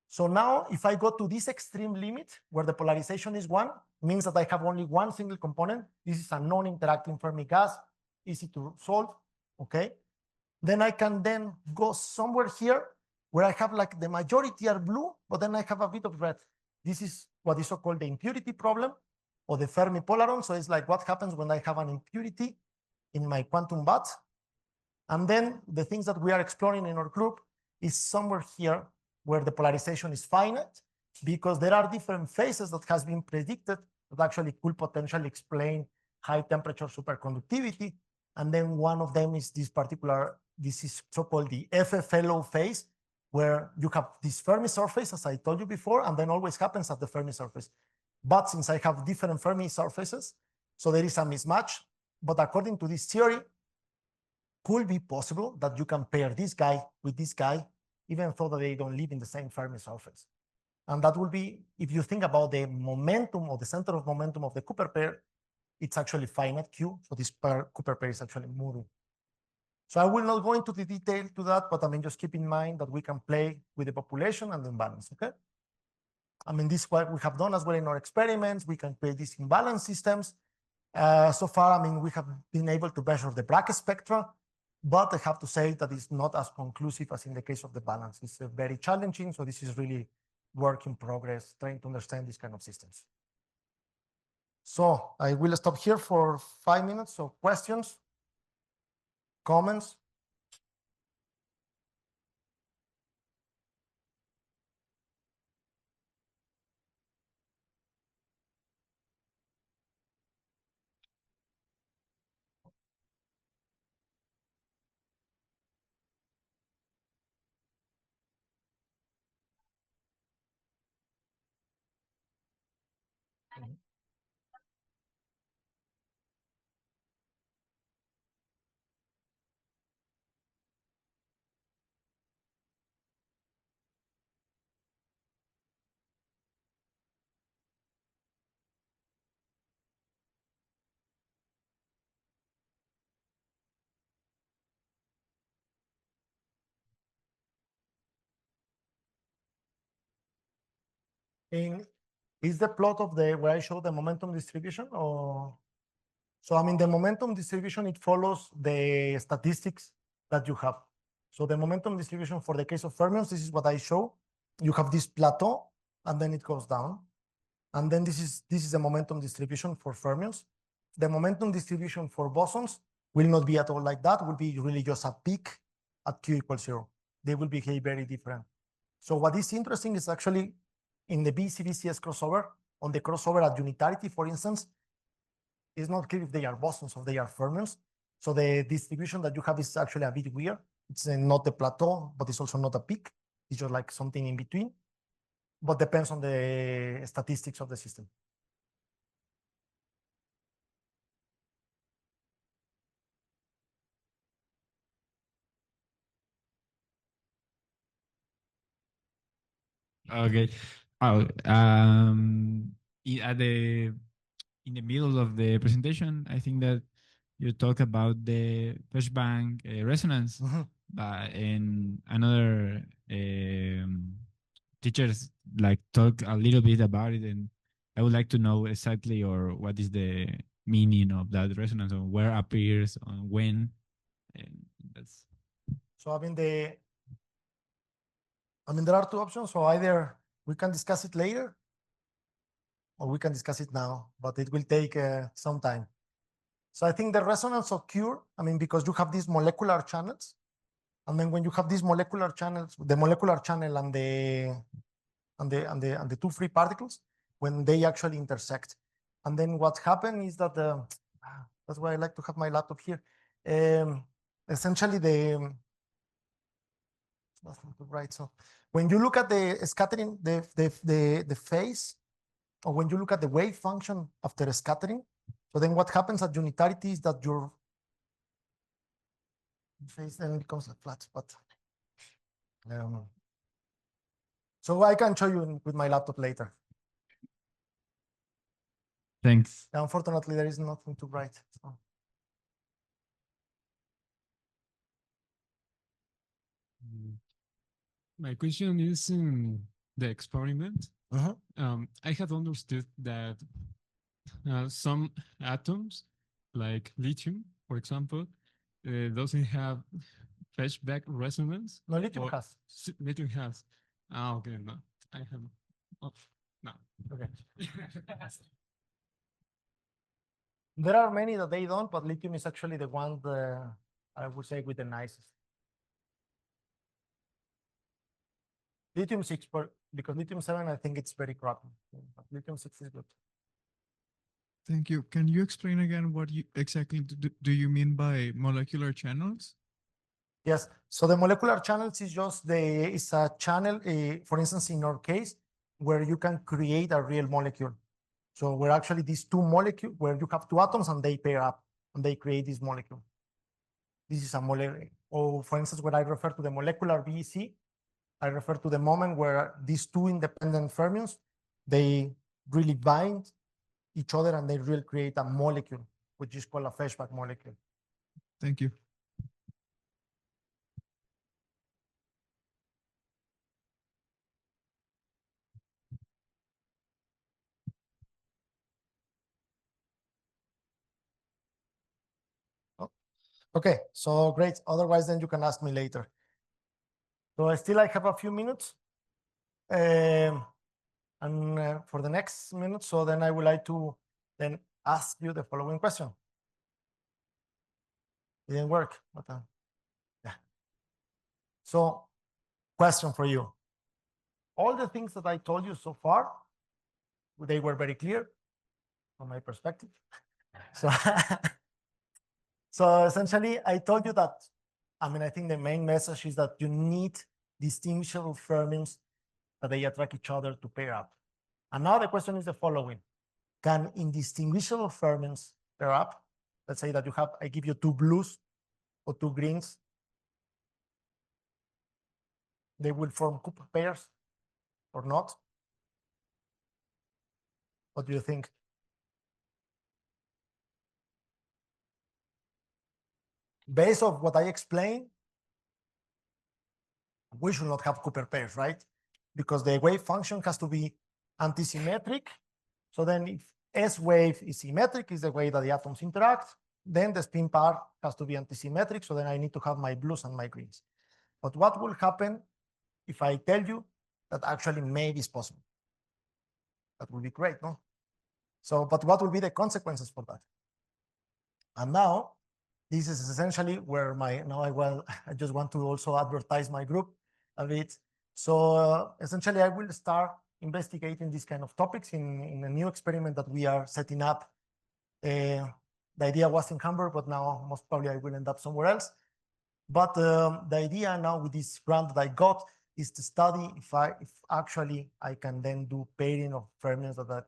So now if I go to this extreme limit, where the polarization is 1, means that I have only one single component. This is a non-interacting Fermi gas, easy to solve, okay? Then I can then go somewhere here where I have like the majority are blue, but then I have a bit of red. This is what is so-called the impurity problem or the Fermi polaron. So it's like what happens when I have an impurity in my quantum vat. And then the things that we are exploring in our group is somewhere here where the polarization is finite, because there are different phases that has been predicted that actually could potentially explain high temperature superconductivity. And then one of them is this is so-called the FFLO phase, where you have this Fermi surface, as I told you before, and then always happens at the Fermi surface. But since I have different Fermi surfaces, so there is a mismatch. But according to this theory, could be possible that you can pair this guy with this guy, even though that they don't live in the same Fermi surface. And that will be, if you think about the momentum or the center of momentum of the Cooper pair, it's actually finite Q. So this Cooper pair is actually moving. So I will not go into the detail to that, but I mean, just keep in mind that we can play with the population and the imbalance, okay? I mean, this is what we have done as well in our experiments. We can create these imbalance systems. So far, I mean, we have been able to measure the Bragg spectra, but I have to say that it's not as conclusive as in the case of the balance. It's very challenging. So this is really work in progress, trying to understand these kind of systems. So I will stop here for 5 minutes. So questions, comments? Is the plot of the where I show the momentum distribution, or so I mean the momentum distribution, it follows the statistics that you have. So the momentum distribution for the case of fermions, this is what I show. You have this plateau and then it goes down. And then this is the momentum distribution for fermions. The momentum distribution for bosons will not be at all like that, will be really just a peak at Q equals 0. They will behave very different. So what is interesting is actually in the BC-BCS crossover, on the crossover at unitarity, for instance, it's not clear if they are bosons or they are fermions. So the distribution that you have is actually a bit weird. It's not a plateau, but it's also not a peak. It's just like something in between. but depends on the statistics of the system. Okay. Oh, at the in the middle of the presentation, I think that you talk about the flashbang resonance, and another teachers like talk a little bit about it, and I would like to know exactly or what is the meaning of that resonance, or where appears, on when, and that's. So there are two options. So either we can discuss it later, or we can discuss it now, but it will take some time. So I think the resonance occur, because you have these molecular channels, and then when you have these molecular channels, the molecular channel and the two free particles, when they actually intersect, and then what happens is that that's why I like to have my laptop here. Essentially, that's not right. So when you look at the scattering, the phase, or when you look at the wave function after scattering, so then what happens at unitarity is that your phase then becomes like flat. But so I can show you with my laptop later. Thanks. Unfortunately, there is nothing to write. So. My question is in the experiment. I have understood that some atoms, like lithium, for example, doesn't have flashback resonance. No, lithium has. Lithium has. Ah, okay. No, I have. Oh, no. Okay. There are many that they don't, but lithium is actually the one that I would say with the nicest. Lithium 6, because lithium 7, I think it's very crappy. But lithium 6 is good. Thank you. Can you explain again what you exactly do you mean by molecular channels? Yes. So the molecular channels is just it's a channel, for instance, in our case, where you can create a real molecule. So we're actually these two molecules where you have two atoms and they pair up and they create this molecule. This is a molecule. Or for instance, when I refer to the molecular BEC, I refer to the moment where these two independent fermions, they really bind each other and they really create a molecule, which is called a flashback molecule. Thank you. Okay, so great. Otherwise, then you can ask me later. So I have a few minutes. And for the next minute, so then I would like to then ask you the following question. It didn't work, but yeah. So, question for you. All the things that I told you so far, they were very clear from my perspective. So, so essentially, I told you that, I think the main message is that you need distinguishable fermions that they attract each other to pair up. And now the question is the following. Can indistinguishable fermions pair up? Let's say that I give you two blues or two greens. They will form Cooper pairs or not? What do you think? Based on what I explained, we should not have Cooper pairs, right? Because the wave function has to be antisymmetric. So then if S wave is symmetric, is the way that the atoms interact, then the spin pair has to be antisymmetric. So then I need to have my blues and my greens. But what will happen if I tell you that actually maybe it's possible? That would be great, no? So, but what will be the consequences for that? And now, this is essentially where I just want to also advertise my group a bit. So essentially, I will start investigating these kind of topics in a new experiment that we are setting up. The idea was in Hamburg, but now most probably I will end up somewhere else. But the idea now with this grant that I got is to study if actually I can then do pairing of fermions that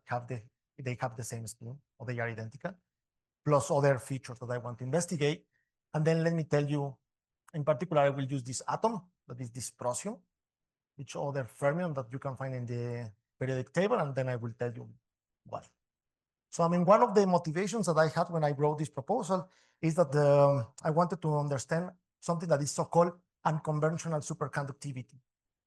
they have the same spin or they are identical, plus other features that I want to investigate. And then let me tell you, in particular, I will use this atom, that is dysprosium, which other fermion that you can find in the periodic table, and then I will tell you why. So I mean, one of the motivations that I had when I wrote this proposal is that I wanted to understand something that is so-called unconventional superconductivity.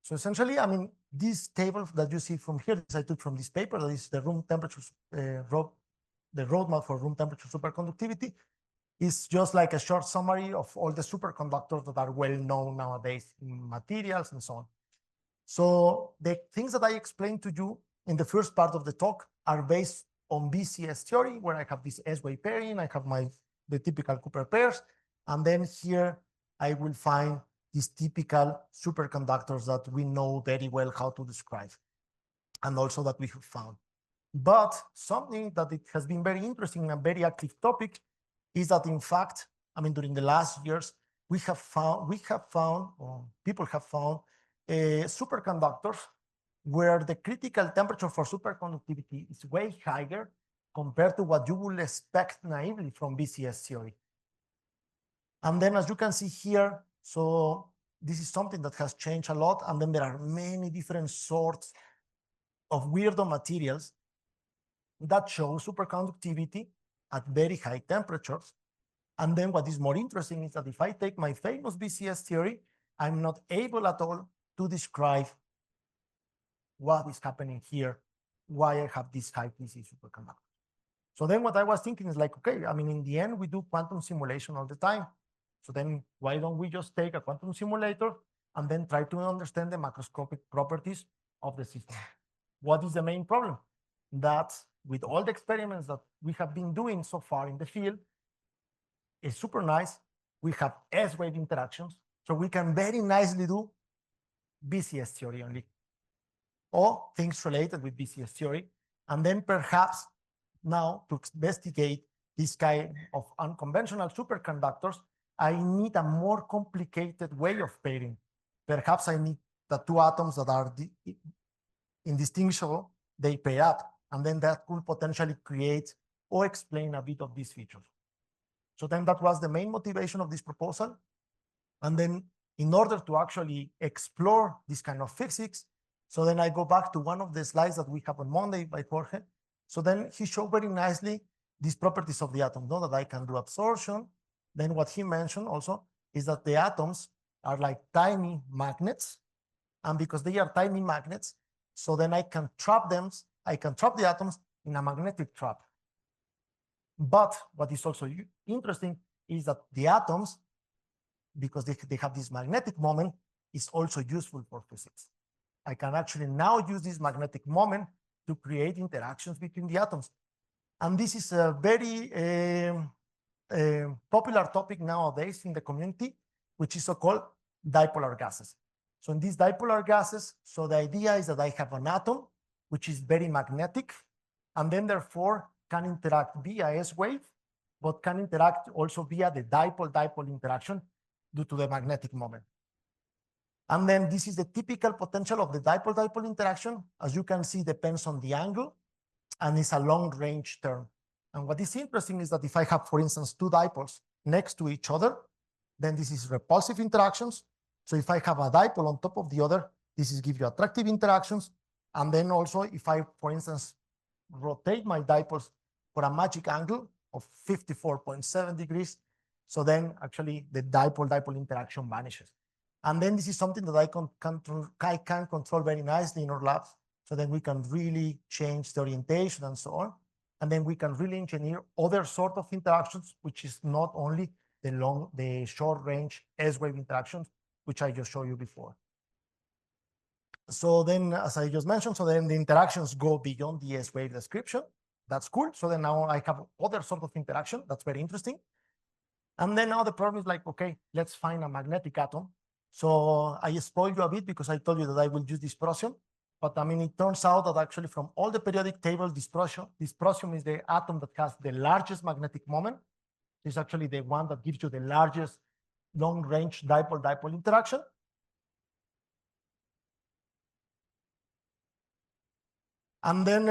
So essentially, I mean, this table that you see from here, this I took from this paper, that is the room temperature, the roadmap for room temperature superconductivity, is just like a short summary of all the superconductors that are well known nowadays in materials and so on. So the things that I explained to you in the first part of the talk are based on BCS theory, where I have this S-wave pairing, I have the typical Cooper pairs, and then here I will find these typical superconductors that we know very well how to describe, and also that we have found. But something that it has been very interesting and very active topic is that, in fact, I mean, during the last years, we have found, or people have found superconductors where the critical temperature for superconductivity is way higher compared to what you would expect naively from BCS theory. And then, as you can see here, so this is something that has changed a lot. And then there are many different sorts of weirdo materials that show superconductivity at very high temperatures. And then what is more interesting is that if I take my famous BCS theory, I'm not able at all to describe what is happening here, why I have this high PC superconductor. So then what I was thinking is like, okay, I mean, in the end, we do quantum simulation all the time. So then why don't we just take a quantum simulator and then try to understand the macroscopic properties of the system? What is the main problem? That with all the experiments that we have been doing so far in the field, it's super nice. We have S-wave interactions, so we can very nicely do BCS theory only, or things related with BCS theory. And then perhaps now to investigate this kind of unconventional superconductors, I need a more complicated way of pairing. Perhaps I need the two atoms that are indistinguishable, they pair up, and then that could potentially create or explain a bit of these features. So then that was the main motivation of this proposal. And then in order to actually explore this kind of physics, so then I go back to one of the slides that we have on Monday by Jorge. So then he showed very nicely these properties of the atom, that I can do absorption. Then what he mentioned also is that the atoms are like tiny magnets. And because they are tiny magnets, so then I can trap them, I can trap the atoms in a magnetic trap. But what is also interesting is that the atoms, because they have this magnetic moment, is also useful for physics. I can actually now use this magnetic moment to create interactions between the atoms. And this is a very popular topic nowadays in the community, which is so-called dipolar gases. So in these dipolar gases, so the idea is that I have an atom, which is very magnetic, and then therefore can interact via S-wave, but can interact also via the dipole-dipole interaction due to the magnetic moment. And then this is the typical potential of the dipole-dipole interaction. As you can see, depends on the angle, and it's a long-range term. And what is interesting is that if I have, for instance, two dipoles next to each other, then this is repulsive interactions. So if I have a dipole on top of the other, this is give you attractive interactions. And then also if I, for instance, rotate my dipoles for a magic angle of 54.7 degrees, so then actually the dipole-dipole interaction vanishes. And then this is something that I can control very nicely in our labs. So then we can really change the orientation and so on. And then we can really engineer other sort of interactions, which is not only the short range S-wave interactions, which I just showed you before. So then, as I just mentioned, so then the interactions go beyond the S-wave description. That's cool. So then now I have other sort of interaction. That's very interesting. And then now the problem is like, okay, let's find a magnetic atom. So I spoiled you a bit because I told you that I will use dysprosium. But I mean, it turns out that actually from all the periodic tables, dysprosium is the atom that has the largest magnetic moment. It's actually the one that gives you the largest long-range dipole-dipole interaction. And then,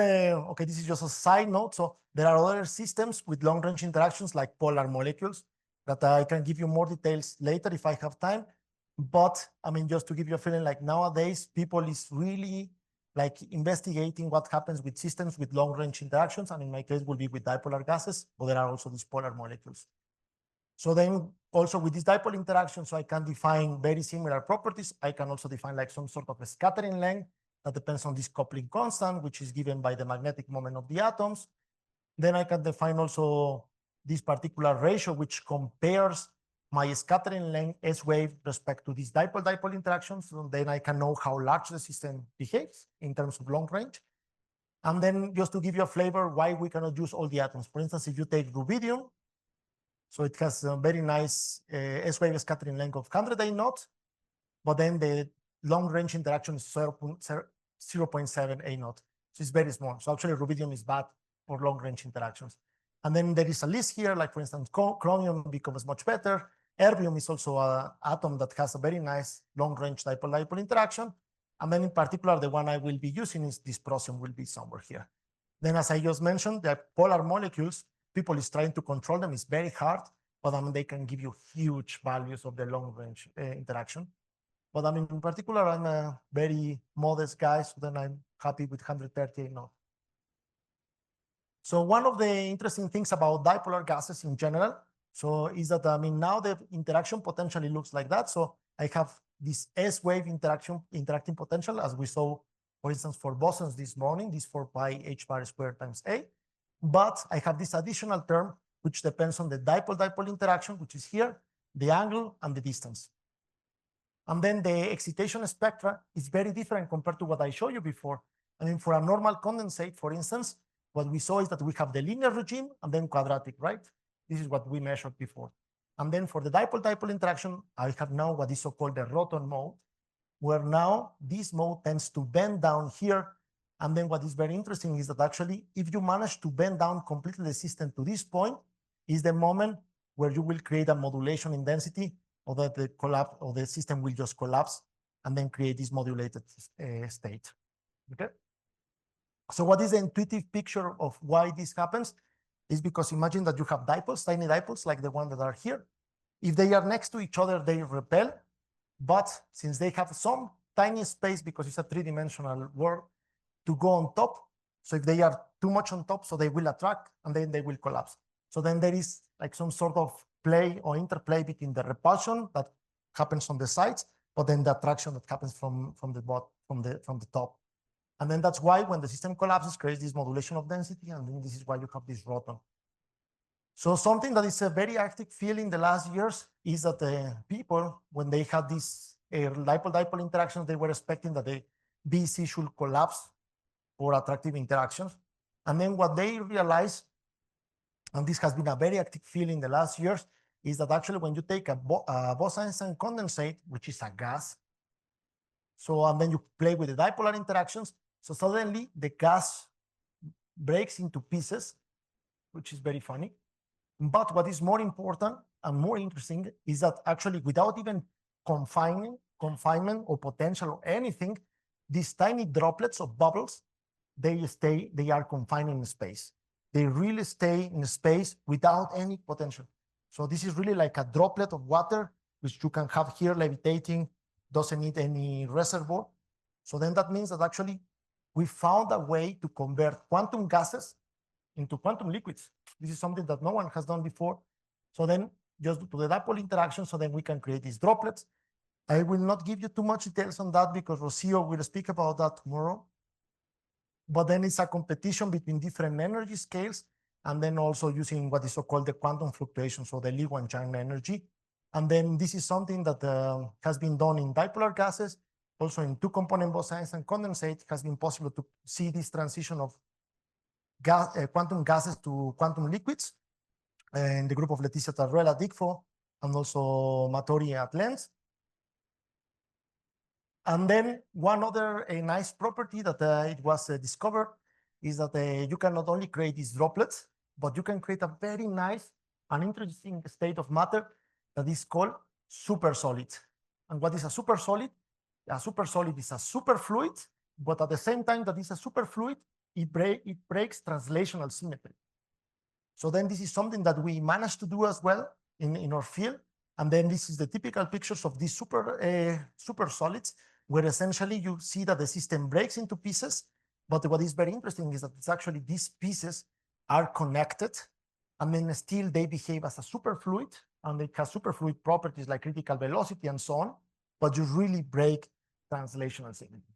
okay, this is just a side note. So there are other systems with long-range interactions like polar molecules that I can give you more details later if I have time. But I mean, just to give you a feeling, like nowadays, people is really like investigating what happens with systems with long-range interactions. And in my case, will be with dipolar gases, but there are also these polar molecules. So then also with this dipole interaction, so I can define very similar properties. I can also define like some sort of a scattering length that depends on this coupling constant, which is given by the magnetic moment of the atoms. Then I can define also this particular ratio, which compares my scattering length S wave respect to this dipole-dipole interactions. So then I can know how large the system behaves in terms of long range. And then just to give you a flavor why we cannot use all the atoms. For instance, if you take rubidium, so it has a very nice S wave scattering length of 100 A naught, but then the long range interaction is 0.7 A naught. So it's very small. So actually rubidium is bad for long range interactions. And then there is a list here, like for instance, chromium becomes much better. Erbium is also an atom that has a very nice long range dipole-dipole interaction. And then in particular, the one I will be using is dysprosium will be somewhere here. Then as I just mentioned, the polar molecules, people is trying to control them. It's very hard, but I mean, they can give you huge values of the long range interaction. But I mean, in particular, I'm a very modest guy, so then I'm happy with 130 knots. So one of the interesting things about dipolar gases in general, so is that, I mean, now the interaction potentially looks like that. So I have this S-wave interacting potential, as we saw, for instance, for bosons this morning, this 4 pi h bar squared times A. But I have this additional term, which depends on the dipole-dipole interaction, which is here, the angle and the distance. And then the excitation spectra is very different compared to what I showed you before. I mean, for a normal condensate, for instance, what we saw is that we have the linear regime and then quadratic, right? This is what we measured before. And then for the dipole-dipole interaction, I have now what is so-called the Roton mode, where now this mode tends to bend down here. And then what is very interesting is that actually, if you manage to bend down completely the system to this point, is the moment where you will create a modulation in density, or that the collapse or the system will just collapse and then create this modulated state. Okay. So what is the intuitive picture of why this happens? Is because imagine that you have dipoles, tiny dipoles like the one that are here. If they are next to each other, they repel. But since they have some tiny space, because it's a three-dimensional world, to go on top. So if they are too much on top, so they will attract and then they will collapse. So then there is like some sort of play or interplay between the repulsion that happens on the sides, but then the attraction that happens from the top. And then that's why when the system collapses, creates this modulation of density, and then this is why you have this Roton. So something that is a very active field in the last years is that people, when they had these dipole-dipole interactions, they were expecting that the BC should collapse for attractive interactions. And then what they realized, and this has been a very active field in the last years, is that actually when you take a Bose-Einstein condensate, which is a gas, so and then you play with the dipolar interactions, so suddenly the gas breaks into pieces, which is very funny. But what is more important and more interesting is that actually without even confinement or potential or anything, these tiny droplets of bubbles, they are confined in space. They really stay in space without any potential. So this is really like a droplet of water, which you can have here levitating, doesn't need any reservoir. So then that means that actually we found a way to convert quantum gases into quantum liquids. This is something that no one has done before. So then just to the dipole interaction, so then we can create these droplets. I will not give you too much details on that because Rosario will speak about that tomorrow. But then it's a competition between different energy scales, and then also using what is so-called the quantum fluctuation, so the Lewis-Young energy. And then this is something that has been done in dipolar gases. Also in two-component Bose-Einstein condensate has been possible to see this transition of quantum gases to quantum liquids. In the group of Leticia Tarrell at ICFO, and also Matori at Lens. And then one other nice property that it was discovered is that you can not only create these droplets, but you can create a very nice and interesting state of matter that is called supersolid. And what is a supersolid? A supersolid is a superfluid, but at the same time that is a superfluid, it breaks translational symmetry. So then this is something that we managed to do as well in our field. And then this is the typical pictures of these super solids, where essentially you see that the system breaks into pieces. But what is very interesting is that it's actually these pieces are connected, and then still they behave as a superfluid, and it has superfluid properties like critical velocity and so on, but you really break translational symmetry.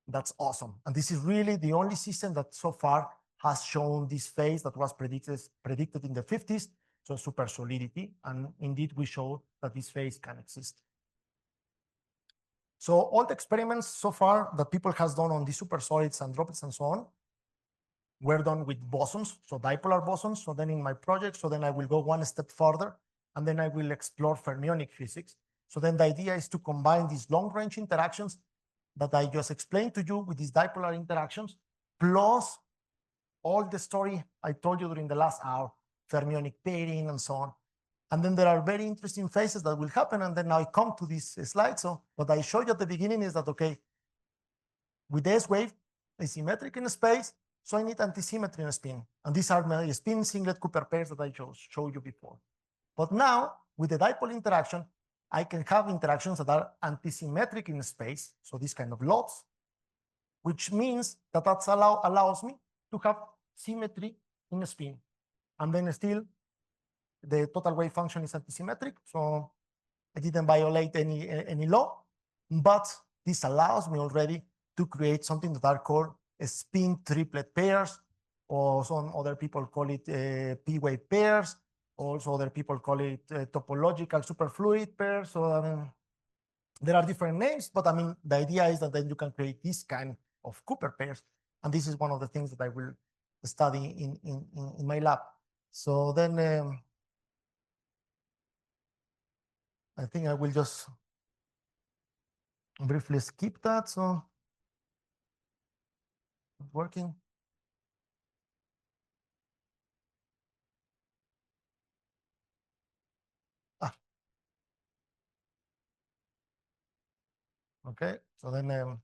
That's awesome. And this is really the only system that so far has shown this phase that was predicted in the 50s, so super solidity. And indeed, we show that this phase can exist. So all the experiments so far that people has done on the super solids and droplets and so on were done with bosons, so dipolar bosons. So then in my project, so then I will go one step further, and then I will explore fermionic physics. So then the idea is to combine these long-range interactions that I just explained to you with these dipolar interactions, plus all the story I told you during the last hour, fermionic pairing and so on. And then there are very interesting phases that will happen. And then I come to this slide. So what I showed you at the beginning is that, okay, with this wave, is symmetric in space, so I need antisymmetry in spin. And these are my spin singlet Cooper pairs that I showed you before. But now, with the dipole interaction, I can have interactions that are antisymmetric in space, so this kind of lobes, which means that allows me to have symmetry in spin. And then still, the total wave function is antisymmetric, so I didn't violate any law, but this allows me already to create something that are called spin triplet pairs, or some other people call it P-wave pairs. Also, other people call it topological superfluid pairs. So there are different names, but I mean, the idea is that then you can create this kind of Cooper pairs. And this is one of the things that I will study in my lab. So then I think I will just briefly skip that. So it's working. Okay, so then,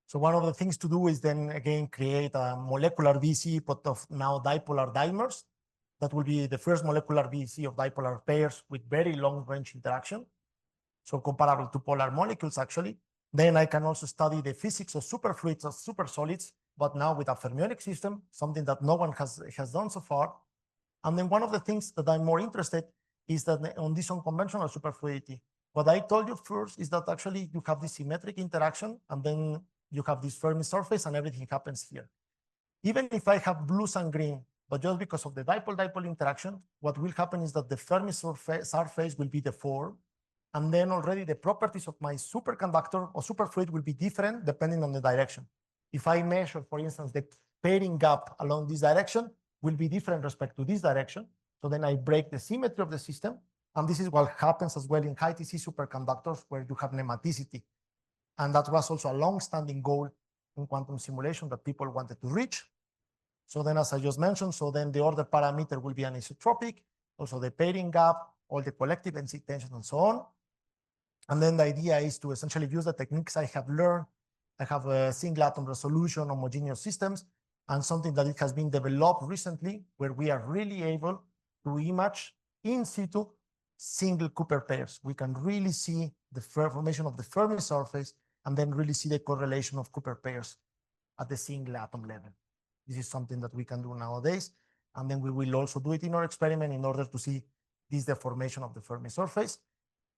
so one of the things to do is then again create a molecular VC, but of now dipolar dimers. That will be the first molecular VC of dipolar pairs with very long range interaction. So comparable to polar molecules, actually. Then I can also study the physics of superfluids or supersolids, but now with a fermionic system, something that no one has done so far. And then one of the things that I'm more interested is that on this unconventional superfluidity. What I told you first is that actually you have this symmetric interaction, and then you have this Fermi surface, and everything happens here. Even if I have blues and green, but just because of the dipole-dipole interaction, what will happen is that the Fermi surface will be the form, and then already the properties of my superconductor or superfluid will be different depending on the direction. If I measure, for instance, the pairing gap along this direction will be different respect to this direction. So then I break the symmetry of the system. And this is what happens as well in high TC superconductors where you have nematicity. And that was also a long-standing goal in quantum simulation that people wanted to reach. So then, as I just mentioned, so then the order parameter will be anisotropic, also the pairing gap, all the collective NC tension and so on. And then the idea is to essentially use the techniques I have learned. I have a single atom resolution, homogeneous systems, and something that it has been developed recently where we are really able to image in situ single Cooper pairs. We can really see the formation of the Fermi surface and then really see the correlation of Cooper pairs at the single atom level. This is something that we can do nowadays. And then we will also do it in our experiment in order to see this deformation of the Fermi surface.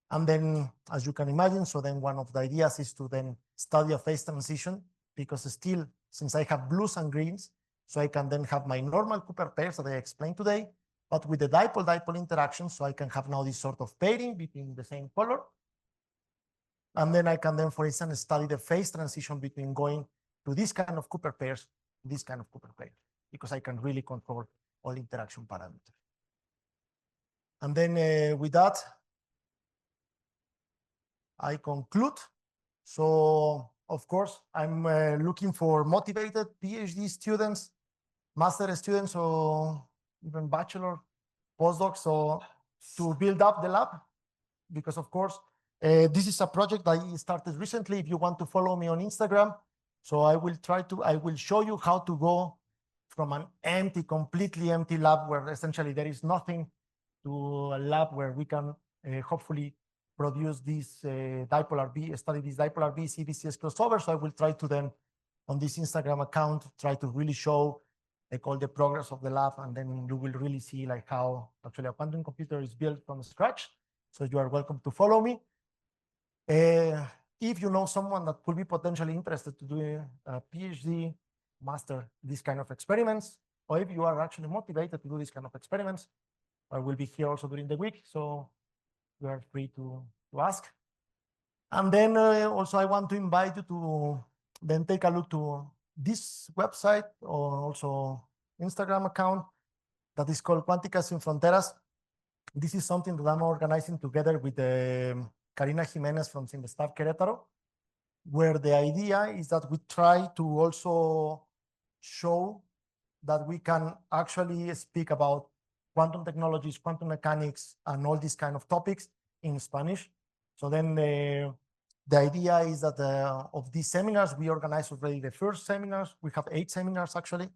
And then, as you can imagine, so then one of the ideas is to then study a phase transition, because still, since I have blues and greens, so I can then have my normal Cooper pairs that I explained today, but with the dipole-dipole interaction, so I can have now this sort of pairing between the same color. And then I can then, for instance, study the phase transition between going to this kind of Cooper pairs, this kind of Cooper pairs, because I can really control all interaction parameters. And then with that, I conclude. So, of course, I'm looking for motivated PhD students, master students, or even bachelor, postdocs, so to build up the lab, because of course, this is a project that I started recently. If you want to follow me on Instagram, So I will show you how to go from an empty, completely empty lab where essentially there is nothing to a lab where we can hopefully produce this dipolar B, study this dipolar B CBCS crossover. So I will try to then on this Instagram account, try to really show like all the progress of the lab, and then you will really see like how actually a quantum computer is built from scratch. So you are welcome to follow me. If you know someone that could be potentially interested to do a PhD, master, this kind of experiments, or if you are actually motivated to do this kind of experiments, I will be here also during the week, so you are free to ask. And then also I want to invite you to then take a look to this website or also Instagram account that is called Cuánticas Sin Fronteras. This is something that I'm organizing together with Karina Jimenez from Sinvestav Querétaro, where the idea is that we try to also show that we can actually speak about quantum technologies, quantum mechanics, and all these kind of topics in Spanish. So then the idea is that of these seminars, we organized already the first seminars. We have 8 seminars actually,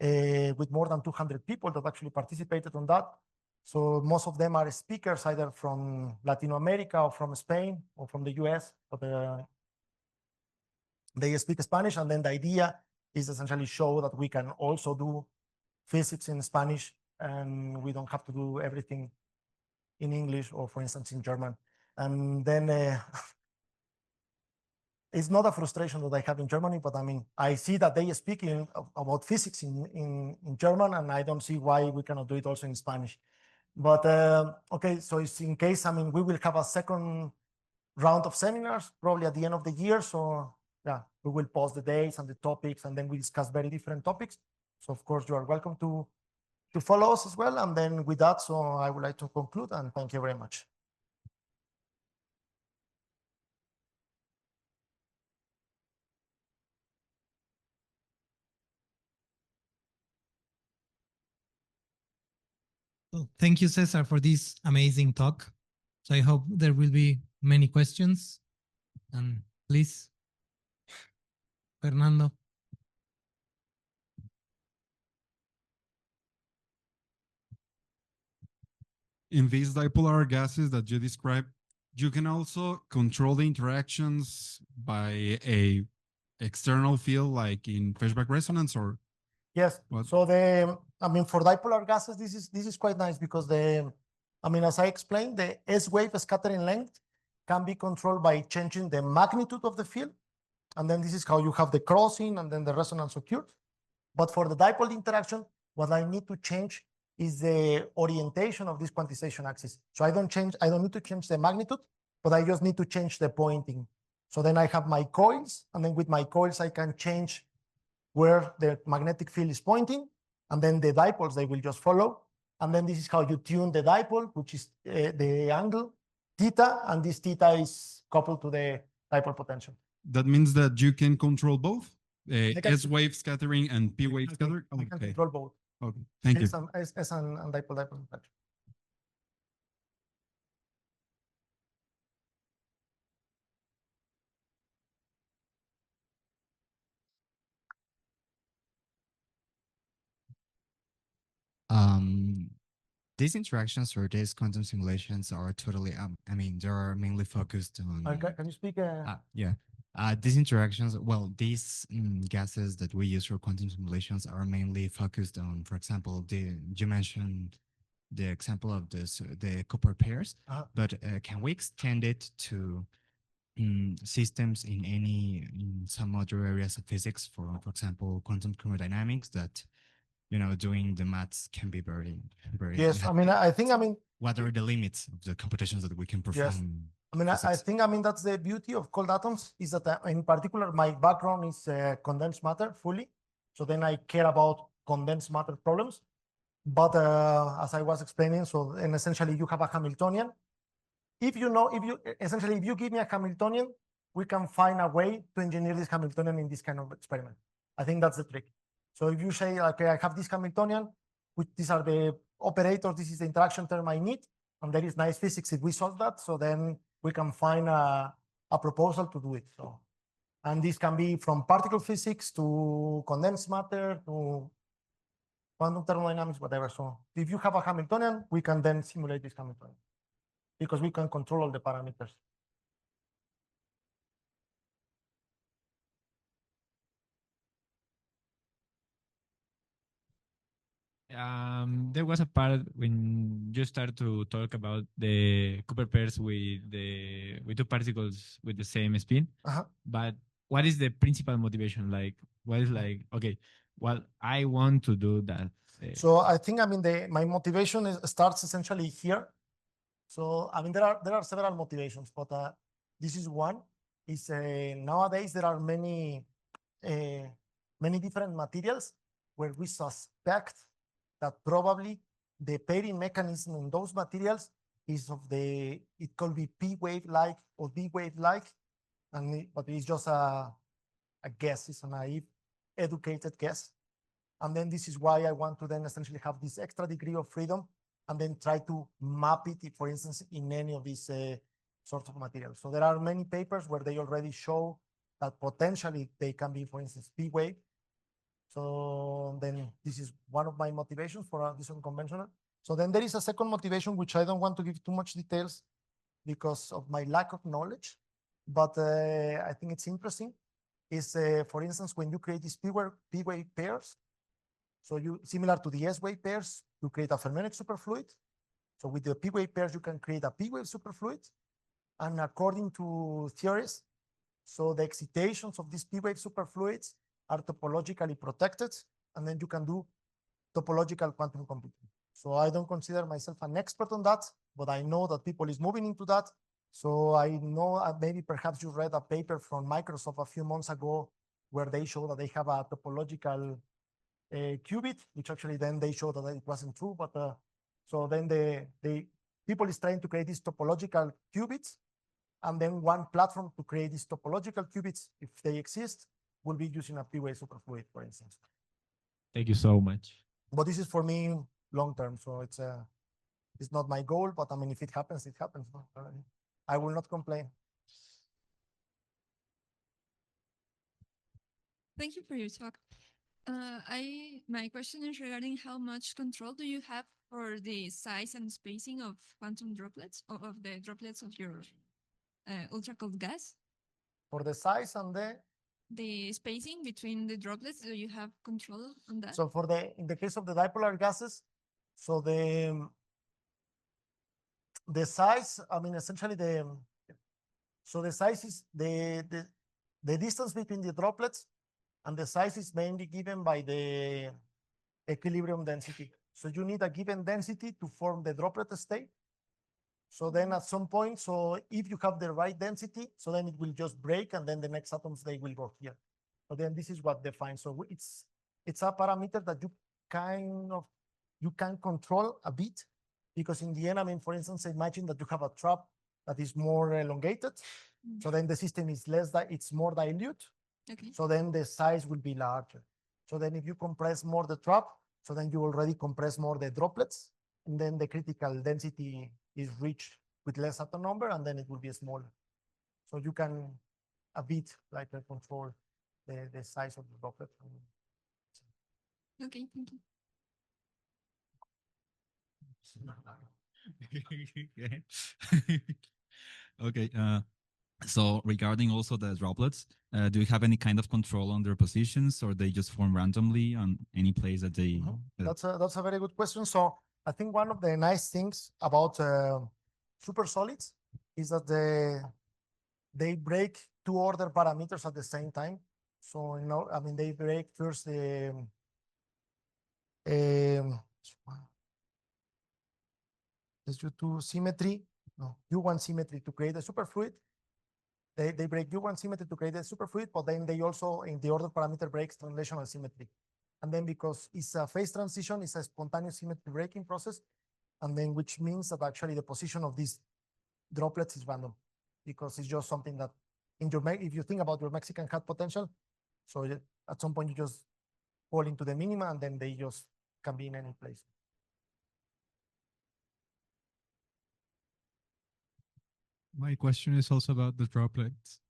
with more than 200 people that actually participated on that. So most of them are speakers either from Latin America or from Spain or from the US, but they speak Spanish. And then the idea is essentially show that we can also do physics in Spanish and we don't have to do everything in English or, for instance, in German. And then it's not a frustration that I have in Germany, but I mean, I see that they speak about physics in German, and I don't see why we cannot do it also in Spanish. But okay, so it's in case, I mean, we will have a second round of seminars probably at the end of the year. So yeah, we will post the dates and the topics, and then we discuss very different topics. So of course, you are welcome to follow us as well. And then with that, so I would like to conclude and thank you very much. Well, thank you, Cesar, for this amazing talk. So I hope there will be many questions. And please, Fernando. In these dipolar gases that you described, you can also control the interactions by a external field like in phase-back resonance, or yes. What? So I mean, for dipolar gases, this is quite nice because I mean, as I explained, the S-wave scattering length can be controlled by changing the magnitude of the field. And then this is how you have the crossing and then the resonance occurs. But for the dipole interaction, what I need to change is the orientation of this quantization axis. So I don't need to change the magnitude, but I just need to change the pointing. So then I have my coils, and then with my coils, I can change where the magnetic field is pointing, and then the dipoles, they will just follow. And then this is how you tune the dipole, which is the angle theta, and this theta is coupled to the dipole potential. that means that you can control both S-wave scattering and P-wave scattering? I can Okay. control both. Okay, thank you. S and dipole potential. These interactions or these quantum simulations are totally, I mean, they're mainly focused on. Can you speak? Yeah. These interactions, well, these gases that we use for quantum simulations are mainly focused on, for example, you mentioned the example of the copper pairs, but can we extend it to systems in some other areas of physics, for example, quantum chromodynamics, that doing the maths can be very, very. Yes, I mean, I think, what are the limits of the computations that we can perform? Yes. I mean, I think, that's the beauty of cold atoms is that in particular, my background is condensed matter fully. So then I care about condensed matter problems. But as I was explaining, so and essentially you have a Hamiltonian. If you give me a Hamiltonian, we can find a way to engineer this Hamiltonian in this kind of experiment. I think that's the trick. So if you say, okay, I have this Hamiltonian, which these are the operators, this is the interaction term I need, and there is nice physics if we solve that, so then we can find a proposal to do it. So And this can be from particle physics to condensed matter to quantum thermodynamics, whatever. So if you have a Hamiltonian, we can then simulate this Hamiltonian because we can control all the parameters. There was a part when you start to talk about the Cooper pairs with two particles with the same spin. But what is the principal motivation? Like, what is like? Okay, well, I want to do that. So I think my motivation starts essentially here. So there are several motivations, but this is one. Is nowadays there are many different materials where we suspect that probably the pairing mechanism in those materials is it could be P wave-like or D wave-like, but it's just a guess. It's a naive, educated guess. And then this is why I want to then essentially have this extra degree of freedom and then try to map it, for instance, in any of these sorts of materials. So there are many papers where they already show that potentially they can be, for instance, P wave. So then this is one of my motivations for this unconventional. So then there is a second motivation, which I don't want to give too much details because of my lack of knowledge, but I think it's interesting, is for instance, when you create these P wave pairs, so similar to the S wave pairs, you create a fermionic superfluid. So with the P wave pairs, you can create a P wave superfluid. And according to theories, so the excitations of these P wave superfluids are topologically protected, and then you can do topological quantum computing. So I don't consider myself an expert on that, but I know that people is moving into that. So I know maybe perhaps you read a paper from Microsoft a few months ago where they show that they have a topological qubit, which actually then they showed that it wasn't true. But so then the people is trying to create these topological qubits, and then one platform to create these topological qubits, if they exist, will be using a P-wave superfluid, for instance. Thank you so much. But this is for me long term, so it's not my goal. But if it happens, it happens. I will not complain. Thank you for your talk. My question is regarding how much control do you have for the size and spacing of quantum droplets, or of the droplets of your ultra-cold gas? For the size and the spacing between the droplets, do you have control on that? So in the case of the dipolar gases, so the size, essentially the size is the distance between the droplets, and the size is mainly given by the equilibrium density. So you need a given density to form the droplet state. So then at some point, so if you have the right density, so then it will just break, and then the next atoms, they will go here. So then this is what defines. So it's a parameter that you can control a bit, because in the end, for instance, imagine that you have a trap that is more elongated. So then the system is it's more dilute. Okay. So then the size will be larger. So then if you compress more the trap, so then you already compress more the droplets, and then the critical density is reached with less atom number, and then it will be smaller. So you can a bit control the size of the droplet. Okay, thank you. Okay. So regarding also the droplets, do you have any kind of control on their positions, or they just form randomly on any place that they? That's a very good question. So I think one of the nice things about supersolids is that they break two order parameters at the same time. So they break first the U2 symmetry, U1 symmetry to create a superfluid. They break U1 symmetry to create a superfluid, but then they also, in the order parameter, breaks translational symmetry. And then because it's a phase transition, it's a spontaneous symmetry breaking process, and then which means that actually the position of these droplets is random, because it's just something that if you think about your Mexican hat potential, so at some point you just fall into the minima, and then they just can be in any place. My question is also about the droplets.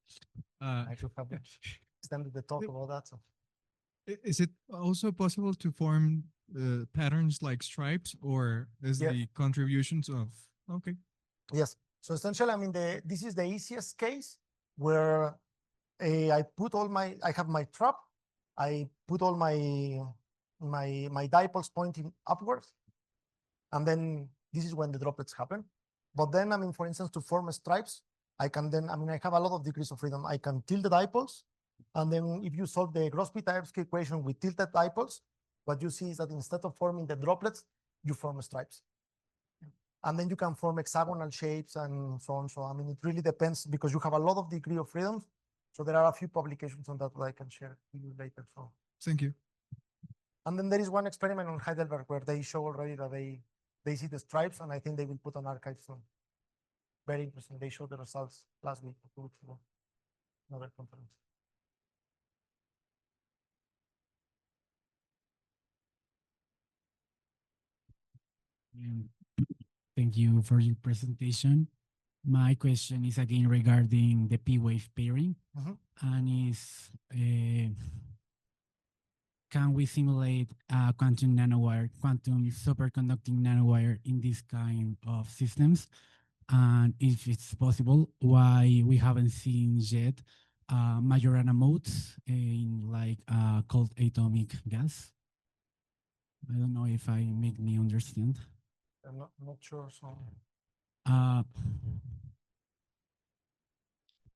Uh, I should have extended the talk about that. So. Is it also possible to form patterns like stripes, or is Yeah. the contributions of okay? Yes. So essentially, I mean, this is the easiest case where I have my trap, I put all my dipoles pointing upwards, and then this is when the droplets happen. But then, I mean, for instance, to form stripes, I have a lot of degrees of freedom. I can tilt the dipoles, and then if you solve the Grosby-Tversky equation with tilted dipoles, what you see is that instead of forming the droplets, you form stripes. And then you can form hexagonal shapes and so on. So, I mean, it really depends because you have a lot of degree of freedom. So there are a few publications on that I can share with you later. So Thank you. and then there is one experiment on Heidelberg where they show already that they see the stripes, and I think they will put on archive soon. Very interesting. They showed the results last week or 2 weeks ago. Another conference. Thank you for your presentation. My question is again regarding the P-wave pairing, and is can we simulate a quantum nanowire, quantum superconducting nanowire in this kind of systems? And if it's possible, why we haven't seen yet Majorana modes in like cold atomic gas? I don't know if I make me understand. I'm not sure. So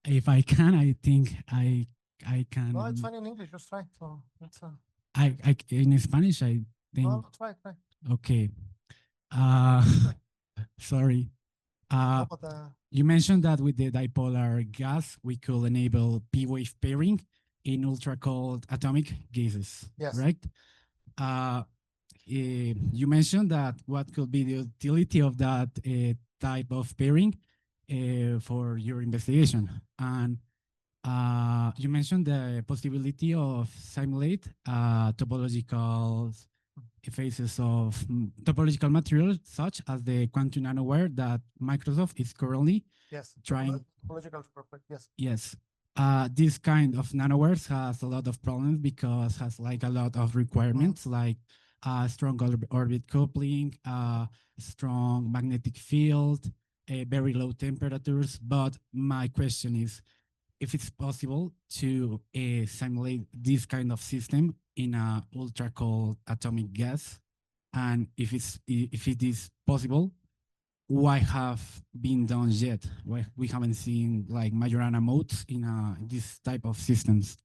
if I can, I think I can. no, it's fine in English. Just try. So it's I in Spanish, I think. no, try. Okay. Sorry. No, but, You mentioned that with the dipolar gas, we could enable P-wave pairing in ultra-cold atomic gases, Yes. right? You mentioned that what could be the utility of that type of pairing for your investigation. And you mentioned the possibility of simulate topological phases of topological materials such as the quantum nanowire that Microsoft is currently trying. Topological superplate. Yes. Yes. This kind of nanowires has a lot of problems because has like a lot of requirements like strong orbit coupling, strong magnetic field, very low temperatures. But my question is, if it's possible to simulate this kind of system in a ultra cold atomic gas, and if it is possible, why have been done yet? Why we haven't seen like Majorana modes in this type of systems?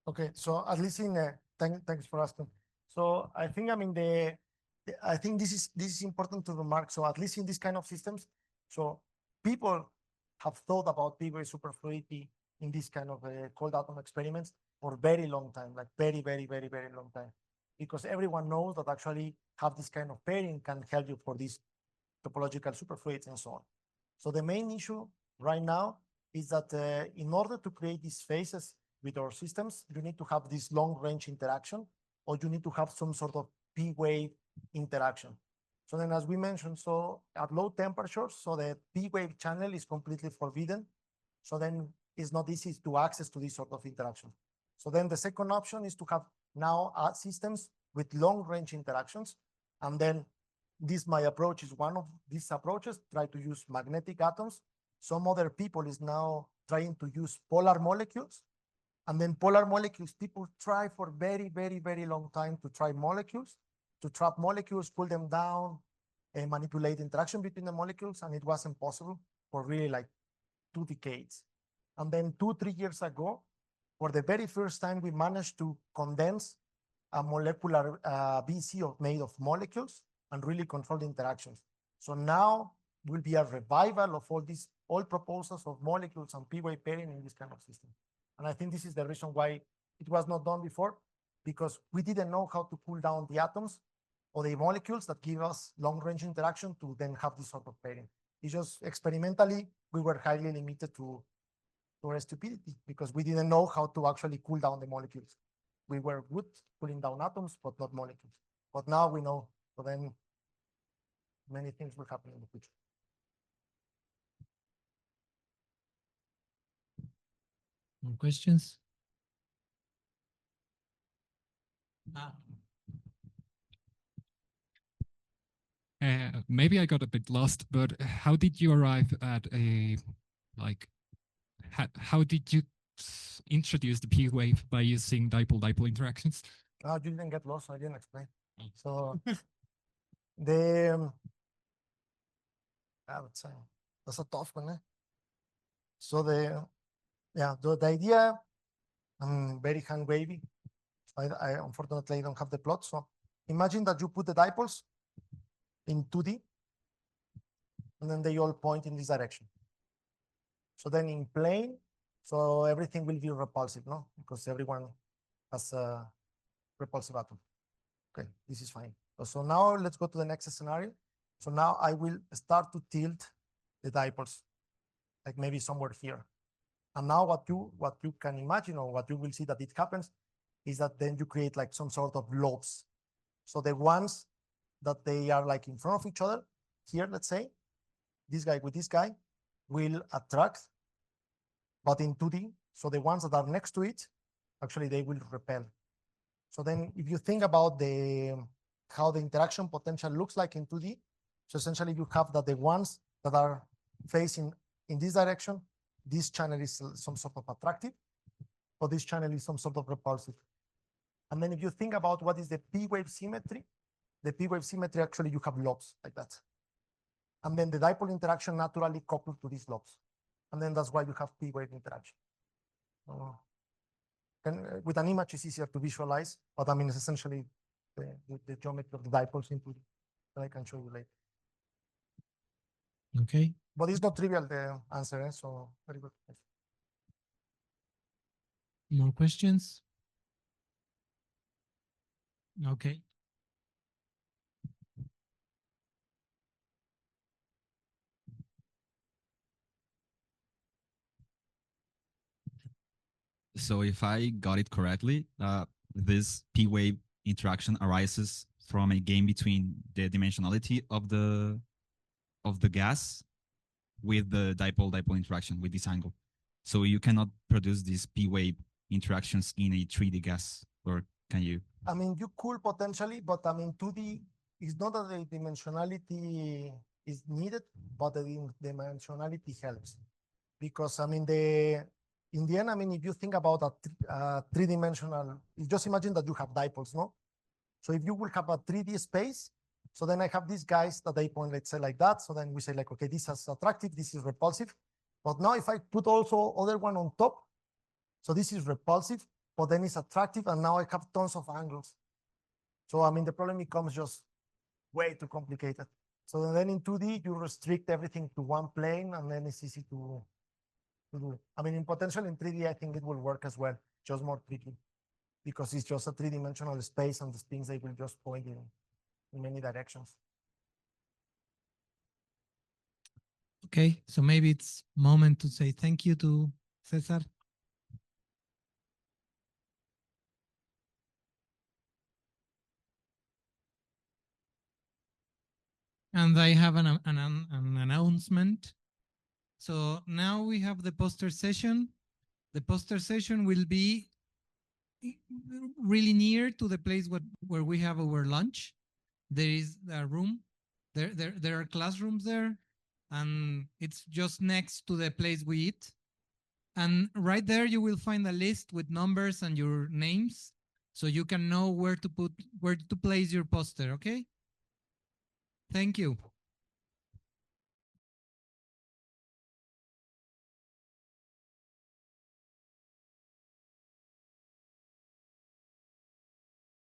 Okay, so at least in thanks for asking. So I think I think this is important to remark. So at least in this kind of systems, so people have thought about P-wave superfluidity in this kind of cold atom experiments for very long time, like very long time, because everyone knows that actually have this kind of pairing can help you for these topological superfluids and so on. So the main issue right now is that in order to create these phases with our systems, you need to have this long range interaction, or you need to have some sort of P-wave interaction. So then, as we mentioned, so at low temperatures, so the P-wave channel is completely forbidden. So then it's not easy to access to this sort of interaction. So then the second option is to have now systems with long range interactions. And then my approach is one of these approaches, try to use magnetic atoms. Some other people is now trying to use polar molecules. And then polar molecules, people try for very long time to try molecules, to trap molecules, pull them down, and manipulate interaction between the molecules. And it wasn't possible for really like 2 decades. And then 2-3 years ago, for the very first time, we managed to condense a molecular BC made of molecules and really control the interactions. So now will be a revival of all proposals of molecules and P-wave pairing in this kind of system. And I think this is the reason why it was not done before, because we didn't know how to cool down the atoms or the molecules that give us long-range interaction to then have this sort of pairing. It's just experimentally, we were highly limited to our stupidity because we didn't know how to actually cool down the molecules. We were good cooling down atoms, but not molecules. But now we know, so then many things will happen in the future. More questions? Maybe I got a bit lost, but how did you arrive at a, like, how did you introduce the P wave by using dipole-dipole interactions? Oh, you didn't get lost, so I didn't explain. So the that's a tough one. Eh? So the idea, I'm very hand wavy. I unfortunately don't have the plot. So imagine that you put the dipoles in 2D, and then they all point in this direction. So then in plane, so everything will be repulsive, no? Because everyone has a repulsive atom. Okay, this is fine. So now let's go to the next scenario. So now I will start to tilt the dipoles, like maybe somewhere here. And now what you can imagine, or what you will see that it happens, is that then you create like some sort of lobes. So the ones that they are like in front of each other, here, let's say, this guy with this guy will attract, but in 2D. So the ones that are next to it, actually they will repel. So then if you think about how the interaction potential looks like in 2D, so essentially you have that the ones that are facing in this direction, this channel is some sort of attractive, but this channel is some sort of repulsive. And then if you think about what is the P wave symmetry, the P wave symmetry, actually you have lobes like that. And then the dipole interaction naturally coupled to these lobes. And then that's why you have P wave interaction. With an image, it's easier to visualize, but I mean, it's essentially the geometry of the dipoles into that I can show you later. Okay. But it's not trivial, the answer, so very good. More questions? Okay. So if I got it correctly, this P wave interaction arises from a game between the dimensionality of the gas with the dipole-dipole interaction with this angle. So you cannot produce these P wave interactions in a 3D gas, or can you? I mean, you could potentially, but I mean, 2D is not that the dimensionality is needed, but the dimensionality helps. Because I mean, in the end, I mean, if you think about a three-dimensional, just imagine that you have dipoles, no? So if you will have a 3D space, so then I have these guys that they point, let's say like that. So then we say like, okay, this is attractive, this is repulsive. But now if I put also other one on top, so this is repulsive, but then it's attractive, and now I have tons of angles. So I mean, the problem becomes just way too complicated. So then in 2D, you restrict everything to one plane, and then it's easy to do. I mean, in potential in 3D, I think it will work as well, just more tricky, because it's just a three-dimensional space, and the things they will just point in many directions. Okay, so maybe it's moment to say thank you to Cesar. And I have an announcement. So now we have the poster session. The poster session will be really near to the place where we have our lunch. There is a room. There are classrooms there, and it's just next to the place we eat. And right there, you will find a list with numbers and your names, so you can know where to place your poster. Okay. Thank you.